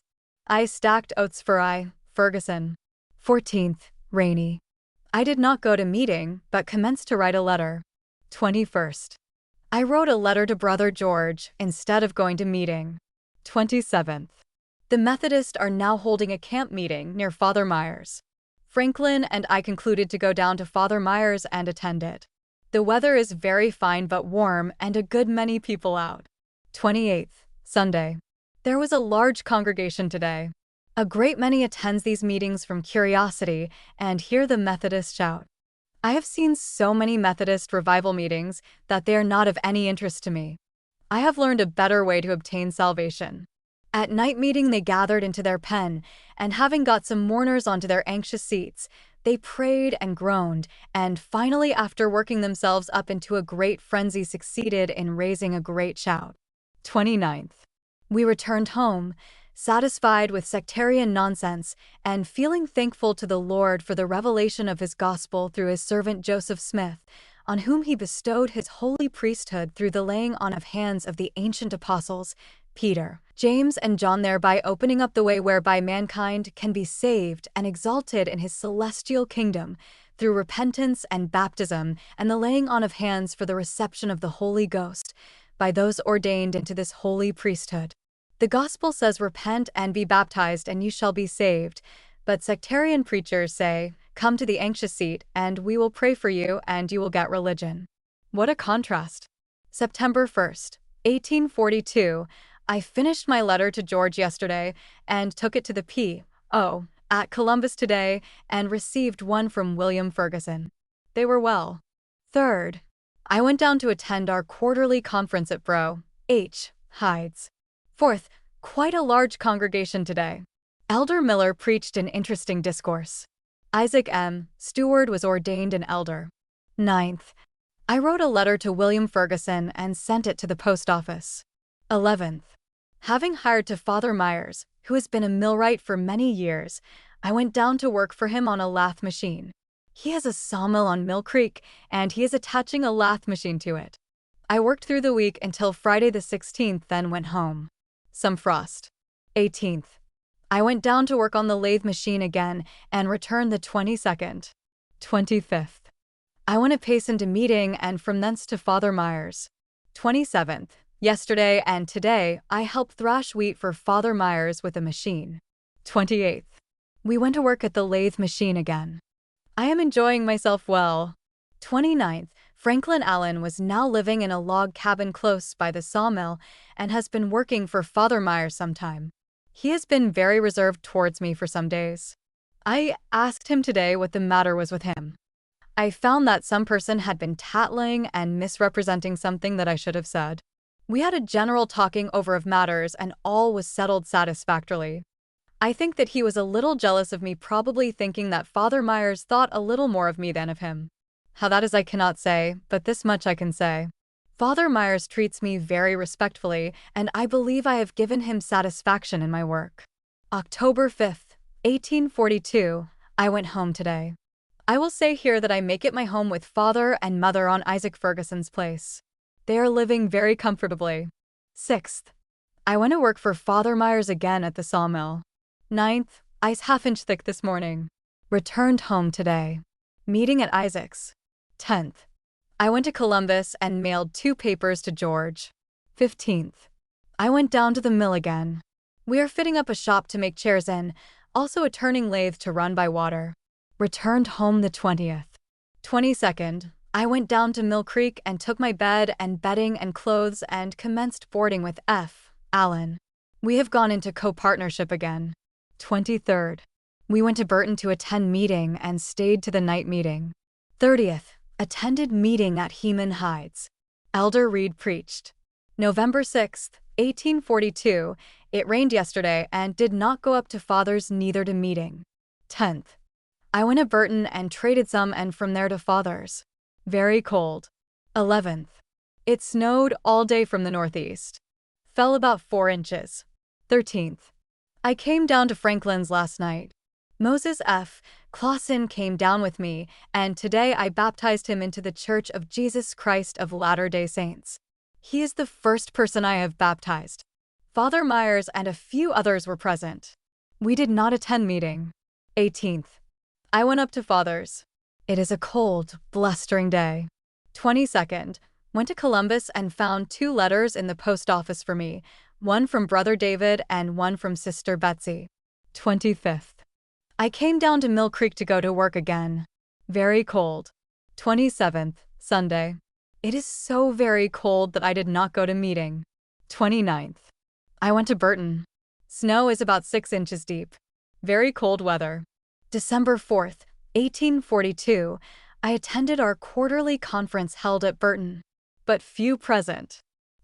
I stacked oats for Ferguson. 14th, rainy. I did not go to meeting, but commenced to write a letter. 21st. I wrote a letter to Brother George instead of going to meeting. 27th. The Methodists are now holding a camp meeting near Father Myers. Franklin and I concluded to go down to Father Myers and attend it. The weather is very fine but warm and a good many people out. 28th, Sunday. There was a large congregation today. A great many attends these meetings from curiosity and hear the Methodists shout. I have seen so many Methodist revival meetings that they are not of any interest to me. I have learned a better way to obtain salvation. At night meeting they gathered into their pen, and having got some mourners onto their anxious seats, they prayed and groaned, and finally after working themselves up into a great frenzy succeeded in raising a great shout. 29th. We returned home, satisfied with sectarian nonsense, and feeling thankful to the Lord for the revelation of his gospel through his servant Joseph Smith, on whom he bestowed his holy priesthood through the laying on of hands of the ancient apostles, Peter, James, and John, thereby opening up the way whereby mankind can be saved and exalted in his celestial kingdom, through repentance and baptism and the laying on of hands for the reception of the Holy Ghost, by those ordained into this holy priesthood. The gospel says, repent and be baptized and you shall be saved, but sectarian preachers say, come to the anxious seat and we will pray for you and you will get religion. What a contrast. September 1st, 1842, I finished my letter to George yesterday and took it to the P.O. at Columbus today and received one from William Ferguson. They were well. 3rd, I went down to attend our quarterly conference at Bro. H. Hyde's. 4th, quite a large congregation today. Elder Miller preached an interesting discourse. Isaac M. Stewart was ordained an elder. 9th, I wrote a letter to William Ferguson and sent it to the post office. 11th, having hired to Father Myers, who has been a millwright for many years, I went down to work for him on a lathe machine. He has a sawmill on Mill Creek, and he is attaching a lathe machine to it. I worked through the week until Friday the 16th, then went home. Some frost. 18th, I went down to work on the lathe machine again and returned the 22nd. 25th, I went a pace into meeting and from thence to Father Myers. 27th, yesterday and today I helped thrash wheat for Father Myers with a machine. 28th, we went to work at the lathe machine again. I am enjoying myself well. 29th, Franklin Allen was now living in a log cabin close by the sawmill and has been working for Father Myers some time. He has been very reserved towards me for some days. I asked him today what the matter was with him. I found that some person had been tattling and misrepresenting something that I should have said. We had a general talking over of matters and all was settled satisfactorily. I think that he was a little jealous of me, probably thinking that Father Myers thought a little more of me than of him. How that is I cannot say, but this much I can say. Father Myers treats me very respectfully, and I believe I have given him satisfaction in my work. October 5th, 1842, I went home today. I will say here that I make it my home with Father and Mother on Isaac Ferguson's place. They are living very comfortably. 6th, I went to work for Father Myers again at the sawmill. 9th, ice half-inch thick this morning. Returned home today. Meeting at Isaac's. 10th, I went to Columbus and mailed 2 papers to George. 15th, I went down to the mill again. We are fitting up a shop to make chairs in, also a turning lathe to run by water. Returned home the 20th. 22nd, I went down to Mill Creek and took my bed and bedding and clothes and commenced boarding with F. Allen. We have gone into co-partnership again. 23rd, we went to Burton to attend meeting and stayed to the night meeting. 30th, attended meeting at Heman Hyde's. Elder Reed preached. November 6th, 1842, it rained yesterday and did not go up to Father's neither to meeting. 10th, I went to Burton and traded some and from there to Father's. Very cold. 11th, it snowed all day from the northeast. Fell about 4 inches. 13th, I came down to Franklin's last night. Moses F. Clausen came down with me, and today I baptized him into the Church of Jesus Christ of Latter-day Saints. He is the first person I have baptized. Father Myers and a few others were present. We did not attend meeting. 18th, I went up to Father's. It is a cold, blustering day. 22nd, went to Columbus and found 2 letters in the post office for me, one from Brother David and one from Sister Betsy. 25th, I came down to Mill Creek to go to work again. Very cold. 27th, Sunday. It is so very cold that I did not go to meeting. 29th, I went to Burton. Snow is about 6 inches deep. Very cold weather. December 4th, 1842, I attended our quarterly conference held at Burton, but few present.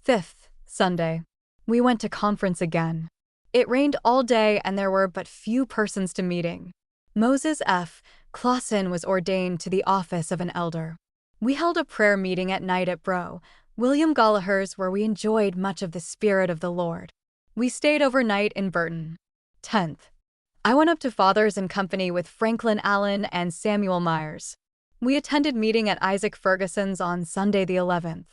5th, Sunday. We went to conference again. It rained all day and there were but few persons to meeting. Moses F. Clausen was ordained to the office of an elder. We held a prayer meeting at night at Bro. William Gallagher's where we enjoyed much of the Spirit of the Lord. We stayed overnight in Burton. 10th, I went up to Father's in company with Franklin Allen and Samuel Myers. We attended meeting at Isaac Ferguson's on Sunday the 11th.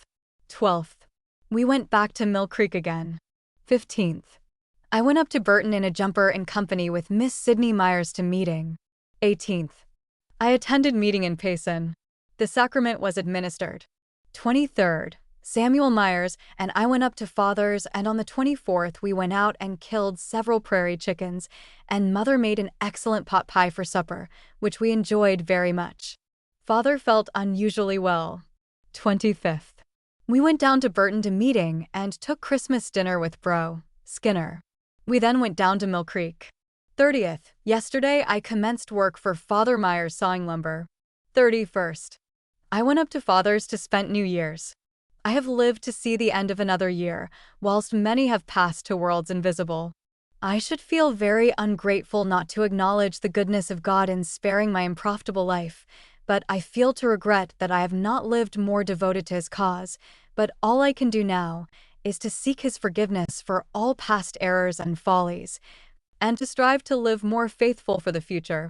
12th, we went back to Mill Creek again. 15th, I went up to Burton in a jumper in company with Miss Sidney Myers to meeting. 18th, I attended meeting in Payson. The sacrament was administered. 23rd, Samuel Myers and I went up to Father's, and on the 24th we went out and killed several prairie chickens, and Mother made an excellent pot pie for supper, which we enjoyed very much. Father felt unusually well. 25th, we went down to Burton to meeting and took Christmas dinner with Bro. Skinner. We then went down to Mill Creek. 30th. Yesterday, I commenced work for Father Myers sawing lumber. 31st. I went up to Father's to spend New Year's. I have lived to see the end of another year, whilst many have passed to worlds invisible. I should feel very ungrateful not to acknowledge the goodness of God in sparing my unprofitable life, but I feel to regret that I have not lived more devoted to His cause, but all I can do now is to seek His forgiveness for all past errors and follies, and to strive to live more faithful for the future.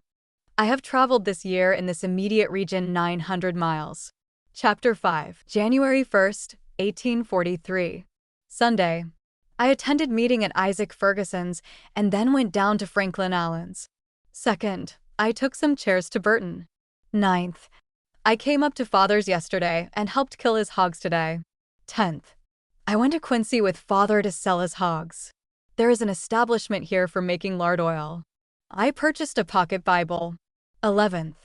I have traveled this year in this immediate region 900 miles. Chapter 5, January 1st, 1843. Sunday. I attended meeting at Isaac Ferguson's and then went down to Franklin Allen's. 2nd. I took some chairs to Burton. 9th. I came up to Father's yesterday and helped kill his hogs today. 10th. I went to Quincy with Father to sell his hogs. There is an establishment here for making lard oil. I purchased a pocket Bible. 11th.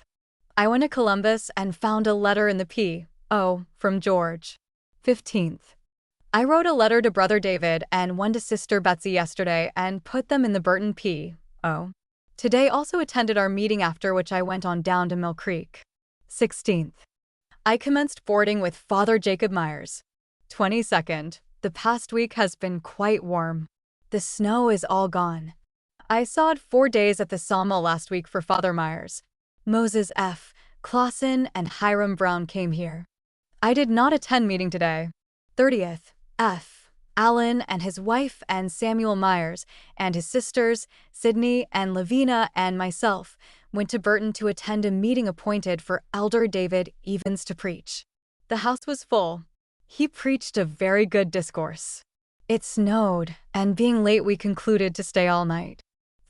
I went to Columbus and found a letter in the P.O. from George. 15th. I wrote a letter to Brother David and one to Sister Betsy yesterday and put them in the Burton P.O. Today also attended our meeting, after which I went on down to Mill Creek. 16th. I commenced boarding with Father Jacob Myers. 22nd. The past week has been quite warm. The snow is all gone. I sawed 4 days at the sawmill last week for Father Myers. Moses F. Clausen and Hiram Brown came here. I did not attend meeting today. 30th. F. Allen and his wife and Samuel Myers and his sisters, Sidney and Lavina and myself, went to Burton to attend a meeting appointed for Elder David Evans to preach. The house was full. He preached a very good discourse. It snowed, and being late we concluded to stay all night.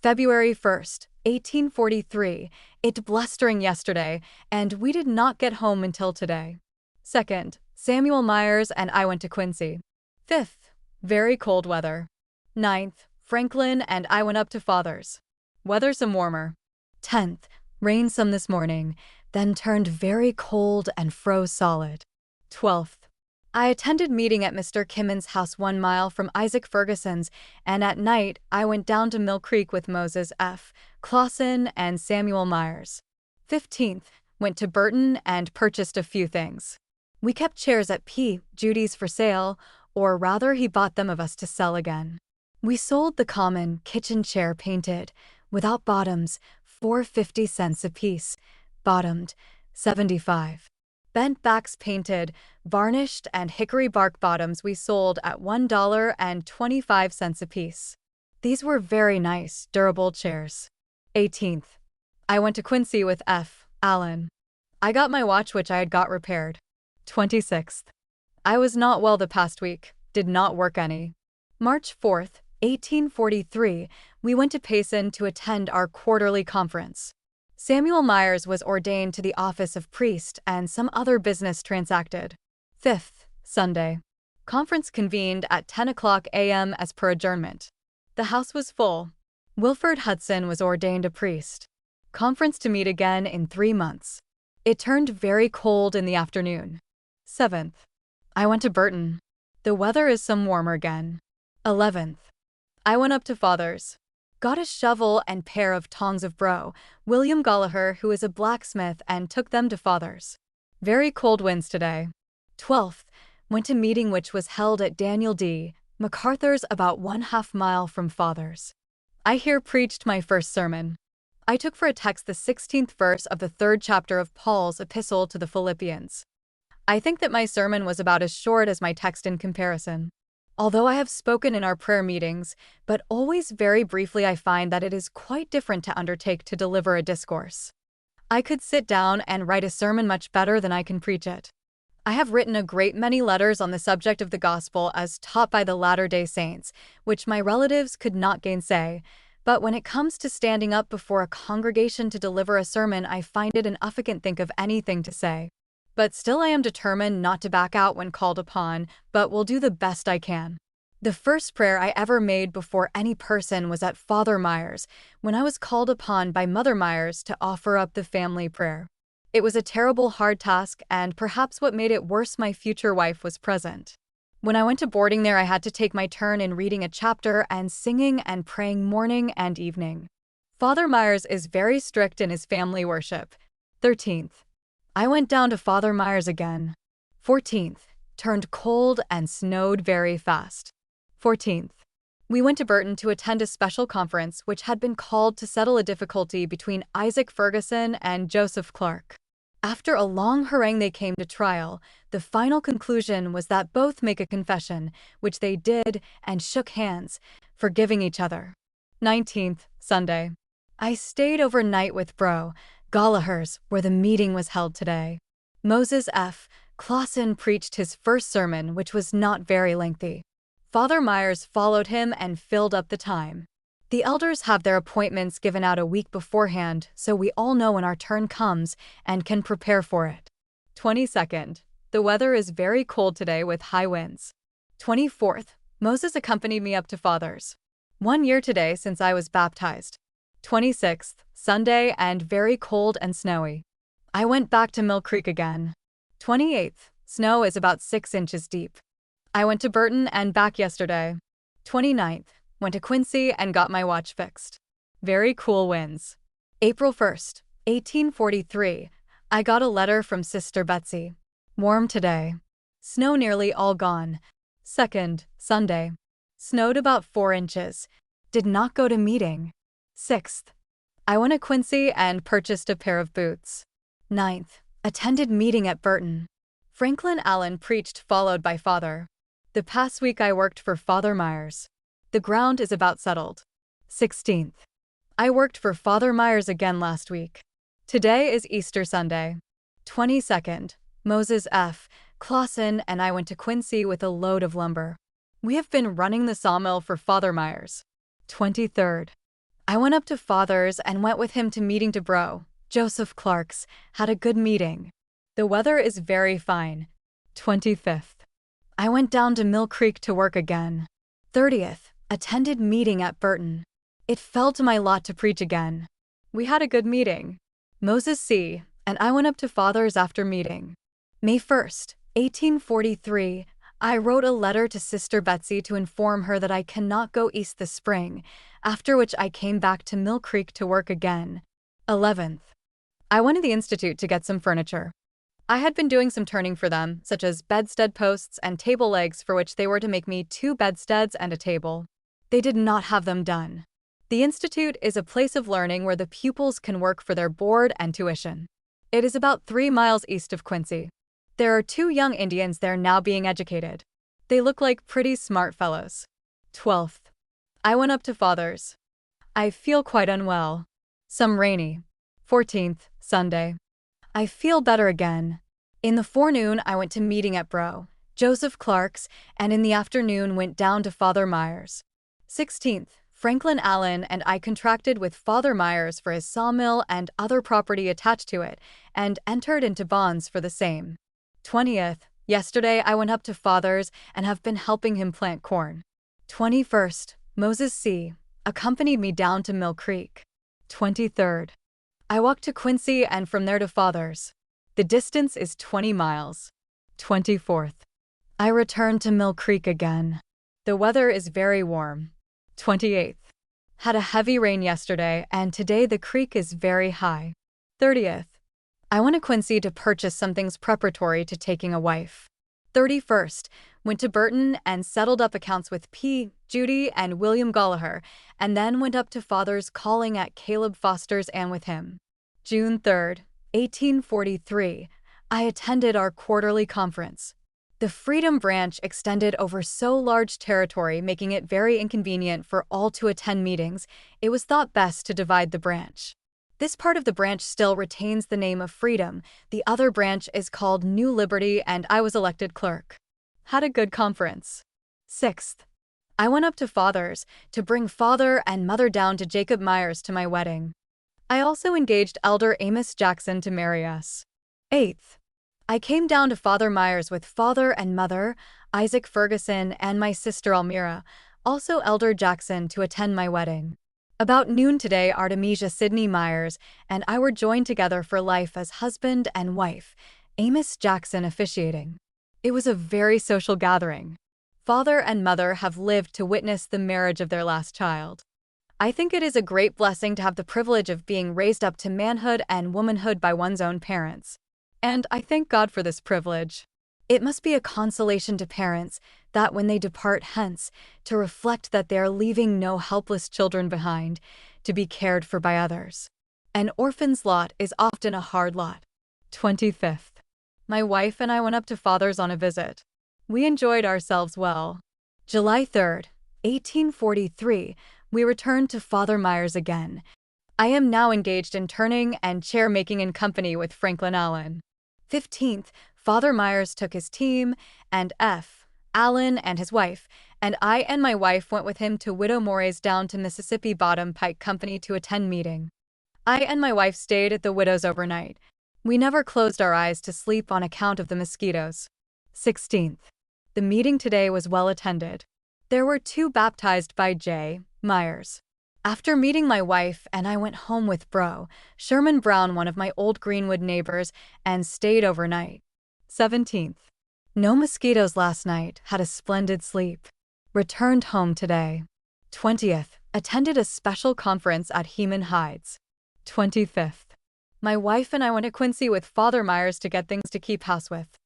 February 1st, 1843, it blustering yesterday, and we did not get home until today. 2nd, Samuel Myers and I went to Quincy. 5th, very cold weather. 9th, Franklin and I went up to Father's. Weather some warmer. 10th, rain some this morning, then turned very cold and froze solid. 12th, I attended meeting at Mr. Kimmon's house 1 mile from Isaac Ferguson's, and at night I went down to Mill Creek with Moses F. Clausen and Samuel Myers. 15th, went to Burton and purchased a few things. We kept chairs at P. Judy's for sale, or rather he bought them of us to sell again. We sold the common kitchen chair painted, without bottoms, for 50 cents apiece, bottomed, 75. Bent backs painted, varnished, and hickory bark bottoms we sold at $1.25 apiece. These were very nice, durable chairs. 18th. I went to Quincy with F. Allen. I got my watch, which I had got repaired. 26th. I was not well the past week, did not work any. March 4th, 1843, we went to Payson to attend our quarterly conference. Samuel Myers was ordained to the office of priest and some other business transacted. 5th, Sunday. Conference convened at 10 a.m. as per adjournment. The house was full. Wilford Hudson was ordained a priest. Conference to meet again in 3 months. It turned very cold in the afternoon. 7th. I went to Burton. The weather is some warmer again. 11th. I went up to Father's. Got a shovel and pair of tongs of bro, William Gallagher, who is a blacksmith, and took them to Father's. Very cold winds today. 12th. Went to meeting which was held at Daniel D. MacArthur's about 1/2 mile from Father's. I here preached my first sermon. I took for a text the 16th verse of the 3rd chapter of Paul's epistle to the Philippians. I think that my sermon was about as short as my text in comparison. Although I have spoken in our prayer meetings, but always very briefly, I find that it is quite different to undertake to deliver a discourse. I could sit down and write a sermon much better than I can preach it. I have written a great many letters on the subject of the gospel as taught by the Latter-day Saints, which my relatives could not gainsay, but when it comes to standing up before a congregation to deliver a sermon, I find it an uffant think of anything to say. But still I am determined not to back out when called upon, but will do the best I can. The first prayer I ever made before any person was at Father Myers, when I was called upon by Mother Myers to offer up the family prayer. It was a terrible hard task, and perhaps what made it worse, my future wife was present. When I went to boarding there, I had to take my turn in reading a chapter and singing and praying morning and evening. Father Myers is very strict in his family worship. 13th. I went down to Father Myers again. 14th. Turned cold and snowed very fast. 14th. We went to Burton to attend a special conference which had been called to settle a difficulty between Isaac Ferguson and Joseph Clark. After a long harangue they came to trial. The final conclusion was that both make a confession, which they did, and shook hands, forgiving each other. 19th, Sunday. I stayed overnight with Bro Gallagher's, where the meeting was held today. Moses F. Clausen preached his first sermon, which was not very lengthy. Father Myers followed him and filled up the time. The elders have their appointments given out a week beforehand, so we all know when our turn comes and can prepare for it. 22nd. The weather is very cold today with high winds. 24th. Moses accompanied me up to Father's. 1 year today since I was baptized. 26th. Sunday and very cold and snowy. I went back to Mill Creek again. 28th. Snow is about 6 inches deep. I went to Burton and back yesterday. 29th. Went to Quincy and got my watch fixed. Very cool winds. April 1st, 1843. I got a letter from Sister Betsy. Warm today. Snow nearly all gone. 2nd, Sunday. Snowed about 4 inches. Did not go to meeting. 6th. I went to Quincy and purchased a pair of boots. 9th. Attended meeting at Burton. Franklin Allen preached followed by Father. The past week I worked for Father Myers. The ground is about settled. 16th. I worked for Father Myers again last week. Today is Easter Sunday. 22nd. Moses F. Clausen and I went to Quincy with a load of lumber. We have been running the sawmill for Father Myers. 23rd. I went up to Father's and went with him to meeting to Bro Joseph Clark's. Had a good meeting. The weather is very fine. 25th. I went down to Mill Creek to work again. 30th. Attended meeting at Burton. It fell to my lot to preach again. We had a good meeting. Moses C. and I went up to Father's after meeting. May 1st, 1843, I wrote a letter to Sister Betsy to inform her that I cannot go east this spring, after which I came back to Mill Creek to work again. 11th. I went to the Institute to get some furniture. I had been doing some turning for them, such as bedstead posts and table legs, for which they were to make me 2 bedsteads and a table. They did not have them done. The Institute is a place of learning where the pupils can work for their board and tuition. It is about 3 miles east of Quincy. There are 2 young Indians there now being educated. They look like pretty smart fellows. 12th. I went up to Father's. I feel quite unwell. Some rainy. 14th, Sunday. I feel better again. In the forenoon I went to meeting at Bro Joseph Clark's, and in the afternoon went down to Father Myers. 16th, Franklin Allen and I contracted with Father Myers for his sawmill and other property attached to it, and entered into bonds for the same. 20th, yesterday I went up to Father's and have been helping him plant corn. 21st, Moses C. accompanied me down to Mill Creek. 23rd. I walked to Quincy and from there to Father's. The distance is 20 miles. 24th. I returned to Mill Creek again. The weather is very warm. 28th. Had a heavy rain yesterday and today the creek is very high. 30th. I went to Quincy to purchase some things preparatory to taking a wife. 31st. Went to Burton and settled up accounts with P. Judy and William Gallagher, and then went up to Father's calling at Caleb Foster's and with him. June 3rd, 1843. I attended our quarterly conference. The Freedom Branch extended over so large territory, making it very inconvenient for all to attend meetings. It was thought best to divide the branch. This part of the branch still retains the name of Freedom. The other branch is called New Liberty, and I was elected clerk. Had a good conference. 6th. I went up to Father's to bring Father and Mother down to Jacob Myers to my wedding. I also engaged Elder Amos Jackson to marry us. 8th. I came down to Father Myers with Father and Mother, Isaac Ferguson, and my sister Almira, also Elder Jackson, to attend my wedding. About noon today, Artemisia Sidney Myers and I were joined together for life as husband and wife, Amos Jackson officiating. It was a very social gathering. Father and Mother have lived to witness the marriage of their last child. I think it is a great blessing to have the privilege of being raised up to manhood and womanhood by one's own parents. And I thank God for this privilege. It must be a consolation to parents that when they depart hence, to reflect that they are leaving no helpless children behind, to be cared for by others. An orphan's lot is often a hard lot. 25th. My wife and I went up to Father's on a visit. We enjoyed ourselves well. July 3rd, 1843, we returned to Father Myers again. I am now engaged in turning and chair making in company with Franklin Allen. 15th, Father Myers took his team, and Allen and his wife, and I and my wife went with him to Widow Moray's down to Mississippi Bottom Pike Company to attend meeting. I and my wife stayed at the widow's overnight. We never closed our eyes to sleep on account of the mosquitoes. 16th. The meeting today was well attended. There were 2 baptized by J. Myers. After meeting my wife and I went home with Bro. Sherman Brown, one of my old Greenwood neighbors, and stayed overnight. 17th. No mosquitoes last night, had a splendid sleep. Returned home today. 20th. Attended a special conference at Heman Heights. 25th. My wife and I went to Quincy with Father Myers to get things to keep house with.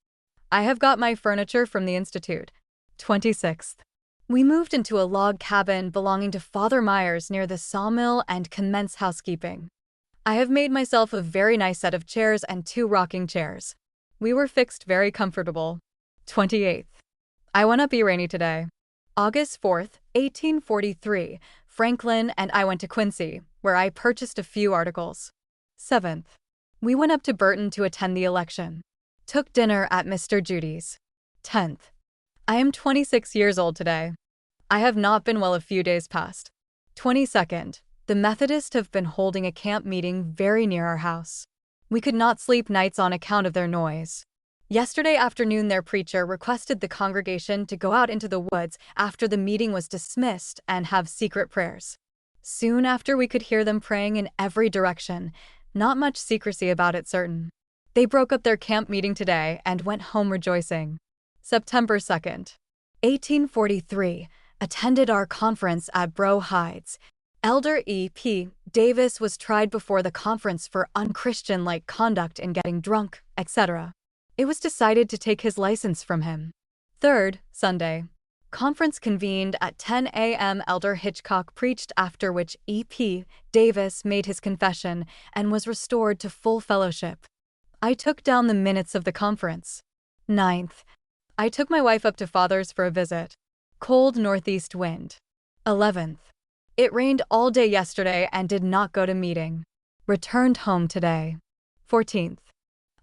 I have got my furniture from the Institute. 26th. We moved into a log cabin belonging to Father Myers near the sawmill and commenced housekeeping. I have made myself a very nice set of chairs and 2 rocking chairs. We were fixed very comfortable. 28th. I went up rainy today. August 4th, 1843, Franklin and I went to Quincy, where I purchased a few articles. 7th. We went up to Burton to attend the election. Took dinner at Mr. Judy's. 10th. I am 26 years old today. I have not been well a few days past. 22nd. The Methodists have been holding a camp meeting very near our house. We could not sleep nights on account of their noise. Yesterday afternoon their preacher requested the congregation to go out into the woods after the meeting was dismissed and have secret prayers. Soon after we could hear them praying in every direction, not much secrecy about it certain. They broke up their camp meeting today and went home rejoicing. September 2nd, 1843, attended our conference at Bro Heights. Elder E.P. Davis was tried before the conference for unchristian-like conduct in getting drunk, etc. It was decided to take his license from him. 3rd, Sunday. Conference convened at 10 a.m. Elder Hitchcock preached, after which E.P. Davis made his confession and was restored to full fellowship. I took down the minutes of the conference. 9th. I took my wife up to Father's for a visit. Cold northeast wind. 11th. It rained all day yesterday and did not go to meeting. Returned home today. 14th.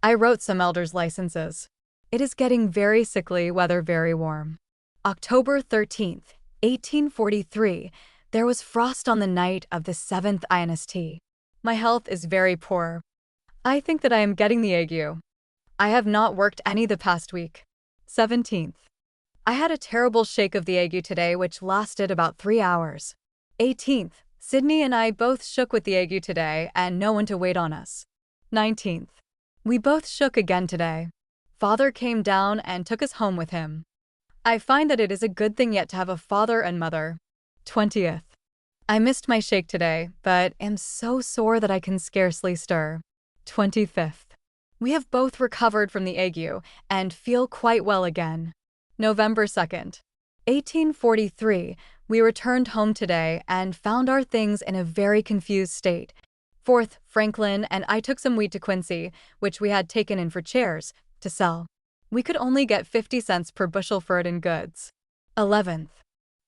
I wrote some elders' licenses. It is getting very sickly, weather very warm. October 13th, 1843, there was frost on the night of the 7th INST. My health is very poor. I think that I am getting the ague. I have not worked any the past week. 17th. I had a terrible shake of the ague today which lasted about 3 hours. 18th. Sydney and I both shook with the ague today and no one to wait on us. 19th. We both shook again today. Father came down and took us home with him. I find that it is a good thing yet to have a father and mother. 20th. I missed my shake today, but am so sore that I can scarcely stir. 25th. We have both recovered from the ague and feel quite well again. November 2nd, 1843, we returned home today and found our things in a very confused state. 4th, Franklin and I took some wheat to Quincy, which we had taken in for chairs, to sell. We could only get 50 cents per bushel for it in goods. 11th.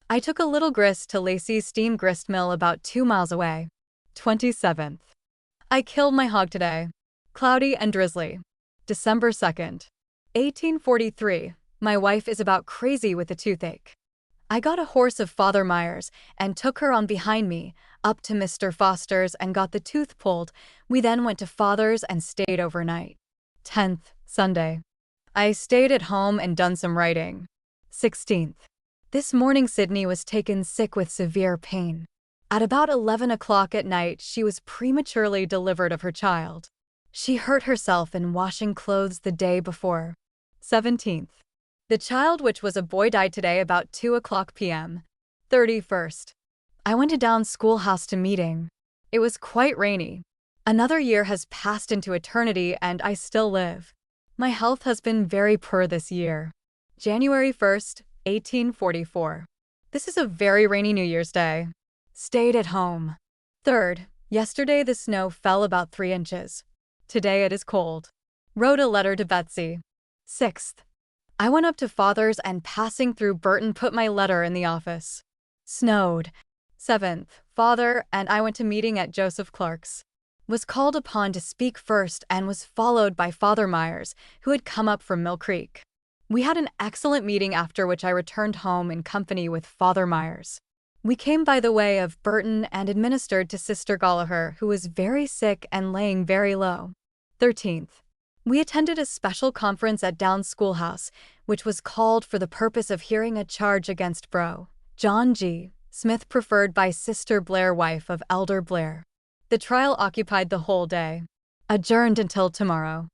I took a little grist to Lacey's steam grist mill about 2 miles away. 27th. I killed my hog today. Cloudy and drizzly. December 2nd, 1843. My wife is about crazy with a toothache. I got a horse of Father Myers and took her on behind me, up to Mr. Foster's and got the tooth pulled. We then went to Father's and stayed overnight. 10th, Sunday. I stayed at home and done some writing. 16th. This morning Sydney was taken sick with severe pain. At about 11 o'clock at night she was prematurely delivered of her child. She hurt herself in washing clothes the day before. 17th. The child, which was a boy, died today about 2 o'clock p.m. 31st. I went to Down's schoolhouse to meeting. It was quite rainy. Another year has passed into eternity and I still live. My health has been very poor this year. January 1st, 1844. This is a very rainy New Year's Day. Stayed at home. 3rd. Yesterday the snow fell about 3 inches. Today it is cold. Wrote a letter to Betsy. 6th. I went up to Father's and passing through Burton put my letter in the office. Snowed. 7th. Father and I went to meeting at Joseph Clark's. Was called upon to speak first and was followed by Father Myers, who had come up from Mill Creek. We had an excellent meeting after which I returned home in company with Father Myers. We came by the way of Burton and administered to Sister Gallagher, who was very sick and laying very low. 13th. We attended a special conference at Down's schoolhouse, which was called for the purpose of hearing a charge against Bro. John G. Smith, preferred by Sister Blair, wife of Elder Blair. The trial occupied the whole day. Adjourned until tomorrow.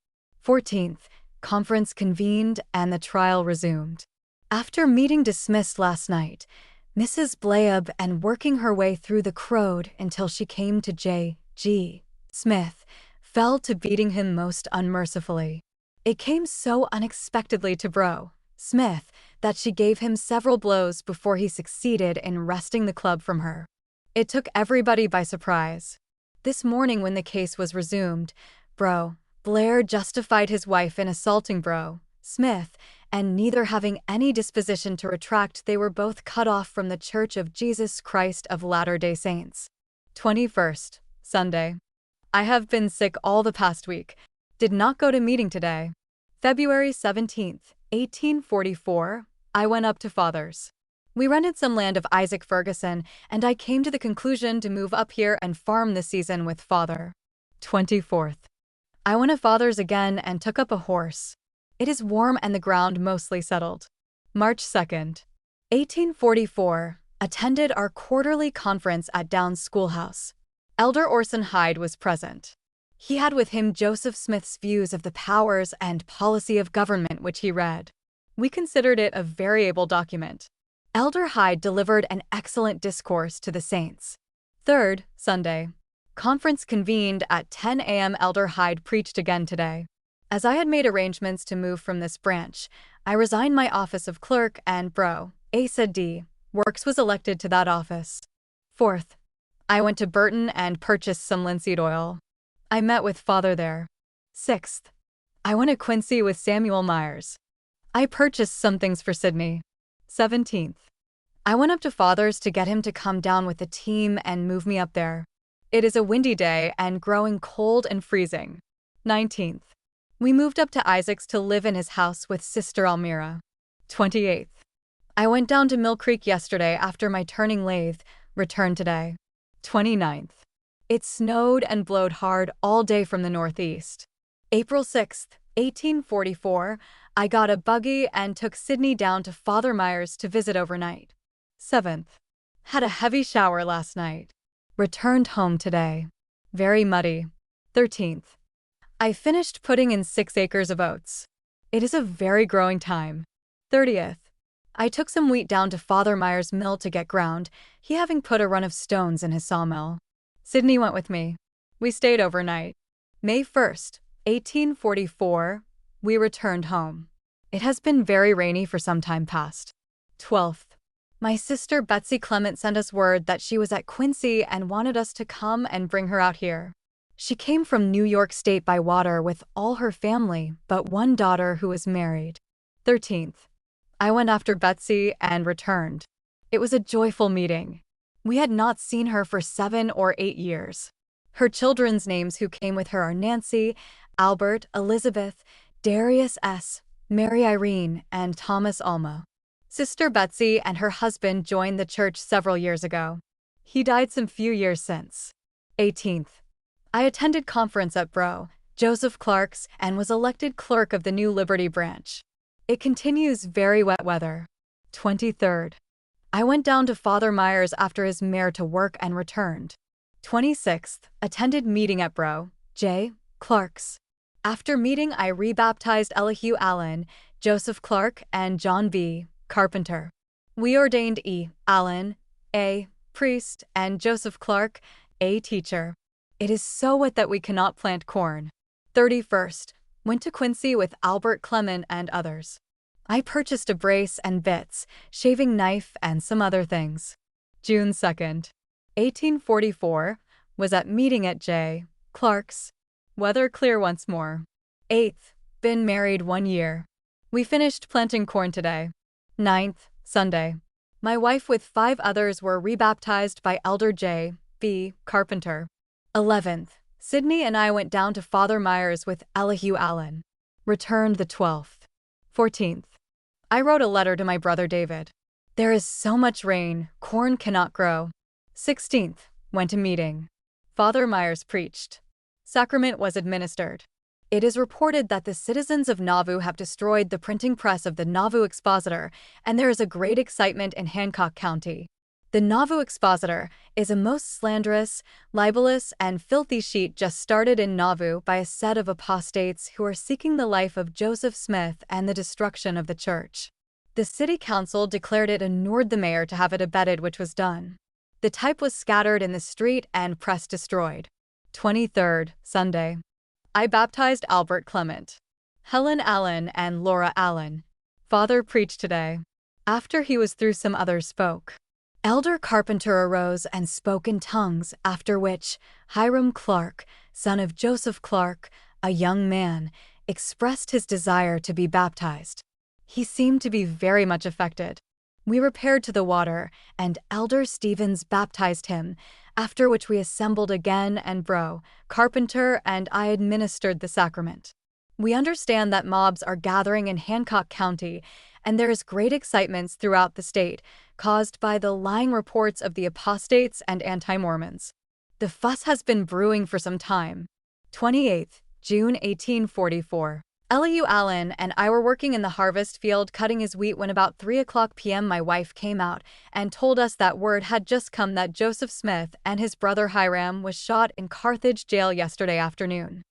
14th. Conference convened and the trial resumed. After meeting dismissed last night, Mrs. Blaeb and working her way through the crowd until she came to J. G. Smith, fell to beating him most unmercifully. It came so unexpectedly to Bro. Smith that she gave him several blows before he succeeded in wresting the club from her. It took everybody by surprise. This morning when the case was resumed, Bro. Blair justified his wife in assaulting Bro. Smith, and neither having any disposition to retract, they were both cut off from the Church of Jesus Christ of Latter-day Saints. 21st. Sunday. I have been sick all the past week. Did not go to meeting today. February 17th, 1844. I went up to Father's. We rented some land of Isaac Ferguson, and I came to the conclusion to move up here and farm this season with Father. 24th. I went to Father's again and took up a horse. It is warm and the ground mostly settled. March 2nd, 1844. Attended our quarterly conference at Down's schoolhouse. Elder Orson Hyde was present. He had with him Joseph Smith's views of the powers and policy of government, which he read. We considered it a very able document. Elder Hyde delivered an excellent discourse to the saints. 3rd. Sunday. Conference convened at 10 a.m. Elder Hyde preached again today. As I had made arrangements to move from this branch, I resigned my office of clerk and Bro. A. said D. Works was elected to that office. 4th. I went to Burton and purchased some linseed oil. I met with Father there. 6th. I went to Quincy with Samuel Myers. I purchased some things for Sydney. 17th. I went up to Father's to get him to come down with the team and move me up there. It is a windy day and growing cold and freezing. 19th. We moved up to Isaac's to live in his house with Sister Almira. 28th. I went down to Mill Creek yesterday after my turning lathe, returned today. 29th. It snowed and blowed hard all day from the northeast. April 6th, 1844, I got a buggy and took Sydney down to Father Myers to visit overnight. 7th. Had a heavy shower last night. Returned home today. Very muddy. 13th. I finished putting in 6 acres of oats. It is a very growing time. 30th. I took some wheat down to Father Myers' mill to get ground, he having put a run of stones in his sawmill. Sydney went with me. We stayed overnight. May 1st, 1844, we returned home. It has been very rainy for some time past. 12th. My sister Betsy Clement sent us word that she was at Quincy and wanted us to come and bring her out here. She came from New York State by water with all her family, but one daughter who was married. 13th. I went after Betsy and returned. It was a joyful meeting. We had not seen her for 7 or 8 years. Her children's names who came with her are Nancy, Albert, Elizabeth, Darius S., Mary Irene, and Thomas Alma. Sister Betsy and her husband joined the church several years ago. He died some few years since. 18th. I attended conference at Bro. Joseph Clark's and was elected clerk of the New Liberty branch. It continues very wet weather. 23rd. I went down to Father Myers after his mare to work and returned. 26th. Attended meeting at Bro. J. Clark's. After meeting I rebaptized Elihu Allen, Joseph Clark, and John B. Carpenter. We ordained E. Allen, A. priest, and Joseph Clark, a teacher. It is so wet that we cannot plant corn. 31st. Went to Quincy with Albert Clement and others. I purchased a brace and bits, shaving knife, and some other things. June 2nd. 1844. Was at meeting at J. Clark's. Weather clear once more. 8th. Been married 1 year. We finished planting corn today. 9th. Sunday. My wife with 5 others were rebaptized by Elder J. B. Carpenter. 11th. Sydney and I went down to Father Myers with Elihu Allen. Returned the 12th. 14th. I wrote a letter to my brother David. There is so much rain, corn cannot grow. 16th. Went to meeting. Father Myers preached. Sacrament was administered. It is reported that the citizens of Nauvoo have destroyed the printing press of the Nauvoo Expositor, and there is a great excitement in Hancock County. The Nauvoo Expositor is a most slanderous, libelous, and filthy sheet just started in Nauvoo by a set of apostates who are seeking the life of Joseph Smith and the destruction of the church. The city council declared it ignored the mayor to have it abetted, which was done. The type was scattered in the street and press destroyed. 23rd, Sunday. I baptized Albert Clement, Helen Allen, and Laura Allen. Father preached today. After he was through, some others spoke. Elder Carpenter arose and spoke in tongues, after which Hiram Clark, son of Joseph Clark, a young man, expressed his desire to be baptized. He seemed to be very much affected. We repaired to the water, and Elder Stevens baptized him, after which we assembled again, and Bro. Carpenter and I administered the sacrament. We understand that mobs are gathering in Hancock County, and there is great excitement throughout the state, caused by the lying reports of the apostates and anti-Mormons. The fuss has been brewing for some time. 28th, June 1844. Elihu Allen and I were working in the harvest field cutting his wheat when about 3:00 p.m. my wife came out and told us that word had just come that Joseph Smith and his brother Hiram was shot in Carthage jail yesterday afternoon.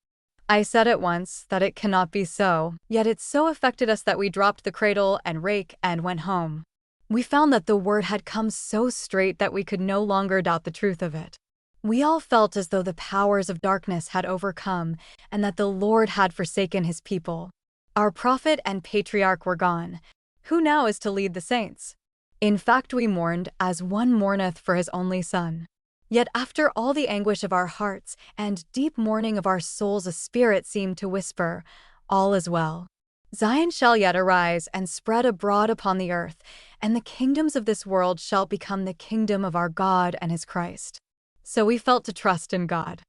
I said at once that it cannot be so, yet it so affected us that we dropped the cradle and rake and went home. We found that the word had come so straight that we could no longer doubt the truth of it. We all felt as though the powers of darkness had overcome and that the Lord had forsaken his people. Our prophet and patriarch were gone. Who now is to lead the saints? In fact, we mourned as one mourneth for his only son. Yet after all the anguish of our hearts and deep mourning of our souls, a spirit seemed to whisper, all is well. Zion shall yet arise and spread abroad upon the earth, and the kingdoms of this world shall become the kingdom of our God and his Christ. So we felt to trust in God.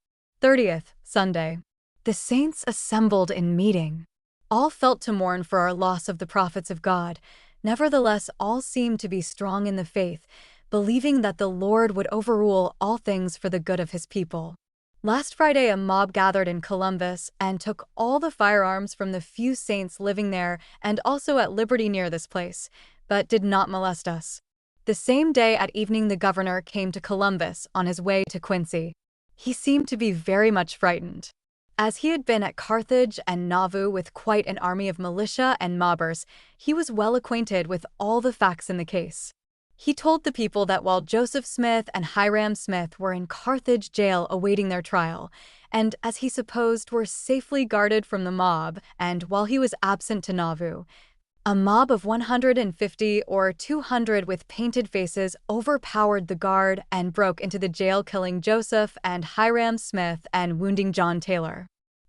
30th, Sunday. The saints assembled in meeting. All felt to mourn for our loss of the prophets of God. Nevertheless, all seemed to be strong in the faith, believing that the Lord would overrule all things for the good of his people. Last Friday, a mob gathered in Columbus and took all the firearms from the few saints living there and also at liberty near this place, but did not molest us. The same day at evening, the governor came to Columbus on his way to Quincy. He seemed to be very much frightened. As he had been at Carthage and Nauvoo with quite an army of militia and mobbers, he was well acquainted with all the facts in the case. He told the people that while Joseph Smith and Hiram Smith were in Carthage jail awaiting their trial, and as he supposed were safely guarded from the mob, and while he was absent to Nauvoo, a mob of 150 or 200 with painted faces overpowered the guard and broke into the jail, killing Joseph and Hiram Smith and wounding John Taylor.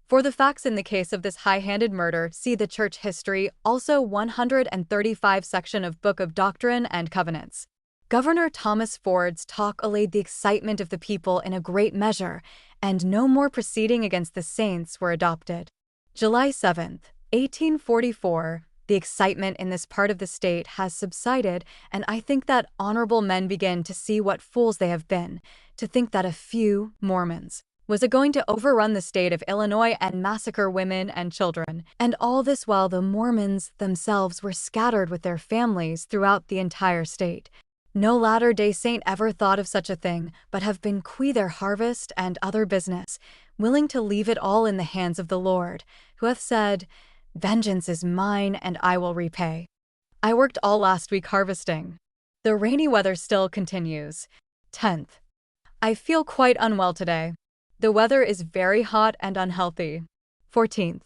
For the facts in the case of this high-handed murder, see the Church History, also 135 section of Book of Doctrine and Covenants. Governor Thomas Ford's talk allayed the excitement of the people in a great measure, and no more proceeding against the saints were adopted. July 7th, 1844. The excitement in this part of the state has subsided, and I think that honorable men begin to see what fools they have been, to think that a few Mormons was going to overrun the state of Illinois and massacre women and children, and all this while the Mormons themselves were scattered with their families throughout the entire state. No Latter-day Saint ever thought of such a thing, but have been qui their harvest and other business, willing to leave it all in the hands of the Lord, who hath said, "Vengeance is mine, and I will repay." I worked all last week harvesting. The rainy weather still continues. 10th. I feel quite unwell today. The weather is very hot and unhealthy. 14th.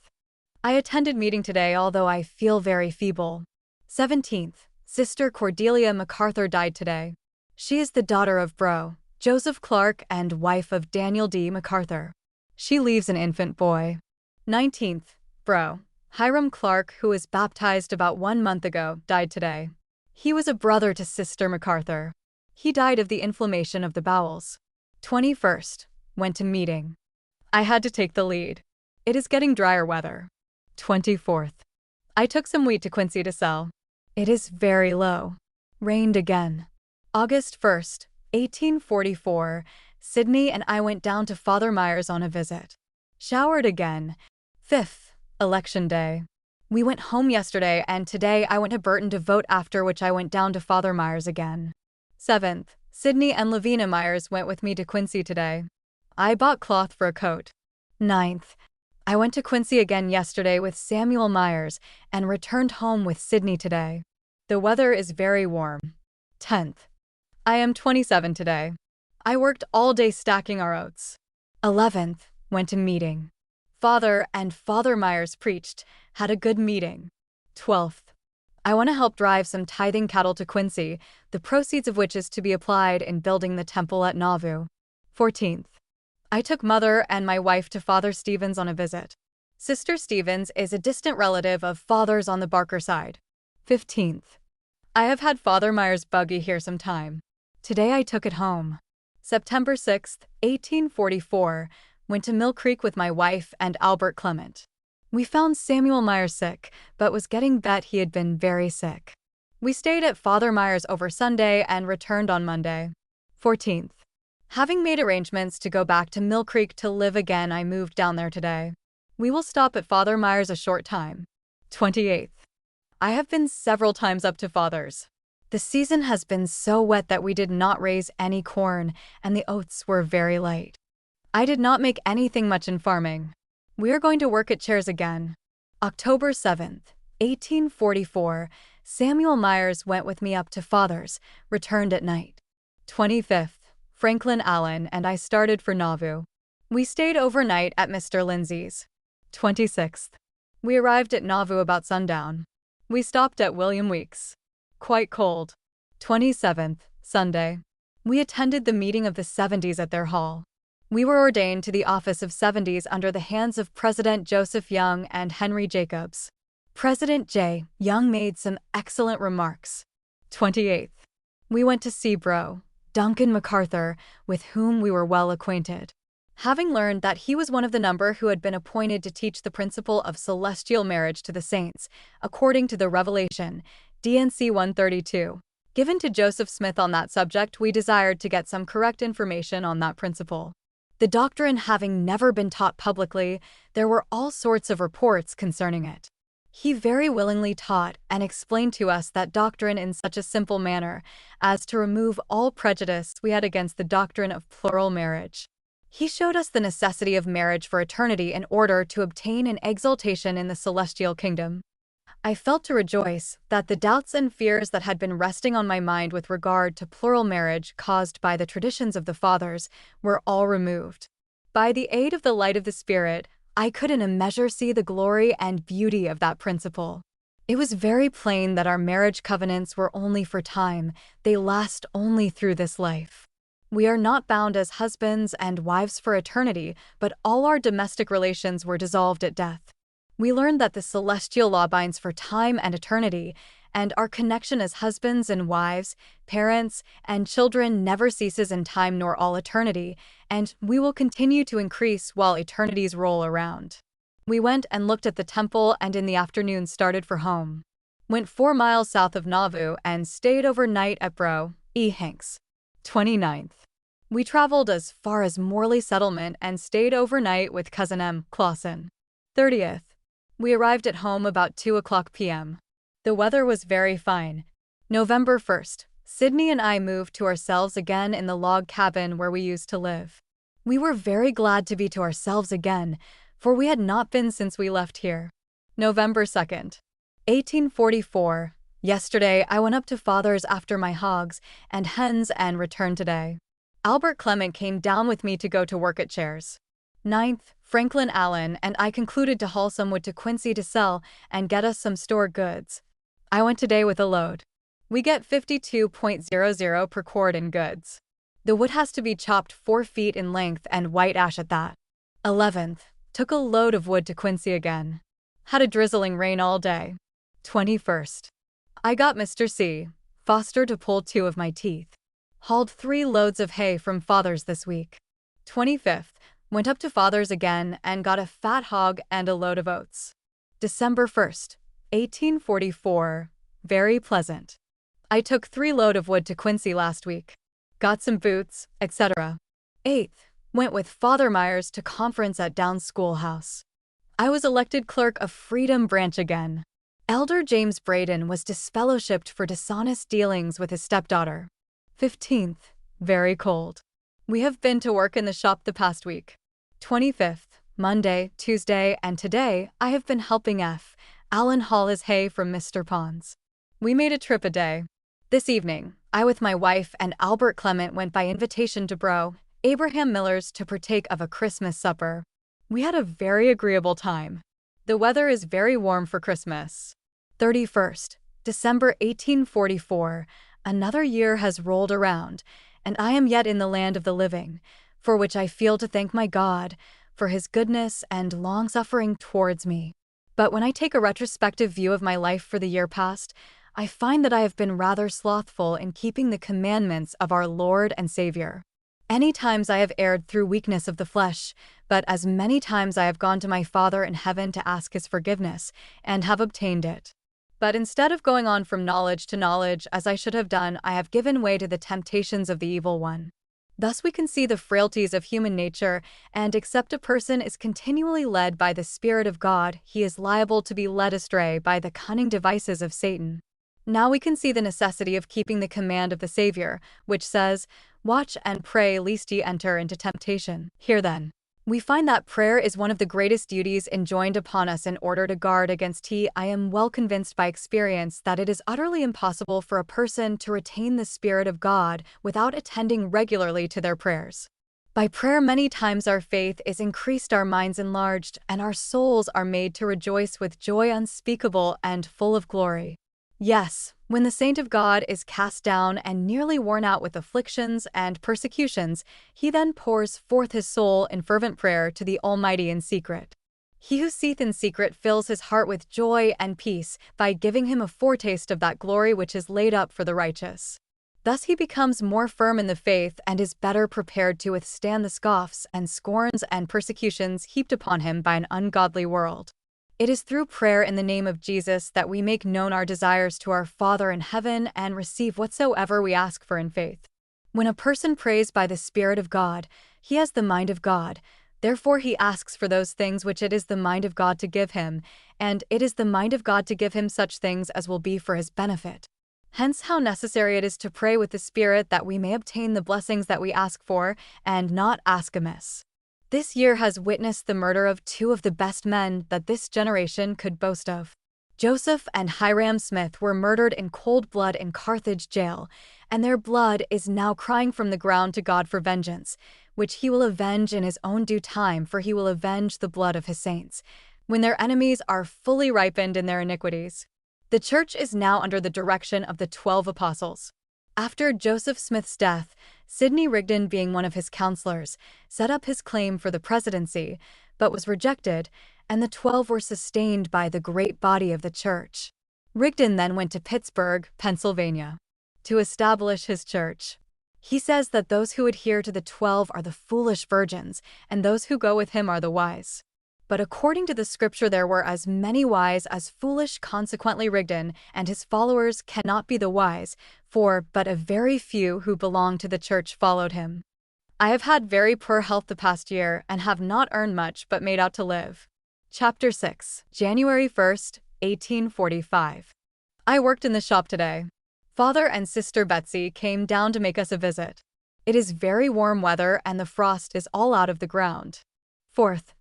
I attended meeting today although I feel very feeble. 17th. Sister Cordelia MacArthur died today. She is the daughter of Bro. Joseph Clark and wife of Daniel D. MacArthur. She leaves an infant boy. 19th. Bro. Hiram Clark, who was baptized about 1 month ago, died today. He was a brother to Sister MacArthur. He died of the inflammation of the bowels. 21st. Went to meeting. I had to take the lead. It is getting drier weather. 24th. I took some wheat to Quincy to sell. It is very low. Rained again. August 1st, 1844, Sydney and I went down to Father Myers on a visit. Showered again. 5th. Election day. We went home yesterday and today I went to Burton to vote, after which I went down to Father Myers again. 7th. Sydney and Lavina Myers went with me to Quincy today. I bought cloth for a coat. 9th. I went to Quincy again yesterday with Samuel Myers and returned home with Sydney today. The weather is very warm. 10th. I am 27 today. I worked all day stacking our oats. 11th. Went to meeting. Father and Father Myers preached, had a good meeting. 12th. I want to help drive some tithing cattle to Quincy, the proceeds of which is to be applied in building the temple at Nauvoo. 14th. I took Mother and my wife to Father Stevens on a visit. Sister Stevens is a distant relative of Father's on the Barker side. 15th. I have had Father Myers' buggy here some time. Today I took it home. September 6th, 1844, went to Mill Creek with my wife and Albert Clement. We found Samuel Myers sick, but was getting bet he had been very sick. We stayed at Father Myers over Sunday and returned on Monday. 14th. Having made arrangements to go back to Mill Creek to live again, I moved down there today. We will stop at Father Myers a short time. 28th. I have been several times up to Father's. The season has been so wet that we did not raise any corn, and the oats were very light. I did not make anything much in farming. We are going to work at chairs again. October 7th, 1844, Samuel Myers went with me up to Father's, returned at night. 25th, Franklin Allen and I started for Nauvoo. We stayed overnight at Mr. Lindsay's. 26th. We arrived at Nauvoo about sundown. We stopped at William Weeks. Quite cold. 27th, Sunday. We attended the meeting of the 70s at their hall. We were ordained to the office of 70s under the hands of President Joseph Young and Henry Jacobs. President J. Young made some excellent remarks. 28th. We went to see Bro. Duncan MacArthur, with whom we were well acquainted. Having learned that he was one of the number who had been appointed to teach the principle of celestial marriage to the saints, according to the Revelation, D&C 132, given to Joseph Smith on that subject, we desired to get some correct information on that principle. The doctrine having never been taught publicly, there were all sorts of reports concerning it. He very willingly taught and explained to us that doctrine in such a simple manner as to remove all prejudice we had against the doctrine of plural marriage. He showed us the necessity of marriage for eternity in order to obtain an exaltation in the celestial kingdom. I felt to rejoice that the doubts and fears that had been resting on my mind with regard to plural marriage caused by the traditions of the fathers were all removed. By the aid of the light of the Spirit, I could in a measure see the glory and beauty of that principle. It was very plain that our marriage covenants were only for time, they last only through this life. We are not bound as husbands and wives for eternity, but all our domestic relations were dissolved at death. We learned that the celestial law binds for time and eternity, and our connection as husbands and wives, parents, and children never ceases in time nor all eternity, and we will continue to increase while eternities roll around. We went and looked at the temple and in the afternoon started for home. Went 4 miles south of Nauvoo and stayed overnight at Bro. E. Hanks. 29th. We traveled as far as Morley Settlement and stayed overnight with Cousin M. Clausen. 30th. We arrived at home about 2:00 p.m. The weather was very fine. November 1st, Sydney and I moved to ourselves again in the log cabin where we used to live. We were very glad to be to ourselves again, for we had not been since we left here. November 2nd, 1844. Yesterday I went up to Father's after my hogs and hens and returned today. Albert Clement came down with me to go to work at Chairs. 9th, Franklin Allen and I concluded to haul some wood to Quincy to sell and get us some store goods. I went today with a load. We get 52.00 per cord in goods. The wood has to be chopped 4 feet in length and white ash at that. 11th, took a load of wood to Quincy again. Had a drizzling rain all day. 21st, I got Mr. C. Foster to pull 2 of my teeth. Hauled 3 loads of hay from Father's this week. 25th, went up to Father's again and got a fat hog and a load of oats. December 1st, 1844, very pleasant. I took 3 load of wood to Quincy last week. Got some boots, etc. 8th, went with Father Myers to conference at Downs Schoolhouse. I was elected clerk of Freedom Branch again. Elder James Braden was disfellowshipped for dishonest dealings with his stepdaughter. 15th, very cold. We have been to work in the shop the past week. 25th, Monday, Tuesday, and today I have been helping F. Allen haul his hay from Mr. Pond's. We made a trip a day. This evening, I with my wife and Albert Clement went by invitation to Bro. Abraham Miller's to partake of a Christmas supper. We had a very agreeable time. The weather is very warm for Christmas. 31st, December 1844, another year has rolled around, and I am yet in the land of the living, for which I feel to thank my God for his goodness and long-suffering towards me. But when I take a retrospective view of my life for the year past, I find that I have been rather slothful in keeping the commandments of our Lord and Savior. Any times I have erred through weakness of the flesh, but as many times I have gone to my Father in heaven to ask his forgiveness, and have obtained it. But instead of going on from knowledge to knowledge as I should have done, I have given way to the temptations of the evil one. Thus we can see the frailties of human nature, and except a person is continually led by the Spirit of God, he is liable to be led astray by the cunning devices of Satan. Now we can see the necessity of keeping the command of the Savior, which says, "Watch and pray lest ye enter into temptation." Here then, we find that prayer is one of the greatest duties enjoined upon us in order to guard against I am well convinced by experience that it is utterly impossible for a person to retain the Spirit of God without attending regularly to their prayers. By prayer many times our faith is increased, our minds enlarged, and our souls are made to rejoice with joy unspeakable and full of glory. Yes, when the saint of God is cast down and nearly worn out with afflictions and persecutions, he then pours forth his soul in fervent prayer to the Almighty in secret. He who seeth in secret fills his heart with joy and peace by giving him a foretaste of that glory which is laid up for the righteous. Thus he becomes more firm in the faith and is better prepared to withstand the scoffs and scorns and persecutions heaped upon him by an ungodly world. It is through prayer in the name of Jesus that we make known our desires to our Father in heaven and receive whatsoever we ask for in faith. When a person prays by the Spirit of God, he has the mind of God. Therefore he asks for those things which it is the mind of God to give him, and it is the mind of God to give him such things as will be for his benefit. Hence how necessary it is to pray with the Spirit that we may obtain the blessings that we ask for, and not ask amiss. This year has witnessed the murder of 2 of the best men that this generation could boast of. Joseph and Hiram Smith were murdered in cold blood in Carthage jail, and their blood is now crying from the ground to God for vengeance, which he will avenge in his own due time, for he will avenge the blood of his saints, when their enemies are fully ripened in their iniquities. The church is now under the direction of the 12 apostles. After Joseph Smith's death, Sidney Rigdon, being one of his counselors, set up his claim for the presidency, but was rejected, and the 12 were sustained by the great body of the church. Rigdon then went to Pittsburgh, Pennsylvania, to establish his church. He says that those who adhere to the 12 are the foolish virgins, and those who go with him are the wise. But according to the scripture there were as many wise as foolish, consequently Rigdon and his followers cannot be the wise, for but a very few who belong to the church followed him. I have had very poor health the past year and have not earned much but made out to live. Chapter 6, January 1st, 1845. I worked in the shop today. Father and Sister Betsy came down to make us a visit. It is very warm weather and the frost is all out of the ground. 4th,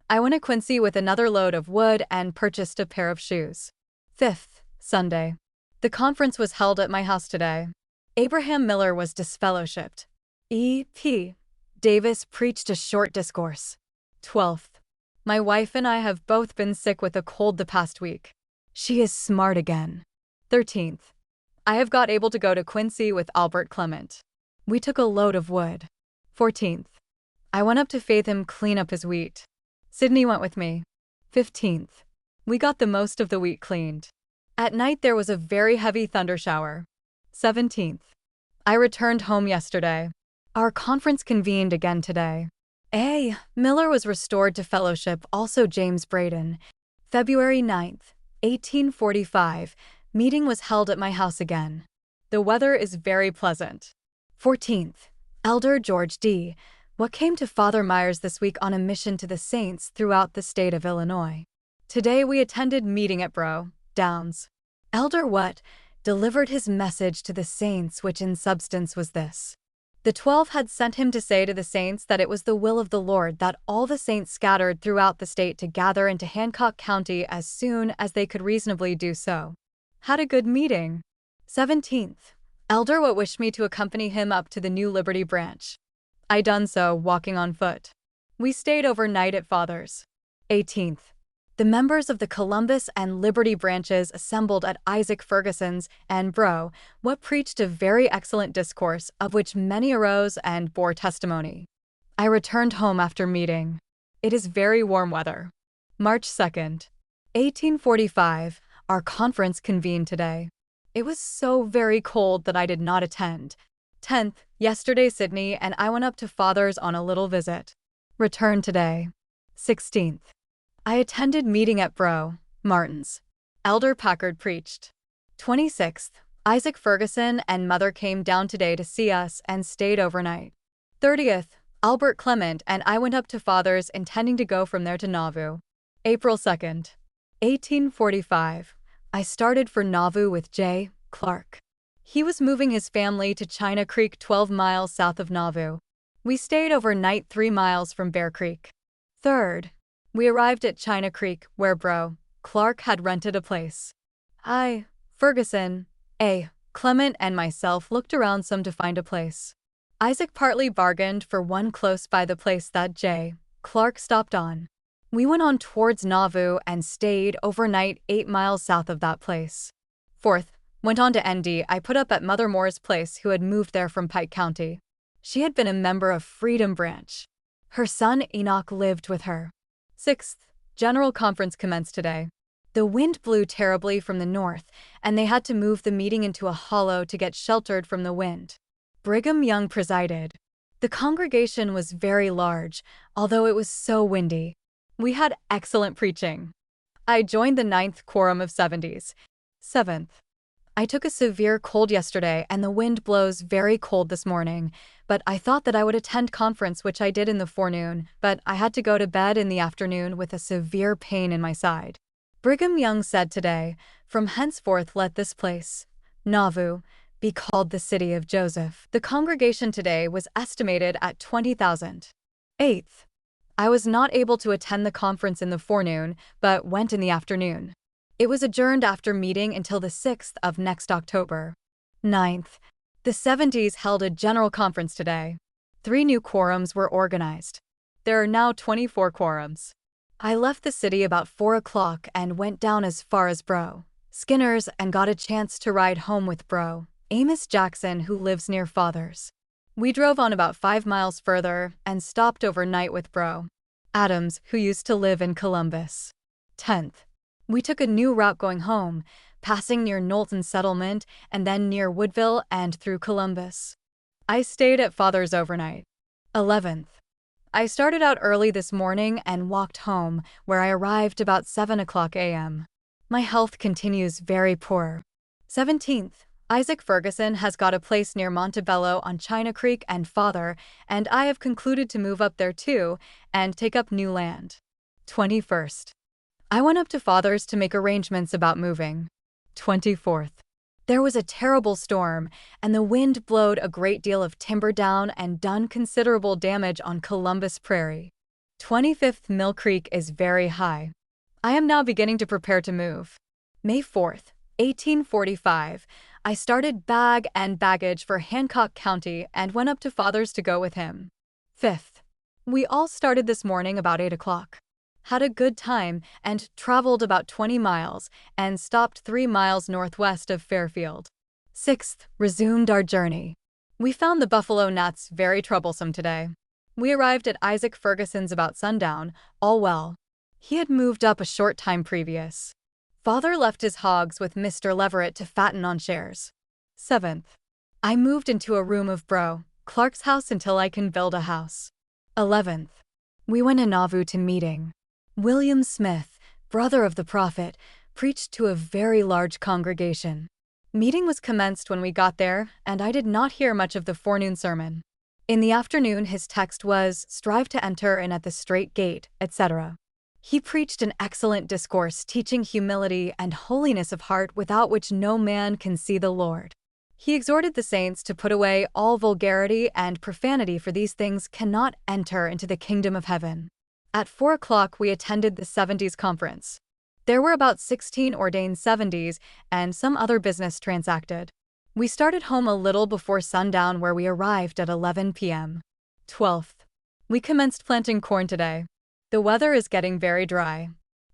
I went to Quincy with another load of wood and purchased a pair of shoes. 5th, Sunday. The conference was held at my house today. Abraham Miller was disfellowshipped. E.P. Davis preached a short discourse. 12th. My wife and I have both been sick with a cold the past week. She is smart again. 13th. I have got able to go to Quincy with Albert Clement. We took a load of wood. 14th. I went up to Fathom clean up his wheat. Sydney went with me. 15th. We got the most of the wheat cleaned. At night there was a very heavy thunder shower. 17th. I returned home yesterday. Our conference convened again today. A. Miller was restored to fellowship, also James Braden. February 9th, 1845. Meeting was held at my house again. The weather is very pleasant. 14th. Elder George D. What came to Father Myers this week on a mission to the saints throughout the state of Illinois. Today we attended meeting at Bro. Downs. Elder What delivered his message to the saints, which in substance was this. The 12 had sent him to say to the saints that it was the will of the Lord that all the saints scattered throughout the state to gather into Hancock County as soon as they could reasonably do so. Had a good meeting. 17th. Elder What wished me to accompany him up to the New Liberty branch. I done so, walking on foot. We stayed overnight at Father's. 18th. The members of the Columbus and Liberty branches assembled at Isaac Ferguson's and Bro. What preached a very excellent discourse, of which many arose and bore testimony. I returned home after meeting. It is very warm weather. March 2nd, 1845. Our conference convened today. It was so very cold that I did not attend. 10th. Yesterday Sydney and I went up to Father's on a little visit. Returned today. 16th. I attended meeting at Bro. Martin's. Elder Packard preached. 26th. Isaac Ferguson and Mother came down today to see us and stayed overnight. 30th. Albert Clement and I went up to Father's intending to go from there to Nauvoo. April 2nd, 1845. I started for Nauvoo with J. Clark. He was moving his family to China Creek 12 miles south of Nauvoo. We stayed overnight 3 miles from Bear Creek. 3rd. We arrived at China Creek, where Bro. Clark had rented a place. I, Ferguson, A. Clement and myself looked around some to find a place. Isaac partly bargained for one close by the place that J. Clark stopped on. We went on towards Nauvoo and stayed overnight 8 miles south of that place. 4th. Went on to ND. I put up at Mother Moore's place, who had moved there from Pike County. She had been a member of Freedom Branch. Her son Enoch lived with her. 6th. General Conference commenced today. The wind blew terribly from the north, and they had to move the meeting into a hollow to get sheltered from the wind. Brigham Young presided. The congregation was very large, although it was so windy. We had excellent preaching. I joined the 9th quorum of 70s. 7th. I took a severe cold yesterday and the wind blows very cold this morning, but I thought that I would attend conference, which I did in the forenoon, but I had to go to bed in the afternoon with a severe pain in my side. Brigham Young said today, from henceforth let this place, Nauvoo, be called the City of Joseph. The congregation today was estimated at 20,000. 8th. I was not able to attend the conference in the forenoon, but went in the afternoon. It was adjourned after meeting until the 6th of next October. 9th. The 70s held a general conference today. 3 new quorums were organized. There are now 24 quorums. I left the city about 4 o'clock and went down as far as Bro. Skinner's and got a chance to ride home with Bro. Amos Jackson, who lives near Father's. We drove on about 5 miles further and stopped overnight with Bro. Adams, who used to live in Columbus. 10th. We took a new route going home, passing near Knowlton Settlement and then near Woodville and through Columbus. I stayed at Father's overnight. 11th. I started out early this morning and walked home, where I arrived about 7 o'clock a.m. My health continues very poor. 17th. Isaac Ferguson has got a place near Montebello on China Creek and Father, and I have concluded to move up there too and take up new land. 21st. I went up to Father's to make arrangements about moving. 24th. There was a terrible storm, and the wind blowed a great deal of timber down and done considerable damage on Columbus Prairie. 25th. Mill Creek is very high. I am now beginning to prepare to move. May 4th, 1845. I started bag and baggage for Hancock County and went up to Father's to go with him. 5th. We all started this morning about 8 o'clock. Had a good time and traveled about 20 miles and stopped 3 miles northwest of Fairfield. 6th. Resumed our journey. We found the buffalo gnats very troublesome today. We arrived at Isaac Ferguson's about sundown, all well. He had moved up a short time previous. Father left his hogs with Mr. Leverett to fatten on shares. 7th. I moved into a room of Bro Clark's house until I can build a house. 11th. We went to Nauvoo to meeting. William Smith, brother of the prophet, preached to a very large congregation. Meeting was commenced when we got there, and I did not hear much of the forenoon sermon. In the afternoon his text was, "Strive to enter in at the strait gate," etc. He preached an excellent discourse teaching humility and holiness of heart without which no man can see the Lord. He exhorted the saints to put away all vulgarity and profanity, for these things cannot enter into the kingdom of heaven. At 4 o'clock we attended the 70s conference. There were about 16 ordained 70s and some other business transacted. We started home a little before sundown where we arrived at 11 p.m. 12th. We commenced planting corn today. The weather is getting very dry.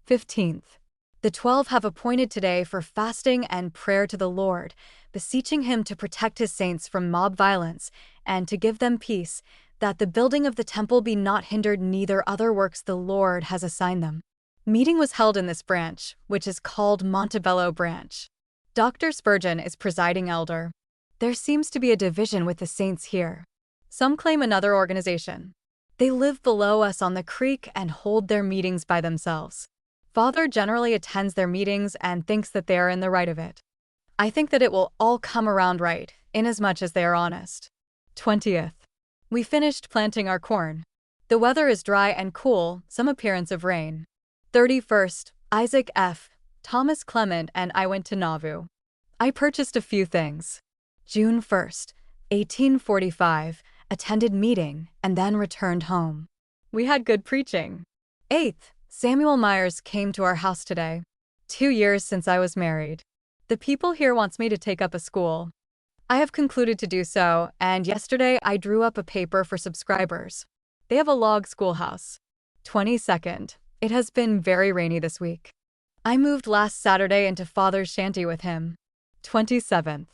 15th. The 12 have appointed today for fasting and prayer to the Lord, beseeching him to protect his saints from mob violence and to give them peace, that the building of the temple be not hindered, neither other works the Lord has assigned them. Meeting was held in this branch, which is called Montebello Branch. Dr. Spurgeon is presiding elder. There seems to be a division with the saints here. Some claim another organization. They live below us on the creek and hold their meetings by themselves. Father generally attends their meetings and thinks that they are in the right of it. I think that it will all come around right, inasmuch as they are honest. 20th. We finished planting our corn. The weather is dry and cool, some appearance of rain. 31st. Isaac F., Thomas Clement and I went to Nauvoo. I purchased a few things. June 1st, 1845, attended meeting and then returned home. We had good preaching. 8th. Samuel Myers came to our house today. 2 years since I was married. The people here wants me to take up a school. I have concluded to do so, and yesterday I drew up a paper for subscribers. They have a log schoolhouse. 22nd. It has been very rainy this week. I moved last Saturday into Father's shanty with him. 27th.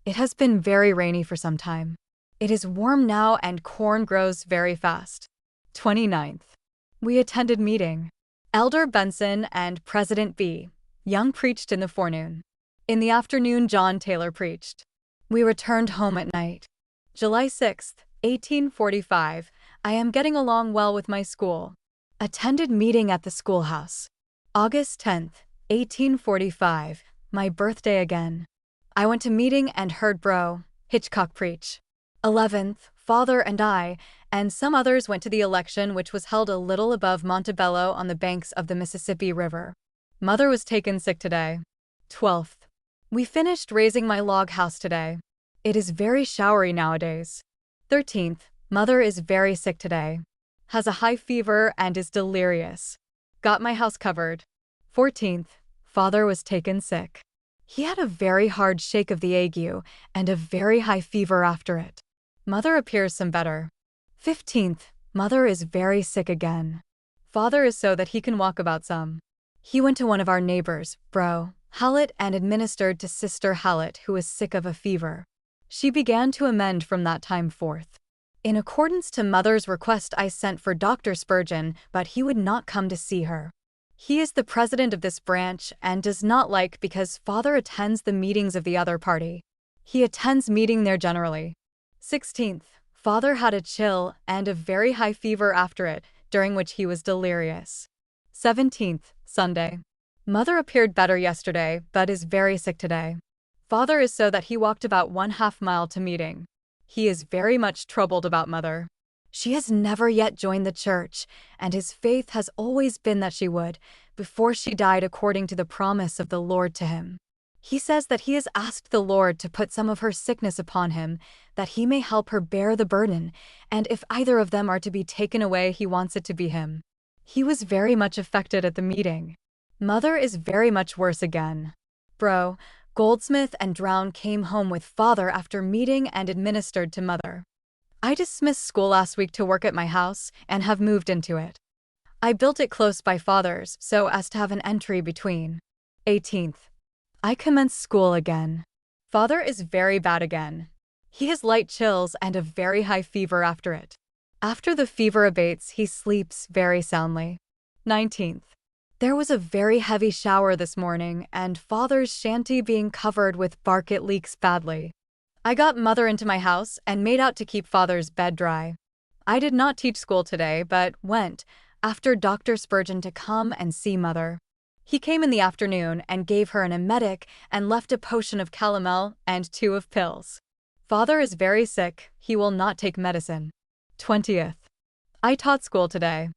It has been very rainy for some time. It is warm now and corn grows very fast. 29th. We attended meeting. Elder Benson and President B. Young preached in the forenoon. In the afternoon John Taylor preached. We returned home at night. July 6th, 1845. I am getting along well with my school. Attended meeting at the schoolhouse. August 10th, 1845. My birthday again. I went to meeting and heard Bro Hitchcock preach. 11th. Father and I, and some others went to the election which was held a little above Montebello on the banks of the Mississippi River. Mother was taken sick today. 12th. We finished raising my log house today. It is very showery nowadays. 13th. Mother is very sick today. Has a high fever and is delirious. Got my house covered. 14th. Father was taken sick. He had a very hard shake of the ague and a very high fever after it. Mother appears some better. 15th. Mother is very sick again. Father is so that he can walk about some. He went to one of our neighbors, Bro Hallett, and administered to Sister Hallett, who was sick of a fever. She began to amend from that time forth. In accordance to Mother's request, I sent for Dr. Spurgeon, but he would not come to see her. He is the president of this branch and does not like because Father attends the meetings of the other party. He attends meeting there generally. 16th. Father had a chill and a very high fever after it, during which he was delirious. 17th. Sunday. Mother appeared better yesterday, but is very sick today. Father is so that he walked about 1/2 mile to meeting. He is very much troubled about Mother. She has never yet joined the church, and his faith has always been that she would, before she died, according to the promise of the Lord to him. He says that he has asked the Lord to put some of her sickness upon him, that he may help her bear the burden, and if either of them are to be taken away, he wants it to be him. He was very much affected at the meeting. Mother is very much worse again. Bro Goldsmith and Drown came home with father after meeting and administered to mother. I dismissed school last week to work at my house and have moved into it. I built it close by father's so as to have an entry between. 18th. I commenced school again. Father is very bad again. He has light chills and a very high fever after it. After the fever abates, he sleeps very soundly. 19th. There was a very heavy shower this morning and father's shanty being covered with bark, it leaks badly. I got mother into my house and made out to keep father's bed dry. I did not teach school today but went after Dr. Spurgeon to come and see mother. He came in the afternoon and gave her an emetic and left a potion of calomel and 2 of pills. Father is very sick, he will not take medicine. 20th. I taught school today.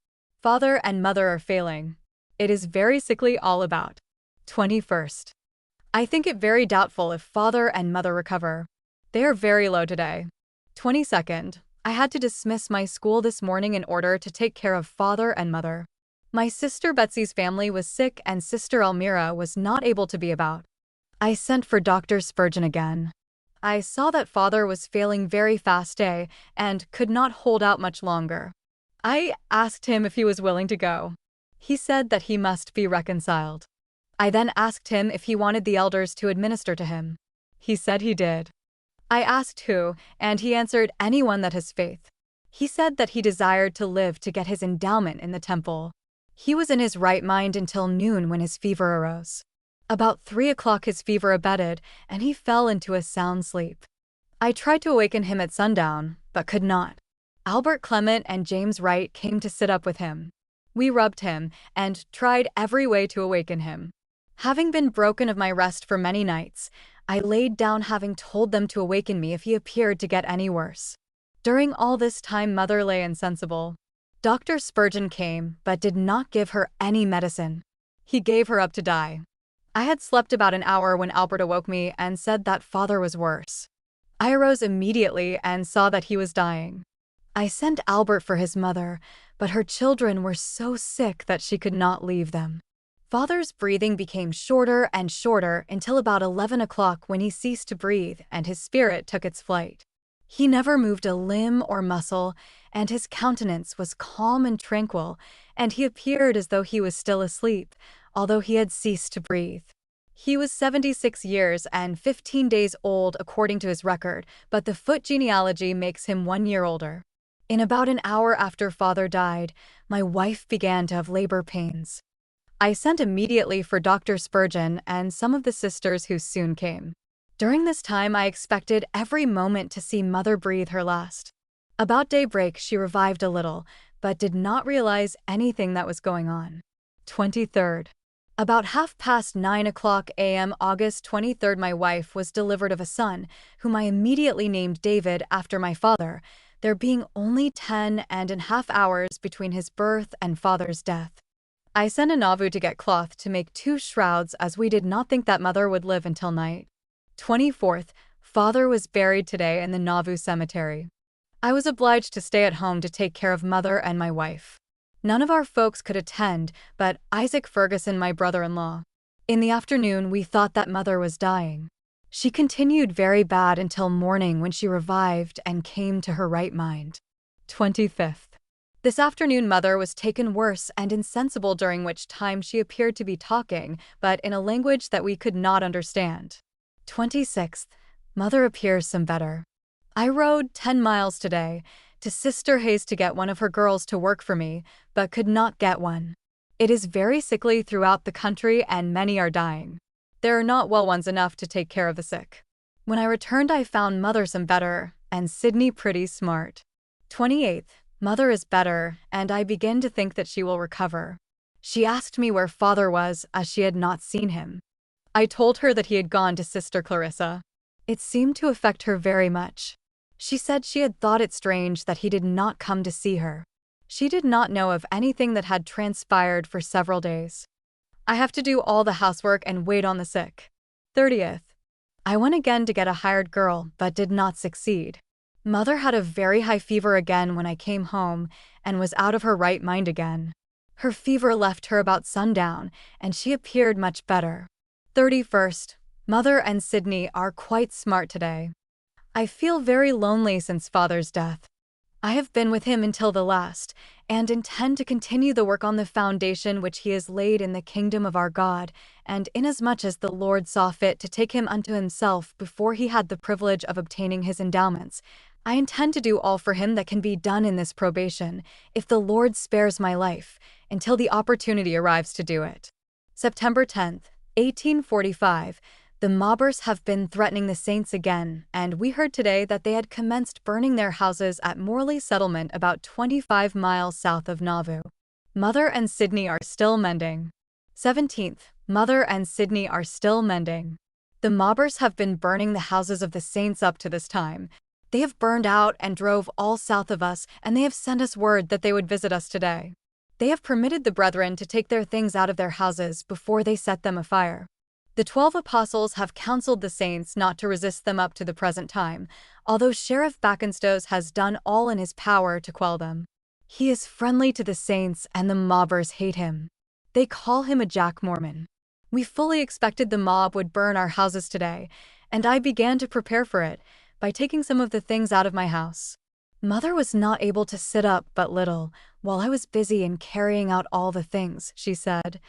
Father and mother are failing. It is very sickly all about. 21st. I think it very doubtful if father and mother recover. They are very low today. 22nd. I had to dismiss my school this morning in order to take care of father and mother. My sister Betsy's family was sick and sister Elmira was not able to be about. I sent for Dr. Spurgeon again. I saw that father was failing very fast and could not hold out much longer. I asked him if he was willing to go. He said that he must be reconciled. I then asked him if he wanted the elders to administer to him. He said he did. I asked who, and he answered anyone that has faith. He said that he desired to live to get his endowment in the temple. He was in his right mind until noon when his fever arose. About 3 o'clock his fever abated, and he fell into a sound sleep. I tried to awaken him at sundown, but could not. Albert Clement and James Wright came to sit up with him. We rubbed him, and tried every way to awaken him. Having been broken of my rest for many nights, I laid down having told them to awaken me if he appeared to get any worse. During all this time mother lay insensible. Dr. Spurgeon came, but did not give her any medicine. He gave her up to die. I had slept about an hour when Albert awoke me and said that father was worse. I arose immediately and saw that he was dying. I sent Albert for his mother, but her children were so sick that she could not leave them. Father's breathing became shorter and shorter until about 11 o'clock when he ceased to breathe and his spirit took its flight. He never moved a limb or muscle, and his countenance was calm and tranquil, and he appeared as though he was still asleep, although he had ceased to breathe. He was 76 years and 15 days old according to his record, but the Foote genealogy makes him 1 year older. In about an hour after father died, my wife began to have labor pains. I sent immediately for Dr. Spurgeon and some of the sisters who soon came. During this time I expected every moment to see mother breathe her last. About daybreak she revived a little, but did not realize anything that was going on. 23rd. About 9:30 a.m. August 23rd my wife was delivered of a son, whom I immediately named David after my father, there being only 10.5 hours between his birth and father's death. I sent a Nauvoo to get cloth to make 2 shrouds as we did not think that mother would live until night. 24th. Father was buried today in the Nauvoo cemetery. I was obliged to stay at home to take care of mother and my wife. None of our folks could attend, but Isaac Ferguson, my brother-in-law. In the afternoon we thought that mother was dying. She continued very bad until morning when she revived and came to her right mind. 25th. This afternoon mother was taken worse and insensible, during which time she appeared to be talking, but in a language that we could not understand. 26th. Mother appears some better. I rode 10 miles today to Sister Hayes to get one of her girls to work for me, but could not get one. It is very sickly throughout the country and many are dying. There are not well ones enough to take care of the sick. When I returned I found mother some better, and Sydney pretty smart. 28th. Mother is better, and I begin to think that she will recover. She asked me where father was, as she had not seen him. I told her that he had gone to Sister Clarissa. It seemed to affect her very much. She said she had thought it strange that he did not come to see her. She did not know of anything that had transpired for several days. I have to do all the housework and wait on the sick. 30th. I went again to get a hired girl, but did not succeed. Mother had a very high fever again when I came home and was out of her right mind again. Her fever left her about sundown, and she appeared much better. 31st. Mother and Sydney are quite smart today. I feel very lonely since Father's death. I have been with him until the last, and intend to continue the work on the foundation which he has laid in the kingdom of our God, and inasmuch as the Lord saw fit to take him unto himself before he had the privilege of obtaining his endowments, I intend to do all for him that can be done in this probation, if the Lord spares my life, until the opportunity arrives to do it. September 10th, 1845. The mobbers have been threatening the saints again, and we heard today that they had commenced burning their houses at Morley Settlement about 25 miles south of Nauvoo. Mother and Sydney are still mending. 17th. Mother and Sydney are still mending. The mobbers have been burning the houses of the saints up to this time. They have burned out and drove all south of us, and they have sent us word that they would visit us today. They have permitted the brethren to take their things out of their houses before they set them afire. The 12 apostles have counseled the saints not to resist them up to the present time, although Sheriff Backenstoes has done all in his power to quell them. He is friendly to the saints, and the mobbers hate him. They call him a Jack Mormon. We fully expected the mob would burn our houses today, and I began to prepare for it by taking some of the things out of my house. Mother was not able to sit up but little, while I was busy in carrying out all the things, she said.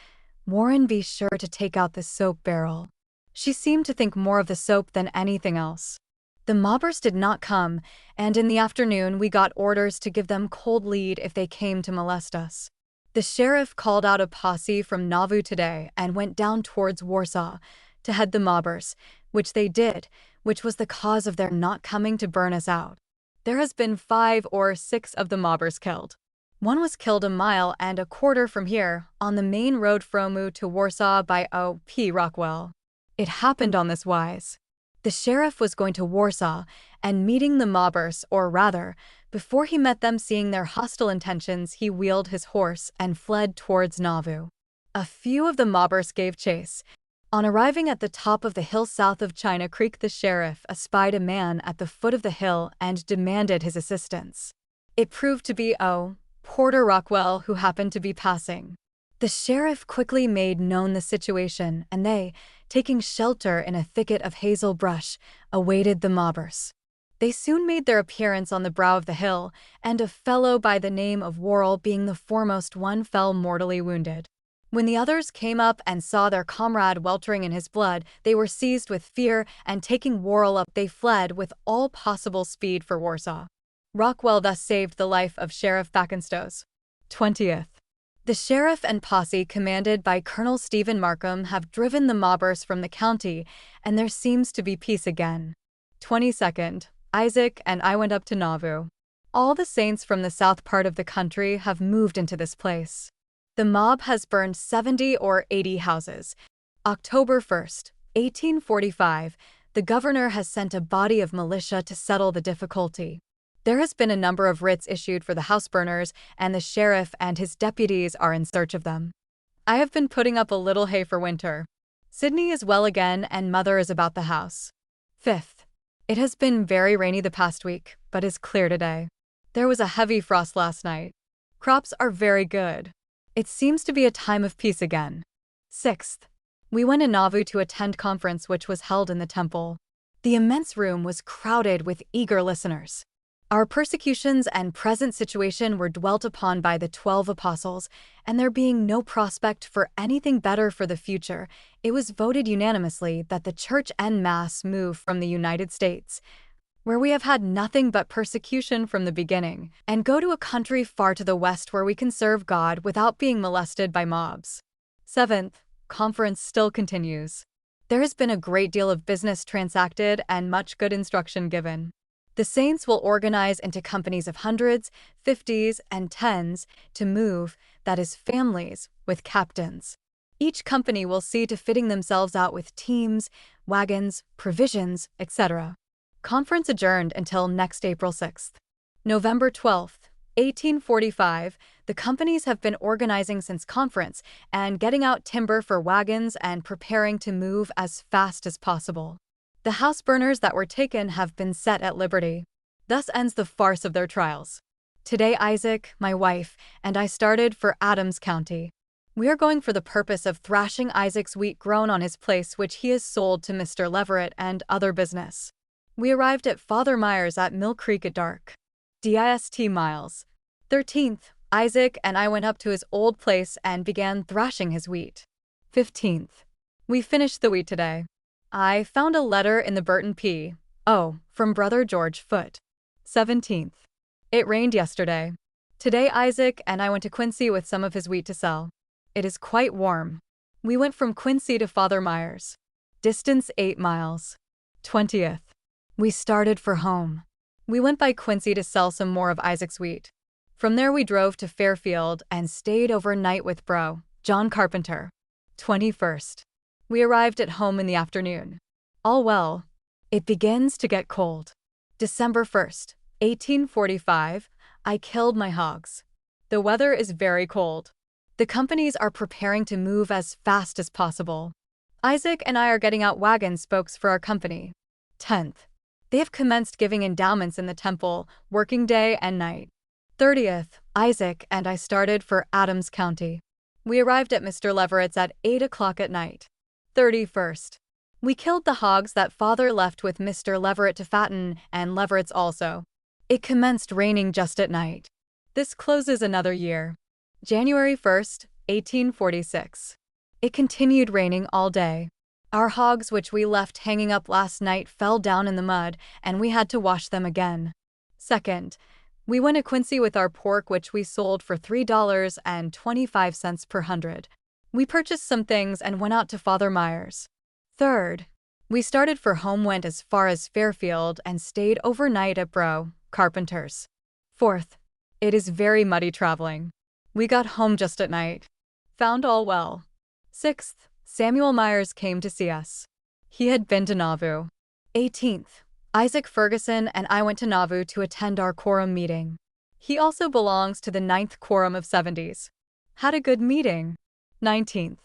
Warren, be sure to take out the soap barrel. She seemed to think more of the soap than anything else. The mobbers did not come, and in the afternoon we got orders to give them cold lead if they came to molest us. The sheriff called out a posse from Nauvoo today and went down towards Warsaw to head the mobbers, which they did, which was the cause of their not coming to burn us out. There has been 5 or 6 of the mobbers killed. One was killed a mile and a quarter from here, on the main road Fromu to Warsaw by O.P. Rockwell. It happened on this wise. The sheriff was going to Warsaw and meeting the mobbers, or rather, before he met them seeing their hostile intentions, he wheeled his horse and fled towards Nauvoo. A few of the mobbers gave chase. On arriving at the top of the hill south of China Creek, the sheriff espied a man at the foot of the hill and demanded his assistance. It proved to be Porter Rockwell, who happened to be passing. The sheriff quickly made known the situation, and they, taking shelter in a thicket of hazel brush, awaited the mobbers. They soon made their appearance on the brow of the hill, and a fellow by the name of Worrell, being the foremost one, fell mortally wounded. When the others came up and saw their comrade weltering in his blood, they were seized with fear, and taking Worrell up, they fled with all possible speed for Warsaw. Rockwell thus saved the life of Sheriff Backenstoes. 20th. The sheriff and posse commanded by Colonel Stephen Markham have driven the mobbers from the county, and there seems to be peace again. 22nd. Isaac and I went up to Nauvoo. All the saints from the south part of the country have moved into this place. The mob has burned 70 or 80 houses. October 1st, 1845, the governor has sent a body of militia to settle the difficulty. There has been a number of writs issued for the house burners, and the sheriff and his deputies are in search of them. I have been putting up a little hay for winter. Sydney is well again, and Mother is about the house. 5th. It has been very rainy the past week, but is clear today. There was a heavy frost last night. Crops are very good. It seems to be a time of peace again. 6th. We went to Nauvoo to attend conference which was held in the temple. The immense room was crowded with eager listeners. Our persecutions and present situation were dwelt upon by the 12 apostles, and there being no prospect for anything better for the future, it was voted unanimously that the church en masse move from the United States, where we have had nothing but persecution from the beginning, and go to a country far to the west where we can serve God without being molested by mobs. 7th. Conference still continues. There has been a great deal of business transacted and much good instruction given. The saints will organize into companies of hundreds, 50s, and 10s to move, that is, families, with captains. Each company will see to fitting themselves out with teams, wagons, provisions, etc. Conference adjourned until next April 6th. November 12th, 1845, the companies have been organizing since conference and getting out timber for wagons and preparing to move as fast as possible. The house burners that were taken have been set at liberty. Thus ends the farce of their trials. Today Isaac, my wife, and I started for Adams County. We are going for the purpose of thrashing Isaac's wheat grown on his place, which he has sold to Mr. Leverett and other business. We arrived at Father Myers at Mill Creek at dark. Dist miles. 13th, Isaac and I went up to his old place and began thrashing his wheat. 15th. We finished the wheat today. I found a letter in the Burton P.O. from Brother George Foote. 17th. It rained yesterday. Today Isaac and I went to Quincy with some of his wheat to sell. It is quite warm. We went from Quincy to Father Myers. Distance 8 miles. 20th. We started for home. We went by Quincy to sell some more of Isaac's wheat. From there we drove to Fairfield and stayed overnight with Bro. John Carpenter. 21st. We arrived at home in the afternoon. All well. It begins to get cold. December 1st, 1845, I killed my hogs. The weather is very cold. The companies are preparing to move as fast as possible. Isaac and I are getting out wagon spokes for our company. 10th. They have commenced giving endowments in the temple, working day and night. 30th. Isaac and I started for Adams County. We arrived at Mr. Leverett's at 8 o'clock at night. 31st. We killed the hogs that father left with Mr. Leverett to fatten, and Leverett's also. It commenced raining just at night. This closes another year. January 1st, 1846. It continued raining all day. Our hogs, which we left hanging up last night, fell down in the mud, and we had to wash them again. 2nd. We went to Quincy with our pork, which we sold for $3.25 per hundred. We purchased some things and went out to Father Myers. 3rd. We started for home, went as far as Fairfield, and stayed overnight at Bro. Carpenter's. 4th. It is very muddy traveling. We got home just at night. Found all well. 6th. Samuel Myers came to see us. He had been to Nauvoo. 18th. Isaac Ferguson and I went to Nauvoo to attend our quorum meeting. He also belongs to the 9th quorum of 70s. Had a good meeting. 19th.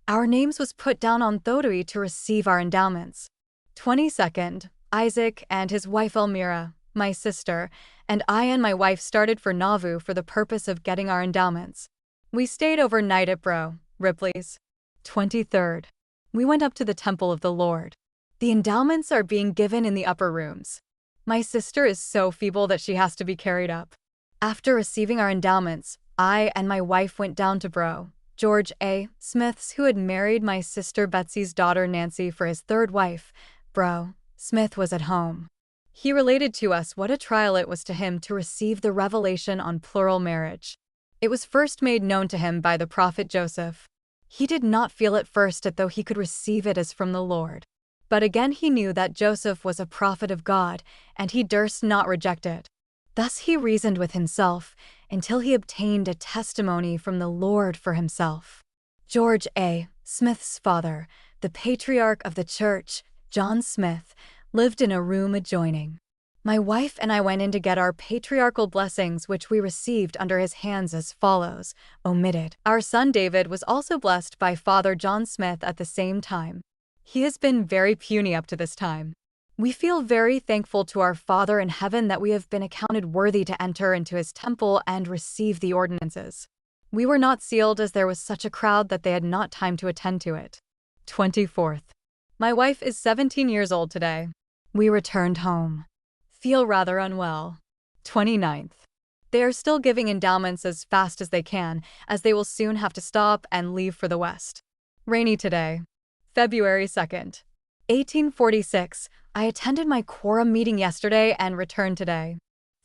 Our names was put down on Thodeui to receive our endowments. 22nd. Isaac and his wife Elmira, my sister, and I and my wife started for Nauvoo for the purpose of getting our endowments. We stayed overnight at Bro. Ripley's. 23rd. We went up to the temple of the Lord. The endowments are being given in the upper rooms. My sister is so feeble that she has to be carried up. After receiving our endowments, I and my wife went down to Bro. George A. Smith's, who had married my sister Betsy's daughter Nancy for his third wife. Bro. Smith was at home. He related to us what a trial it was to him to receive the revelation on plural marriage. It was first made known to him by the prophet Joseph. He did not feel at first as though he could receive it as from the Lord. But again he knew that Joseph was a prophet of God, and he durst not reject it. Thus he reasoned with himself, until he obtained a testimony from the Lord for himself. George A. Smith's father, the patriarch of the church, John Smith, lived in a room adjoining. My wife and I went in to get our patriarchal blessings, which we received under his hands as follows, omitted. Our son David was also blessed by Father John Smith at the same time. He has been very puny up to this time. We feel very thankful to our Father in heaven that we have been accounted worthy to enter into his temple and receive the ordinances. We were not sealed as there was such a crowd that they had not time to attend to it. 24th. My wife is 17 years old today. We returned home. Feel rather unwell. 29th. They are still giving endowments as fast as they can, as they will soon have to stop and leave for the west. Rainy today. February 2nd. 1846. I attended my quorum meeting yesterday and returned today.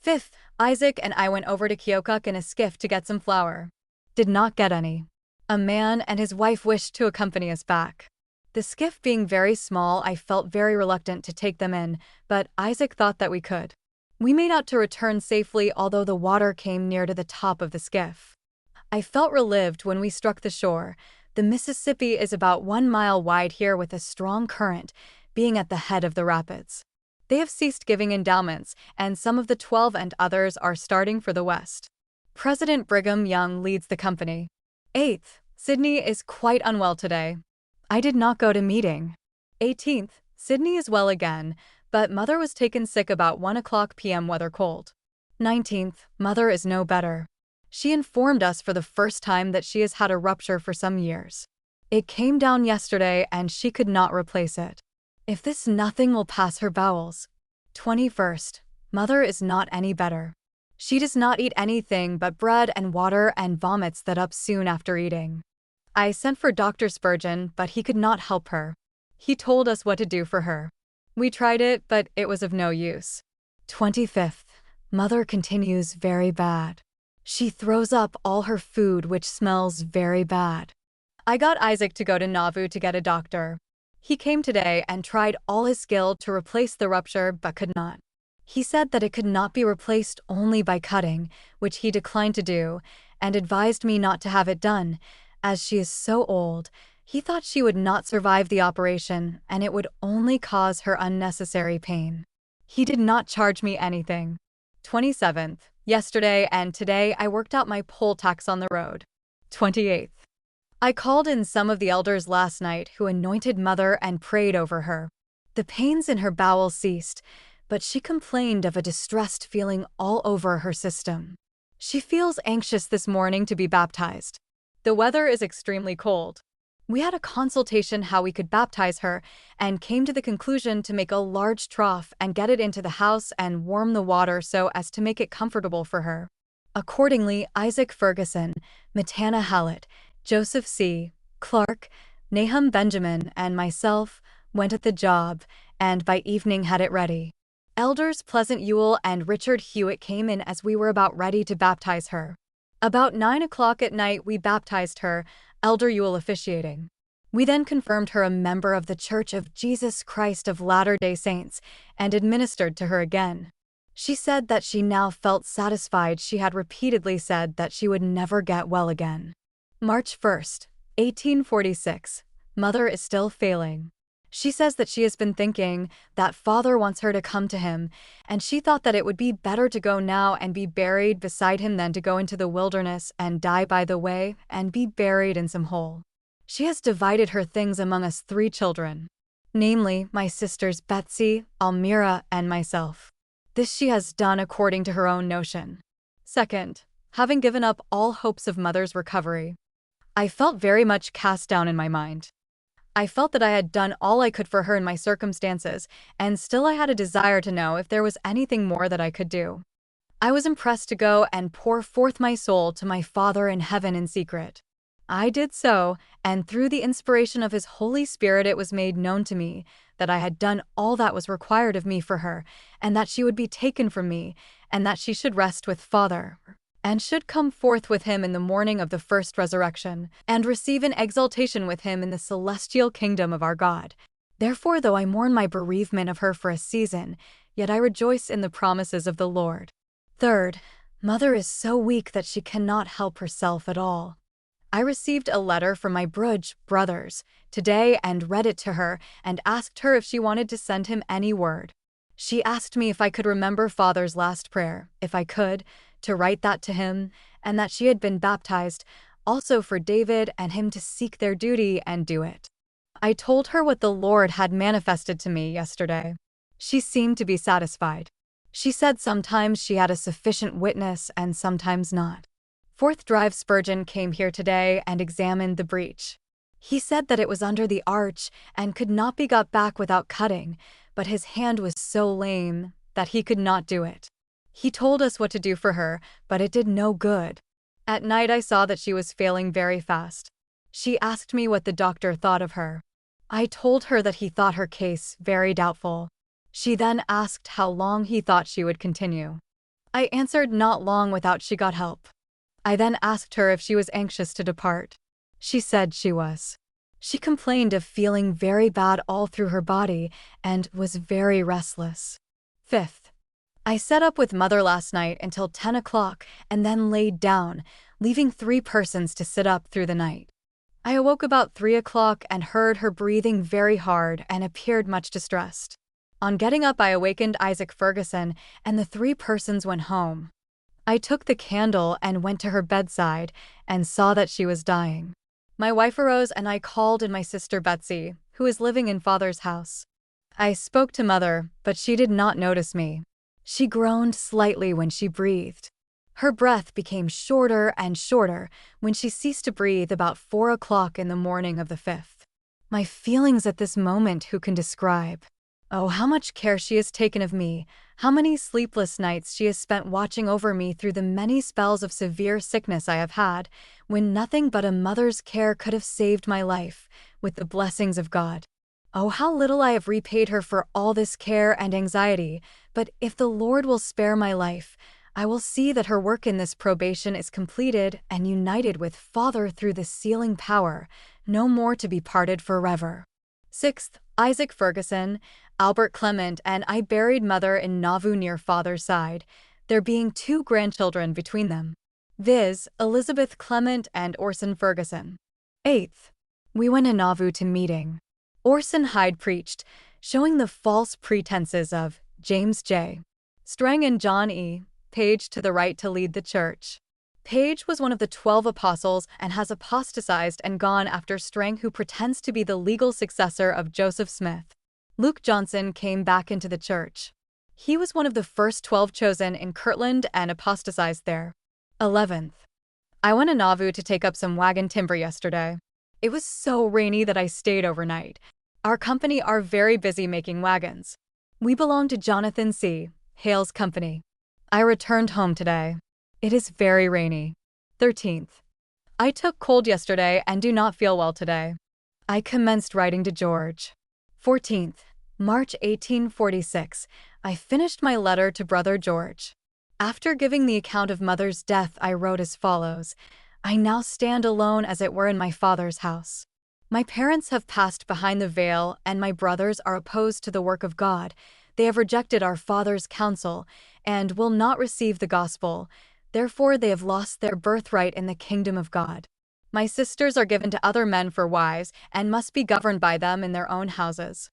5th. Isaac and I went over to Keokuk in a skiff to get some flour. Did not get any. A man and his wife wished to accompany us back. The skiff being very small, I felt very reluctant to take them in, but Isaac thought that we could. We made out to return safely, although the water came near to the top of the skiff. I felt relieved when we struck the shore. The Mississippi is about 1 mile wide here with a strong current, being at the head of the rapids. They have ceased giving endowments, and some of the 12 and others are starting for the west. President Brigham Young leads the company. 8th. Sydney is quite unwell today. I did not go to meeting. 18th. Sydney is well again, but mother was taken sick about 1 o'clock p.m. weather cold. 19th. Mother is no better. She informed us for the first time that she has had a rupture for some years. It came down yesterday and she could not replace it. If this nothing will pass her bowels. 21st. Mother is not any better. She does not eat anything but bread and water and vomits that up soon after eating. I sent for Dr. Spurgeon, but he could not help her. He told us what to do for her. We tried it, but it was of no use. 25th. Mother continues very bad. She throws up all her food, which smells very bad. I got Isaac to go to Nauvoo to get a doctor. He came today and tried all his skill to replace the rupture but could not. He said that it could not be replaced only by cutting, which he declined to do, and advised me not to have it done, as she is so old. He thought she would not survive the operation and it would only cause her unnecessary pain. He did not charge me anything. 27th. Yesterday and today I worked out my poll tax on the road. 28th. I called in some of the elders last night who anointed Mother and prayed over her. The pains in her bowels ceased, but she complained of a distressed feeling all over her system. She feels anxious this morning to be baptized. The weather is extremely cold. We had a consultation how we could baptize her and came to the conclusion to make a large trough and get it into the house and warm the water so as to make it comfortable for her. Accordingly, Isaac Ferguson, Matana Hallett, Joseph C. Clark, Nahum Benjamin, and myself went at the job and by evening had it ready. Elders Pleasant Ewell and Richard Hewitt came in as we were about ready to baptize her. About 9 o'clock at night we baptized her, Elder Ewell officiating. We then confirmed her a member of the Church of Jesus Christ of Latter-day Saints and administered to her again. She said that she now felt satisfied. She had repeatedly said that she would never get well again. March 1st, 1846. Mother is still failing. She says that she has been thinking that Father wants her to come to him, and she thought that it would be better to go now and be buried beside him than to go into the wilderness and die by the way and be buried in some hole. She has divided her things among us 3 children, namely my sisters Betsy, Almira, and myself. This she has done according to her own notion. Second, having given up all hopes of Mother's recovery, I felt very much cast down in my mind. I felt that I had done all I could for her in my circumstances, and still I had a desire to know if there was anything more that I could do. I was impressed to go and pour forth my soul to my Father in heaven in secret. I did so, and through the inspiration of His Holy Spirit it was made known to me that I had done all that was required of me for her, and that she would be taken from me, and that she should rest with Father, and should come forth with him in the morning of the first resurrection, and receive an exaltation with him in the celestial kingdom of our God. Therefore, though I mourn my bereavement of her for a season, yet I rejoice in the promises of the Lord. Third, Mother is so weak that she cannot help herself at all. I received a letter from my Brudge brothers today and read it to her and asked her if she wanted to send him any word. She asked me if I could remember Father's last prayer, if I could, to write that to him, and that she had been baptized, also for David and him to seek their duty and do it. I told her what the Lord had manifested to me yesterday. She seemed to be satisfied. She said sometimes she had a sufficient witness and sometimes not. 4th Drive Spurgeon came here today and examined the breach. He said that it was under the arch and could not be got back without cutting, but his hand was so lame that he could not do it. He told us what to do for her, but it did no good. At night I saw that she was failing very fast. She asked me what the doctor thought of her. I told her that he thought her case very doubtful. She then asked how long he thought she would continue. I answered not long without she got help. I then asked her if she was anxious to depart. She said she was. She complained of feeling very bad all through her body and was very restless. 5th. I sat up with Mother last night until 10 o'clock and then laid down, leaving 3 persons to sit up through the night. I awoke about 3 o'clock and heard her breathing very hard and appeared much distressed. On getting up I awakened Isaac Ferguson and the 3 persons went home. I took the candle and went to her bedside and saw that she was dying. My wife arose and I called in my sister Betsy, who is living in Father's house. I spoke to Mother, but she did not notice me. She groaned slightly when she breathed. Her breath became shorter and shorter when she ceased to breathe about 4 o'clock in the morning of the 5th. My feelings at this moment who can describe? Oh, how much care she has taken of me, how many sleepless nights she has spent watching over me through the many spells of severe sickness I have had, when nothing but a mother's care could have saved my life, with the blessings of God. Oh, how little I have repaid her for all this care and anxiety, but if the Lord will spare my life, I will see that her work in this probation is completed and united with Father through the sealing power, no more to be parted forever. 6th, Isaac Ferguson, Albert Clement, and I buried mother in Nauvoo near father's side, there being 2 grandchildren between them, viz. Elizabeth Clement and Orson Ferguson. 8th, we went to Nauvoo to meeting. Orson Hyde preached, showing the false pretenses of James J. Strang and John E. Page to the right to lead the church. Page was one of the 12 apostles and has apostatized and gone after Strang, who pretends to be the legal successor of Joseph Smith. Luke Johnson came back into the church. He was one of the first 12 chosen in Kirtland and apostatized there. 11th, I went to Nauvoo to take up some wagon timber yesterday. It was so rainy that I stayed overnight. Our company are very busy making wagons. We belong to Jonathan C. Hale's company. I returned home today. It is very rainy. 13th, I took cold yesterday and do not feel well today. I commenced writing to George. 14th, March 1846, I finished my letter to Brother George. After giving the account of mother's death, I wrote as follows: I now stand alone as it were in my father's house. My parents have passed behind the veil, and my brothers are opposed to the work of God. They have rejected our father's counsel, and will not receive the gospel. Therefore they have lost their birthright in the kingdom of God. My sisters are given to other men for wives, and must be governed by them in their own houses.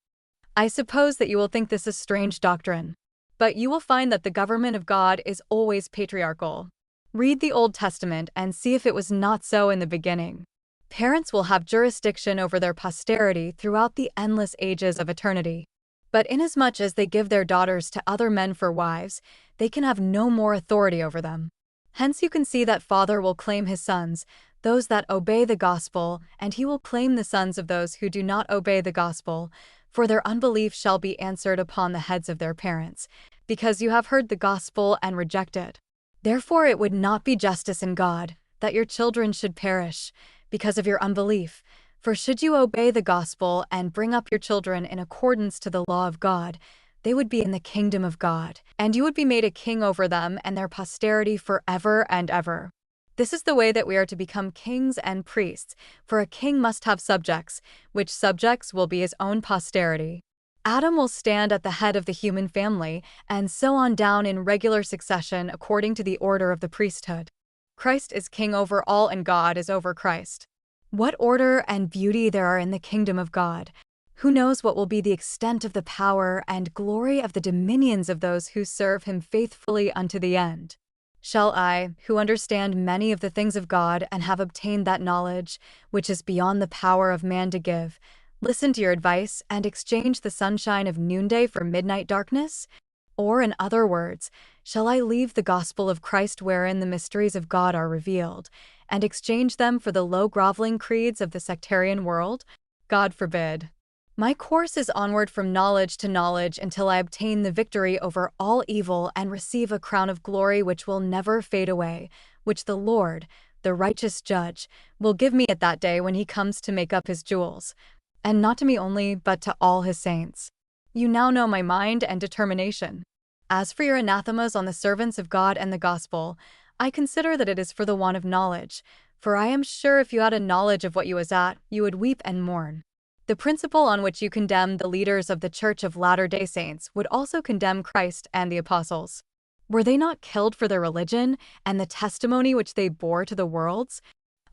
I suppose that you will think this a strange doctrine, but you will find that the government of God is always patriarchal. Read the Old Testament and see if it was not so in the beginning. Parents will have jurisdiction over their posterity throughout the endless ages of eternity. But inasmuch as they give their daughters to other men for wives, they can have no more authority over them. Hence you can see that Father will claim his sons, those that obey the gospel, and he will claim the sons of those who do not obey the gospel, for their unbelief shall be answered upon the heads of their parents, because you have heard the gospel and reject it. Therefore it would not be justice in God, that your children should perish, because of your unbelief. For should you obey the gospel and bring up your children in accordance to the law of God, they would be in the kingdom of God, and you would be made a king over them and their posterity forever and ever. This is the way that we are to become kings and priests, for a king must have subjects, which subjects will be his own posterity. Adam will stand at the head of the human family, and so on down in regular succession according to the order of the priesthood. Christ is king over all, and God is over Christ. What order and beauty there are in the kingdom of God! Who knows what will be the extent of the power and glory of the dominions of those who serve him faithfully unto the end? Shall I, who understand many of the things of God and have obtained that knowledge, which is beyond the power of man to give, listen to your advice and exchange the sunshine of noonday for midnight darkness? Or, in other words, shall I leave the gospel of Christ wherein the mysteries of God are revealed, and exchange them for the low groveling creeds of the sectarian world? God forbid. My course is onward from knowledge to knowledge until I obtain the victory over all evil and receive a crown of glory which will never fade away, which the Lord, the righteous judge, will give me at that day when he comes to make up his jewels, and not to me only, but to all his saints. You now know my mind and determination. As for your anathemas on the servants of God and the gospel, I consider that it is for the want of knowledge, for I am sure if you had a knowledge of what you was at, you would weep and mourn. The principle on which you condemn the leaders of the Church of Latter-day Saints would also condemn Christ and the apostles. Were they not killed for their religion and the testimony which they bore to the worlds?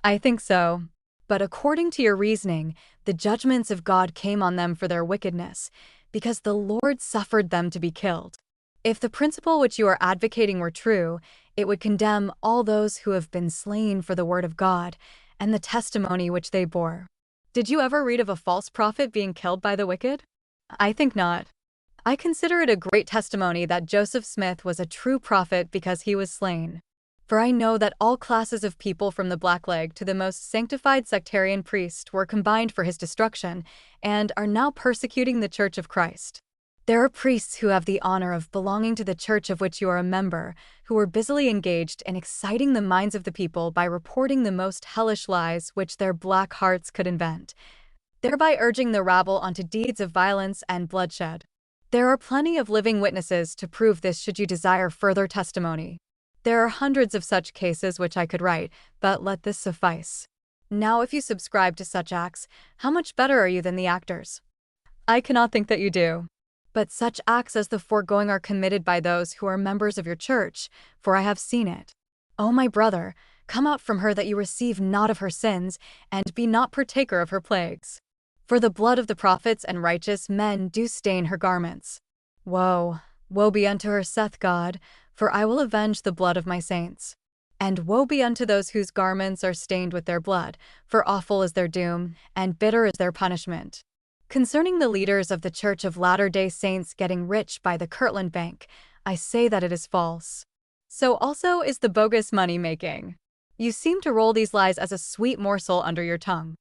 I think so. But according to your reasoning, the judgments of God came on them for their wickedness, because the Lord suffered them to be killed. If the principle which you are advocating were true, it would condemn all those who have been slain for the word of God and the testimony which they bore. Did you ever read of a false prophet being killed by the wicked? I think not. I consider it a great testimony that Joseph Smith was a true prophet because he was slain. For I know that all classes of people from the Blackleg to the most sanctified sectarian priest were combined for his destruction and are now persecuting the Church of Christ. There are priests who have the honor of belonging to the church of which you are a member, who are busily engaged in exciting the minds of the people by reporting the most hellish lies which their black hearts could invent, thereby urging the rabble onto deeds of violence and bloodshed. There are plenty of living witnesses to prove this should you desire further testimony. There are hundreds of such cases which I could write, but let this suffice. Now, if you subscribe to such acts, how much better are you than the actors? I cannot think that you do. But such acts as the foregoing are committed by those who are members of your church, for I have seen it. O my brother, come out from her that you receive not of her sins, and be not partaker of her plagues. For the blood of the prophets and righteous men do stain her garments. Woe, woe be unto her, saith God, for I will avenge the blood of my saints. And woe be unto those whose garments are stained with their blood, for awful is their doom, and bitter is their punishment. Concerning the leaders of the Church of Latter-day Saints getting rich by the Kirtland Bank, I say that it is false. So also is the bogus money-making. You seem to roll these lies as a sweet morsel under your tongue.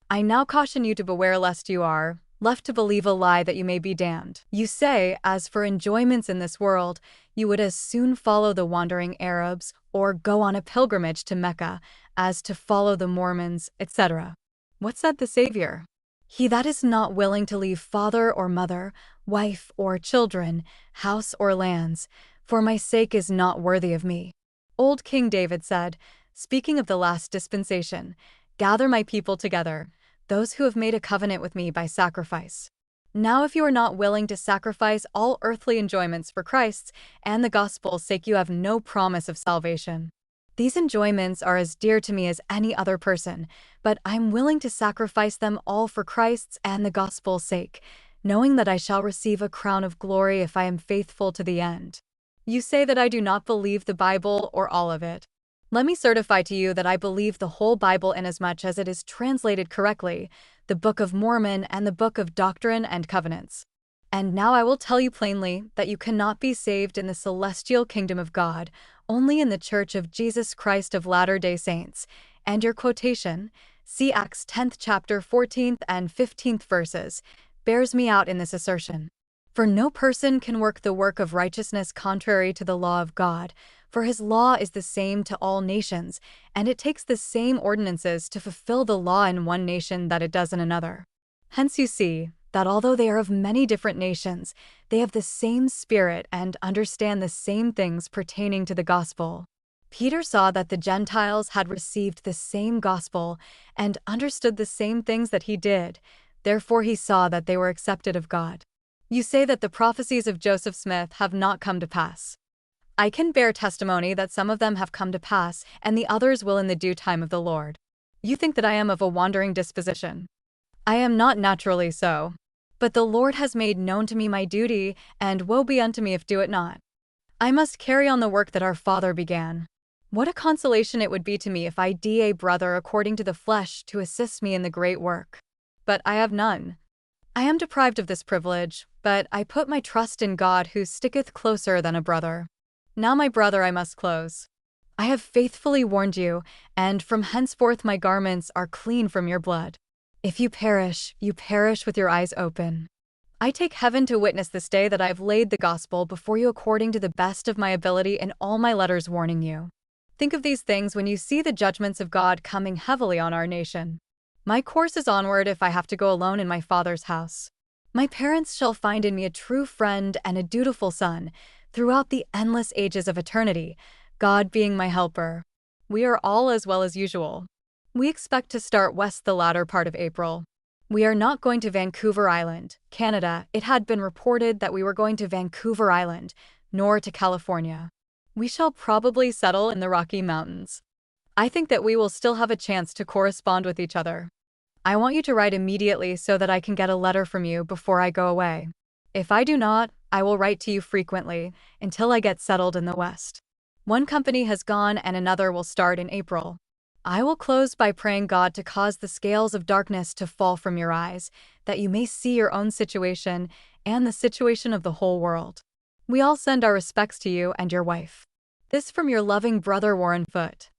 I now caution you to beware lest you are left to believe a lie that you may be damned. You say, as for enjoyments in this world, you would as soon follow the wandering Arabs or go on a pilgrimage to Mecca as to follow the Mormons, etc. What said the Savior? He that is not willing to leave father or mother, wife or children, house or lands, for my sake is not worthy of me. Old King David said, speaking of the last dispensation, gather my people together, those who have made a covenant with me by sacrifice. Now if you are not willing to sacrifice all earthly enjoyments for Christ's and the gospel's sake, you have no promise of salvation. These enjoyments are as dear to me as any other person, but I'm willing to sacrifice them all for Christ's and the gospel's sake, knowing that I shall receive a crown of glory if I am faithful to the end. You say that I do not believe the Bible or all of it. Let me certify to you that I believe the whole Bible inasmuch as it is translated correctly, the Book of Mormon and the Book of Doctrine and Covenants. And now I will tell you plainly that you cannot be saved in the celestial kingdom of God, only in the Church of Jesus Christ of Latter-day Saints, and your quotation, see Acts 10th chapter 14th and 15th verses, bears me out in this assertion. For no person can work the work of righteousness contrary to the law of God, for his law is the same to all nations, and it takes the same ordinances to fulfill the law in one nation that it does in another. Hence you see that although they are of many different nations, they have the same spirit and understand the same things pertaining to the gospel. Peter saw that the Gentiles had received the same gospel and understood the same things that he did, therefore he saw that they were accepted of God. You say that the prophecies of Joseph Smith have not come to pass. I can bear testimony that some of them have come to pass, and the others will in the due time of the Lord. You think that I am of a wandering disposition. I am not naturally so. But the Lord has made known to me my duty, and woe be unto me if do it not. I must carry on the work that our Father began. What a consolation it would be to me if I had a brother according to the flesh to assist me in the great work. But I have none. I am deprived of this privilege, but I put my trust in God who sticketh closer than a brother. Now my brother, I must close. I have faithfully warned you, and from henceforth my garments are clean from your blood. If you perish with your eyes open. I take heaven to witness this day that I have laid the gospel before you according to the best of my ability in all my letters warning you. Think of these things when you see the judgments of God coming heavily on our nation. My course is onward if I have to go alone in my Father's house. My parents shall find in me a true friend and a dutiful son throughout the endless ages of eternity, God being my helper. We are all as well as usual. We expect to start west the latter part of April. We are not going to Vancouver Island, Canada. It had been reported that we were going to Vancouver Island, nor to California. We shall probably settle in the Rocky Mountains. I think that we will still have a chance to correspond with each other. I want you to write immediately so that I can get a letter from you before I go away. If I do not, I will write to you frequently until I get settled in the West. One company has gone and another will start in April. I will close by praying God to cause the scales of darkness to fall from your eyes, that you may see your own situation and the situation of the whole world. We all send our respects to you and your wife. This from your loving brother Warren Foote.